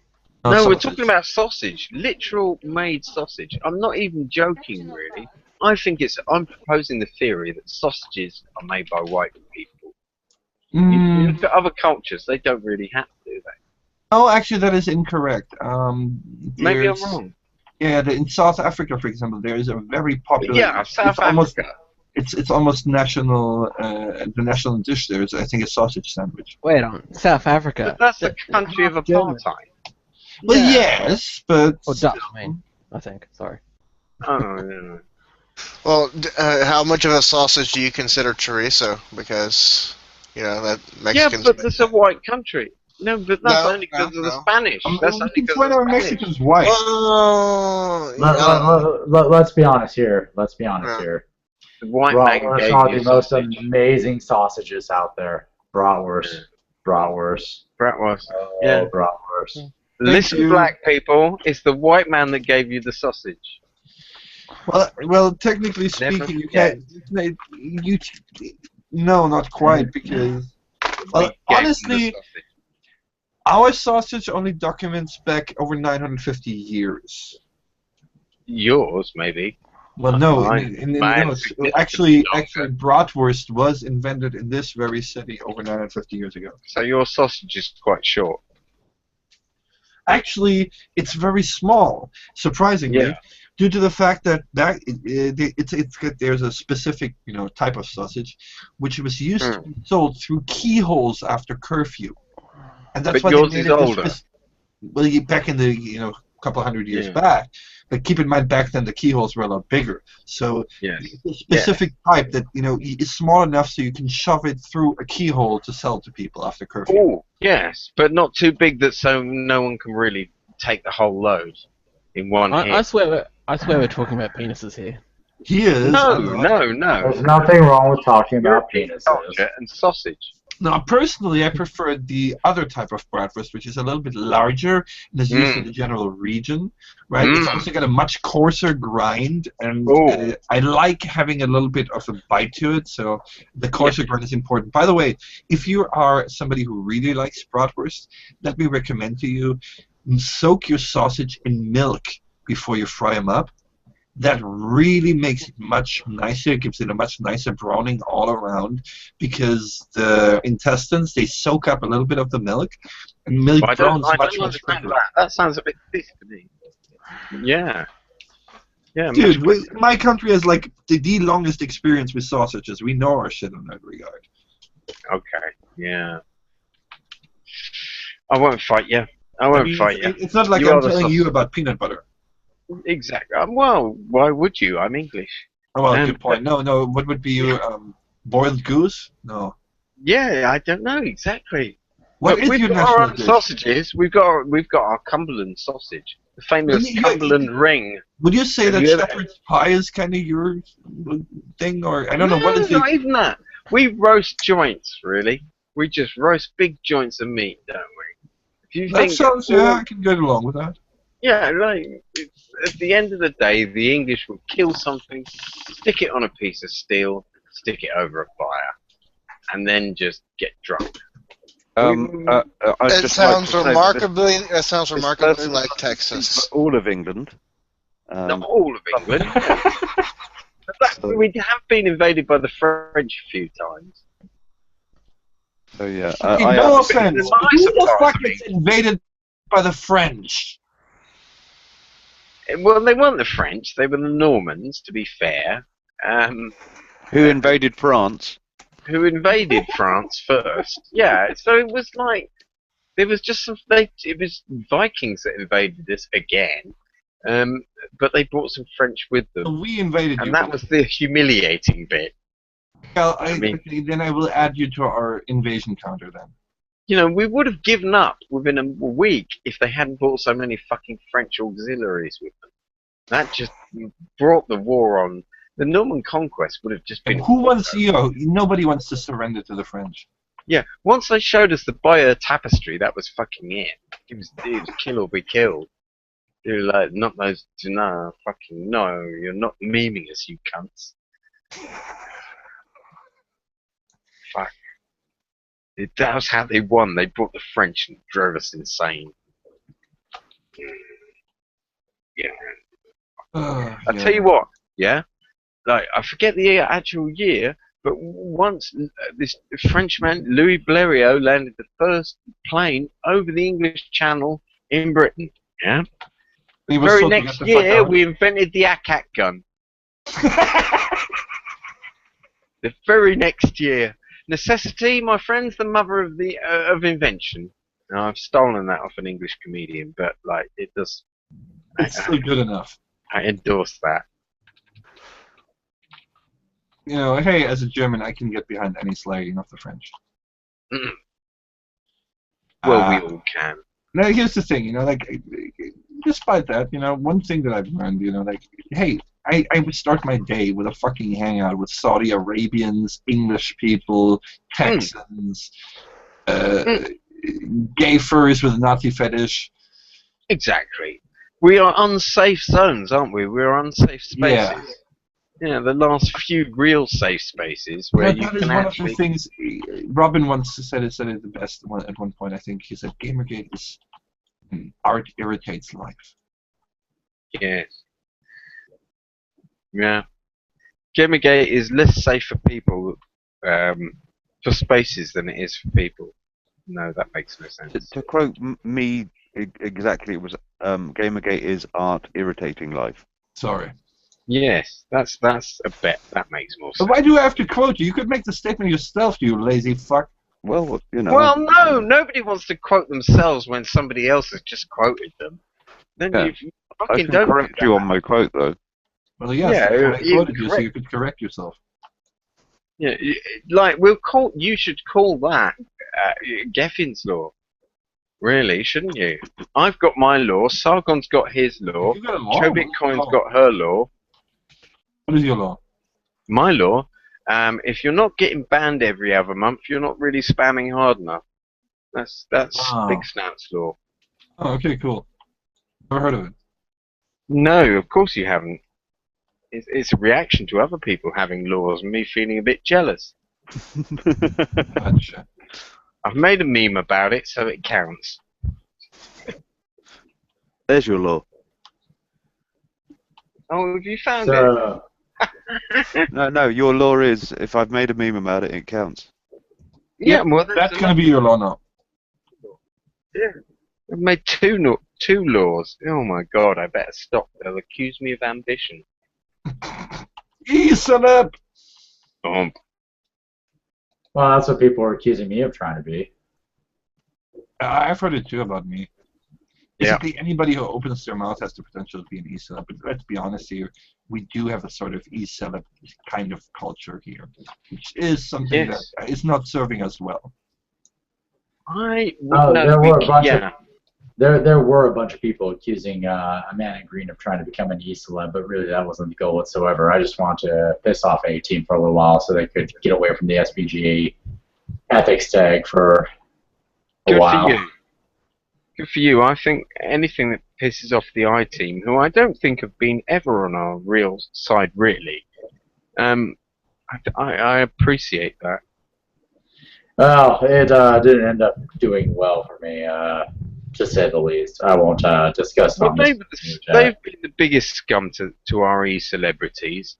No, we're talking about sausage, literal made sausage. I'm not even joking, really. I'm proposing the theory that sausages are made by white people. You look at other cultures, they don't really have to, do they? Oh, actually, that is incorrect. Maybe I'm There's wrong. yeah, in South Africa, for example, there is a very popular. Yeah, South Africa. It's almost national. The national dish there is, I think, a sausage sandwich. Wait on South Africa. But that's a country of German. apartheid. Well, yes, but Or Dutch, I think. Sorry. Oh, yeah. Well, how much of a sausage do you consider chorizo? Because that Yeah, Mexicans. but it's a white country. No, but that's No, only because of the no. Spanish. That's only because of the Spanish. Mexicans white. Let's be honest here. Let's be honest here. The white man Bratwurst gave are you the most sausage. amazing sausages out there. Bratwurst. Bratwurst. Bratwurst. Oh, Yeah. bratwurst. Listen, black people, it's the white man that gave you the sausage. Well, technically speaking, you can't. No, not quite, because honestly, our sausage only documents back over 950 years. Yours, maybe. Well, no, Mine actually, bratwurst was invented in this very city over 950 years ago. So your sausage is quite short. Actually, it's very small, surprisingly, due to the fact that there's a specific type of sausage which was used to be sold through keyholes after curfew, and that's but why yours they made is it older. Well, back in the couple hundred years back. But keep in mind, back then the keyholes were a lot bigger. So it's a specific type that is small enough so you can shove it through a keyhole to sell to people after curfew. Oh, yes, but not too big that so no one can really take the whole load in one hit. I swear we're talking about penises here. He is. No. There's nothing wrong with talking about penises. Culture and sausage. Now, personally, I prefer the other type of bratwurst, which is a little bit larger and is used in the general region, right? It's also got a much coarser grind, and I like having a little bit of a bite to it, so the coarser grind is important. By the way, if you are somebody who really likes bratwurst, let me recommend to you, soak your sausage in milk before you fry them up. That really makes it much nicer. It gives it a much nicer browning all around, because the intestines, they soak up a little bit of the milk, and milk browns much quicker. That sounds a bit thick to me. Yeah. Yeah. Dude, my country has like the longest experience with sausages. We know our shit in that regard. Okay. Yeah. I won't fight you. I won't fight you. It's not like I'm telling you about peanut butter. Exactly. Well, why would you? I'm English. Oh, well, good point. No. What would be your boiled goose? No. Yeah, I don't know exactly. What is we've your got national our own dish? sausages. We've got our Cumberland sausage, the famous Cumberland ring. Would you say that shepherd's pie is kind of your thing, or I don't know what is it? Not even that. We roast joints, really. We just roast big joints of meat, don't we? If you That sounds, I can get along with that. Yeah, like at the end of the day, the English would kill something, stick it on a piece of steel, stick it over a fire, and then just get drunk. It sounds remarkably like Texas. All of England. Not all of England. We have been invaded by the French a few times. So yeah, no offense. Who the fuck gets invaded by the French? Well, they weren't the French. They were the Normans, to be fair. Who invaded France? Who invaded France first? Yeah. So it was like there was just some. It was Vikings that invaded us again, but they brought some French with them. We invaded you. And that was the humiliating bit. Well, then I will add you to our invasion counter then. We would have given up within a week if they hadn't brought so many fucking French auxiliaries with them. That just brought the war on. The Norman conquest would have just been. And who wants nobody wants to surrender to the French. Yeah, once they showed us the Bayeux Tapestry, that was fucking it. It was kill or be killed. They were like, not those, no, fucking no, you're not memeing us, you cunts. Fuck. That was how they won. They brought the French and drove us insane. Yeah. I'll tell you what, yeah? Like, I forget the actual year, But once this Frenchman, Louis Blériot, landed the first plane over the English Channel in Britain, yeah, He the was very told to next get the fuck year out. we invented the Akkad gun. The very next year. Necessity, my friends, the mother of the of invention. Now, I've stolen that off an English comedian, but like it does. It's still good enough. I endorse that. You know, hey, as a German, I can get behind any slagging of the French. Well, we all can. Now, here's the thing, you know, like, despite that, you know, one thing that I've learned, you know, like, hey, I would start my day with a fucking hangout with Saudi Arabians, English people, Texans, gay furries with a Nazi fetish. Exactly. We are unsafe zones, aren't we? We're unsafe spaces. Yeah, the last few real safe spaces where you that is can one actually. of the things. Robin once said it the best at one point. I think he said, "Gamergate is art irritates life." Yes. Yeah. Gamergate is less safe for people, for spaces than it is for people. No, that makes no sense. To quote me exactly, it was Gamergate is art irritating life. Sorry. Yes, that's a bet. That makes more But sense. why do I have to quote you? You could make the statement yourself, you lazy fuck. Well, you know. Well, no, nobody wants to quote themselves when somebody else has just quoted them. Then Yeah. you I fucking can don't. correct you on my quote, though. Well, yes, Yeah, I you quoted you, so correct. you could correct yourself. Yeah, like we'll call. You should call that Geffin's law. Really, shouldn't you? I've got my law. Sargon's got his law. You got a law? Bitcoin's got her law. What is your law? My law. If you're not getting banned every other month, you're not really spamming hard enough. That's Big Snout's law. Oh, okay, cool. Never heard of it. No, of course you haven't. It's a reaction to other people having laws and me feeling a bit jealous. Gotcha. I've made a meme about it, so it counts. There's your law. Oh, have you found So, No, your law is if I've made a meme about it, it counts. it? Yeah, Yep, well, that's gonna be your law now. Yeah, I've made two laws. Oh my god, I better stop. They'll accuse me of ambition. Celeb! Um, well, that's what people are accusing me of trying to be. I've heard it too about me. Basically, anybody who opens their mouth has the potential to be an e-celeb. But let's be honest here, we do have a sort of e-celeb kind of culture here, which is something that is not serving us well. There were a bunch of there were a bunch of people accusing a man in green of trying to become an e-celeb, but really that wasn't the goal whatsoever. I just wanted to piss off A-Team for a little while so they could get away from the SPGA ethics tag for a while. Good for you. Good for you. I think anything that pisses off the I-Team, who I don't think have been ever on our real side, really, I appreciate that. Well, it didn't end up doing well for me, to say the least. I won't discuss Well, on they've this. been the biggest scum to our e-celebrities,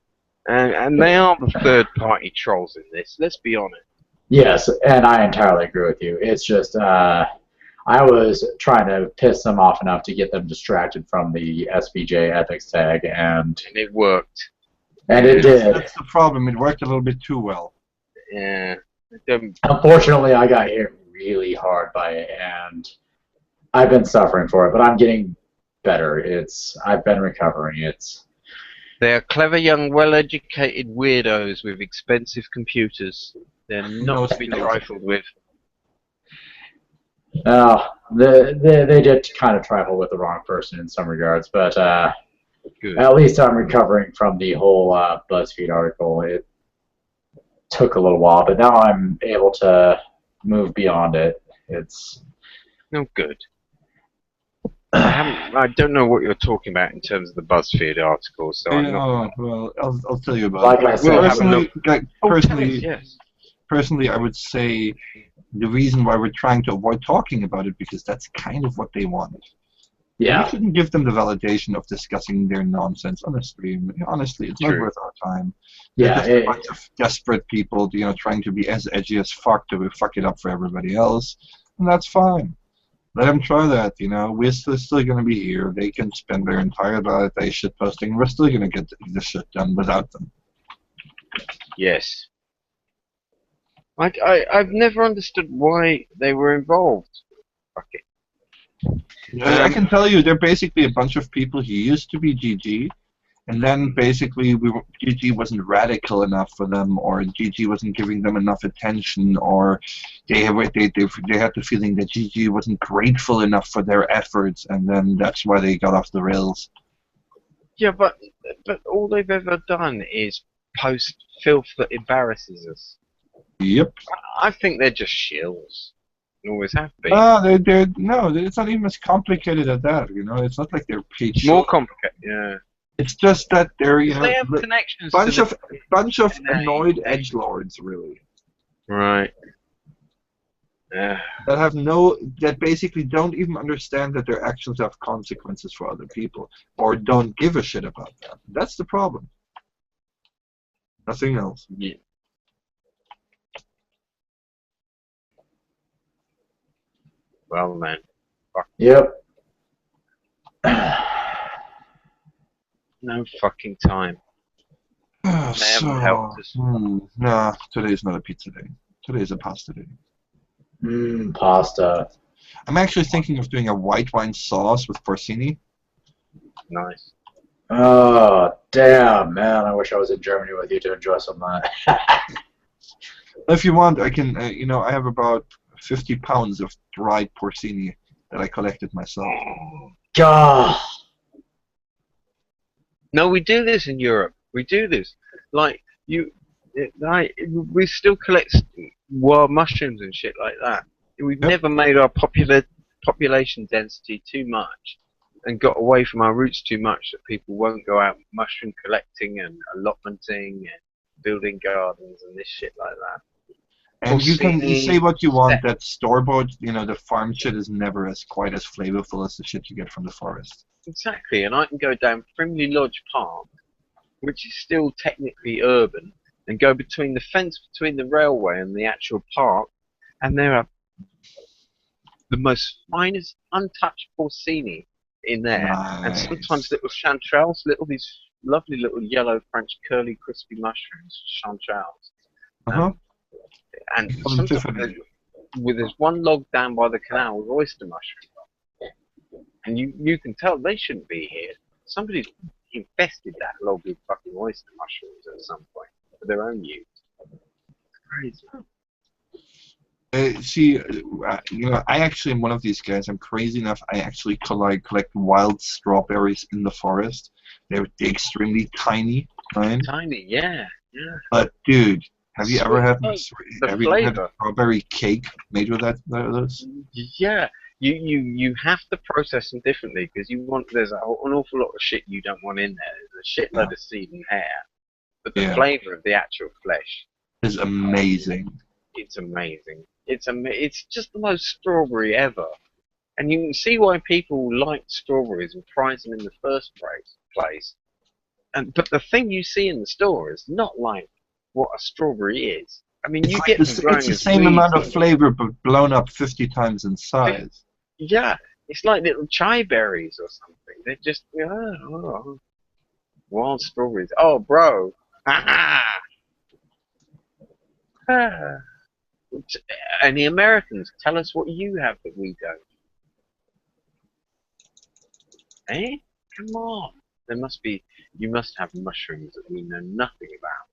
and they are the third-party trolls in this. Let's be honest. Yes, and I entirely agree with you. It's just I was trying to piss them off enough to get them distracted from the SPJ ethics tag, and it worked. And it did. That's the problem. It worked a little bit too well. Yeah. Unfortunately, I got hit really hard by it, and I've been suffering for it, but I'm getting better. I've been recovering. They are clever, young, well-educated weirdos with expensive computers. They're not to be trifled with. They did kind of trifle with the wrong person in some regards, but at least I'm recovering from the whole BuzzFeed article. It took a little while, but now I'm able to move beyond it. It's no good. I don't know what you're talking about in terms of the BuzzFeed article, so I'm not. Well, I'll tell you about Like it. I said, Personally, I would say the reason why we're trying to avoid talking about it because that's kind of what they want. And we Yeah. shouldn't give them the validation of discussing their nonsense on a stream. Honestly, it's not True. worth our time. They're Yeah. just a bunch of desperate people, trying to be as edgy as fuck to fuck it up for everybody else, and that's fine. Let them try that. We're still going to be here. They can spend their entire day shit posting. We're still going to get the shit done without them. Yes. I've never understood why they were involved. Fuck it. I can tell you, they're basically a bunch of people who used to be GG, and then basically GG wasn't radical enough for them, or GG wasn't giving them enough attention, or they had the feeling that GG wasn't grateful enough for their efforts, and then that's why they got off the rails. Yeah, but all they've ever done is post filth that embarrasses us. Yep. I think they're just shills. Always have been. No, it's not even as complicated as that. It's not like they're paid. More complicated. Yeah. It's just that they're they have connections. bunch of annoyed edgelords, really. Right. Yeah. That basically don't even understand that their actions have consequences for other people, or don't give a shit about that. That's the problem. Nothing else. Yeah. Well, man. Fuck. Yep. No fucking time. They haven't helped us. Nah, today's not a pizza day. Today's a pasta day. Pasta. I'm actually thinking of doing a white wine sauce with porcini. Nice. Oh, damn, man. I wish I was in Germany with you to enjoy some of that. If you want, I can, I have about 50 pounds of dried porcini that I collected myself. God. No, we do this in Europe. We do this. We still collect wild mushrooms and shit like that. We've never made our population density too much and got away from our roots too much that people won't go out mushroom collecting and allotmenting and building gardens and this shit like that. And you can say what you want, that store-bought, the farm shit is never quite as flavorful as the shit you get from the forest. Exactly, and I can go down Frimley Lodge Park, which is still technically urban, and go between the fence between the railway and the actual park, and there are the most finest untouched porcini in there, and sometimes little chanterelles, these lovely little yellow French curly crispy mushrooms, chanterelles. And sometimes there's one log down by the canal with oyster mushrooms, and you can tell they shouldn't be here. Somebody's infested that log with fucking oyster mushrooms at some point for their own use. It's crazy. I actually am one of these guys. I'm crazy enough. I actually collect wild strawberries in the forest. They're extremely tiny, right? Tiny, yeah. But dude, have you ever had the had flavor. a strawberry cake made with those? Yeah. You have to process them differently because there's an awful lot of shit you don't want in there. There's a shitload of seed and hair, but the flavor of the actual flesh is amazing. It's amazing. It's just the most strawberry ever, and you can see why people like strawberries and prize them in the first place. But the thing you see in the store is not like what a strawberry is. I mean, you get them growing it's the same amount of flavor, but blown up 50 times in size. Yeah, it's like little chai berries or something. They're just wild strawberries. Oh, bro. And the Americans, tell us what you have that we don't. Eh? Come on. You must have mushrooms that we know nothing about.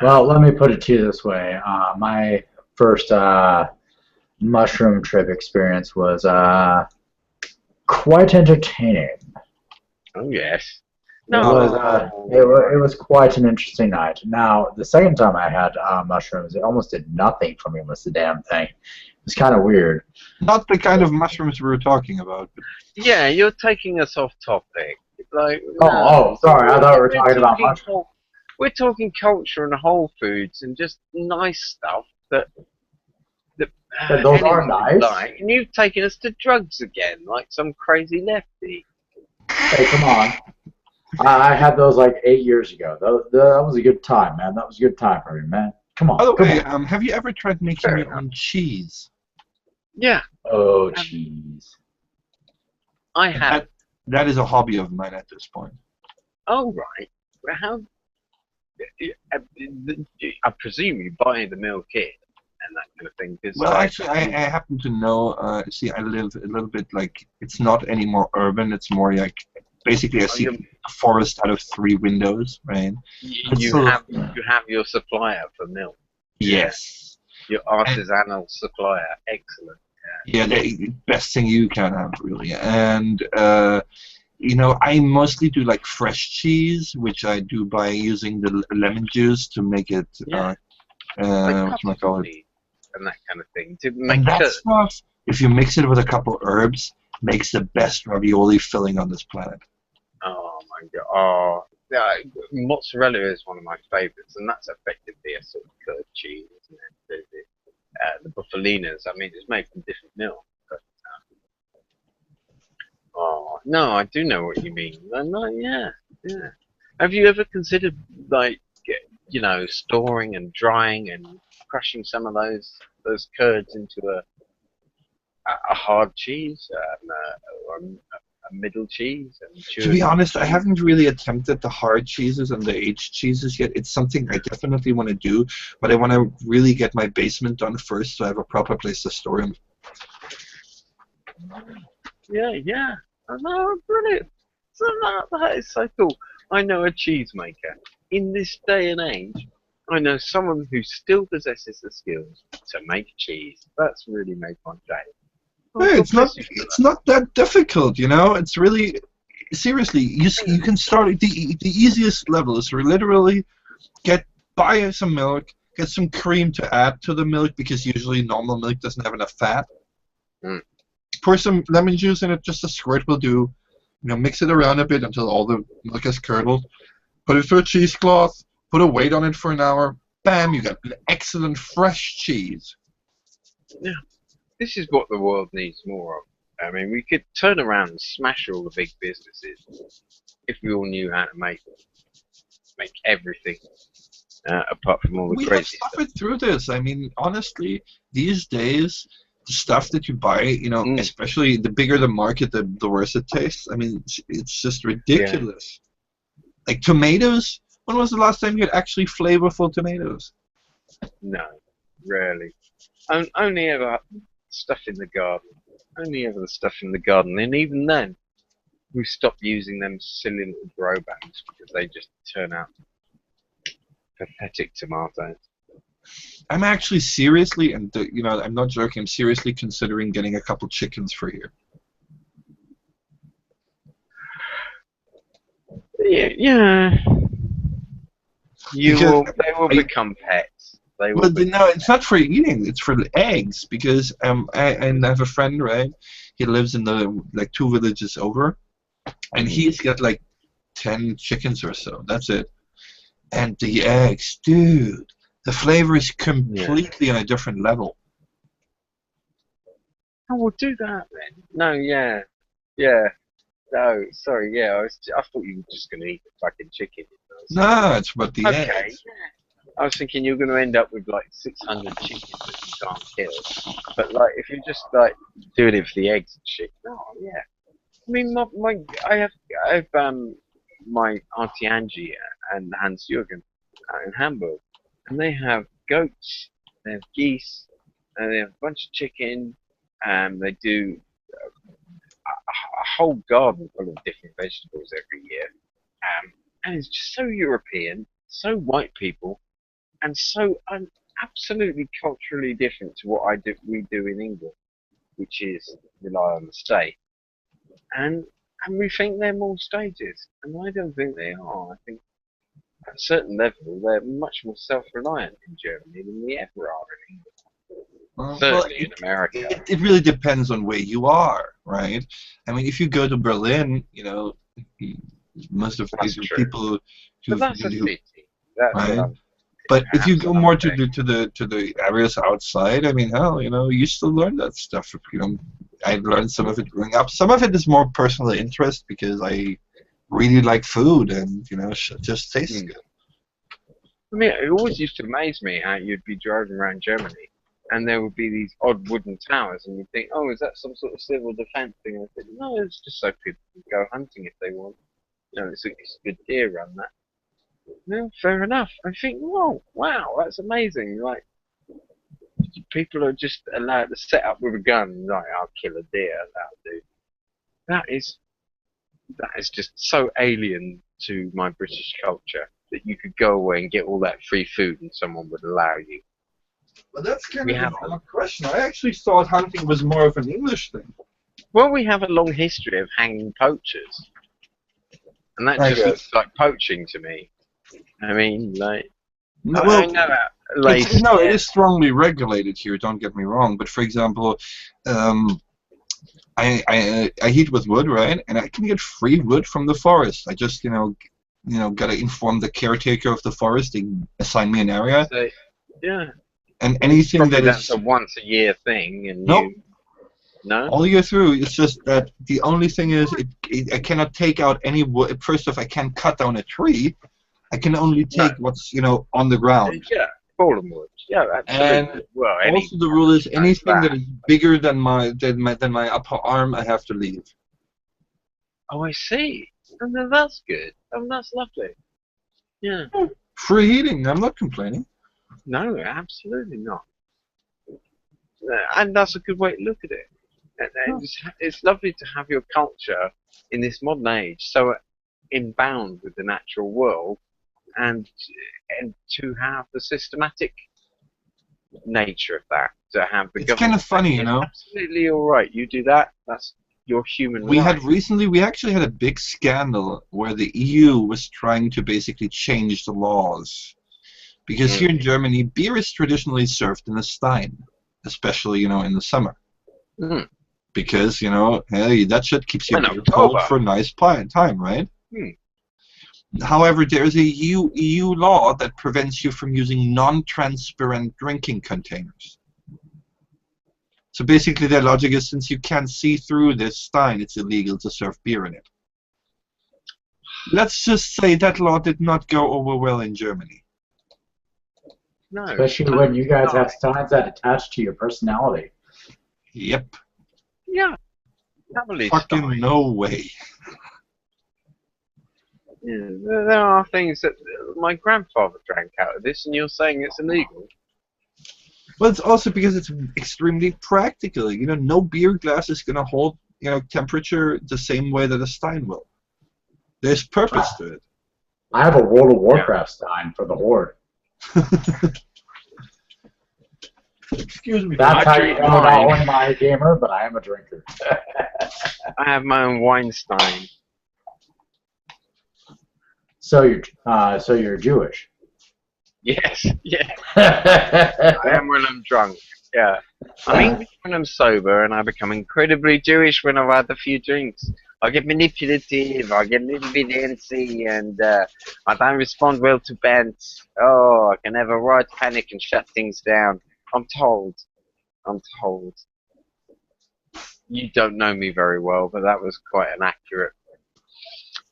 Well, let me put it to you this way. My first mushroom trip experience was quite entertaining. Oh, yes. It was quite an interesting night. Now, the second time I had mushrooms, it almost did nothing for me with the damn thing. It was kind of weird. Not the kind of mushrooms we were talking about. But... Yeah, you're taking us off topic. Sorry, I thought we were talking about mushrooms. We're talking culture and Whole Foods and just nice stuff that But those are anything nice. like, and you've taken us to drugs again, like some crazy lefty. Hey, come on. I had those like 8 years ago. That was a good time, man. That was a good time for me, man. Come on. By the come way, on. have you ever tried making your own cheese? Yeah. Oh, cheese. I have. That is a hobby of mine at this point. Oh, right. Well, how? I presume you buy the milk in and that kind of thing. Well, actually, I happen to know. See, I live a little bit like it's not any more urban. It's more like basically I see a forest out of 3 windows, right? You have your supplier for milk. Yes. Your artisanal supplier. Excellent. Yeah, the best thing you can have, really. And you know, I mostly do like fresh cheese, which I do by using the lemon juice to make it. Like whatchamacallit? And that kind of thing. To make And that stuff, if you mix it with a couple herbs, makes the best ravioli filling on this planet. Oh my god! Oh, yeah, mozzarella is one of my favourites, and that's effectively a sort of curd cheese, isn't it? The buffalinas, I mean, it's made from different milk. But, oh no, I do know what you mean. No, yeah. Have you ever considered like, you know, storing and drying and crushing some of those curds into a hard cheese, or a middle cheese? And To be honest, I haven't really attempted the hard cheeses and the aged cheeses yet. It's something I definitely want to do, but I want to really get my basement done first so I have a proper place to store them. Yeah. I know, brilliant. So that is so cool. I know a cheesemaker. In this day and age, I know someone who still possesses the skills to make cheese. That's really made my day. Hey, it's not that difficult, you know. It's really seriously. You can start the easiest level is to literally buy some milk, get some cream to add to the milk because usually normal milk doesn't have enough fat. Pour some lemon juice in it, just a squirt will do. You know, mix it around a bit until all the milk is curdled. Put it through a cheesecloth. Put a weight on it for an hour. Bam! You got an excellent fresh cheese. Yeah. This is what the world needs more of. I mean, we could turn around and smash all the big businesses if we all knew how to make everything, apart from all the We have crazy stuff. suffered through this. I mean, honestly, these days, the stuff that you buy, you know, especially the bigger the market, the worse it tastes. I mean, it's just ridiculous. Like tomatoes. When was the last time you had actually flavorful tomatoes? No, rarely. Only ever stuff in the garden. Only ever the stuff in the garden, and even then, we stopped using them silly little grow bags because they just turn out pathetic tomatoes. I'm actually seriously, and you know, I'm not joking. I'm seriously considering getting a couple chickens for here. Yeah. They will become pets. Well, no, it's not for eating. It's for the eggs because I have a friend, right? He lives in the 2 villages over, and he's got like 10 chickens or so. That's it. And the eggs, dude, the flavor is completely on a different level. Oh, we'll do that then. No, yeah. No, sorry, yeah. I thought you were just going to eat the fucking chicken. No, it's about the eggs. Okay. I was thinking you're going to end up with like 600 chickens that you can't kill. But like, if you're just like doing it for the eggs and shit, no, yeah. I mean, I have my auntie Angie and Hans Jürgen in Hamburg, and they have goats, they have geese, and they have a bunch of chicken, and they do a whole garden full of different vegetables every year, and it's just so European, so white people, and so absolutely culturally different to what we do in England, which is rely on the state. And we think they're more stages, and I don't think they are. I think at a certain level they're much more self-reliant in Germany than we ever are in England. Certainly in America. It really depends on where you are, right? I mean, if you go to Berlin, you know, most of the people But that's a city. That's right? But if you go more to Absolutely. the areas outside, I mean, hell, you still learn that stuff. I learned some of it growing up. Some of it is more personal interest because I really like food, and it just tastes good. I mean, it always used to amaze me how you'd be driving around Germany, and there would be these odd wooden towers, and you'd think, oh, is that some sort of civil defense thing? And I think, no, it's just so people can go hunting if they want. It's a good deer run, that. No, fair enough. I think, whoa, wow, that's amazing. Like, people are just allowed to set up with a gun, like, I'll kill a deer, that'll do. That is just so alien to my British culture that you could go away and get all that free food and someone would allow you. But that's kind We of have an odd question. I actually thought hunting was more of an English thing. Well, we have a long history of hanging poachers, and that I just guess. looks like poaching to me. I mean, like, No, I well, know that. Like, it is strongly regulated here. Don't get me wrong. But for example, I heat with wood, right? And I can get free wood from the forest. I just gotta inform the caretaker of the forest. They assign me an area. So, yeah. And anything Probably that that's is a once a year thing, and nope. No. All year through. It's just that the only thing is, I cannot take out any wood. First off, I can't cut down a tree. I can only take what's on the ground. Yeah, fallen wood. Yeah, absolutely. And well, also the rule is anything that is bigger than my upper arm, I have to leave. Oh, I see. And then that's good. Oh, that's lovely. Yeah. Free eating. I'm not complaining. No, absolutely not. And that's a good way to look at it. And it's lovely to have your culture in this modern age so inbound with the natural world, and to have the systematic nature of that. To have the it's kind of funny, Absolutely all right. You do that. That's your human right. We actually had a big scandal where the EU was trying to basically change the laws. Because here in Germany, beer is traditionally served in a stein, especially, in the summer. Because, hey, that shit keeps you cold for a nice time, right? However, there's a EU law that prevents you from using non-transparent drinking containers. So basically their logic is, since you can't see through this stein, it's illegal to serve beer in it. Let's just say that law did not go over well in Germany. No, especially when you guys have steins that attach to your personality. Yep. Yeah. Fucking no way. Yeah, there are things that my grandfather drank out of this, and you're saying it's illegal. Well, it's also because it's extremely practical. No beer glass is going to hold, temperature the same way that a stein will. There's purpose to it. I have a World of Warcraft stein for the Horde. Excuse me. That's how you know I'm not only my gamer, but I am a drinker. I have my own Weinstein. So you're Jewish. Yes, yeah. I am when I'm drunk. Yeah. I'm English when I'm sober, and I become incredibly Jewish when I've had a few drinks. I get manipulative, I get a little bit antsy, and I don't respond well to bants. Oh, I can have a right panic and shut things down. I'm told. You don't know me very well, but that was quite an accurate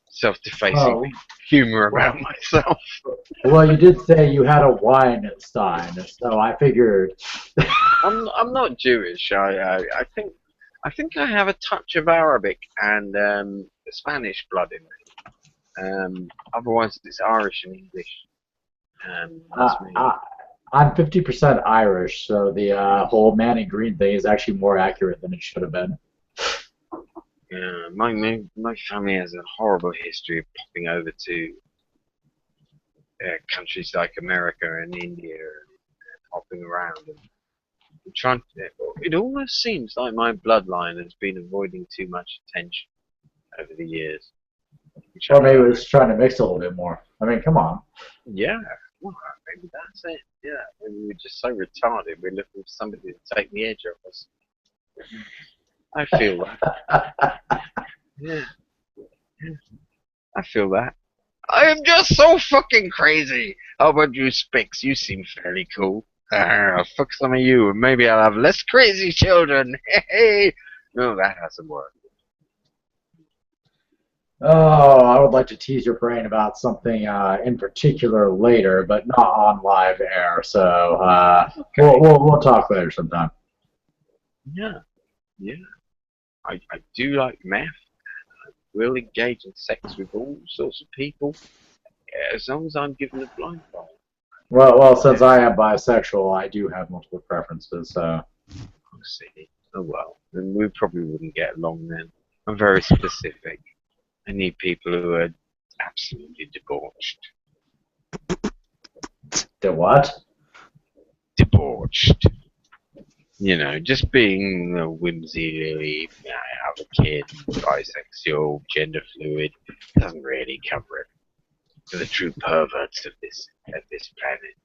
self-defacing humor about myself. Well, you did say you had a wine stein, so I figured. I'm not Jewish. I think I have a touch of Arabic and Spanish blood in me. Otherwise, it's Irish and English. That's me. I'm 50% Irish, so the whole man in green thing is actually more accurate than it should have been. Yeah, my family has a horrible history of popping over to countries like America and India and hopping around and trying. It almost seems like my bloodline has been avoiding too much attention over the years. Or maybe we're just trying to mix a little bit more. I mean, come on. Yeah, well, maybe that's it. Yeah, maybe we're just so retarded. We're looking for somebody to take the edge off us. I feel that. Yeah. I feel that. I am just so fucking crazy. How about you, Spix? You seem fairly cool. I'll fuck some of you, and maybe I'll have less crazy children. Hey, no, that hasn't worked. Oh, I would like to tease your brain about something in particular later, but not on live air. So we'll talk later sometime. Yeah, yeah. I do like math. I will engage in sex with all sorts of people, as long as I'm given a blindfold. Well, since I am bisexual, I do have multiple preferences. So. I see. Oh well, then we probably wouldn't get along then. I'm very specific. I need people who are absolutely debauched. The what? Debauched. You know, just being whimsy, I have a kid, bisexual, gender fluid, doesn't really cover it. For the true perverts of this planet.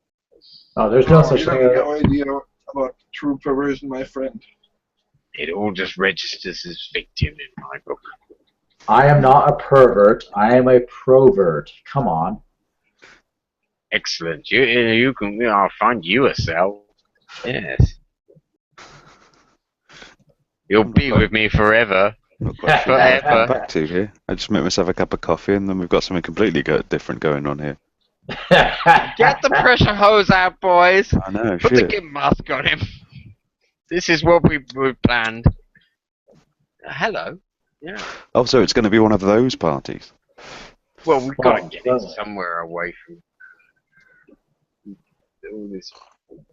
Oh, there's no such You thing. have no idea about true perversion, my friend. It all just registers as victim in my book. I am not a pervert. I am a provert. Come on. Excellent. You can. I'll find you a cell. Yes. You'll be with me forever. Forever. Back to here. I just make myself a cup of coffee, and then we've got something completely different going on here. Get the pressure hose out, boys. I know. Put the gimp mask on him. This is what we planned. Hello. Yeah. Oh, so it's going to be one of those parties. Well, we've got to get it somewhere away from all this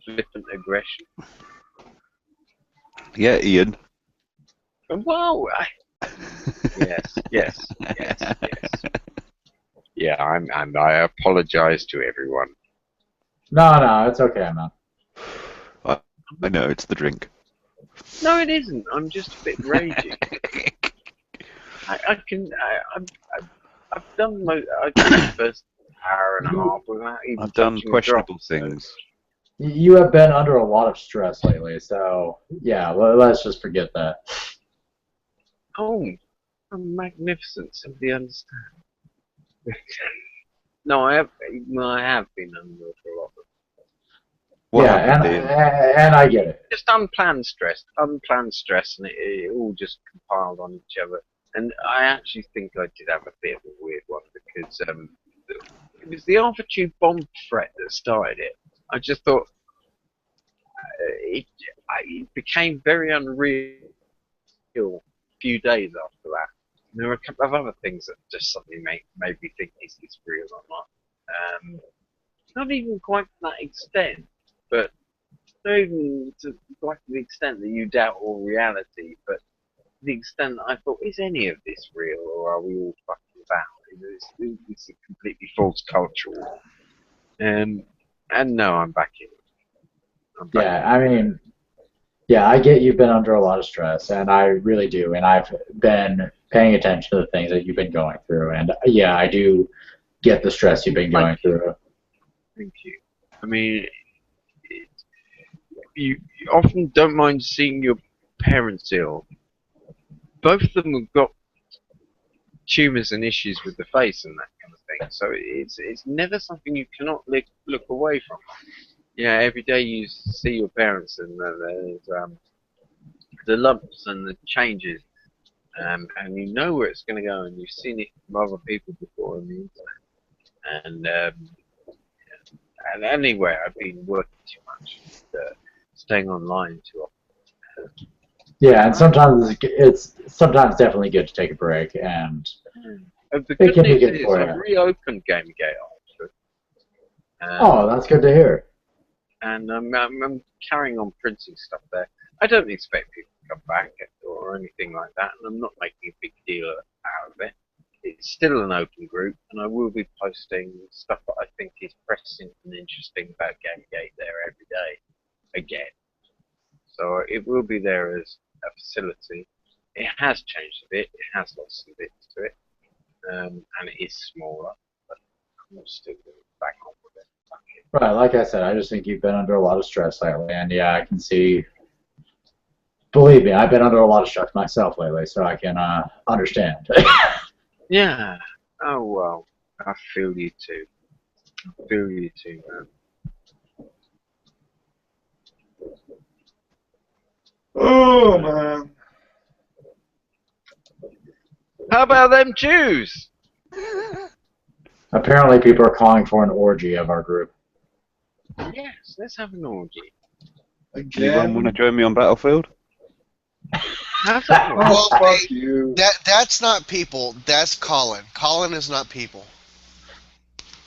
flippant aggression. Yeah, Ian. Well, yes. Yeah, I apologize to everyone. No, it's okay, man. I know it's the drink. No, it isn't. I'm just a bit raging. I've done the first hour and a half without even. I've done questionable things. You have been under a lot of stress lately, so yeah, let's just forget that. Oh, I'm magnificent. Somebody understand? No, I have been under a lot. And I get it. Just unplanned stress, and it all just compiled on each other. And I actually think I did have a bit of a weird one because it was the Alpha Tube bomb threat that started it. I just thought it became very unreal a few days after that. And there were a couple of other things that just suddenly made me think, is this real or not? Not even quite to that extent, but not even to quite the extent that you doubt all reality, but to the extent that I thought, is any of this real, or are we all fucking about? It's a completely false culture war. And no, I'm back in. I get you've been under a lot of stress, and I really do, and I've been paying attention to the things that you've been going through, and yeah, I do get the stress you've been going through. Thank you. I mean, you often don't mind seeing your parents ill. Both of them have got tumours and issues with the face and that kind of thing, so it's never something you cannot look away from. Yeah, every day you see your parents and there's the lumps and the changes, and you know where it's going to go, and you've seen it from other people before on the internet. And anyway, I've been working too much, staying online too often. Yeah, and sometimes it's definitely good to take a break, and the good news is I've reopened Gamergate actually. Oh, that's good to hear. And I'm carrying on printing stuff there. I don't expect people to come back or anything like that, and I'm not making a big deal out of it. It's still an open group, and I will be posting stuff that I think is pressing and interesting about Gamergate there every day, again. So it will be there as a facility. It has changed a bit, it has lost some bits to it, and it is smaller, but I'm still going back on with it. Right, like I said, I just think you've been under a lot of stress lately, and yeah, I can see. Believe me, I've been under a lot of stress myself lately, so I can understand. Yeah. Oh well. I feel you too. I feel you too, man. Oh man. How about them Jews? Apparently, people are calling for an orgy of our group. Yes, let's have an orgy. Anyone want to join me on Battlefield? Have that one. Well, Fuck you. that's not people. That's Colin. Colin is not people.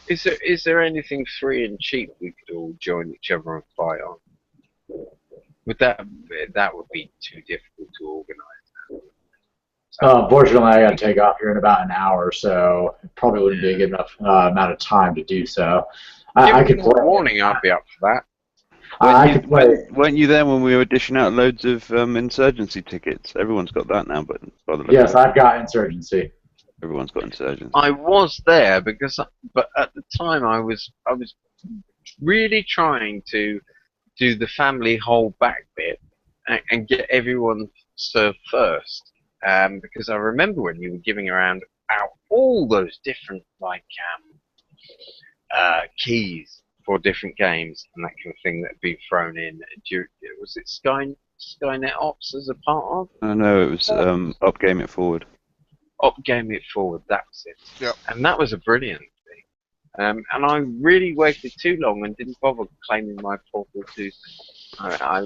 Is there anything free and cheap we could all join each other and fight on? Would that would be too difficult to organise? Unfortunately, I got to take off here in about an hour, so it probably wouldn't be a good enough amount of time to do so. I could Give me play. a warning. I'd be up for that. I could play. Weren't you there when we were dishing out loads of insurgency tickets? Everyone's got that now, but by the look Yes, of it, I've got insurgency. everyone's got insurgency. I was there but at the time I was really trying to do the family hold back bit and get everyone served first. Because I remember when you were giving out all those different keys for different games and that kind of thing that had been thrown in. Was it Skynet Ops as a part of? No, it was up Game It Forward. Up Game It Forward, that was it. Yep. And that was a brilliant thing. And I really waited too long and didn't bother claiming my Portal 2 thing. I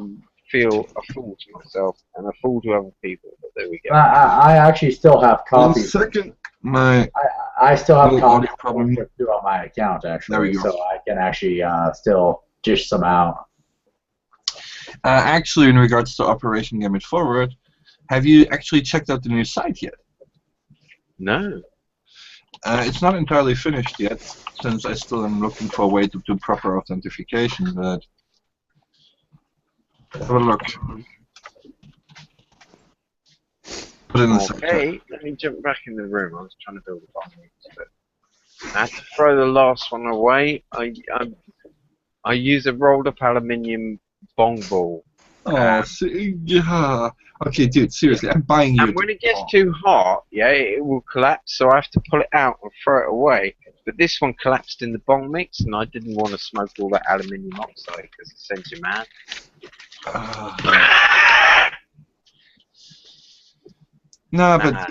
feel a fool to myself and a fool to other people, but there we go. I actually still have One copies. second, my I still have little copies audio problem. through on my account, actually, There we go. so I can actually still dish some out. Actually, in regards to Operation Game It Forward, have you actually checked out the new site yet? No. It's not entirely finished yet, since I still am looking for a way to do proper authentication, but have a look. Put in the site. Okay, let me jump back in the room. I was trying to build a bomb, but I had to throw the last one away. I use a rolled up aluminium bong ball. Oh, yeah. Okay, dude, seriously, I'm buying you. And when it gets too hot, yeah, it will collapse, so I have to pull it out and throw it away. But this one collapsed in the bong mix, and I didn't want to smoke all that aluminium oxide because it sends you mad. No, but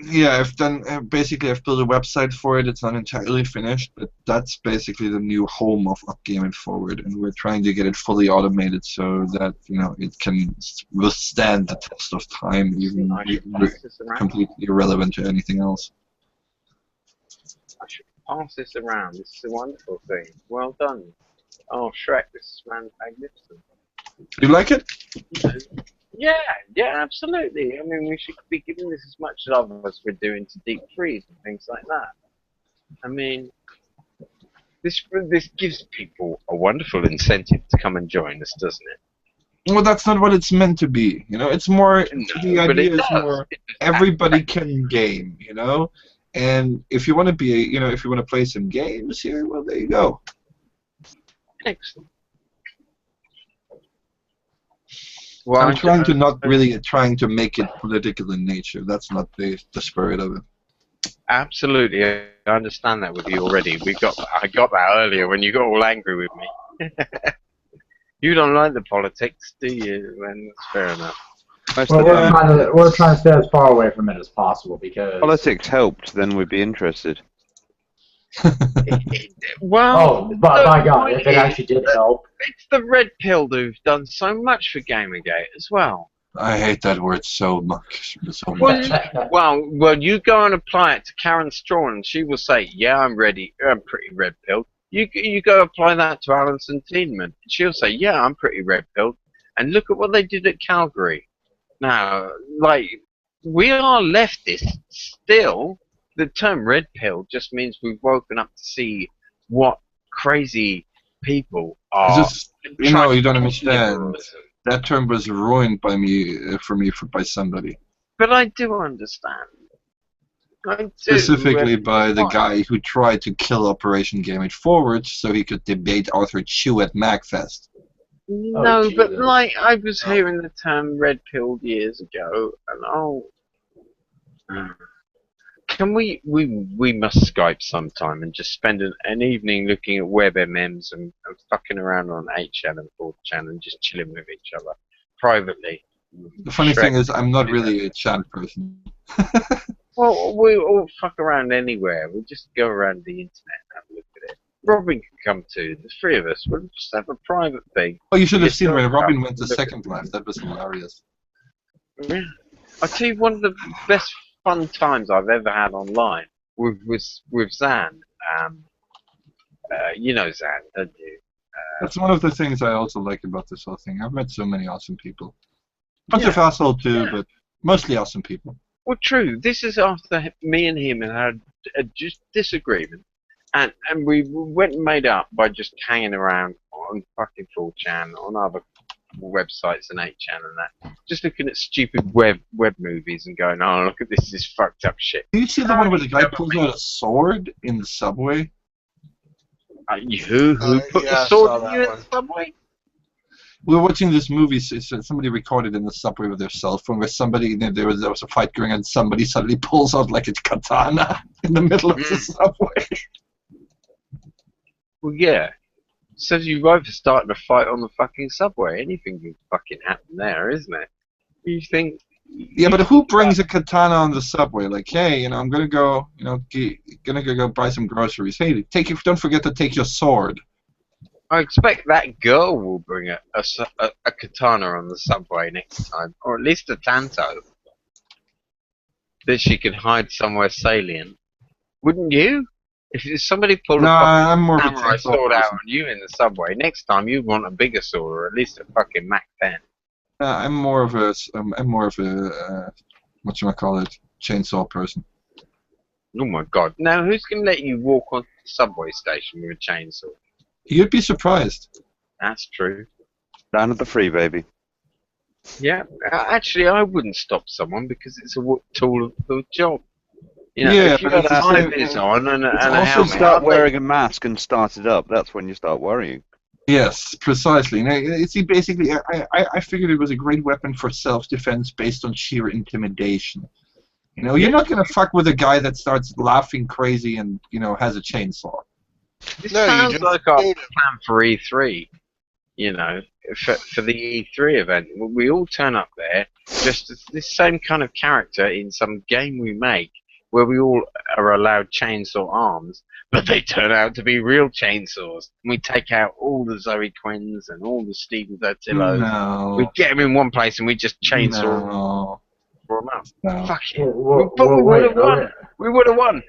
yeah, I've done basically I've built a website for it. It's not entirely finished, but that's basically the new home of Up Game It Forward, and we're trying to get it fully automated so that it can withstand the test of time, even completely irrelevant to anything else. I should pass this around. This is a wonderful thing. Well done. Oh, Shrek, this is magnificent. You like it? Yeah, absolutely. I mean, we should be giving this as much love as we're doing to Deep Freeze and things like that. I mean, this gives people a wonderful incentive to come and join us, doesn't it? Well, that's not what it's meant to be. It's more. The idea is more. Everybody can game. And if you want to be, if you want to play some games here, well, there you go. Excellent. Well, I'm trying to make it political in nature. That's not the spirit of it. Absolutely, I understand that with you already. I got that earlier when you got all angry with me. You don't like the politics, do you? And that's fair enough. Well, we're trying to stay as far away from it as possible because Politics helped, then we'd be interested. Well, by God, if it actually did help. It's the red pill who've done so much for Gamergate as well. I hate that word so much. Well, you go and apply it to Karen Straw, and she will say, "Yeah, I'm ready. I'm pretty red pilled." You go apply that to Alison Teenman, and she'll say, "Yeah, I'm pretty red pilled." And look at what they did at Calgary. Now, we are leftists still. The term red pill just means we've woken up to see what crazy people are. You don't understand. That term was ruined by by somebody. But I do understand. Specifically by the guy who tried to kill Operation Game It Forward so he could debate Arthur Chew at MagFest. No, but I was hearing the term red pilled years ago, and Can we must Skype sometime and just spend an evening looking at web MMs and fucking around on 8chan and 4chan and just chilling with each other privately. The funny Shrek, thing is, I'm not you know. really a chat person. Well, we all fuck around anywhere. We just go around the internet and have a look at it. Robin can come too. The three of us. We'll just have a private thing. Oh, you should have Just seen go when up, Robin went to look at Second Life. That was hilarious. Yeah. I tell you, one of the best fun times I've ever had online with Zan. You know Zan, don't you? That's one of the things I also like about this whole thing. I've met so many awesome people. Bunch of asshole too, but mostly awesome people. Well, true. This is after me and him had a just disagreement, and we went and made up by just hanging around on fucking 4chan, on other websites and 8chan and that, just looking at stupid web movies and going, oh, look at this fucked up shit. Do you see the one where the guy pulls out a sword in the subway? Who put the sword in you in the subway? We were watching this movie. Somebody recorded in the subway with their cell phone, where somebody there was a fight going on, and somebody suddenly pulls out like a katana in the middle of the subway. Well, yeah. So you either starting a fight on the fucking subway. Anything can fucking happen there, isn't it? You think? Yeah, but who brings a katana on the subway? Like, hey, I'm gonna go, gonna go buy some groceries. Hey, don't forget to take your sword. I expect that girl will bring a katana on the subway next time, or at least a tanto that she can hide somewhere salient. Wouldn't you? If somebody pulled a I'm more of a samurai chainsaw sword out person. on you in the subway, next time you'd want a bigger sword, or at least a fucking Mac 10. I'm more of a whatchamacallit, chainsaw person. Oh my god! Now who's gonna let you walk onto the subway station with a chainsaw? You'd be surprised. That's true. Down at the free, baby. Yeah, actually, I wouldn't stop someone because it's a tool of the job. Yeah, if you but had a high vis on and a Also, helmet, start wearing a mask and start it up. That's when you start worrying. Yes, precisely. Now, see, basically, I figured it was a great weapon for self-defense based on sheer intimidation. You're not gonna fuck with a guy that starts laughing crazy and has a chainsaw. This sounds like our plan for E3. For the E3 event, we all turn up there just as this same kind of character in some game we make, where we all are allowed chainsaw arms, but they turn out to be real chainsaws. And we take out all the Zoe Quinns and all the Steven Zottillos. No. We get them in one place and we just chainsaw them up. No. Fuck it. We would have won. We would have won.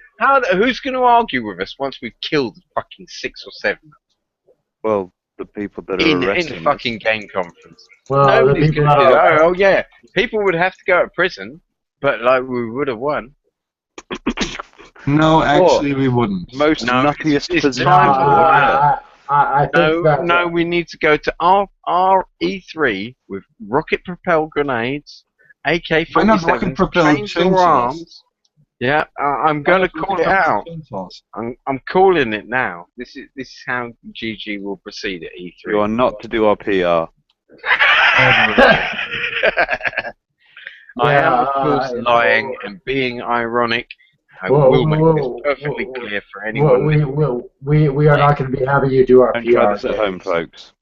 Who's going to argue with us once we've killed fucking 6 or 7? Well, the people that are In arresting the fucking game conference. Well, Nobody's the people going to that do are- that. Oh yeah, people would have to go to prison, but we would have won. No, actually, we wouldn't. Most nuttiest it's position. time for I think that No, we need to go to our E3 with rocket-propelled grenades, AK-47s, Why not rocket-propelled chainsaws? arms. Yeah, I'm going to call it out. I'm calling it now. This is how GG will proceed at E3. You are not to do our PR. I am, of course, lying and being ironic. I will make this perfectly clear for anyone. We are not going to be having you do our Don't PR. try this at home, folks.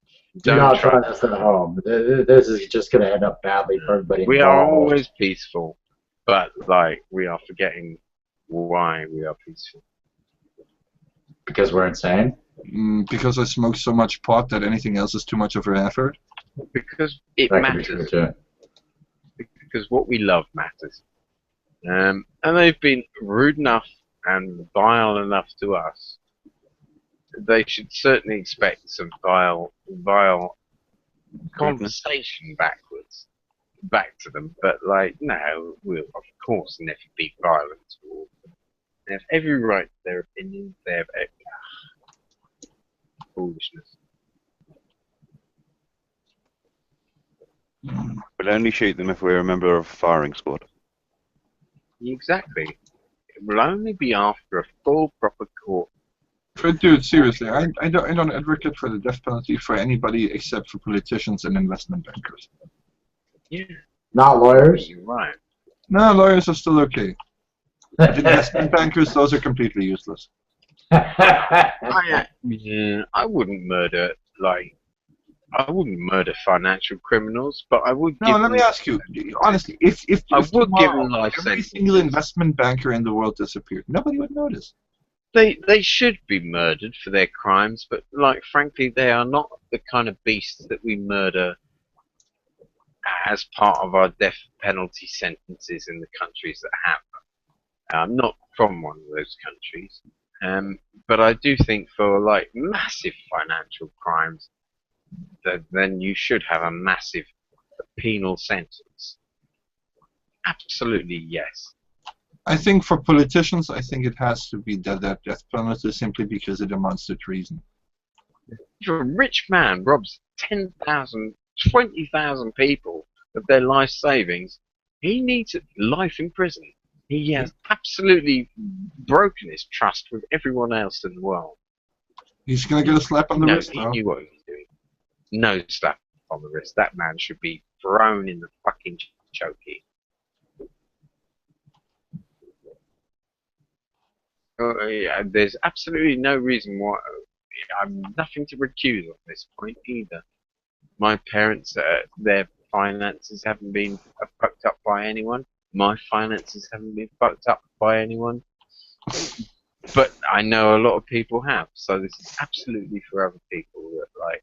Do not try this at home. This is just going to end up badly for everybody. We are involved. always peaceful, but we are forgetting why we are peaceful. Because we're insane? Because I smoke so much pot that anything else is too much of an effort? Because it That could be true, matters. too. Because what we love matters. And they've been rude enough and vile enough to us. They should certainly expect some vile conversation back to them. But no, we'll of course never be violent towards them. They have every right to their opinions. They have foolishness. We'll only shoot them if we're a member of a firing squad. Exactly. It will only be after a full proper court. But dude, seriously, I don't advocate for the death penalty for anybody except for politicians and investment bankers. Yeah. Not lawyers? You're right. No, lawyers are still okay. But investment bankers, those are completely useless. I wouldn't murder I wouldn't murder financial criminals, but I would. No, let me ask you honestly: if I would give tomorrow them life every sentences. single investment banker in the world disappeared, nobody would notice. They should be murdered for their crimes, but frankly, they are not the kind of beasts that we murder as part of our death penalty sentences in the countries that have them. I'm not from one of those countries, but I do think for massive financial crimes, then you should have a massive penal sentence. Absolutely, yes. I think for politicians, I think it has to be death penalty simply because it amounts to treason. If a rich man robs 10,000, 20,000 people of their life savings, he needs life in prison. He has absolutely broken his trust with everyone else in the world. He's going to get a slap on the wrist, he though. knew what he was doing. No slap on the wrist. That man should be thrown in the fucking chokey. There's absolutely no reason why. I'm nothing to recuse on this point either. My parents, their finances haven't been fucked up by anyone. My finances haven't been fucked up by anyone. But I know a lot of people have. So this is absolutely for other people that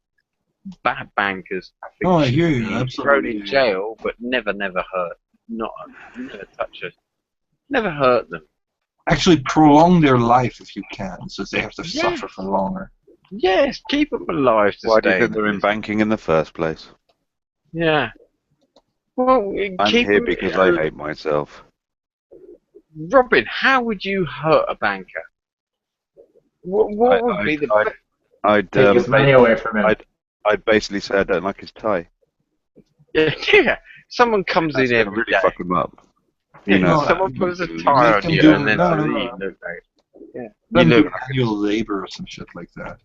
bad bankers. I think I hear should you. be Absolutely. thrown in jail, but never hurt. Never touch us. Never hurt them. Actually, prolong their life if you can, so they have to suffer for longer. Yes, keep them alive to Why do you stay. think they're in banking in the first place? Yeah. Well, I'm keep here them, because I hate myself. Robin, how would you hurt a banker? What would be the I'd Take his money away from him. I'd basically say I don't like his tie. Yeah, someone comes That's in gonna every really day. fuck him up. You know. Someone puts a tie on you and then says, "You look like." Yeah. You Then look do like manual labor or some shit like that.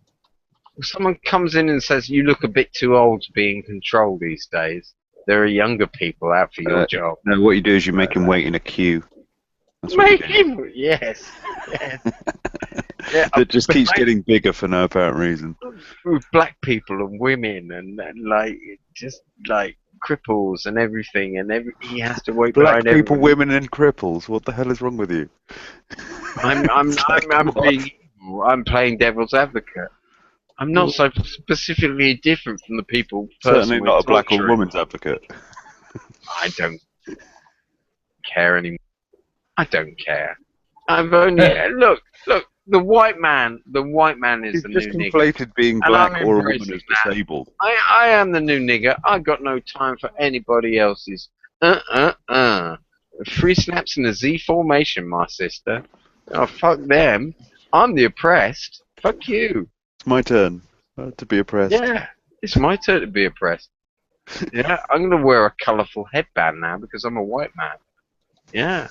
someone comes in and says, "You look a bit too old to be in control these days." There are younger people out for your job. No, what you do is you make him wait in a queue. That's what Make you do. him, yes. Yeah, That just keeps getting bigger for no apparent reason. with black people and women and just cripples and everything, and he has to wait Black behind people, everyone. women, and cripples. What the hell is wrong with you? I'm being evil. I'm playing devil's advocate. I'm not so specifically different from the people. Certainly not a black or torturing. woman's advocate. I don't care anymore. I don't care. I've only look. The white man is the You've just new nigger. conflated being And black I'm or a woman embracing as that. disabled. I am the new nigger. I got no time for anybody else's. Free snaps in the Z formation, my sister. Oh, fuck them. I'm the oppressed. Fuck you. It's my turn to be oppressed. Yeah, it's my turn to be oppressed. Yeah, I'm gonna wear a colourful headband now because I'm a white man. Yeah.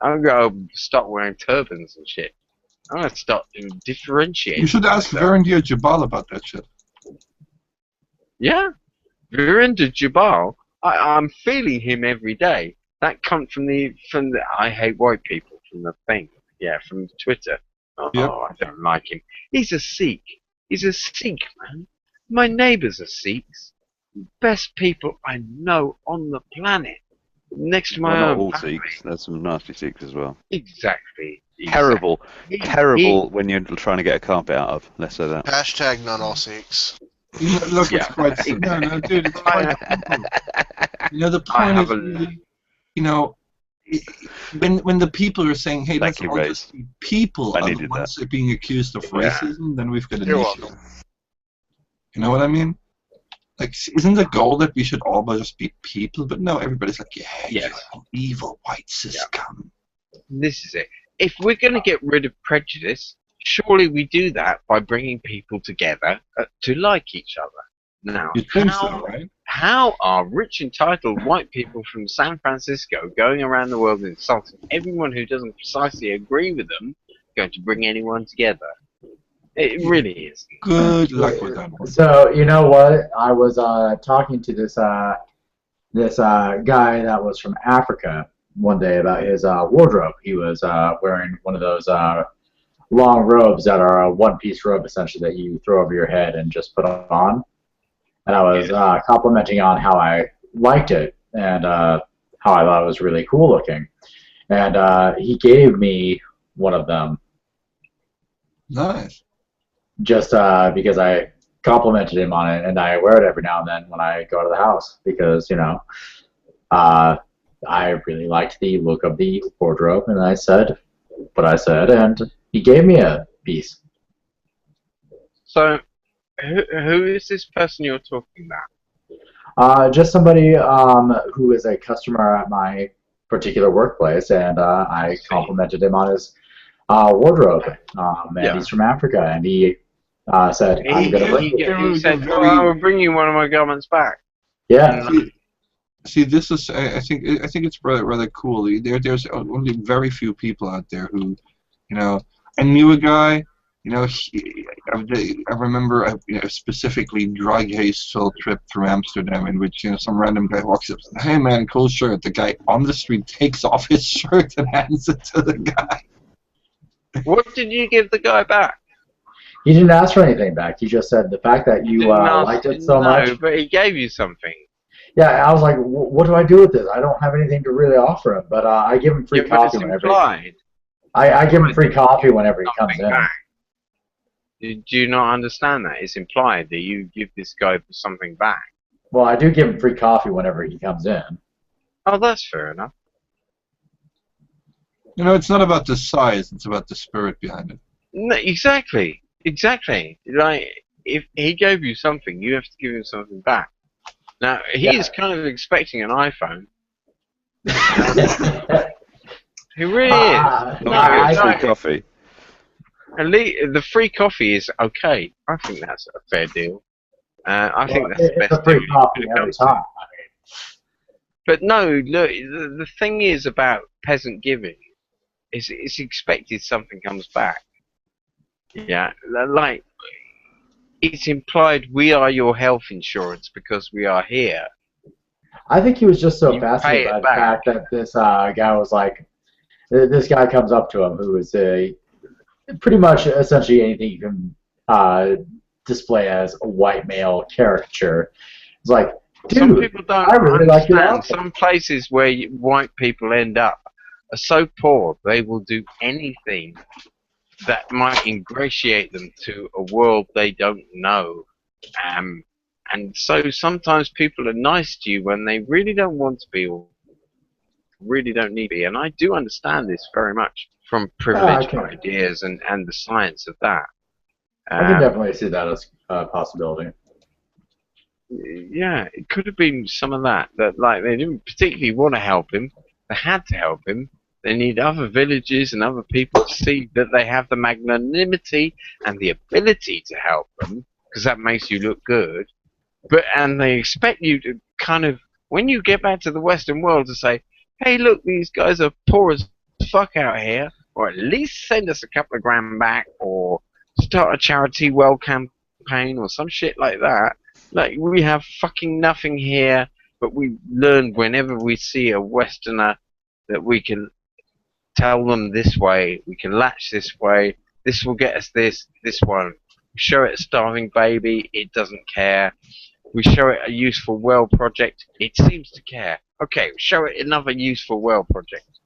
I'm gonna start wearing turbans and shit. I'm gonna start differentiating. You should ask myself. Verandir Jabal about that shit. Yeah, Virendra Jabal. I'm feeling him every day. That comes from the I hate white people from the thing. Yeah, from Twitter. Oh, Yep. I don't like him. He's a Sikh. He's a Sikh, man. My neighbours are Sikhs. Best people I know on the planet. Next to my Well, not own all family. Sikhs. There's some nasty Sikhs as well. Exactly. Terrible. He- Terrible when you're trying to get a carpet out of. Let's say that. Hashtag not all Sikhs. You know, look, Yeah. it's quite simple. No, dude, it's quite simple. You know, the point is really, you know, when the people are saying, "Hey, let's Thank you, all Ray. just be people," I are the needed ones that are being accused of racism, then we've got an You're issue. welcome. You know what I mean? Like, isn't the goal that we should all just be people? But no, everybody's like, "Yeah, Yes. you're an evil white cis scum." This is it. If we're going to get rid of prejudice, surely we do that by bringing people together to like each other. Now, You think so, right? how are rich, entitled white people from San Francisco going around the world insulting everyone who doesn't precisely agree with them going to bring anyone together? It really is. Good luck with that one. So you know what? I was talking to this guy that was from Africa, one day about his wardrobe. He was wearing one of those long robes that are a one-piece robe, essentially, that you throw over your head and just put on. And I was complimenting on how I liked it and how I thought it was really cool looking. And he gave me one of them. Nice. Just because I complimented him on it, and I wear it every now and then when I go to the house because, I really liked the look of the wardrobe, and I said what I said, and he gave me a piece. So, who is this person you're talking about? Just somebody who is a customer at my particular workplace, and I complimented him on his wardrobe. And he's from Africa, and he said, "I'm going to bring you." He said, "I will bring you one of my garments back." Yeah. See, this is. I think it's rather cool. There's only very few people out there who, I knew a guy. I remember a specifically drug haze-filled trip through Amsterdam in which some random guy walks up, and says, "Hey man, cool shirt." The guy on the street takes off his shirt and hands it to the guy. What did you give the guy back? He didn't ask for anything back. He just said the fact that you liked it so much. No, but he gave you something. Yeah, I was like, what do I do with this? I don't have anything to really offer him, but I give him free coffee whenever. I give him free coffee whenever he comes in. Do you not understand that? It's implied that you give this guy something back. Well, I do give him free coffee whenever he comes in. Oh, that's fair enough. It's not about the size; it's about the spirit behind it. No, exactly. Like, if he gave you something, you have to give him something back. Now, he is kind of expecting an iPhone. He really is. Free coffee. The free coffee is okay. I think that's a fair deal. I think that's the best it's a free coffee every time. But no, look, the thing is about peasant giving is it's expected something comes back. Yeah, like it's implied we are your health insurance because we are here. I think he was just so fascinated by the fact that this guy was like, this guy comes up to him who is pretty much essentially anything you can display as a white male caricature. It's like, dude, some people don't I really like your understand. outfit. Some places where white people end up are so poor they will do anything that might ingratiate them to a world they don't know. And so sometimes people are nice to you when they really don't want to be or really don't need to be. And I do understand this very much from privileged ideas and the science of that. I can definitely see that as a possibility. Yeah, it could have been some of that like they didn't particularly want to help him. They had to help him. They need other villages and other people to see that they have the magnanimity and the ability to help them, because that makes you look good. And they expect you to kind of, when you get back to the Western world, to say, "Hey, look, these guys are poor as fuck out here," or at least send us a couple of grand back, or start a charity well campaign, or some shit like that. Like, we have fucking nothing here, but we learn whenever we see a Westerner that we can tell them this way, we can latch this way, this will get us this won't. We show it a starving baby, it doesn't care. We show it a useful well project, it seems to care. Okay, show it another useful well project.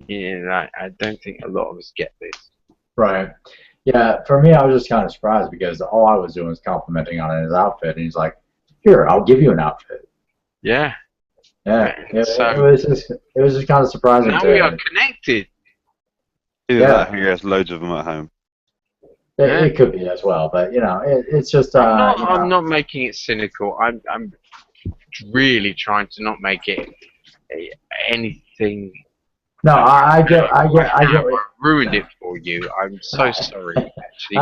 Yeah, I don't think a lot of us get this. Right. Yeah, for me, I was just kind of surprised because all I was doing was complimenting on his outfit, and he's like, "Here, I'll give you an outfit." Yeah. Yeah, So, it was just kind of surprising. Now we are connected. Either that, he has loads of them at home. It could be as well, but it's just. I'm not making it cynical. I'm really trying to not make it anything. No, I get. Ruined it for you. I'm so sorry. Actually,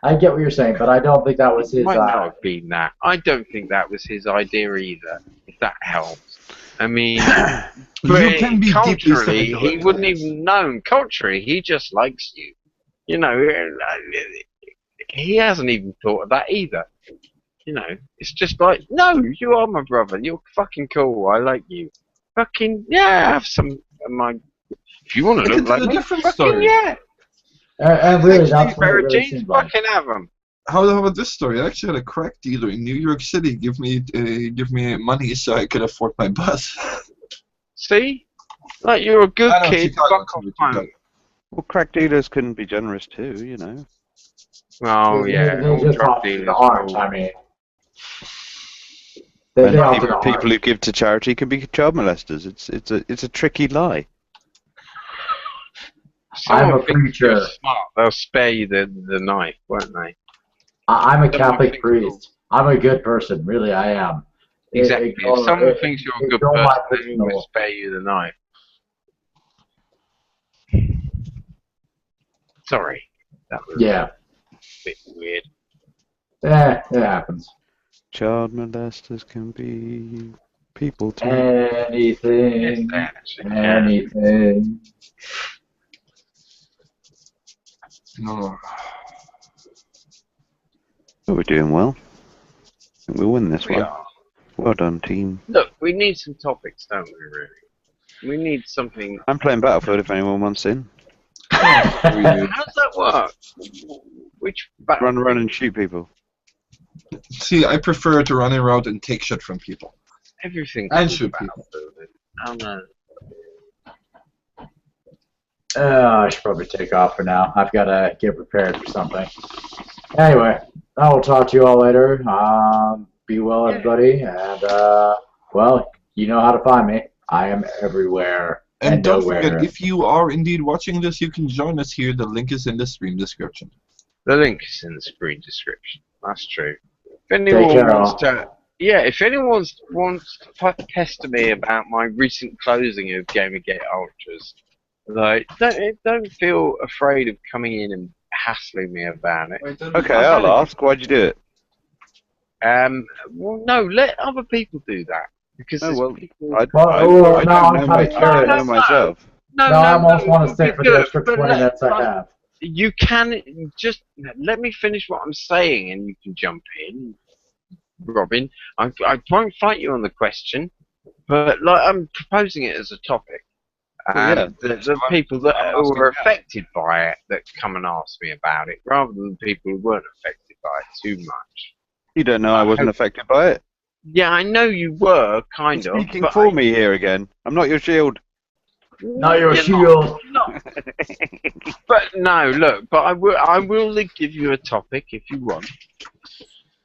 I get what you're saying, but I don't think that was his. Might not have been that. I don't think that was his idea either. If that helps. I mean, but culturally, he wouldn't even known. Culturally, he just likes you. He hasn't even thought of that either. It's just like, no, you are my brother. You're fucking cool. I like you. Fucking yeah, have some of my. If you want to look like a me, different fucking story. yeah. And really, Actually, that's what it pair of really jeans, seems like. fucking have them. How about this story? I actually had a crack dealer in New York City give me money so I could afford my bus. See, like you're a good I know, kid. Chicago, Fuck off Chicago. home. Well, crack dealers can be generous too, you know. Oh yeah, They all just drug offer dealers. the art. all- I mean, they And offer the art. people who give to charity can be child molesters. It's a tricky lie. Some I'm of a them think you're preacher. smart. They'll spare you the knife, won't they? I'm a Someone Catholic thinks priest. I'm a good person. Really, I am. Exactly. If someone thinks you're a good ignore my person, they will personal. spare you the knife. Sorry, that was Yeah. a bit weird. It happens. Child molesters can be people too. Anything. Yes, they actually can. Anything. No. Oh, we're doing well. I think we'll win this We one. are. Well done, team. Look, we need some topics, don't we? Really, we need something. I'm playing Battlefield if anyone wants in. How does that work? Which Run around and shoot people. See, I prefer to run around and take shit from people. everything And could shoot be people. Battlefield. I don't know. I should probably take off for now. I've got to get prepared for something. Anyway, I will talk to you all later. Be well, everybody. And, well, you know how to find me. I am everywhere And don't nowhere. forget, if you are indeed watching this, you can join us here. The link is in the stream description. The link is in the screen description. That's true. If Take anyone care, wants all. to, yeah, if anyone wants to pester me about my recent closing of Gamergate Ultras, like, don't feel afraid of coming in and hassling me about it. Okay, I'll ask. Why'd you do it? Well, no, let other people do that because Oh, there's well, people. I no, don't I'm know kind of I don't know curious. myself. No, I almost want to stay for the good, extra but 20 minutes I have. You can just let me finish what I'm saying, and you can jump in, Robin. I won't fight you on the question, but like I'm proposing it as a topic. Well, yeah. The people that I'm asking were now. affected by it that come and ask me about it, rather than people who weren't affected by it too much. You don't know I wasn't affected by it. Yeah, I know you were kind You're of. speaking But for me here again. I'm not your shield. Not your You're shield. not. But no, look. But I will give you a topic if you want.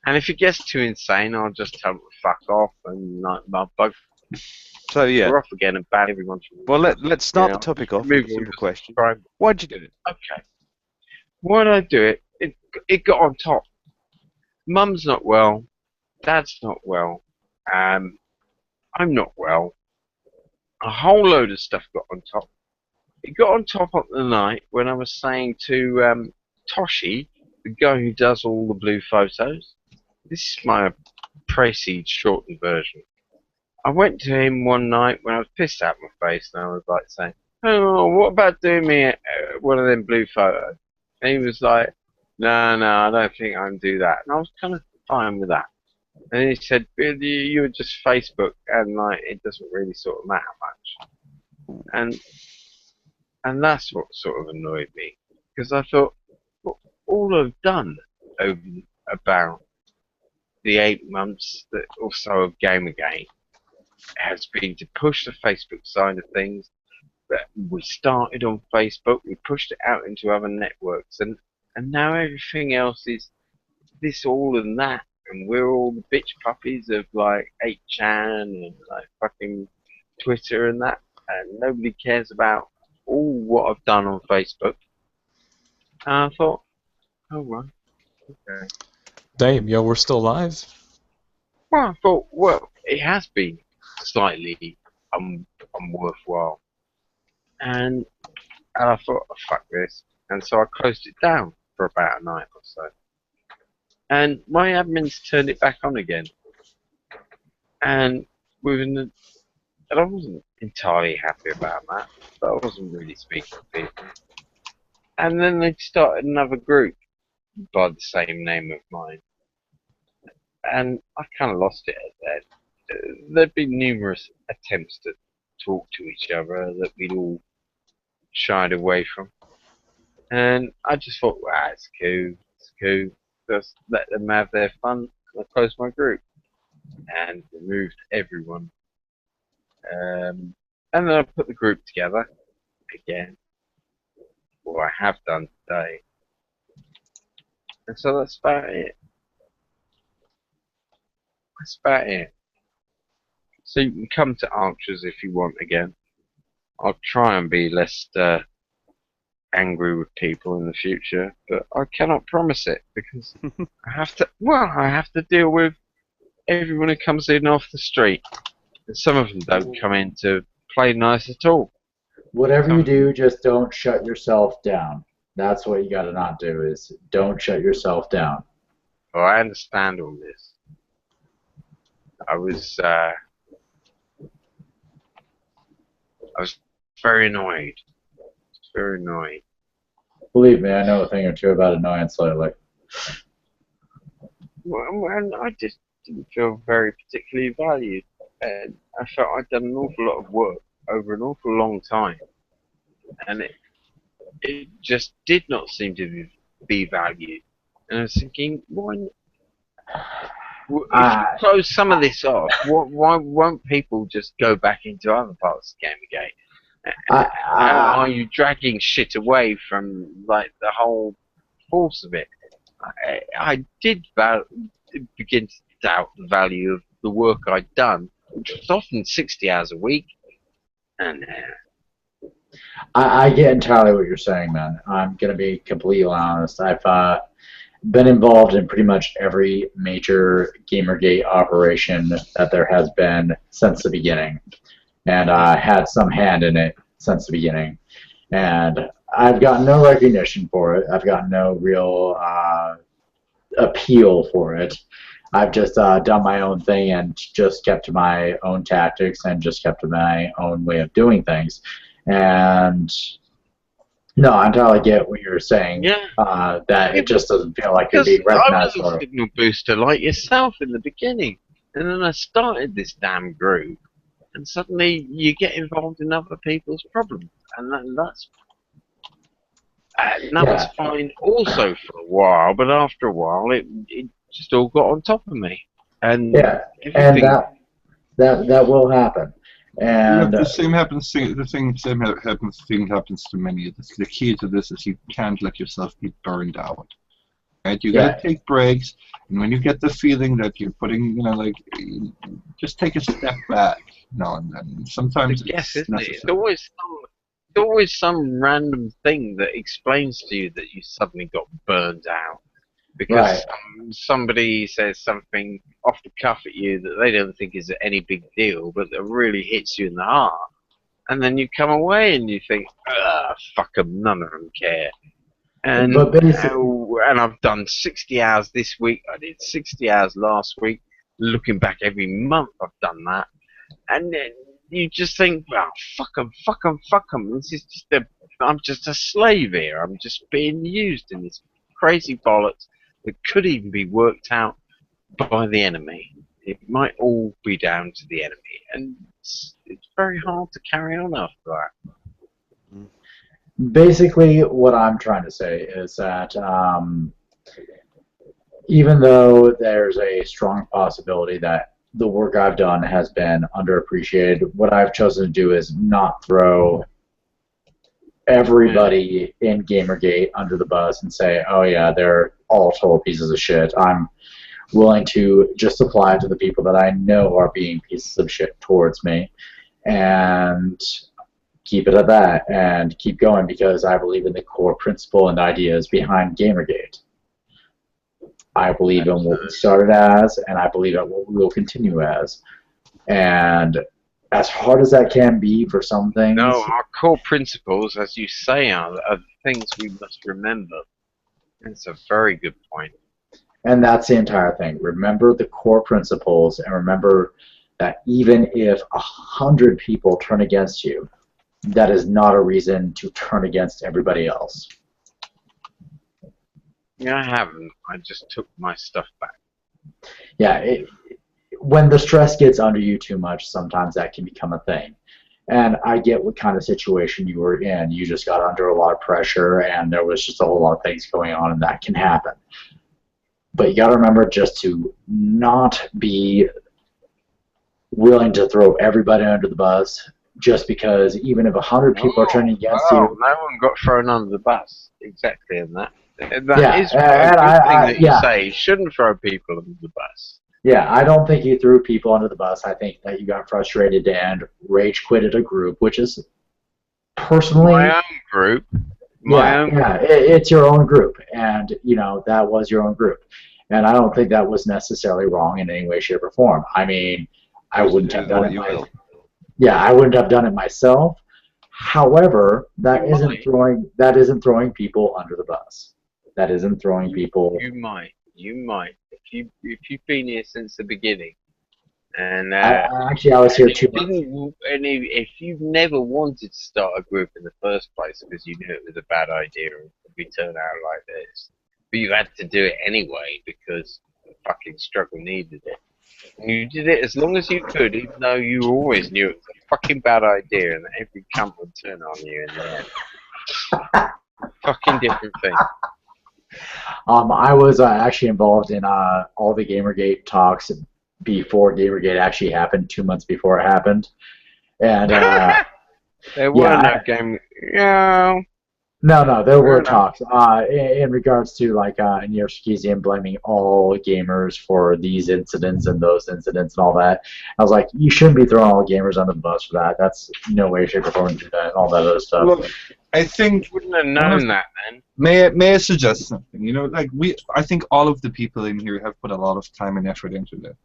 And if it gets too insane, I'll just tell them to fuck off and like my bug. So yeah. We're off again and ban everyone. Well, let's start Yeah, the topic off move with a on, simple just question. try- Why'd you do it? Okay. Why did I do it? It got on top. Mum's not well. Dad's not well. I'm not well. A whole load of stuff got on top. It got on top of the night when I was saying to Toshi, the guy who does all the blue photos. This is my Prestige shortened version. I went to him one night when I was pissed out of my face and I was like saying, oh, what about doing me one of them blue photos? And he was like, no, I don't think I can do that. And I was kind of fine with that. And he said, you were just Facebook and like it doesn't really sort of matter much. And that's what sort of annoyed me. Because I thought, well, all I've done over about the 8 months that or so of Gamergate has been to push the Facebook side of things. That we started on Facebook, we pushed it out into other networks, and now everything else is this, all, and that, and we're all the bitch puppies of like 8chan and like fucking Twitter and that, and nobody cares about all what I've done on Facebook. And I thought, oh right, okay. Damn, yo, we're still live? Well, I thought, well, it has been slightly unworthwhile. And I thought, oh, fuck this. And so I closed it down for about a night or so. And my admins turned it back on again. And and I wasn't entirely happy about that, but I wasn't really speaking to people. And then they started another group by the same name of mine. And I kind of lost it at that. There'd been numerous attempts to talk to each other that we'd all shied away from. And I just thought, wow, it's cool, it's cool. Just let them have their fun. I closed my group and removed everyone. And then I put the group together again. What I have done today. And so that's about it. That's about it. So you can come to Archers if you want again. I'll try and be less angry with people in the future, but I cannot promise it because I have to. Well, I have to deal with everyone who comes in off the street, and some of them don't come in to play nice at all. Whatever you do, just don't shut yourself down. That's what you got to not do, is don't shut yourself down. Well, I understand all this. I was very annoyed. Very annoyed. Believe me, I know a thing or two about annoyance lately. Well, and I just didn't feel very particularly valued. And I felt I'd done an awful lot of work over an awful long time. And it just did not seem to be valued. And I was thinking, why? If you close some of this off, why won't people just go back into other parts of Gamergate? Are you dragging shit away from like the whole force of it? I did begin to doubt the value of the work I'd done, which was often 60 hours a week. And I get entirely what you're saying, man. I'm gonna be completely honest. I've been involved in pretty much every major Gamergate operation that there has been since the beginning, and I had some hand in it since the beginning. And I've got no recognition for it. I've got no real appeal for it. I've just done my own thing and just kept to my own tactics and just kept to my own way of doing things. And no, I entirely get what you're saying. Yeah. That it just doesn't feel like it'd be recognized I was a signal booster like yourself in the beginning, and then I started this damn group, and suddenly you get involved in other people's problems, and that was fine also for a while, but after a while it just all got on top of me, and and that will happen. And the same happens. The same happens to many. The key to this is you can't let yourself be burned out. Right? You gotta take breaks, and when you get the feeling that you're putting, just take a step back now and then. Sometimes it's necessary. It's always some random thing that explains to you that you suddenly got burned out. Because somebody says something off the cuff at you that they don't think is any big deal, but that really hits you in the heart. And then you come away and you think, fuck them, none of them care. And I've done 60 hours this week, I did 60 hours last week. Looking back every month I've done that. And then you just think, well, fuck them, fuck them, fuck them. This is just I'm just a slave here. I'm just being used in this crazy bollocks that could even be worked out by the enemy. It might all be down to the enemy, and it's very hard to carry on after that. Basically, what I'm trying to say is that even though there's a strong possibility that the work I've done has been underappreciated, what I've chosen to do is not throw everybody in Gamergate under the bus and say, oh yeah, they're all total pieces of shit. I'm willing to just apply it to the people that I know are being pieces of shit towards me and keep it at that and keep going, because I believe in the core principle and ideas behind Gamergate. I believe in what we started as, and I believe in what we will continue as. And as hard as that can be for some things... No, our core principles, as you say, are things we must remember. It's a very good point. And that's the entire thing. Remember the core principles, and remember that even if 100 people turn against you, that is not a reason to turn against everybody else. Yeah, I haven't. I just took my stuff back. Yeah, when the stress gets under you too much, sometimes that can become a thing. And I get what kind of situation you were in. You just got under a lot of pressure, and there was just a whole lot of things going on, and that can happen. But you got to remember just to not be willing to throw everybody under the bus, just because even if 100 people are turning against you. No one got thrown under the bus. Exactly, and that is a good thing that you say. You shouldn't throw people under the bus. Yeah, I don't think you threw people under the bus. I think that you got frustrated and rage quitted a group, which is personally my own group. It's your own group, and that was your own group, and I don't think that was necessarily wrong in any way, shape, or form. I mean, I wouldn't have done it. I wouldn't have done it myself. However, that isn't throwing people under the bus. That isn't throwing people. You might. If you've been here since the beginning, and actually I was here 2 months. And if you've never wanted to start a group in the first place because you knew it was a bad idea and it would turn out like this, but you had to do it anyway because the fucking struggle needed it. And you did it as long as you could, even though you always knew it was a fucking bad idea and that every cunt would turn on you in the end. Fucking different thing. I was actually involved in all the Gamergate talks before Gamergate actually happened, 2 months before it happened. And there were no game. No, there were talks in regards to near Sargon blaming all gamers for these incidents and those incidents and all that. I was like, you shouldn't be throwing all gamers under the bus for that. That's no way, shape, or form to do that and all that other stuff. Look, I think wouldn't have known that then. May I suggest something? I think all of the people in here have put a lot of time and effort into that.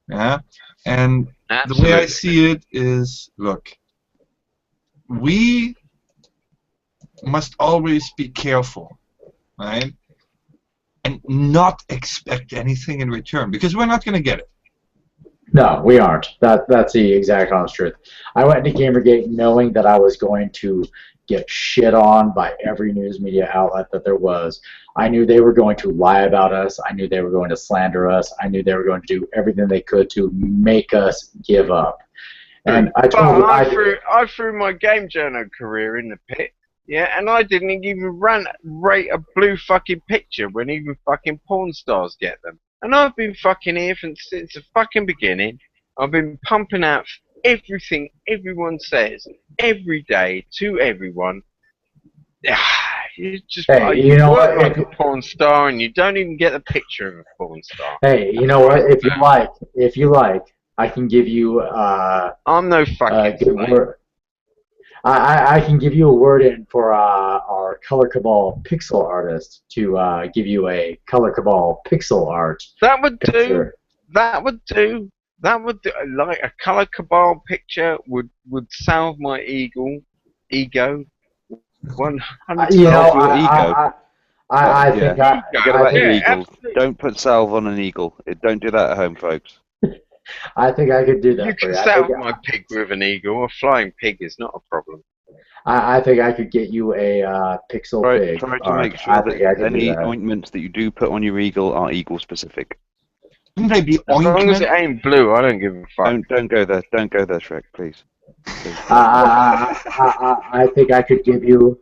Yeah, and Absolutely. The way I see it is, look, we must always be careful, right? And not expect anything in return, because we're not going to get it. No, we aren't. That's the exact honest truth. I went into Gamergate knowing that I was going to get shit on by every news media outlet that there was. I knew they were going to lie about us. I knew they were going to slander us. I knew they were going to do everything they could to make us give up. And I threw my game journal career in the pit. Yeah, and I didn't even rate a blue fucking picture when even fucking porn stars get them. And I've been fucking here since the fucking beginning. I've been pumping out everything everyone says every day to everyone. You just you work like a porn star and you don't even get a picture of a porn star. Hey, you know what? If you like, I can give you I'm no fucking good word. I can give you a word in for our Color Cabal pixel artist to give you a Color Cabal pixel art. That would do. Picture. That would do. Like a Color Cabal picture would salve my ego. 100%. I think eagle. Don't put salve on an eagle. Don't do that at home, folks. I think I could do that. You can salve my pig with an eagle. A flying pig is not a problem. I think I could get you a pixel pig. Try to make sure that any ointments that you do put on your eagle are eagle specific. As long as it ain't blue, I don't give a fuck. Don't go there. Don't go there, Shrek, please. I think I could give you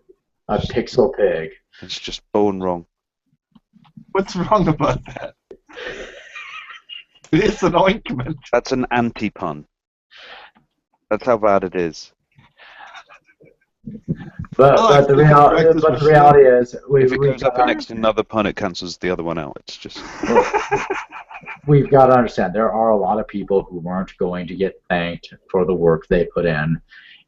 a pixel pig. It's just born wrong. What's wrong about that? It's an ointment. That's an anti-pun. That's how bad it is. But the reality is, if it goes up next to another pun, it cancels the other one out. It's just. We've got to understand there are a lot of people who weren't going to get thanked for the work they put in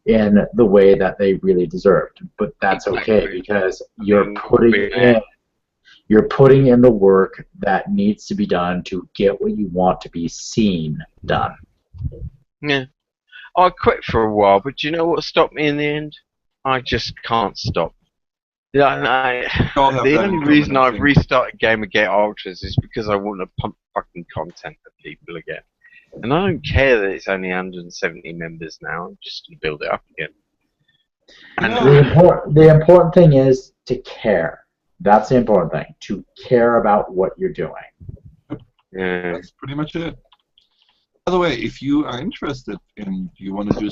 the way that they really deserved. But that's okay because you're putting in the work that needs to be done to get what you want to be seen done. Yeah. I quit for a while, but you know what stopped me in the end? I just can't stop. The only reason I've restarted Gamergate Ultras is because I want to pump fucking content to people again. And I don't care that it's only 170 members now. I'm just going to build it up again. And the important thing is to care. That's the important thing. To care about what you're doing. Yeah. That's pretty much it. By the way, if you are interested and you want to do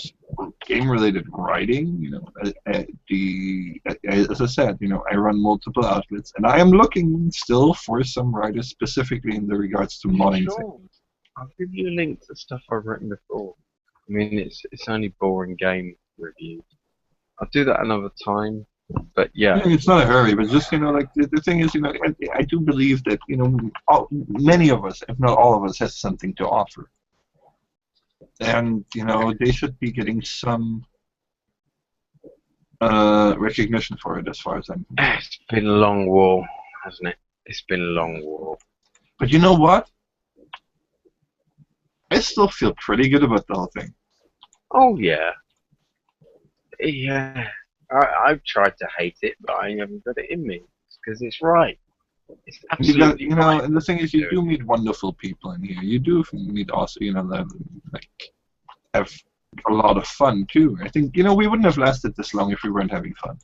game-related writing, you know, as I said, you know, I run multiple outlets, and I am looking still for some writers specifically in the regards to modding things. I'll give you a link to stuff I've written before. I mean, it's only boring game reviews. I'll do that another time. But yeah, it's not a hurry, but just, you know, like the thing is, you know, I do believe that, you know, many of us, if not all of us, has something to offer. And, you know, they should be getting some recognition for it, as far as I'm concerned. It's been a long war, hasn't it? It's been a long war. But you know what? I still feel pretty good about the whole thing. Oh, yeah. Yeah. I've tried to hate it, but I haven't got it in me. Because it's right. It's absolutely you know, right. and the thing is, you do meet wonderful people in here. You do meet also, you know, that, like, have a lot of fun too. I think, you know, we wouldn't have lasted this long if we weren't having fun.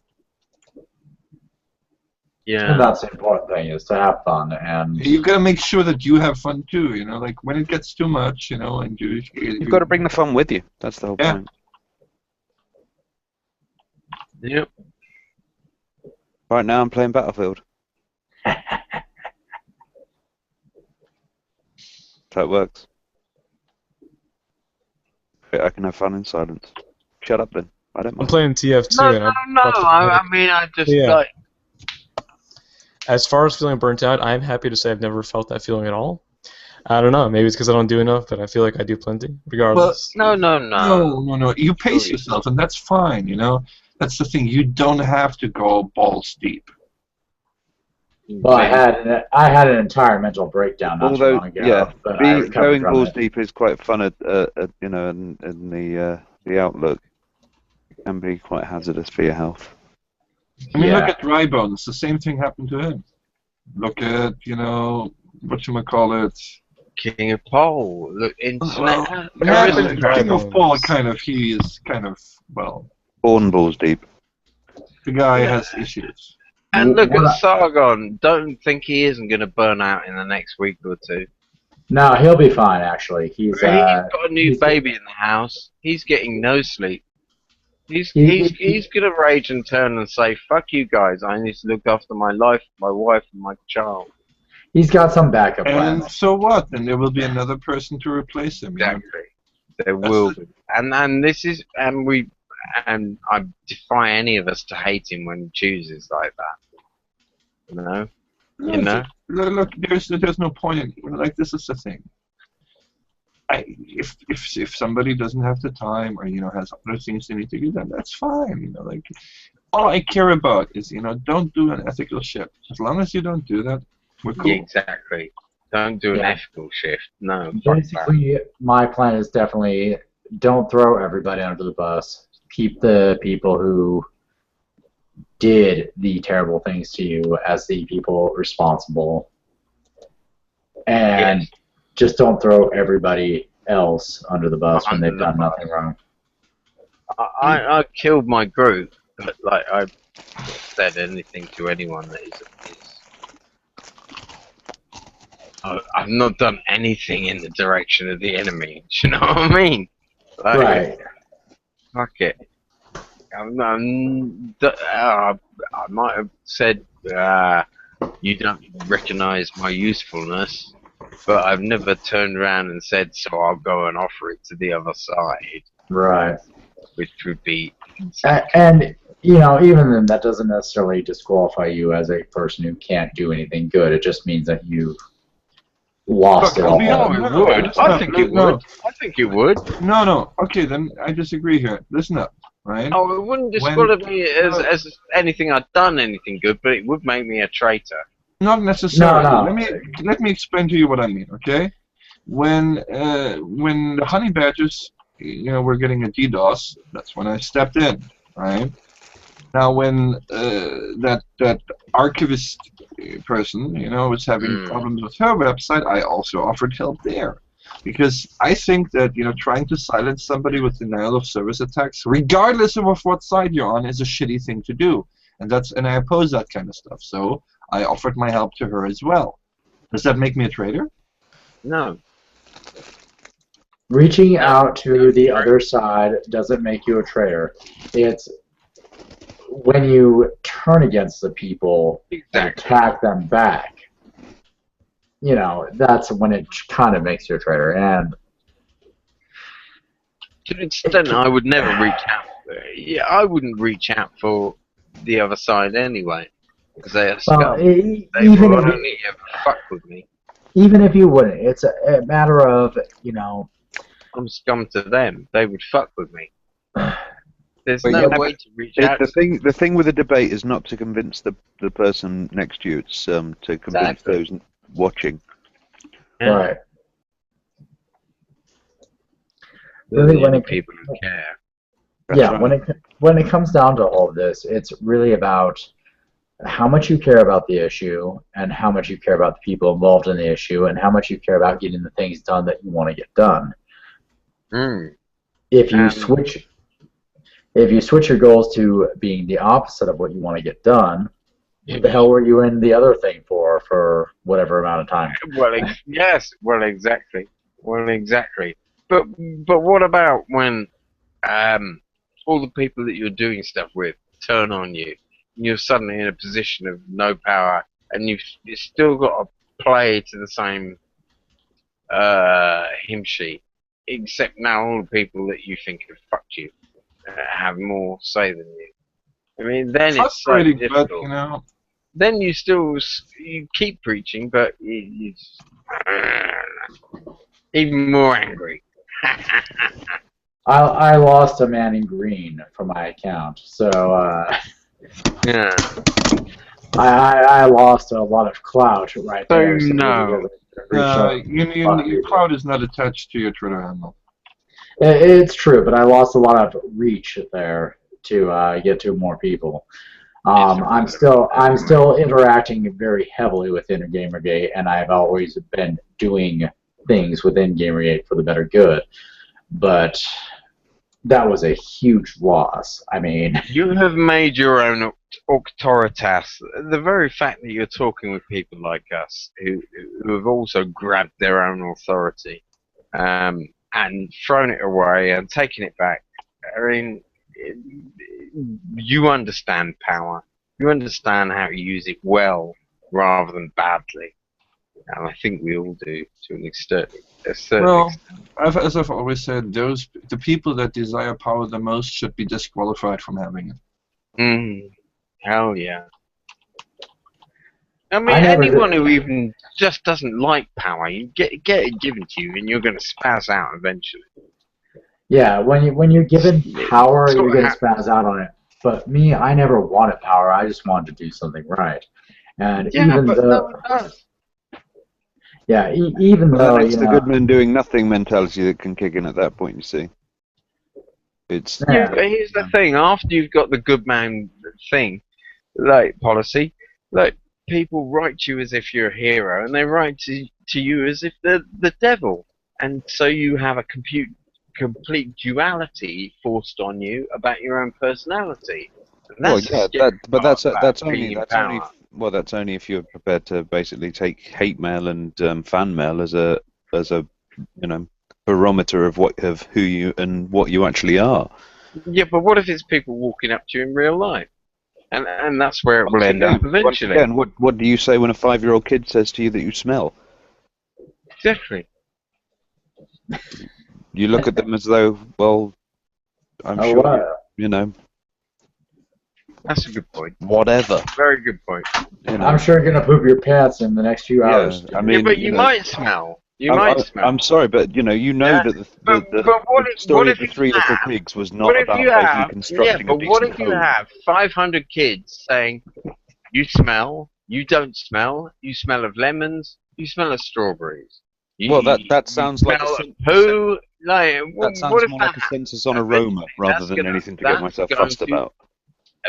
Yeah. And that's the important thing, is to have fun. And you gotta make sure that you have fun too. You know, like when it gets too much, you know, and you've got to bring the fun with you. That's the whole point. Yep. Right now, I'm playing Battlefield. So it works. I can have fun in silence. Shut up then. I don't mind. I'm playing TF2 No, and I mean, I just like. As far as feeling burnt out, I'm happy to say I've never felt that feeling at all. I don't know. Maybe it's because I don't do enough, but I feel like I do plenty, regardless. Well, No. You pace yourself, and that's fine. You know, that's the thing. You don't have to go balls deep. Well, I had an entire mental breakdown not too long ago. Yeah, but I recovered going from balls it. deep is quite fun at you know, in the outlook. It can be quite hazardous for your health. I mean, look at Drybone. It's the same thing happened to him. Look at, you know, whatchamacallit. King of Pole. Look, internet. King of Pole, he is kind of, well... Born balls deep. The guy has issues. And look at Sargon. Don't think he isn't going to burn out in the next week or two. No, he'll be fine, actually. He's got a new baby in the house. He's getting no sleep. He's gonna rage and turn and say, "Fuck you guys! I need to look after my life, my wife, and my child." He's got some backup plans. And so what? Then there will be another person to replace him. Exactly. There will be. And this is, and I defy any of us to hate him when he chooses like that. You know. You know. Look, there's no point in, like, this is the thing. If somebody doesn't have the time, or, you know, has other things they need to do, then that's fine. You know, like, all I care about is, you know, don't do an ethical shift. As long as you don't do that, we're cool. Yeah, exactly. Don't do an ethical shift. No. Basically, my plan is definitely don't throw everybody under the bus. Keep the people who did the terrible things to you as the people responsible, and just don't throw everybody else under the bus when they've done nothing wrong. I killed my group, but, like, I said anything to anyone that I've not done anything in the direction of the enemy. Do you know what I mean? Like, right. Fuck it. I might have said, you don't recognize my usefulness, but I've never turned around and said, so I'll go and offer it to the other side. Right. Which would be... And, you know, even then, that doesn't necessarily disqualify you as a person who can't do anything good. It just means that you've lost it all. I think it would. I think it would. No. Okay, then I disagree here. Listen up, right? Oh, it wouldn't disqualify me as anything I'd done anything good, but it would make me a traitor. Not necessarily. No. Let me explain to you what I mean, okay? When the honey badgers, you know, were getting a DDoS, that's when I stepped in, right? Now, when that archivist person, you know, was having problems with her website, I also offered help there. Because I think that, you know, trying to silence somebody with denial of service attacks, regardless of what side you're on, is a shitty thing to do. And I oppose that kind of stuff. So I offered my help to her as well. Does that make me a traitor? No. Reaching out to the other side doesn't make you a traitor. It's when you turn against the people and attack them back. You know, that's when it kind of makes you a traitor. And to an extent, I would never reach out. Yeah, I wouldn't reach out for the other side anyway, because they are scum. They even will if only ever fuck with me. even if you wouldn't, it's a matter of, you know. I'm scum to them. They would fuck with me. There's But no yeah, way to reach out. the thing with a debate is not to convince the person next to you. It's to convince those watching. Yeah. Right. Really, when people who care. Yeah, right. when it comes down to all of this, it's really about how much you care about the issue and how much you care about the people involved in the issue and how much you care about getting the things done that you want to get done. If you switch your goals to being the opposite of what you want to get done, what the hell were you in the other thing for whatever amount of time? Well, yes. Well, exactly. But what about when all the people that you're doing stuff with turn on you, and you're suddenly in a position of no power, and you've still got to play to the same hymn sheet, except now all the people that you think have fucked you have more say than you. I mean, then it's so difficult. But, you know, then you keep preaching, but you even more angry. I lost a man in green for my account, so yeah. I lost a lot of clout right there. So no. Your cloud is not attached to your Twitter handle. It's true, but I lost a lot of reach there to get to more people. I'm still interacting very heavily within Gamergate, and I've always been doing things within Gamergate for the better good. But that was a huge loss. I mean, you have made your own auctoritas. The very fact that you're talking with people like us who have also grabbed their own authority and thrown it away and taken it back. I mean, you understand power. You understand how to use it well rather than badly. And I think we all do to an extent. Well, as I've always said, the people that desire power the most should be disqualified from having it. Hell yeah. I mean, anyone who even just doesn't like power, you get it given to you, and you're going to spaz out eventually. Yeah, when you're given power, you're going to spaz out on it. But me, I never wanted power. I just wanted to do something right. And even though, even though it's the good man doing nothing mentality that can kick in at that point. You see, it's but here's the thing: after you've got the good man thing, like policy, like people write you as if you're a hero, and they write to you as if they're the devil, and so you have a complete duality forced on you about your own personality. And that's that's only if you're prepared to basically take hate mail and fan mail as a barometer of who you and what you actually are. Yeah, but what if it's people walking up to you in real life? And that's where it will end up eventually. Again, what do you say when a 5-year-old kid says to you that you smell? Exactly. You look at them as though, well, I'm sure, you know. That's a good point. Whatever. Very good point. You know. I'm sure you're going to poop your pants in the next few hours. I mean, but you might smell. You might smell. I'm sorry, but you know that the story of the Three Little Pigs was not about basically constructing a decent home. What if you have 500 kids saying, you smell, you don't smell, you smell of lemons, you smell of strawberries. Well, that sounds like poo. That sounds more like a census on aroma rather than anything to get myself fussed about.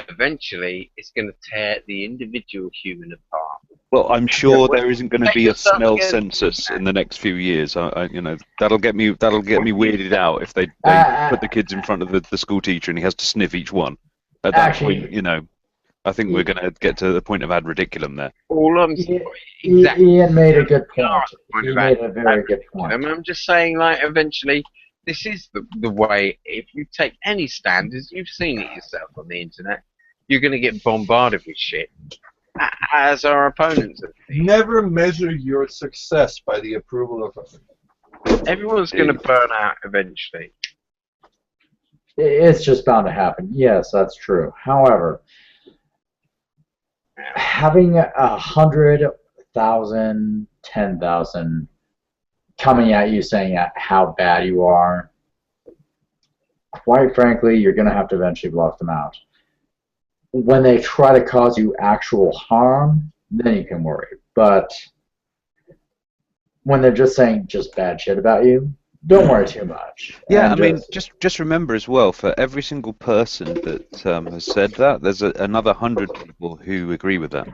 Eventually, it's going to tear the individual human apart. Well, I'm sure there isn't going to be a smell census in the next few years. That'll get me weirded out if they put the kids in front of the school teacher and he has to sniff each one. At that point, you know. I think we're going to get to the point of ad ridiculum there. All I'm Ian made a good point. He made a very good point. I'm just saying, like, eventually, this is the way. If you take any standards, you've seen it yourself on the internet, you're going to get bombarded with shit, as our opponents have. Never measure your success by the approval of others. Everyone's going to burn out eventually. It's just bound to happen. Yes, that's true. However, having 100,000, 10,000 coming at you saying how bad you are, quite frankly, you're going to have to eventually block them out. When they try to cause you actual harm, then you can worry. But when they're just saying just bad shit about you, don't worry too much. Yeah, I mean, just remember as well, for every single person that has said that, there's another 100 people who agree with that.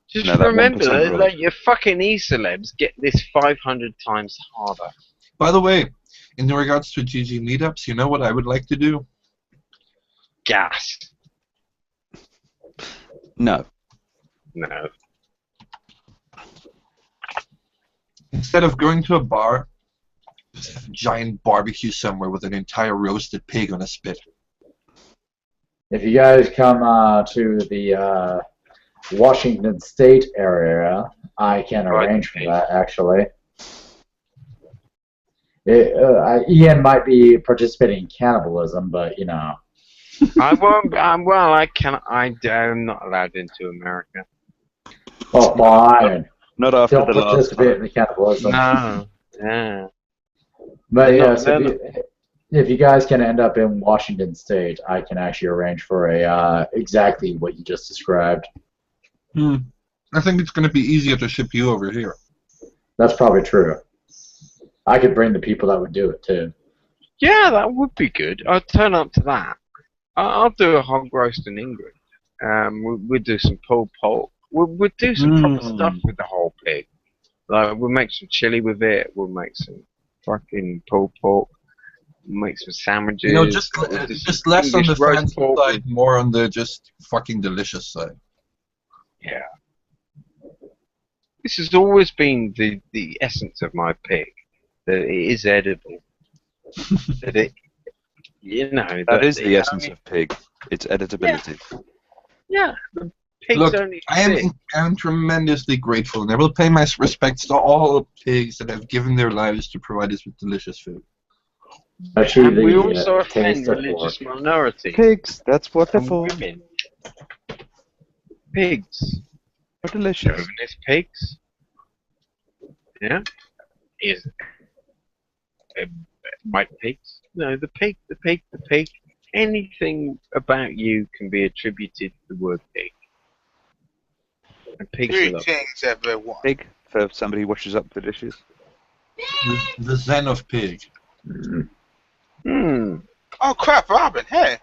Just No, that remember 1% that rule. like, your fucking e-celebs get this 500 times harder. By the way, in regards to GG meetups, you know what I would like to do? Gas. No. No. Instead of going to a bar, just have a giant barbecue somewhere with an entire roasted pig on a spit. If you guys come to the Washington State area, I can arrange for that, actually. Ian might be participating in cannibalism, but, you know. I won't. Well, I can't. I'm not allowed into America. Oh, fine. Not after Don't the last participate time. in the cannibalism. No. Yeah. But They're yes, not- if you guys can end up in Washington State, I can actually arrange for a exactly what you just described. I think it's going to be easier to ship you over here. That's probably true. I could bring the people that would do it too. Yeah, that would be good. I'd turn up to that. I'll do a hog roast in England. We'll do some pulled pork. We'll do some proper stuff with the whole pig. Like, we'll make some chili with it. We'll make some fucking pulled pork. We'll make some sandwiches. You know, just we'll do just some less on the English roast fancy pork side, more on the just fucking delicious side. Yeah. This has always been the essence of my pig. That it is edible. That it, you know. That is the essence of pig. It's editability. Yeah. The pig's Look, only I pig. am tremendously grateful, and I will pay my respects to all pigs that have given their lives to provide us with delicious food. Achieve And we the also offend taste of religious pork. minorities. Pigs, that's what they're And for. women. Pigs. They're delicious. Chauvinist pigs. Yeah. Is white pigs? No, the pig. Anything about you can be attributed to the word pig. And pigs Three love things, everyone. Pig, for somebody who washes up the dishes. The Zen of pig. Oh crap, Robin! Hey.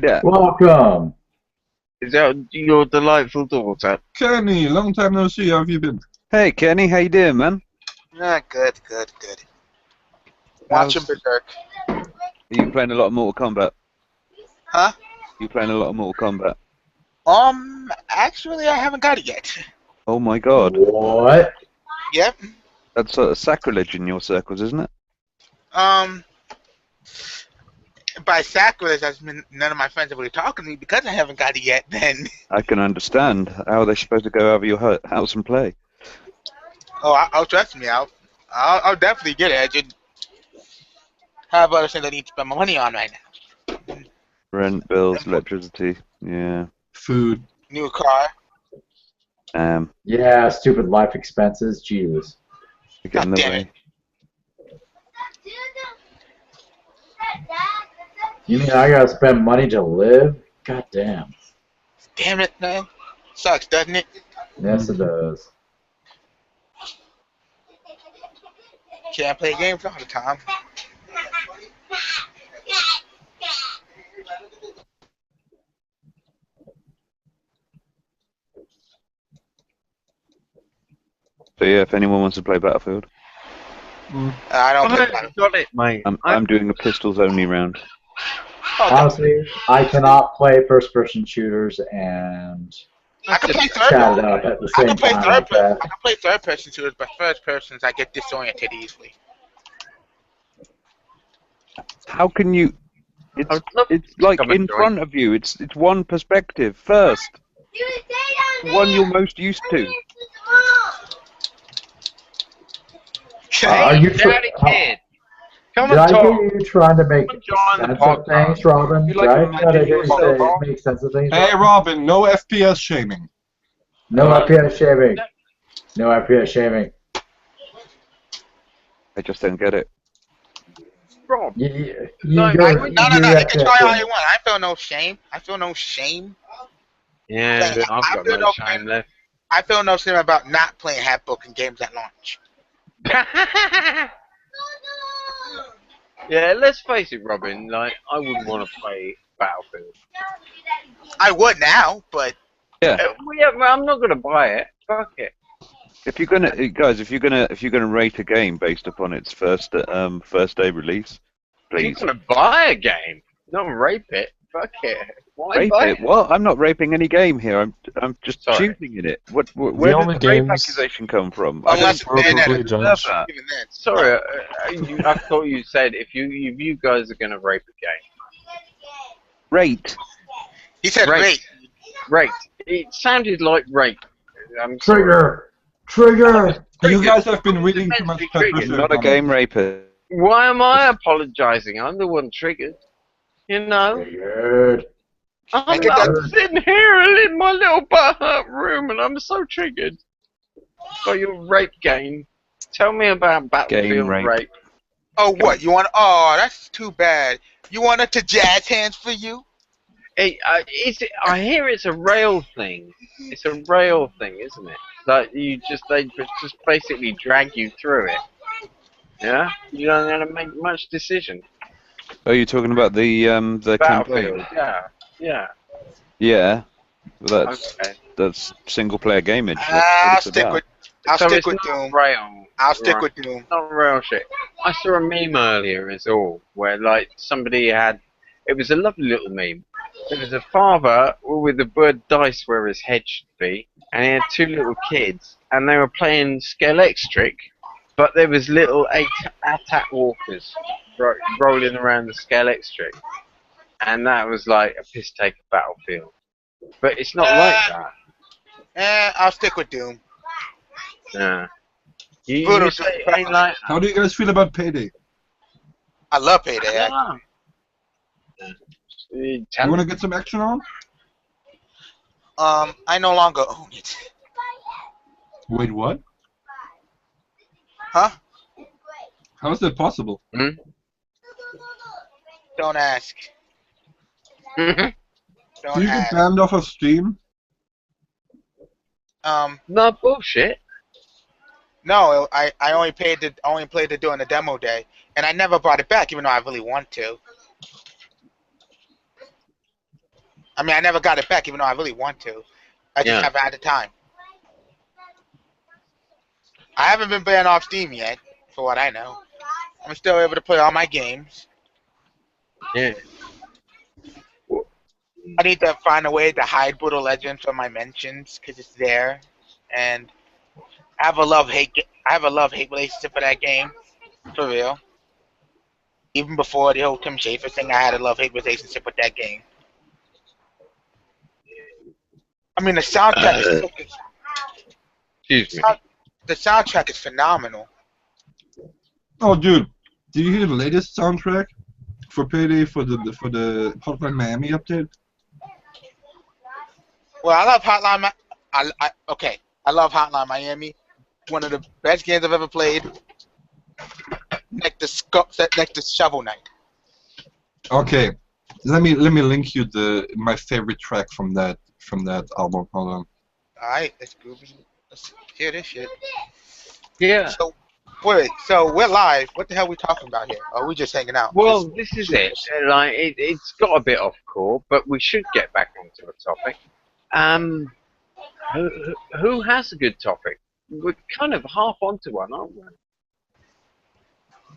Yeah. Welcome. Is that your delightful daughter? Kenny, long time no see. How have you been? Hey, Kenny, how you doing, man? Yeah, good. Watching Berserk. Are you playing a lot of Mortal Kombat? Huh? You playing a lot of Mortal Kombat? Actually, I haven't got it yet. Oh my god. What? Yep. That's sort of sacrilege in your circles, isn't it? By sacrilege, that's been none of my friends have really talking to me because I haven't got it yet. Then. I can understand. How are they supposed to go over your house and play? Oh, I'll trust me. I'll definitely get it. I just have other things I need to spend my money on right now. Rent, bills, electricity, yeah. Food. New car. Yeah, stupid life expenses. Jesus. Get in the damn way. You mean I gotta spend money to live? God damn. Damn it, man. Sucks, doesn't it? Yes, it does. Can't play games all the time. So yeah, if anyone wants to play Battlefield, I don't play Got it, mate. I'm doing a pistols only round. Honestly, I cannot play first-person shooters and I can play chat it up at the same time like that. I can play third person shooters, but first persons I get disoriented easily. How can you? It's like in front of you. It's one perspective first. One you're most used to. Are you Daddy kid. Come Did and I talk. hear you trying to make Come join the sense of things, Robin? You Did like I to try to hear you yourself say off? make sense of things? Hey, Robin, no FPS shaming. No FPS shaming. No FPS shaming. I just don't get it. Rob. No, you can try all you want. I feel no shame. I feel no shame. Yeah, I've got no shame left. I feel no shame about not playing half-broken games at launch. Yeah, let's face it, Robin. Like, I wouldn't want to play Battlefield. I would now, but Yeah. Well, I'm not gonna buy it. Fuck it. If you're gonna, guys, if you're gonna rate a game based upon its first day release, please. You're gonna buy a game, not rape it. Fuck it. Why Rape buy it? Well, I'm not raping any game here. I'm just shooting in it. Where only did the rape games- accusation come from? Unless I didn't appropriately deserve judged. that. even then. Sorry, I thought you said if you guys are gonna rape a game. Rate. He said rape. Rape. It sounded like rape. I'm sorry. Trigger! You guys have been reading too much Triggered. Patricia. Not a game raper. Why am I apologizing? I'm the one triggered. You know? Triggered. I'm sitting here in my little butthurt room and I'm so triggered by your rape game. Tell me about Battlefield rape. Oh, what? You want? Oh, that's too bad. You want it to jazz hands for you? Hey, I hear it's a rail thing. It's a rail thing, isn't it? Like they just basically drag you through it. Yeah, you don't have to make much decision. Oh, you're talking about the Battlefield. campaign? Yeah. Yeah. Well, Okay. that's single player gamage. I'll stick with Doom. Rail. I'll stick with Doom. Not rail shit. I saw a meme earlier as all, where like somebody had. It was a lovely little meme. There was a father with a bird dice where his head should be, and he had two little kids, and they were playing Skeletric, but there was little attack walkers rolling around the Skeletric, and that was like a piss take of Battlefield. But it's not like that. I'll stick with Doom. Yeah. You say it ain't like that. How do you guys feel about Payday? I love Payday. I don't know. You want to get some action on? I no longer own it. Wait, what? Huh? How is that possible? Don't ask. Don't Do you get ask. banned off of Steam? No bullshit. No, I only played it during the demo day, and I never brought it back, even though I really want to. I mean, I never got it back, even though I really want to. I just haven't had the time. I haven't been banned off Steam yet, for what I know. I'm still able to play all my games. Yeah. I need to find a way to hide Brutal Legends from my mentions, because it's there. And I have a love-hate relationship for that game, for real. Even before the whole Tim Schafer thing, I had a love-hate relationship with that game. I mean, the soundtrack is... Excuse me. The soundtrack is phenomenal. Oh, dude, did you hear the latest soundtrack for Payday for the Hotline Miami update? Well, I love Hotline. I love Hotline Miami. One of the best games I've ever played. Next to Shovel Knight. Okay, let me link you my favorite track from that album. Hold on. All right, let's groovy. Let's hear this shit. Yeah. So, wait. So we're live. What the hell are we talking about here? Or are we just hanging out? Well, this is it. Like, it's got a bit off core, but we should get back onto a topic. Who has a good topic? We're kind of half onto one, aren't we?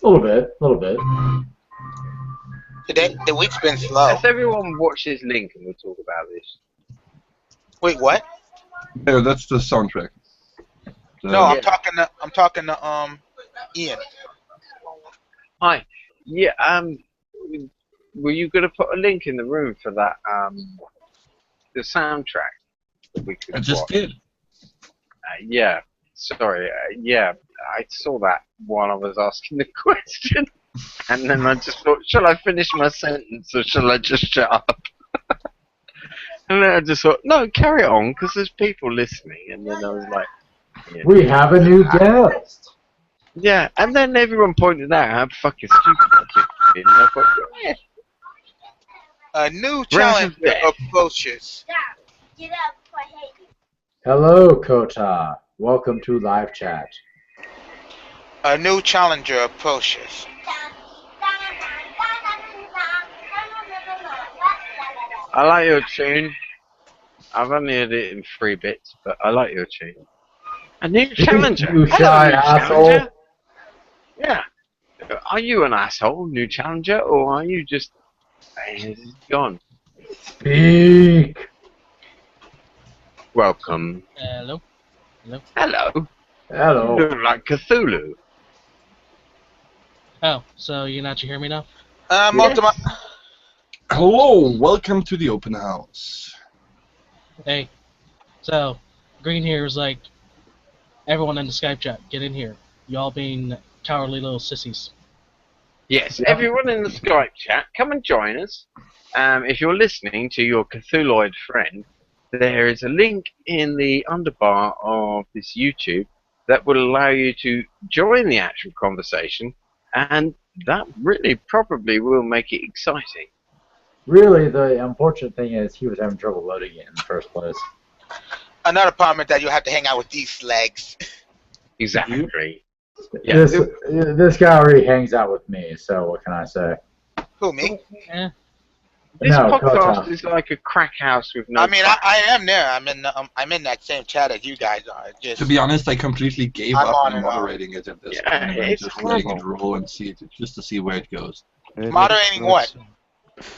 A little bit. The week's been slow. Let's everyone watch this link and we'll talk about this. Wait, what? No, that's the soundtrack. No, I'm talking to Ian. Hi. Yeah. Were you gonna put a link in the room for that? The soundtrack that we could I just watch? did. Yeah. Sorry. Yeah. I saw that while I was asking the question, and then I just thought, shall I finish my sentence or shall I just shut up? And then I just thought, no, carry on, because there's people listening. And then I was like, yeah. We have a new guest. Yeah, and then everyone pointed out how fucking stupid I was. And I thought, yeah. A new challenger approaches. Hello, Kota. Welcome to live chat. A new challenger approaches. I like your tune. I've only heard it in 3 bits, but I like your tune. A new challenger. You shy asshole. Yeah. Are you an asshole, new challenger, or are you just gone? Speak. Welcome. Hello. Hello. Hello. Hello. You look like Cthulhu. Oh, so you can actually hear me now? Hello, welcome to the open house. Hey. So, Green here is like, everyone in the Skype chat, get in here. Y'all being cowardly little sissies. Yes, everyone in the Skype chat, come and join us. If you're listening to your Cthulhuoid friend, there is a link in the underbar of this YouTube that will allow you to join the actual conversation, and that really probably will make it exciting. Really, the unfortunate thing is he was having trouble loading it in the first place. Another problem is that you have to hang out with these legs. Exactly. Yeah. This guy already hangs out with me, so what can I say? Who, me? This No, podcast Kota. is like a crack house with no. I mean, I am there. I'm in that same chat as you guys are. Just To be honest, I completely gave I'm up on on and off. moderating it at this Yeah, point. I'm it's just letting it horrible. roll and see it, just to see where it goes. Moderating what?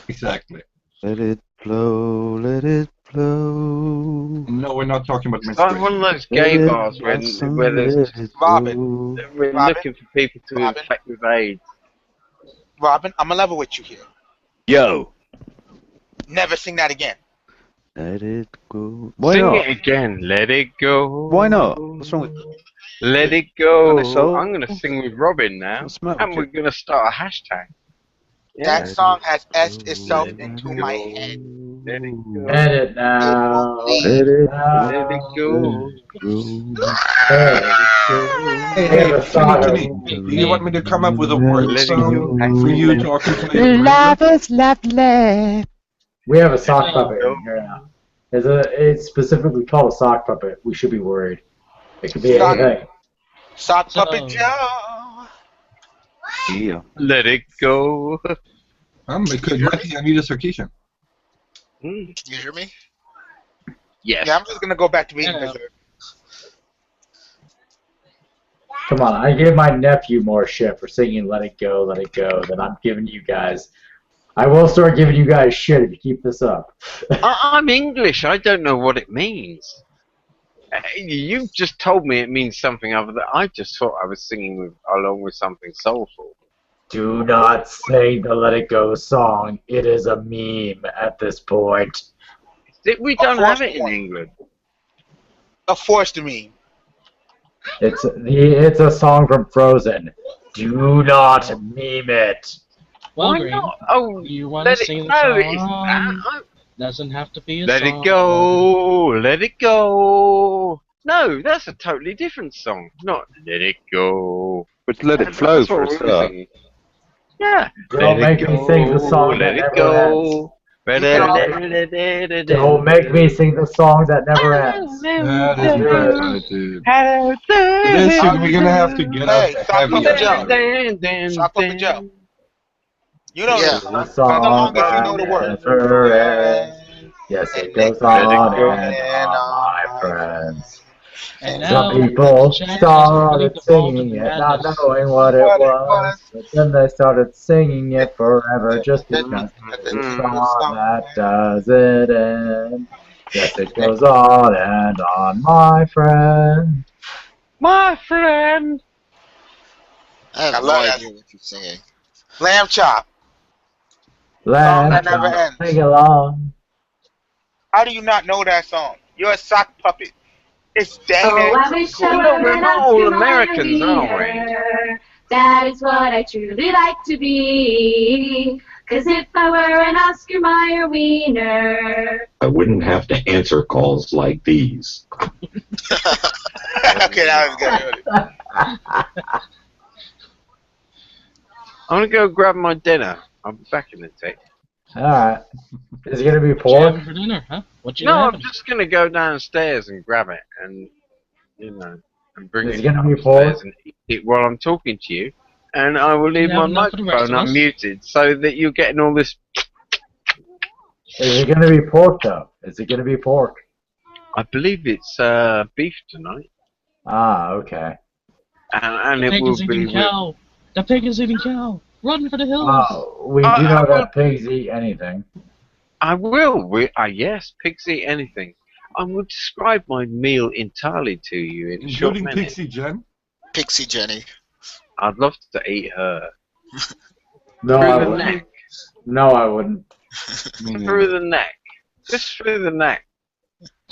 Exactly. Let it flow, let it flow. No, we're not talking about It's like one of those gay bars where there's Robin. we're looking for people to infect with AIDS. Robin, I'm a level with you here. Yo. Never sing that again. Let it go. Why Sing not? it again. Let it go. Why not? What's wrong with Let it go. So- I'm going to sing with Robin now. What's the matter And with we're you? going to start a hashtag. That song has etched itself into my head. Let it go. Edit now. Let it Let it go. Hey, Timmy, do you want me to come up with a word Let it song go. for you to articulate? is lovely. We have a sock puppet in here now. It's specifically called a sock puppet. We should be worried. It could be Sock- anything. Sock Puppet Joe. Yeah. Let it go. It might be Anita Sarkeesian. You hear me? Yes. Yeah, I'm just gonna go back to being Yeah. berserk. Come on, I give my nephew more shit for singing Let It Go than I'm giving you guys. I will start giving you guys shit if you keep this up. I'm English. I don't know what it means. You just told me it means something other than I just thought I was singing along with something soulful. Do not sing the Let It Go song. It is a meme at this point. We don't have it in England. A forced meme. It's a song from Frozen. Do not meme it. Well, Why Green, not? Oh, you want to let it sing the go. song? Doesn't have to be a Let song. it go. Let it go. No, that's a totally different song. Not Let It Go. But let it flow That's for a what we were start. singing. Yeah. Don't make me sing the song Let that it never go. ends. Don't Don't make me sing the song that never ends. That is Do it. attitude. Listen, we're gonna have to get Hey, up Sock heavy Puppet on Joe. it. Sock Puppet Joe. You know Yeah. the song. The song long as you that know the word. never ends. Yes, it goes Let it on go. and on, my friends. And Some now people chat has completely started devolved into singing it, not madness. knowing what it was. But then they started singing it forever just Mm, because it's a song that doesn't end. Yes, it goes on and on, my friend. My friend. I have I no love that. idea what you're singing. Lamb chop. Song Lamb that never chop, ends. sing along. How do you not know that song? You're a sock puppet. It's dang Oh, near I too wish I cool. No, were we're an not all Oscar Mayer Americans, are we? wiener. That is what I truly like to be. 'Cause if I were an Oscar Mayer wiener. I wouldn't have to answer calls like these. Okay, that was good. I'm gonna go grab my dinner. I'll be back in a sec. Alright. Is it gonna be What you pork? having for dinner, huh? What you No, having? I'm just gonna go downstairs and grab it, and and bring Is it it gonna be upstairs pork? and eat it while I'm talking to you. And I will Do you leave my have enough for the rest microphone of us? unmuted so that you're getting all this. Is it gonna be pork though? Is it gonna be pork? I believe it's beef tonight, Ah, okay. and The it pig will is be eating with. cow. The pig is eating cow. Run for the hills. We do I know will. that pigs eat anything. I will. Yes, pigs eat anything. I will describe my meal entirely to you in a short Including minute. Pixie Jen? Pixie Jenny. I'd love to eat her. No, Through I the wouldn't. neck. No, I wouldn't. Through the neck. Just through the neck.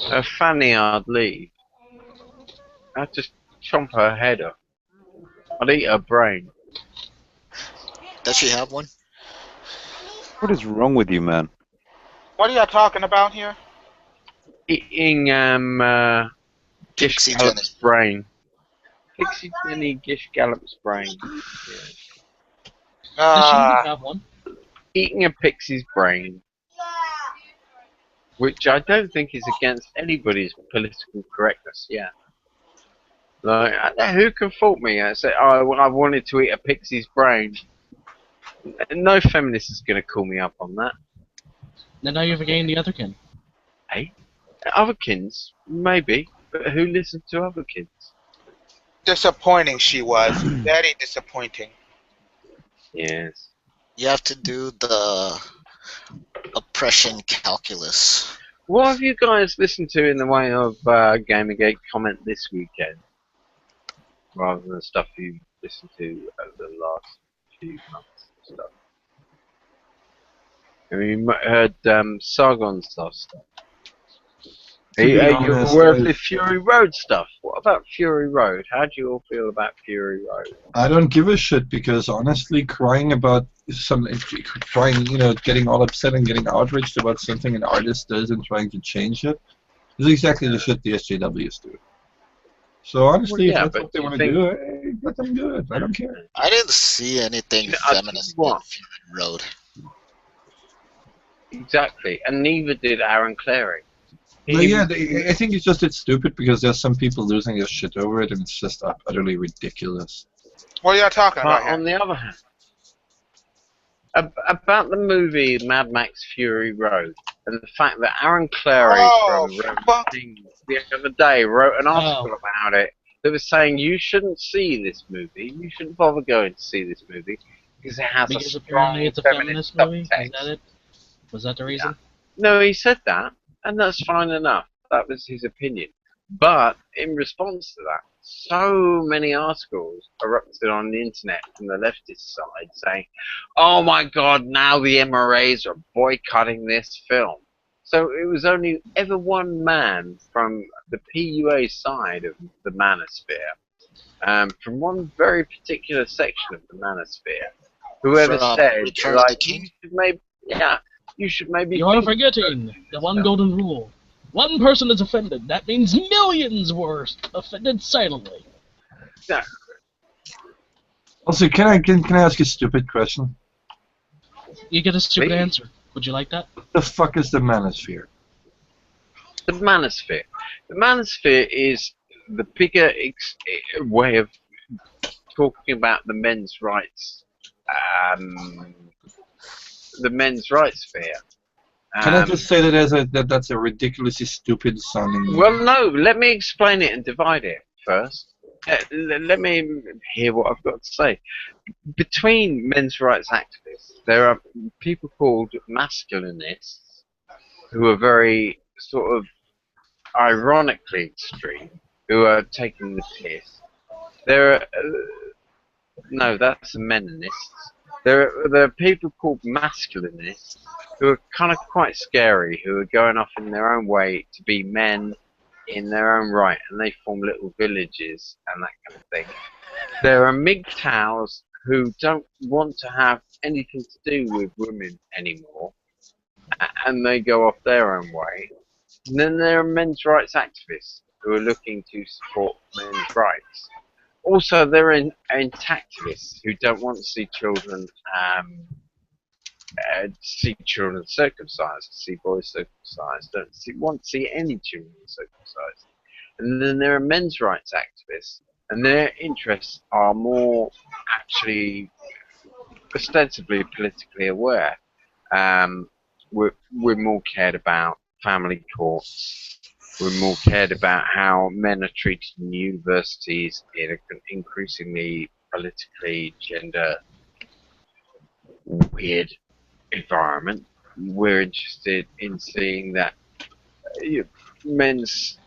Her fanny I'd leave. I'd just chomp her head off. I'd eat her brain. Does she have one? What is wrong with you, man? What are y'all talking about here? Eating Gish Pixie Gallop's brain. Pixie Jenny Gish Gallop's brain. Does she even have one? Eating a pixie's brain. Which I don't think is against anybody's political correctness, yeah. Like, who can fault me? I say, oh, I wanted to eat a pixie's brain. No feminist is going to call me up on that. Then now you've gained the other kin. Hey? Otherkins? Maybe. But who listens to otherkins? Disappointing she was. Very disappointing. Yes. You have to do the oppression calculus. What have you guys listened to in the way of Gamergate comment this weekend? Rather than stuff you've listened to over the last few months and stuff. I mean, you heard Sargon stuff. Are you honest, aware of the Fury Road stuff? What about Fury Road? How do you all feel about Fury Road? I don't give a shit because honestly, crying about getting all upset and getting outraged about something an artist does and trying to change it is exactly the shit the SJWs do. So honestly, Well, yeah, if that's what they but want do to you do, hey, let them do it. I don't care. I didn't see anything feminist in Fury Road. Exactly, and neither did Aaron Clary. But yeah, I think it's stupid because there's some people losing their shit over it, and it's just utterly ridiculous. What are y'all talking about But here? on the other hand, about the movie Mad Max Fury Road, and the fact that Aaron Clary from Things the other day wrote an article about it that was saying you shouldn't see this movie, you shouldn't bother going to see this movie because it has Because a apparently strong it's a feminist movie? Is that it? Was that the reason? No, he said that, and that's fine enough. That was his opinion. But in response to that, so many articles erupted on the internet from the leftist side saying, oh my god, now the MRAs are boycotting this film. So it was only ever one man from the PUA side of the manosphere, from one very particular section of the manosphere, whoever From said, Return of the like, King? you should maybe You're think forgetting the one golden rule. One person is offended. That means millions were offended silently. Exactly. Also, can I ask a stupid question? You get a stupid answer. Would you like that? What the fuck is the manosphere? The manosphere. The manosphere is the bigger way of talking about the men's rights. The men's rights sphere. Can I just say that's a ridiculously stupid sounding? Well, no. Let me explain it and divide it first. Let me hear what I've got to say. Between men's rights activists, there are people called masculinists who are very sort of ironically extreme, who are taking the piss. There are no, that's the meninists. There are people called masculinists who are kind of quite scary, who are going off in their own way to be men in their own right, and they form little villages and that kind of thing. There are MGTOWs who don't want to have anything to do with women anymore, and they go off their own way. And then there are men's rights activists who are looking to support men's rights. Also, there are intactivists who don't want to see children circumcised, see boys circumcised, want to see any children circumcised. And then there are men's rights activists, and their interests are more actually ostensibly politically aware. We're more cared about family courts. We're more cared about how men are treated in universities in an increasingly politically gender weird environment. We're interested in seeing that men's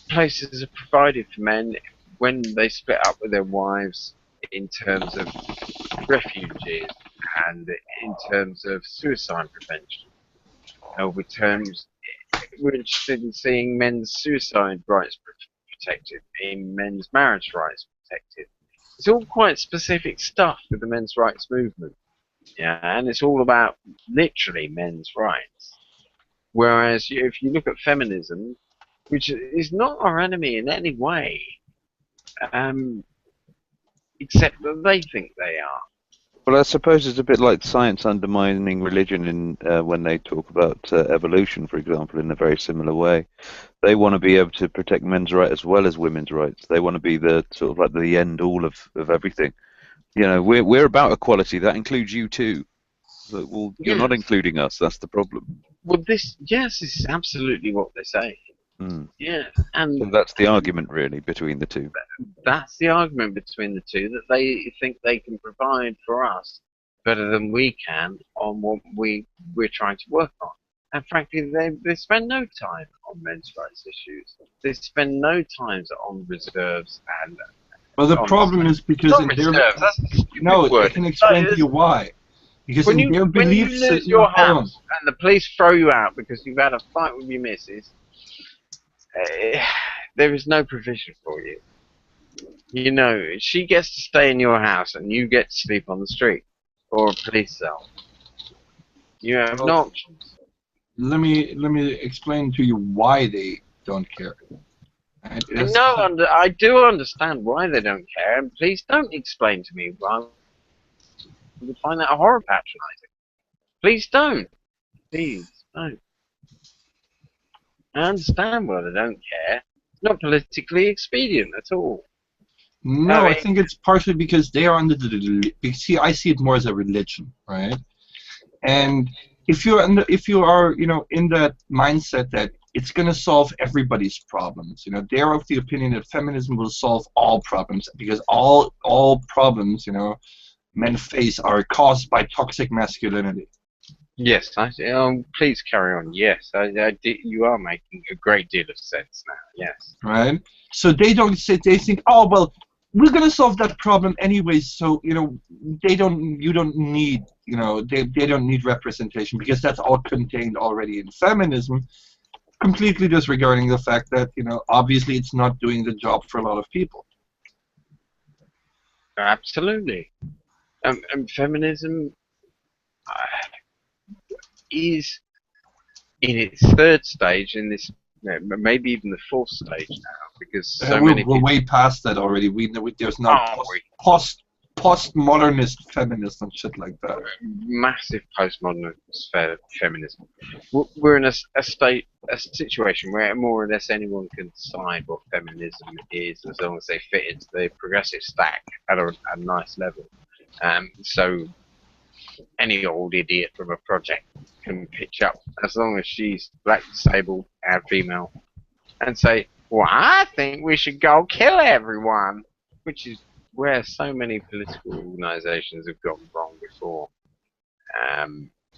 places are provided for men when they split up with their wives in terms of refugees and in terms of suicide prevention. We're interested in seeing men's suicide rights protected, in men's marriage rights protected. It's all quite specific stuff with the men's rights movement. Yeah, and it's all about literally men's rights. Whereas if you look at feminism, which is not our enemy in any way, except that they think they are. Well, I suppose it's a bit like science undermining religion when they talk about evolution, for example, in a very similar way. They want to be able to protect men's rights as well as women's rights. They want to be the sort of like the end all of everything. You know, we're about equality. That includes you too. But, well, you're not including us. That's the problem. Well, this is absolutely what they say. Yeah, and so that's the argument really between the two. That's the argument between the two, that they think they can provide for us better than we can on what we're trying to work on. And frankly, they spend no time on men's rights issues. They spend no time on reserves and. Well, the problem is because in their I can explain to you why. Because when in their beliefs, you lose your house and the police throw you out because you've had a fight with your missus, there is no provision for you. You know, she gets to stay in your house and you get to sleep on the street or a police cell. You have no options. Let me explain to you why they don't care. I do understand why they don't care, and please don't explain to me why. I would find that horror patronizing. Please don't. Please don't. I understand why they don't care. It's not politically expedient at all. No, I think it's partially because they are under the. See, I see it more as a religion, right? And if you are in that mindset that it's going to solve everybody's problems, they are of the opinion that feminism will solve all problems because all problems men face are caused by toxic masculinity. Yes, please carry on. Yes, you are making a great deal of sense now. Yes. Right. So they think, oh well, we're gonna solve that problem anyways. So you don't need they don't need representation because that's all contained already in feminism. Completely disregarding the fact that obviously it's not doing the job for a lot of people. Absolutely. And feminism is in its third stage in this, maybe even the fourth stage now, because we're way past that already. There's now postmodernist feminism and shit like that. Massive postmodernist feminism. We're in a situation where more or less anyone can decide what feminism is as long as they fit into the progressive stack at a nice level. So any old idiot from a project can pitch up, as long as she's black, disabled, and female, and say, well, I think we should go kill everyone, which is where so many political organisations have gotten wrong before.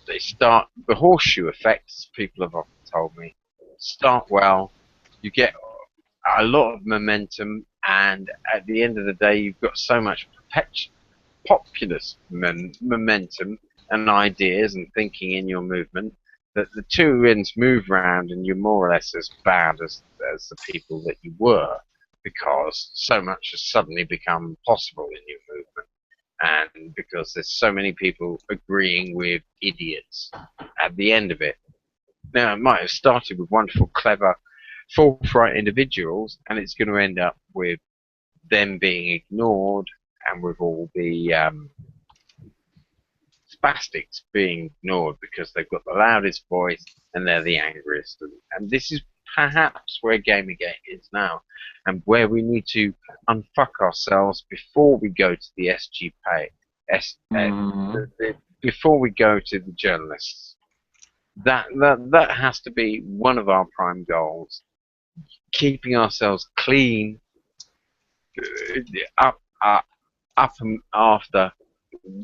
They start, the horseshoe effect, as people have often told me, start well, you get a lot of momentum, and at the end of the day, you've got so much populist momentum and ideas and thinking in your movement that the two ends move round and you're more or less as bad as the people that you were, because so much has suddenly become possible in your movement, and because there's so many people agreeing with idiots at the end of it. Now, it might have started with wonderful, clever, forthright individuals, and it's going to end up with them being ignored, and with all the spastics being ignored because they've got the loudest voice and they're the angriest. And this is perhaps where Gamergate is now, and where we need to unfuck ourselves before we go to the before we go to the journalists. That has to be one of our prime goals. Keeping ourselves clean up and after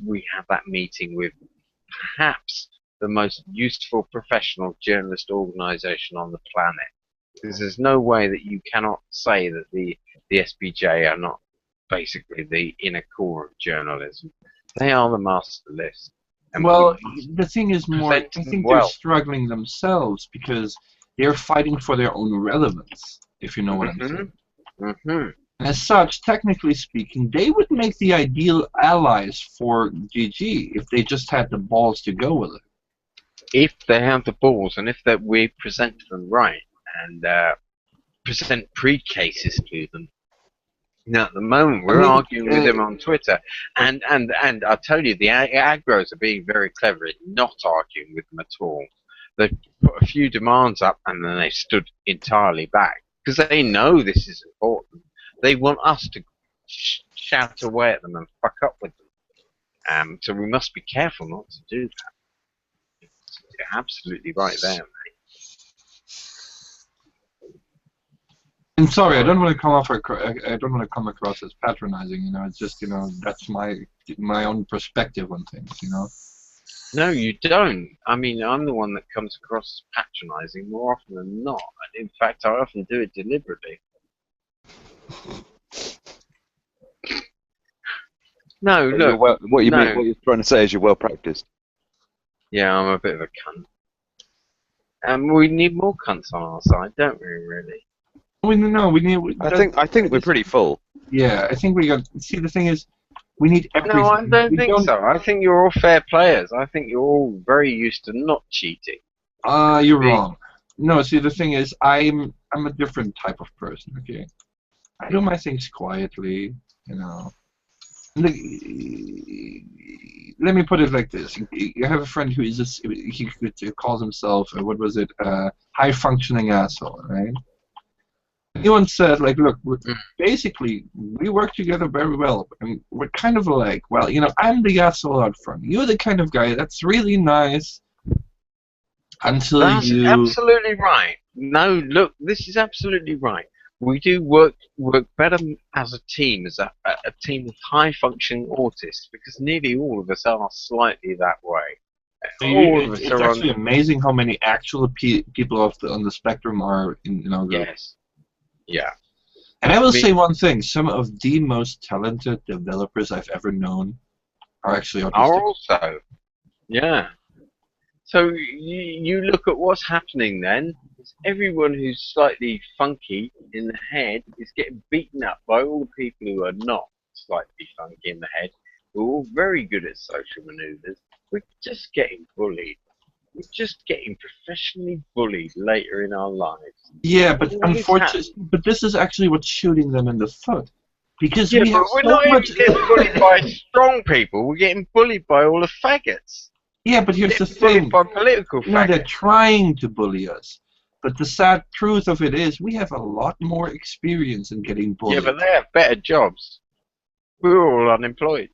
we have that meeting with perhaps the most useful professional journalist organisation on the planet. Because there's no way that you cannot say that the SBJ are not basically the inner core of journalism. They are the master list. And well, the thing is more, I present think well. they're struggling themselves because they're fighting for their own relevance, if you know what I'm saying. And as such, technically speaking, they would make the ideal allies for GG if they just had the balls to go with it. If they have the balls, and if that we present them right, and present pre-cases to them. Now, at the moment, we're arguing with them on Twitter, and I'll tell you, the aggros are being very clever at not arguing with them at all. They put a few demands up, and then they stood entirely back, because they know this is important. They want us to shout away at them and fuck up with them. So we must be careful not to do that. You're absolutely right there, mate. I'm sorry, I don't want to come off. I don't want to come across as patronizing. You know, it's just, you know, that's my own perspective on things. You know. No, you don't. I mean, I'm the one that comes across as patronizing more often than not. And in fact, I often do it deliberately. No, So look. What you're trying to say is you're well practiced. Yeah, I'm a bit of a cunt. And we need more cunts on our side, don't we? Really. I think we're pretty full. Yeah, I think we got. See, the thing is, we need everything. No, I don't think so. I think you're all fair players. I think you're all very used to not cheating. You're wrong. No, see, the thing is, I'm a different type of person. Okay, I do my things quietly. You know. Let me put it like this: you have a friend who is he calls himself what was it? High functioning asshole, right? He once said, like, look, basically, we work together very well. I mean, we're kind of like, well, you know, I'm the asshole out front. You're the kind of guy that's really nice until That's absolutely right. No, look, this is absolutely right. We do work better as a team, as a team of high-functioning autists, because nearly all of us are slightly that way. It's actually amazing how many actual people on the spectrum are in our group. Yes. Yeah. And I will say one thing: some of the most talented developers I've ever known are actually autistic. Are also, yeah. So you look at what's happening then. Everyone who's slightly funky in the head is getting beaten up by all the people who are not slightly funky in the head, who are all very good at social manoeuvres. We're just getting bullied. We're just getting professionally bullied later in our lives. Yeah, but unfortunately, but this is actually what's shooting them in the foot. Because yeah, we have we're so not much. even getting bullied by strong people. We're getting bullied by all the faggots. Yeah, but here's the bullied thing. By political No, faggots. they're trying to bully us. But the sad truth of it is, we have a lot more experience in getting bullied. Yeah, but they have better jobs. We're all unemployed.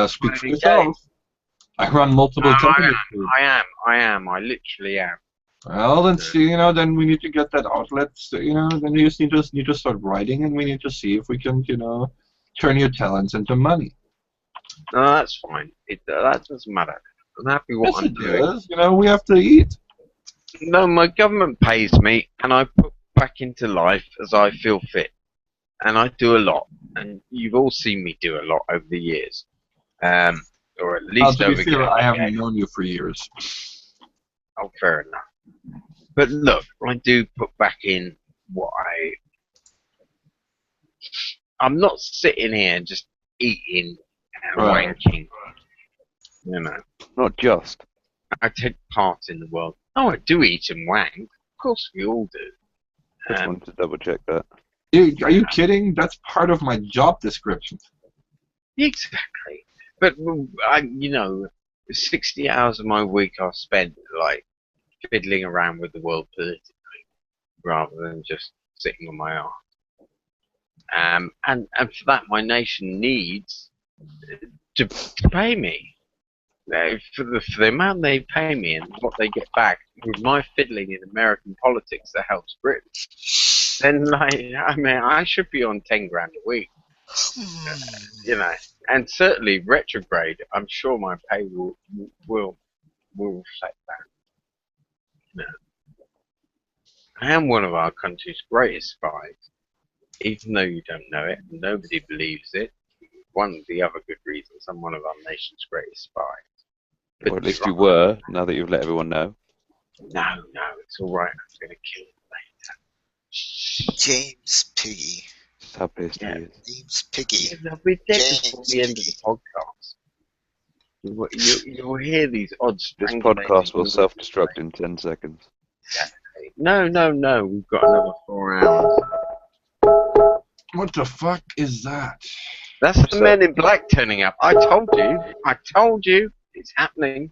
Speak for yourself. I run multiple companies. I am. I literally am. Well, then see, then we need to get that outlet. Then you just need to start writing, and we need to see if we can, turn your talents into money. No, that's fine. That doesn't matter. I'm happy what I'm doing. Does. We have to eat. No, my government pays me, and I put back into life as I feel fit, and I do a lot. And you've all seen me do a lot over the years, or at least To over. be fair, I haven't known you for years. Oh, fair enough. But look, I do put back in what I'm not sitting here just eating and wanking. Not just. I take part in the world. Oh, I do eat and wank. Of course, we all do. Just wanted to double check that. Are you kidding? That's part of my job description. Exactly. But 60 hours of my week are spent fiddling around with the world politically, rather than just sitting on my arse. And for that, my nation needs to pay me. For the amount they pay me and what they get back with my fiddling in American politics that helps Britain, then I should be on 10 grand a week, and certainly retrograde. I'm sure my pay will reflect that. I am one of our country's greatest spies, even though you don't know it, and nobody believes it. One of the other good reasons I'm one of our nation's greatest spies. Or at least you were, now that you've let everyone know. No, it's alright. I'm going to kill him later. James Piggy. Just how pissed he is. James Piggy. Yeah, they'll be dead before the end of the podcast. You'll hear these odd This podcast will self-destruct in 10 seconds. No. We've got another 4 hours. What the fuck is that? That's the men in black turning up. I told you. It's happening.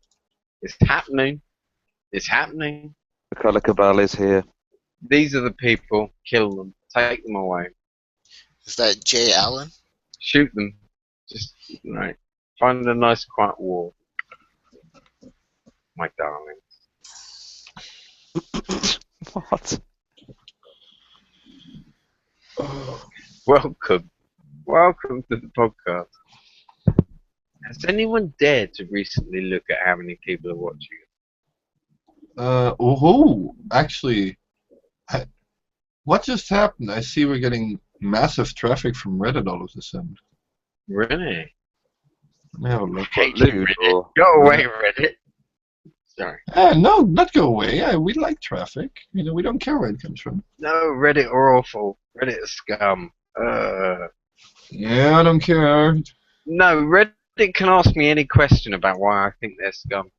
It's happening. It's happening. The colour cabal is here. These are the people. Kill them. Take them away. Is that Jay Allen? Shoot them. Just, find a nice quiet wall. My darling. What? Welcome to the podcast. Has anyone dared to recently look at how many people are watching it? Actually, what just happened? I see we're getting massive traffic from Reddit all of a sudden. Really? Let me have a look. Hate you, Reddit. Go away, Reddit. Sorry. No, not go away. We like traffic. We don't care where it comes from. No, Reddit are awful. Reddit is scum. Yeah, I don't care. No, Reddit can ask me any question about why I think they're scum.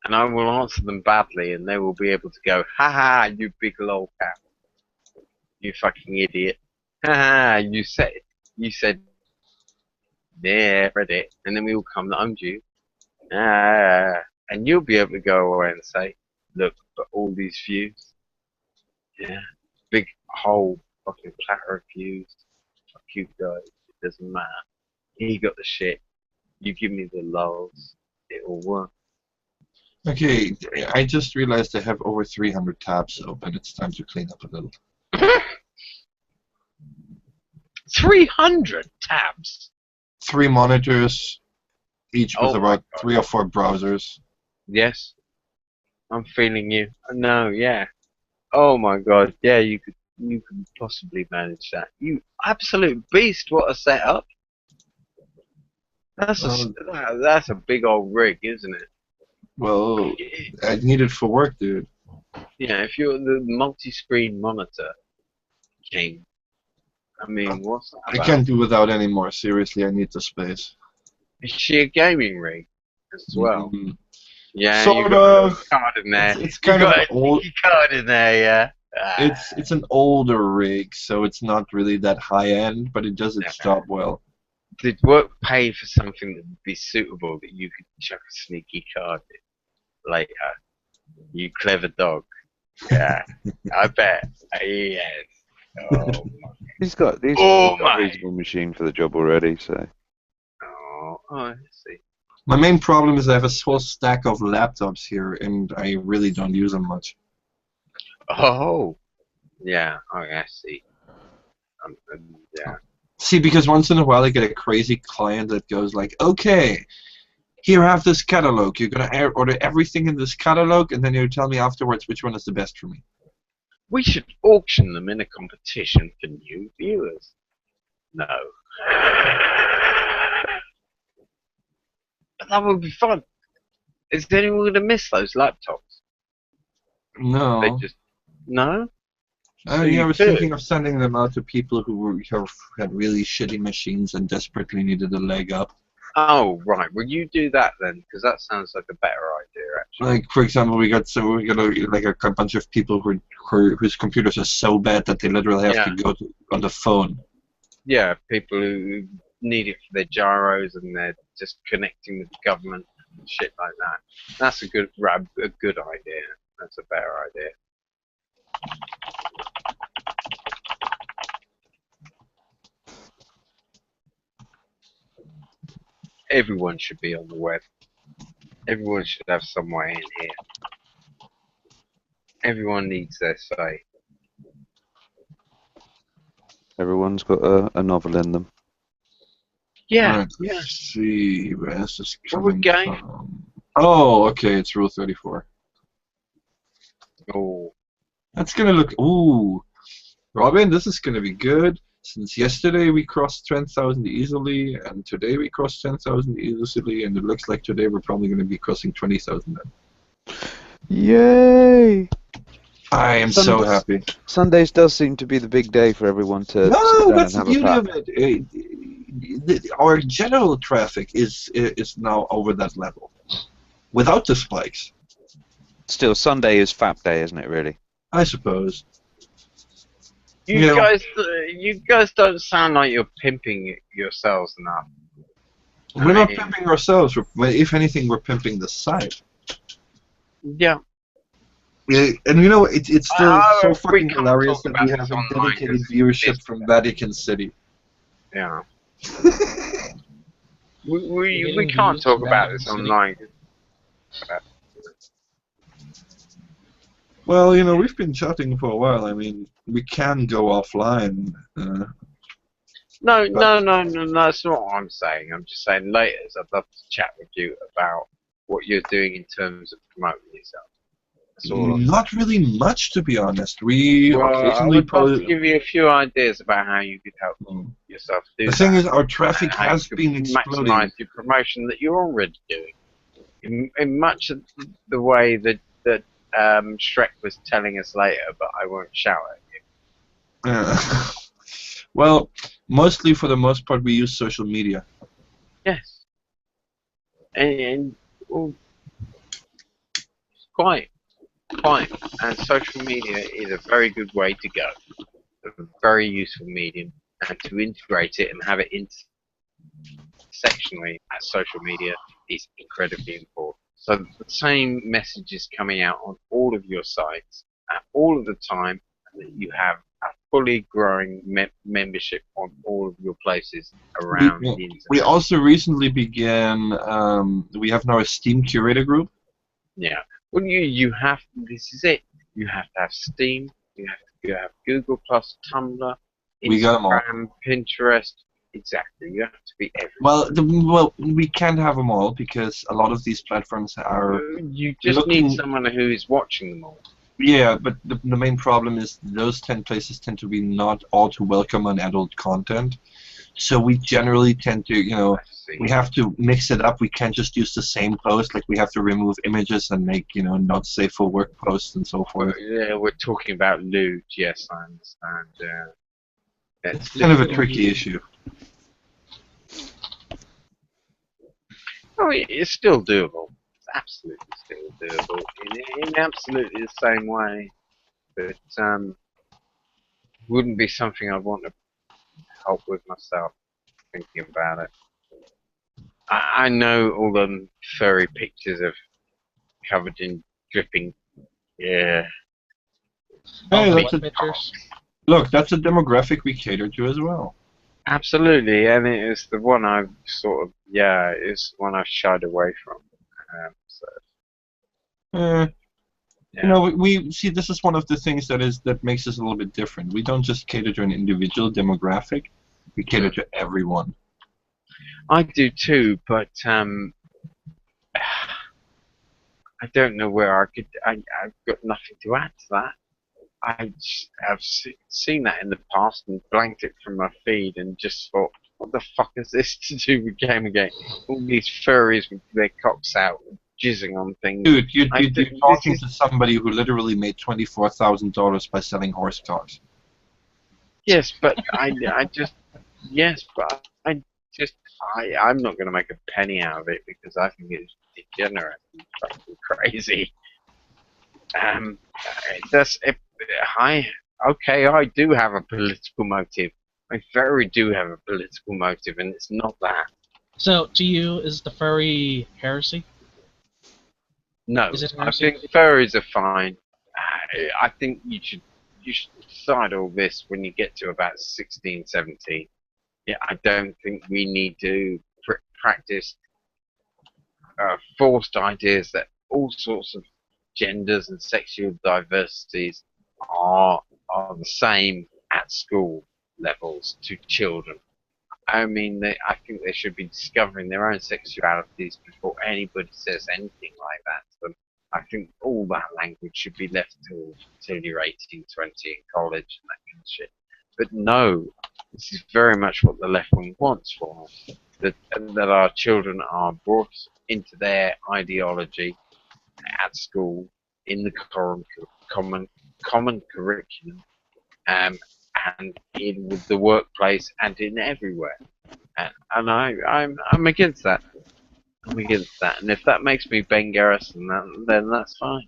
And I will answer them badly, and they will be able to go, haha, you big lol cat. You fucking idiot. Haha, you said, yeah, Reddit. And then we all come to you. And you'll be able to go away and say, look, for all these views. Yeah. Big whole fucking platter of views. Fuck you guys. It doesn't matter. He got the shit. You give me the lulls. It will work. Okay, I just realized I have over 300 tabs open. It's time to clean up a little. 300 tabs? 3 monitors, each with about 3 or 4 browsers. Yes. I'm feeling you. No, yeah. Oh my god, yeah, you could possibly manage that. You absolute beast, what a setup. That's a big old rig, isn't it? Well, I need it for work, dude. Yeah, if you're the multi-screen monitor king, I mean, what's that about? I can't do without anymore. Seriously, I need the space. Is she a gaming rig as well? Mm-hmm. Yeah, sort you got of. a card in there. It's kind of old. Card in there, yeah. It's an older rig, so it's not really that high end, but it does its job well. Did work pay for something that would be suitable that you could chuck a sneaky card in later? You clever dog. Yeah, I bet. Yes. Oh, He's got a reasonable machine for the job already, so. Oh Oh, I see. My main problem is I have a whole stack of laptops here, and I really don't use them much. Oh, yeah. Oh, I see. Yeah. See, because once in a while I get a crazy client that goes like, okay, here have this catalog. You're gonna order everything in this catalog, and then you tell me afterwards which one is the best for me. We should auction them in a competition for new viewers. No. But that would be fun. Is anyone going to miss those laptops? No. They just... No? So I you was do thinking it. of sending them out to people who had really shitty machines and desperately needed a leg up. Oh, right. Will you do that then? Because that sounds like a better idea, actually. Like, for example, we got a bunch of people whose computers are so bad that they literally have to go on the phone. Yeah, people who need it for their gyros and they're just connecting with the government and shit like that. That's a good idea. That's a better idea. Everyone should be on the web. Everyone should have some way in here. Everyone needs their say. Everyone's got a novel in them. Yeah, Let's yeah. see, where's this What we coming going? from? Oh, okay, it's Rule 34. Oh. That's gonna look... Ooh. Robin, this is gonna be good. Since yesterday we crossed 10,000 easily, and today we crossed 10,000 easily, and it looks like today we're probably gonna be crossing 20,000 then. Yay! I am so happy. Sundays does seem to be the big day for everyone to sit No, down that's and the have a beauty pat. of it. Our general traffic is now over that level, without the spikes. Still, Sunday is Fap Day, isn't it? Really? I suppose. You guys don't sound like you're pimping yourselves enough. We're not pimping ourselves. If anything, we're pimping the site. Yeah. Yeah, and you know, it's still so we fucking can't hilarious talk that we about have this a online dedicated 'cause viewership from Vatican City. Yeah. we can't talk about this online. Well, you know, we've been chatting for a while. I mean, we can go offline. No, that's not what I'm saying. I'm just saying later, I'd love to chat with you about what you're doing in terms of promoting yourself. That's all I'm Not really much, to be honest. We Well, I occasionally would love to give you a few ideas about how you could help yourself do The that. thing is, our traffic and how has you been could exploding. Maximize your promotion that you're already doing. In much of the way that Shrek was telling us later, but I won't shout at you. Well, mostly for the most part, we use social media. Yes. And well, quite. And social media is a very good way to go. A very useful medium, and to integrate it and have it intersectionally at social media is incredibly important. So the same message is coming out on all of your sites at all of the time, and that you have a fully growing membership on all of your places around the internet. We also recently began. We have now a Steam curator group. Yeah. Well, you have. This is it. You have to have Steam. You have Google Plus, Tumblr, We got 'em all. Instagram, Pinterest. Exactly. You have to be everywhere. Well, we can't have them all because a lot of these platforms are. You just need someone who is watching them all. Yeah, but the main problem is those 10 places tend to be not all too welcome on adult content. So we generally tend to, you know, we have to mix it up. We can't just use the same post. Like, we have to remove images and make, you know, not safe for work posts and so forth. Yeah, we're talking about lewd. Yes, I understand. It's kind of a tricky issue. Oh, it's still doable. It's absolutely still doable in absolutely the same way. But wouldn't be something I'd want to help with myself. Thinking about it, I know all them furry pictures of covered in dripping. Yeah. Hey, look, that's a demographic we cater to as well. Absolutely, and it is the one I've sort of it's one I've shied away from. So You know, we see this is one of the things that makes us a little bit different. We don't just cater to an individual demographic; we cater to everyone. I do too, but I don't know where I could. I've got nothing to add to that. I've seen that in the past and blanked it from my feed and just thought, what the fuck is this to do with Gamergate? All these furries with their cocks out, jizzing on things. Dude, you're talking to somebody who literally made $24,000 by selling horse cars. Yes, but I'm not going to make a penny out of it because I think it's degenerate and fucking crazy. I do have a political motive. I very do have a political motive, and it's not that. So, to you, is the furry heresy? No, Is it I heresy? think furries are fine. I think you should decide all this when you get to about 16, 17. Yeah, I don't think we need to practice forced ideas that all sorts of genders and sexual diversities are the same at school levels to children. I mean, I think they should be discovering their own sexualities before anybody says anything like that to them. I think all that language should be left till you're 18, 20 in college and that kind of shit. But no, this is very much what the left wing wants for us. That our children are brought into their ideology at school in the common curriculum, and in the workplace and in everywhere. And I'm against that. I'm against that. And if that makes me Ben Garrison, then that's fine.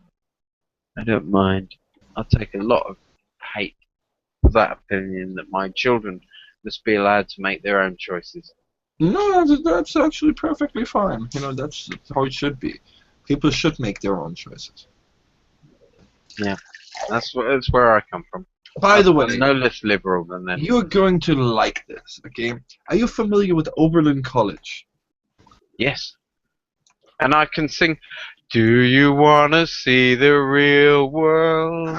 I don't mind. I'll take a lot of hate for that opinion that my children must be allowed to make their own choices. No, that's actually perfectly fine. You know, that's how it should be. People should make their own choices. Yeah, that's where I come from. By the way, I'm no less liberal than them. You're going to like this, okay? Are you familiar with Oberlin College? Yes. And I can sing, do you want to see the real world?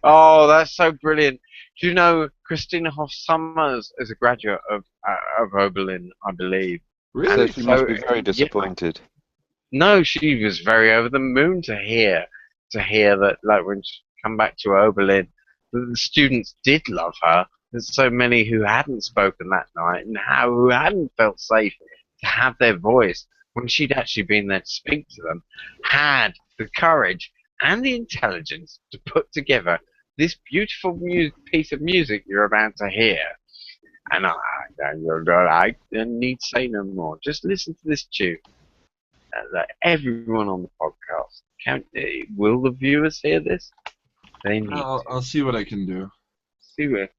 Oh, that's so brilliant. Do you know Christina Hoff Summers is a graduate of Oberlin, I believe. So she must be very disappointed. No, she was very over the moon to hear that, like, when she come back to Oberlin, the students did love her. There's so many who hadn't spoken that night and who hadn't felt safe to have their voice when she'd actually been there to speak to them, had the courage and the intelligence to put together this beautiful piece of music you're about to hear. And I need to say no more. Just listen to this tune. Everyone on the podcast, will the viewers hear this? They need. I'll see what I can do. See what.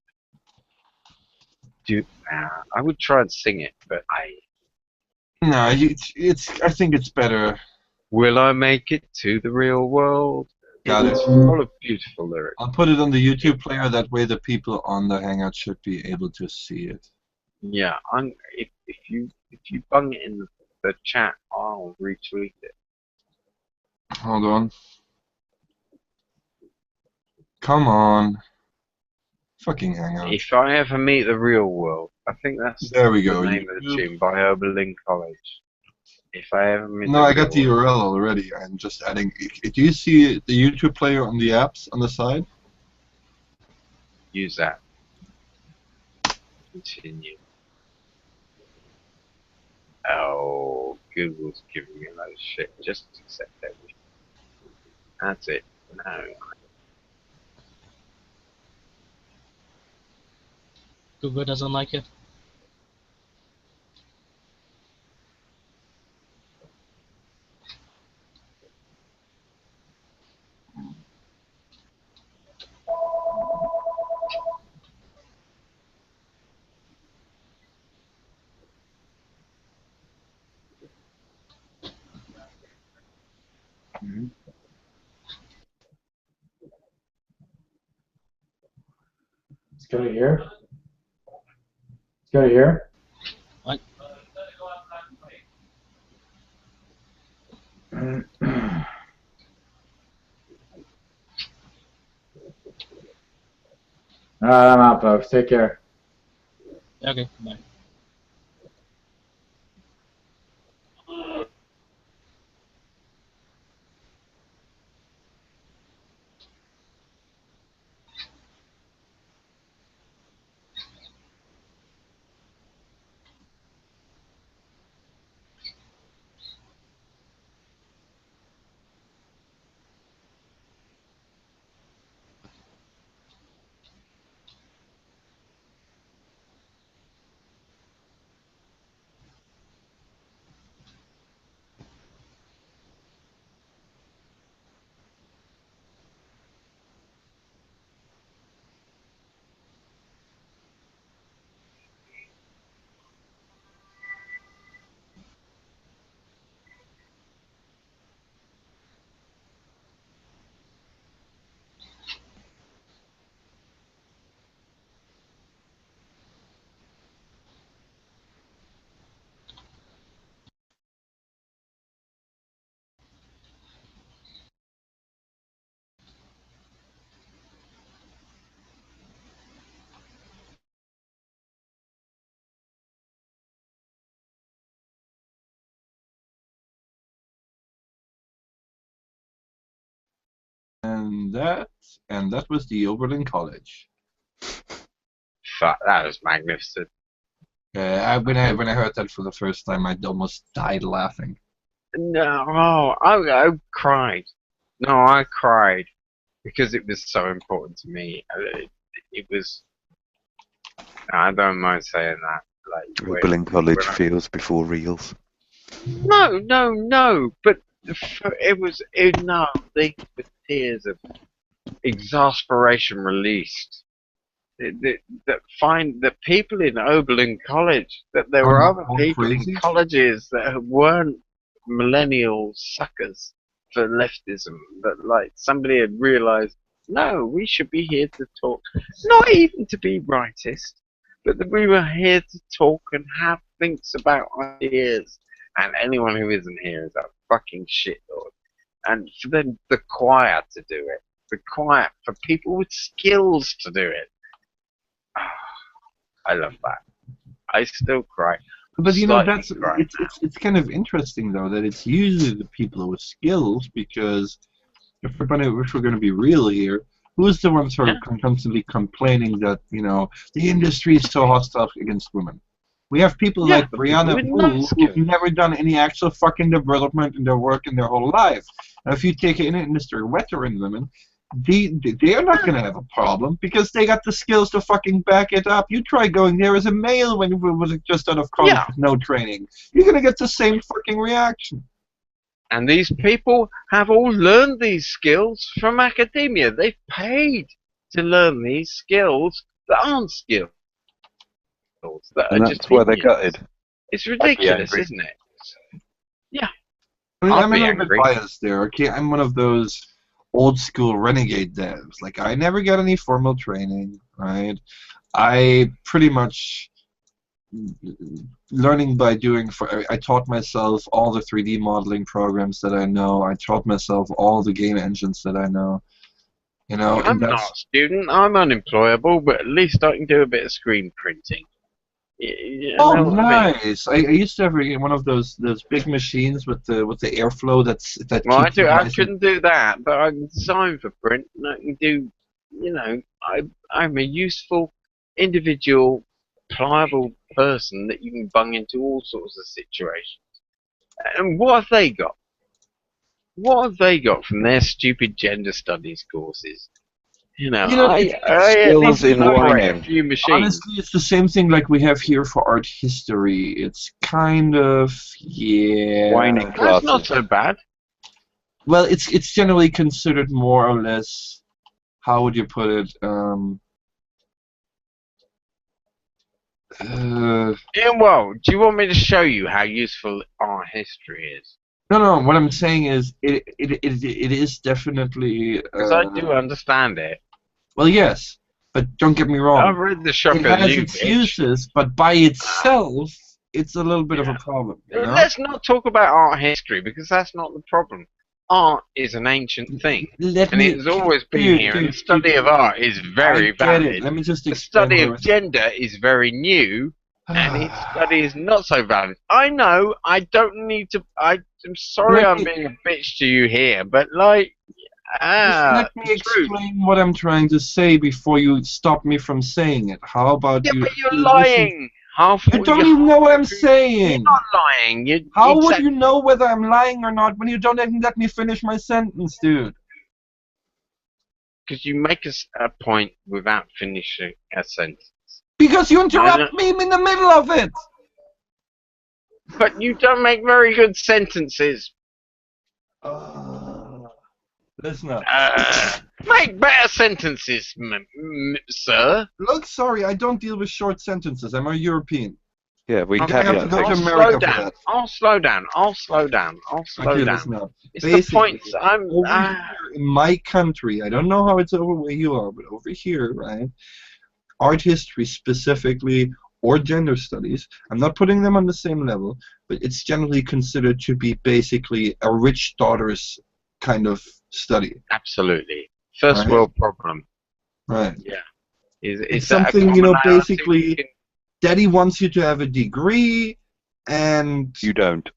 I would try and sing it, but No, I think it's better. Will I make it to the real world? Got It's it. full of beautiful lyrics. I'll put it on the YouTube player. That way, the people on the Hangout should be able to see it. Yeah, if you bung it in the chat, I'll retweet it. Hold on. Come on. Fucking Hangout. If I ever meet the real world, I think that's There we go. the name of the tune by Oberlin College. If I ever meet No, I got the URL already. I'm just adding. Do you see the YouTube player on the apps on the side? Use that. Continue. Oh, Google's giving me a lot of shit. Just accept everything. That's it. No. Google doesn't like it. go to here. Let's go to here. What? Alright, I'm out, folks. Take care. Okay, bye. And that was the Oberlin College. Fuck, that was magnificent. When I heard that for the first time, I almost died laughing. No, I cried. No, I cried because it was so important to me. It was. I don't mind saying that. Like Oberlin College when feels before reels. No. But it was. No, they were tears of exasperation released. That people in Oberlin College, that there were other people in colleges that weren't millennial suckers for leftism, that like somebody had realized, no, we should be here to talk, not even to be rightist, but that we were here to talk and have thinks about ideas, and anyone who isn't here is a fucking shitlord. And for them, the choir to do it, the choir for people with skills to do it. I love that. I still cry. But you know, that's Slightly cry. it's kind of interesting though that it's usually the people with skills, because if we're gonna be real here, who's the ones who are constantly complaining that the industry is so hostile against women? We have people like Yiannopoulos who've never done any actual fucking development in their work in their whole life. And if you take an industry veteran women, they are not going to have a problem because they got the skills to fucking back it up. You try going there as a male when you was just out of college with no training. You're going to get the same fucking reaction. And these people have all learned these skills from academia. They've paid to learn these skills that aren't skills. That And are that's just why they're opinions. gutted. It's ridiculous, angry. isn't it? Yeah. I mean, I'll I'm a be little bit angry. biased there, okay? I'm one of those old school renegade devs. Like, I never got any formal training, right? I pretty much learning by doing. I taught myself all the 3D modeling programs that I know. I taught myself all the game engines that I know. I'm not a student. I'm unemployable, but at least I can do a bit of screen printing. Oh, nice! I used to have one of those big machines with the airflow that Well, keeps it I nice couldn't do that, but I can design for print, and I can do, I'm a useful, individual, pliable person that you can bung into all sorts of situations. And what have they got? What have they got from their stupid gender studies courses? I at least can operate a few machines. Honestly, it's the same thing like we have here for art history. It's kind of whining That's classes. not so bad. Well, it's generally considered more or less. How would you put it? Well, do you want me to show you how useful art history is? No. What I'm saying is, it is definitely. Because I do understand it. Well, yes, But don't get me wrong. I've read the shock It of has you, its bitch. uses, but by itself, it's a little bit of a problem. You know? Let's not talk about art history because that's not the problem. Art is an ancient thing, and it's always been here. And the study of art is very valid. Let me just the explain study what I of was- gender is very new, and its study is not so valid. I know. I don't need to. I'm sorry. Let I'm me- being a bitch to you here, but like, Just let me explain what I'm trying to say before you stop me from saying it. How about you? but you're listen- lying. You don't even know what I'm saying. You're not lying. How would you know whether I'm lying or not when you don't even let me finish my sentence, dude? Because you make a point without finishing a sentence. Because you interrupt me in the middle of it. But you don't make very good sentences. Listen up. Make better sentences, sir. Look, sorry, I don't deal with short sentences. I'm a European. Yeah, we Okay, can I have to go to I'll America slow for down. that. I'll slow down. I'll slow down. I'll slow Okay, down. listen up. It's the Basically, points. I'm. over here in my country, I don't know how it's over where you are, but over here, right? Art history specifically, or gender studies, I'm not putting them on the same level, but it's generally considered to be basically a rich daughter's kind of study. Absolutely. First Right. world problem. Right. Yeah. It's something, basically, daddy wants you to have a degree, and you don't.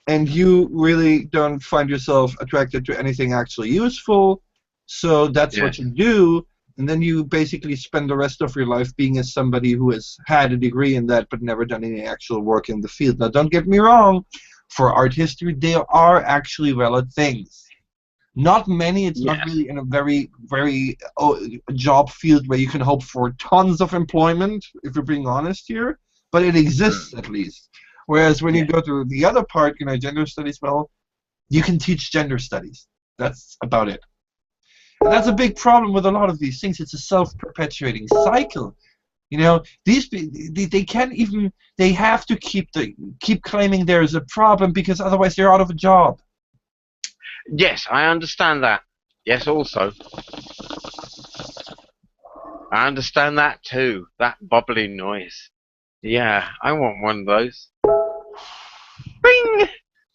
And you really don't find yourself attracted to anything actually useful, so that's what you do, and then you basically spend the rest of your life being as somebody who has had a degree in that but never done any actual work in the field. Now, don't get me wrong, for art history, there are actually valid things. Not many, it's not really in a very, very job field where you can hope for tons of employment, if you're being honest here, but it exists at least. Whereas when you go to the other part, gender studies, well, you can teach gender studies. That's about it. And that's a big problem with a lot of these things. It's a self-perpetuating cycle. These they can't even. They have to keep claiming there is a problem because otherwise they're out of a job. Yes, I understand that. Yes, also. I understand that too. That bubbling noise. Yeah, I want one of those. Bing!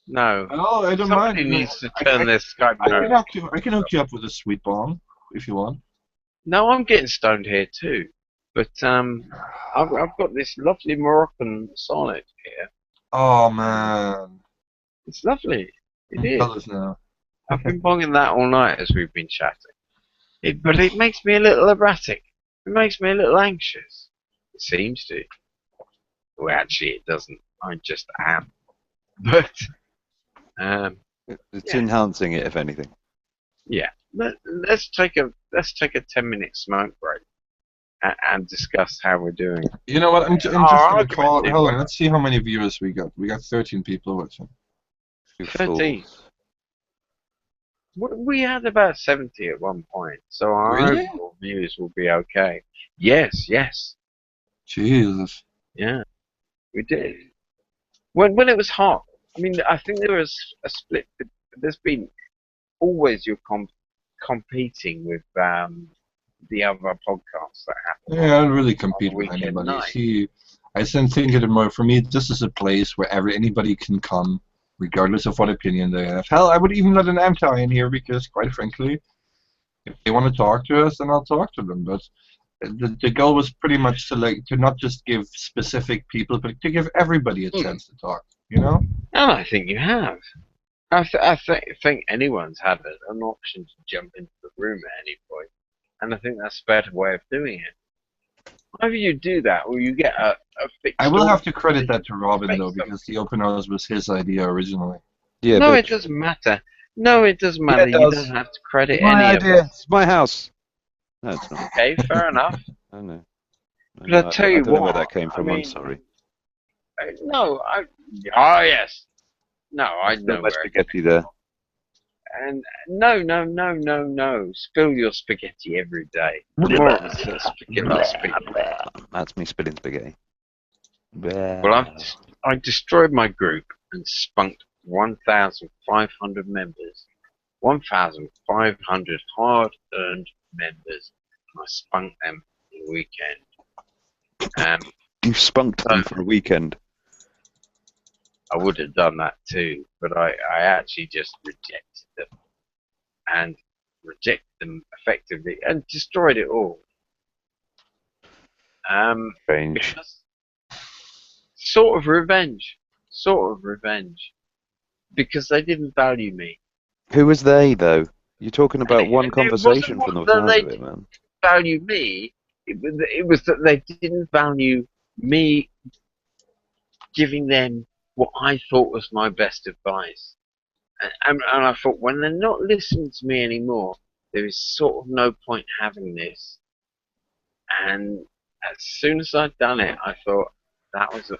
No. Oh, I don't Somebody mind. needs to turn their Skype I can note. I can hook you up with a sweet bomb if you want. No, I'm getting stoned here too. But I've got this lovely Moroccan sonnet here. Oh man, it's lovely. It is. Tell us now. I've been bonging that all night as we've been chatting. But it makes me a little erratic. It makes me a little anxious. It seems to. Well, actually, it doesn't. I just am. But it's enhancing it, if anything. Yeah. Let's take a 10-minute smoke break and discuss how we're doing. You know what? I'm just gonna call. Hold on. Let's see how many viewers we got. We got 13 people watching. 13. We had about 70 at one point, so our Really? overall views will be okay. Yes. Jesus. Yeah, we did. When it was hot, I mean, I think there was a split. There's been always you're competing with the other podcasts that happen. Yeah, I don't really compete with weekend anybody. night. See, I think of it more. For me, this is a place where anybody can come, regardless of what opinion they have. Hell, I would even let an anti in here because, quite frankly, if they want to talk to us, then I'll talk to them. But the goal was pretty much to not just give specific people, but to give everybody a chance to talk. You know? And I think you have. I think anyone's had an option to jump into the room at any point, and I think that's a better way of doing it. Either you do that, or you get a fixed. I will have to audience. credit that to Robin though, because the open house was his idea originally. Yeah, No, but it doesn't matter. No, it doesn't matter. it You does. don't have to credit It's my any of idea. it. It's my house. No, it's not. Okay, fair enough. I know. But I tell you I don't know where what, that came I from. mean, I'm sorry. Yes. No, I Still know my where. spaghetti there. And no. Spill your spaghetti every day. More of a spaghetti. That's me spilling spaghetti. Well, I destroyed my group and spunked 1,500 members. 1,500 hard-earned members. I spunked them for the weekend. You spunked them for a weekend. I would have done that too, but I actually just rejected them. And rejected them effectively and destroyed it all. Strange. Sort of revenge. Because they didn't value me. Who was they, though? You're talking about one And conversation from the that sound they of it, man. didn't value me. It was that they didn't value me giving them what I thought was my best advice. And I thought, when they're not listening to me anymore, there is sort of no point having this. And as soon as I'd done it, I thought that was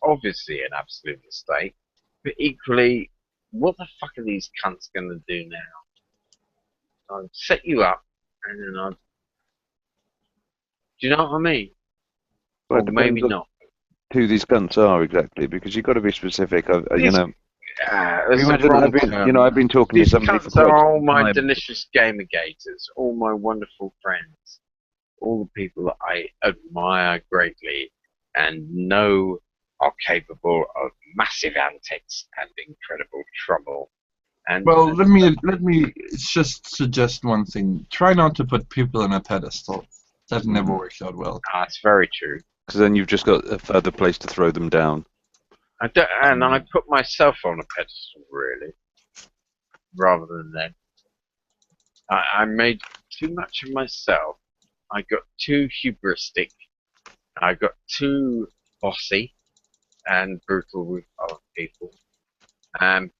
obviously an absolute mistake. But equally, what the fuck are these cunts going to do now? I'd set you up, and then I'd... Do you know what I mean? Well, Or it maybe depends on not. who these cunts are exactly, because you've got to be specific. You know, That's the wrong term. I've been talking These to somebody for cunts quite are all some my time. delicious Gamergaters, all my wonderful friends, all the people that I admire greatly and know are capable of massive antics and incredible trouble. And Well, let me just suggest one thing. Try not to put people on a pedestal. That never works out well. That's very true. Because then you've just got a further place to throw them down. And I put myself on a pedestal, really, rather than them. I made too much of myself. I got too hubristic. I got too bossy and brutal with other people.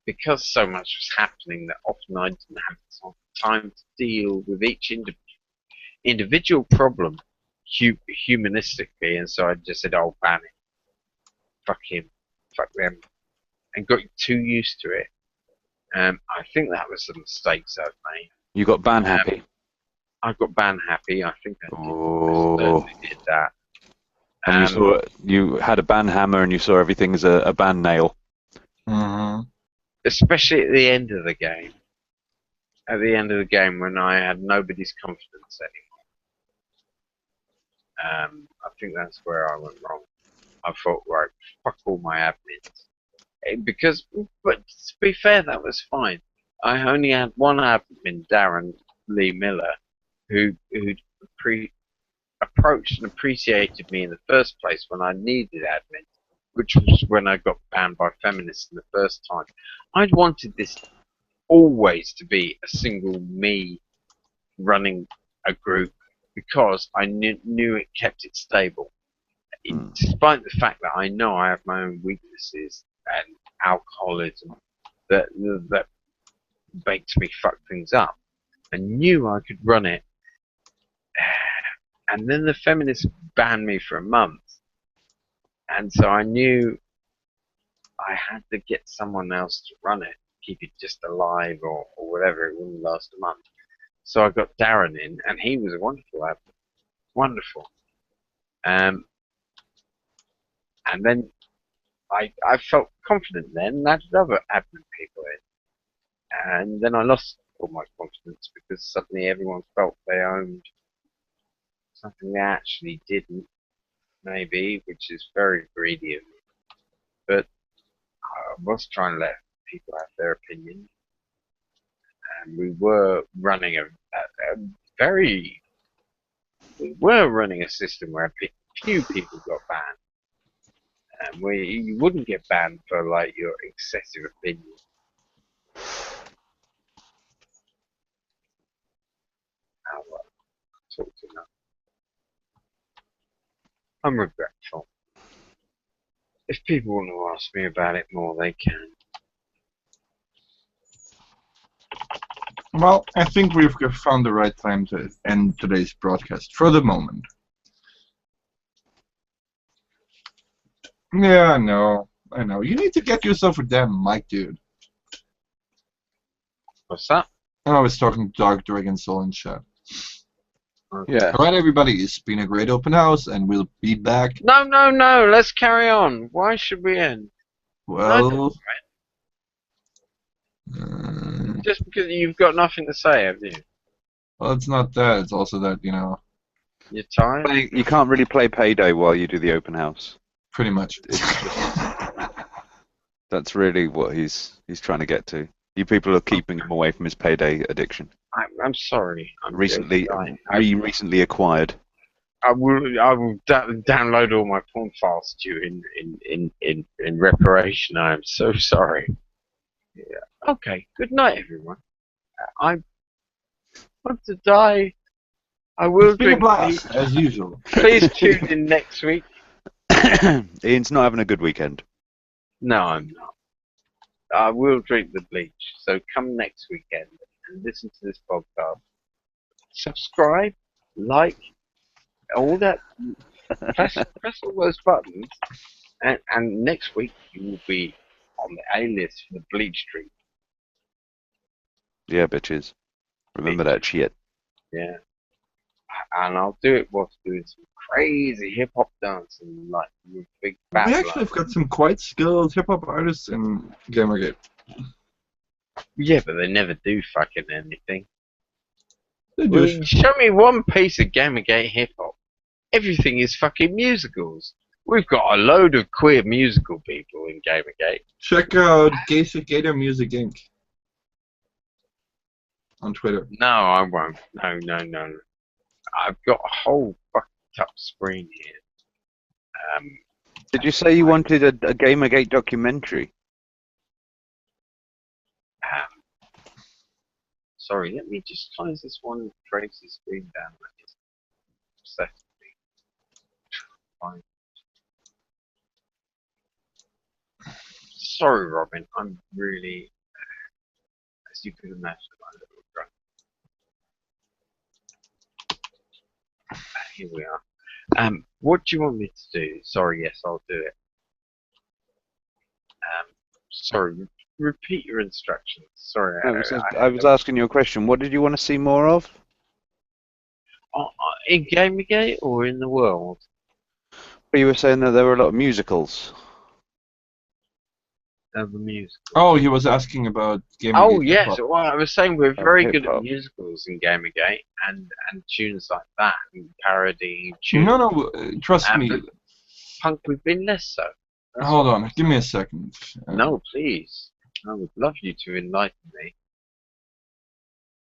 Because so much was happening that often I didn't have time to deal with each individual problem humanistically, and so I just said, "Oh, ban it. Fuck him. Fuck them," and got too used to it. I think that was the mistakes I've made. You got ban happy. I got ban happy. I think I certainly did that. And you had a ban hammer, and you saw everything as a ban nail. Especially at the end of the game. At the end of the game, when I had nobody's confidence anymore. I think that's where I went wrong. I thought, right, fuck all my admins. But to be fair, that was fine. I only had one admin, Darren Lee Miller, who approached and appreciated me in the first place when I needed admin, which was when I got banned by feminists in the first time. I'd wanted this always to be a single me running a group because I knew it kept it stable. Despite the fact that I know I have my own weaknesses and alcoholism that makes me fuck things up, I knew I could run it. And then the feminists banned me for a month, and so I knew I had to get someone else to run it, keep it just alive or whatever. It wouldn't last a month. So I got Darren in, and he was a wonderful admin. Wonderful. And then I felt confident then, and added other admin people in. And then I lost all my confidence because suddenly everyone felt they owned something they actually didn't, maybe, which is very greedy of me. But I was trying to let people have their opinion. And we were running a system where few people got banned. And you wouldn't get banned for like your excessive opinion. Talk to them. I'm regretful. If people want to ask me about it more, they can. Well, I think we've found the right time to end today's broadcast for the moment. Yeah, I know. You need to get yourself a damn mic, dude. What's that? I was talking to Dark Dragon Soul in chat. Yeah. Alright, everybody, it's been a great open house, and we'll be back. No, let's carry on. Why should we end? Well... Just because you've got nothing to say, have you? Well, it's not that. It's also that, You're tired? You can't really play Payday while you do the open house. Pretty much. That's really what he's trying to get to. You people are keeping him away from his Payday addiction. I'm sorry. Recently acquired. I will download all my porn files to you in reparation. I am so sorry. Yeah. Okay. Good night, everyone. I want to die. I will It's been a drink blast, bleach. as usual. Please tune in next week. Ian's not having a good weekend. No, I'm not. I will drink the bleach. So come next weekend and listen to this podcast. Subscribe, like, all that. Press all those buttons, and next week you will be on the A list for the bleach treat. Yeah, bitches. Remember that shit. Yeah. And I'll do it whilst doing some crazy hip hop dancing, like with big fat We actually have got some quite skilled hip hop artists in Gamergate. Yeah, but they never do fucking anything. They Well, do. show me one piece of Gamergate hip hop. Everything is fucking musicals. We've got a load of queer musical people in Gamergate. Check out Gator Music Inc. on Twitter. No, I won't. No. I've got a whole fucking touch screen here. Did you say you wanted a Gamergate documentary? Sorry, let me just close this one crazy screen down. That is upsetting me. Fine. Sorry, Robin. I'm really, as you could imagine, I'm a little drunk. Here we are. What do you want me to do? Sorry, yes, I'll do it. Sorry, repeat your instructions. Sorry. I was asking you a question. What did you want to see more of? In Gamergate or in the world? You were saying that there were a lot of musicals. The music. Oh, he was asking about Gamergate. Oh yes, hip-hop. well I was saying we're very good hip-hop. at musicals in Gamergate and tunes like that and parodying tunes. No, trust me. But punk, we've been less so. Hold on, give me a second. No, please. I would love you to enlighten me.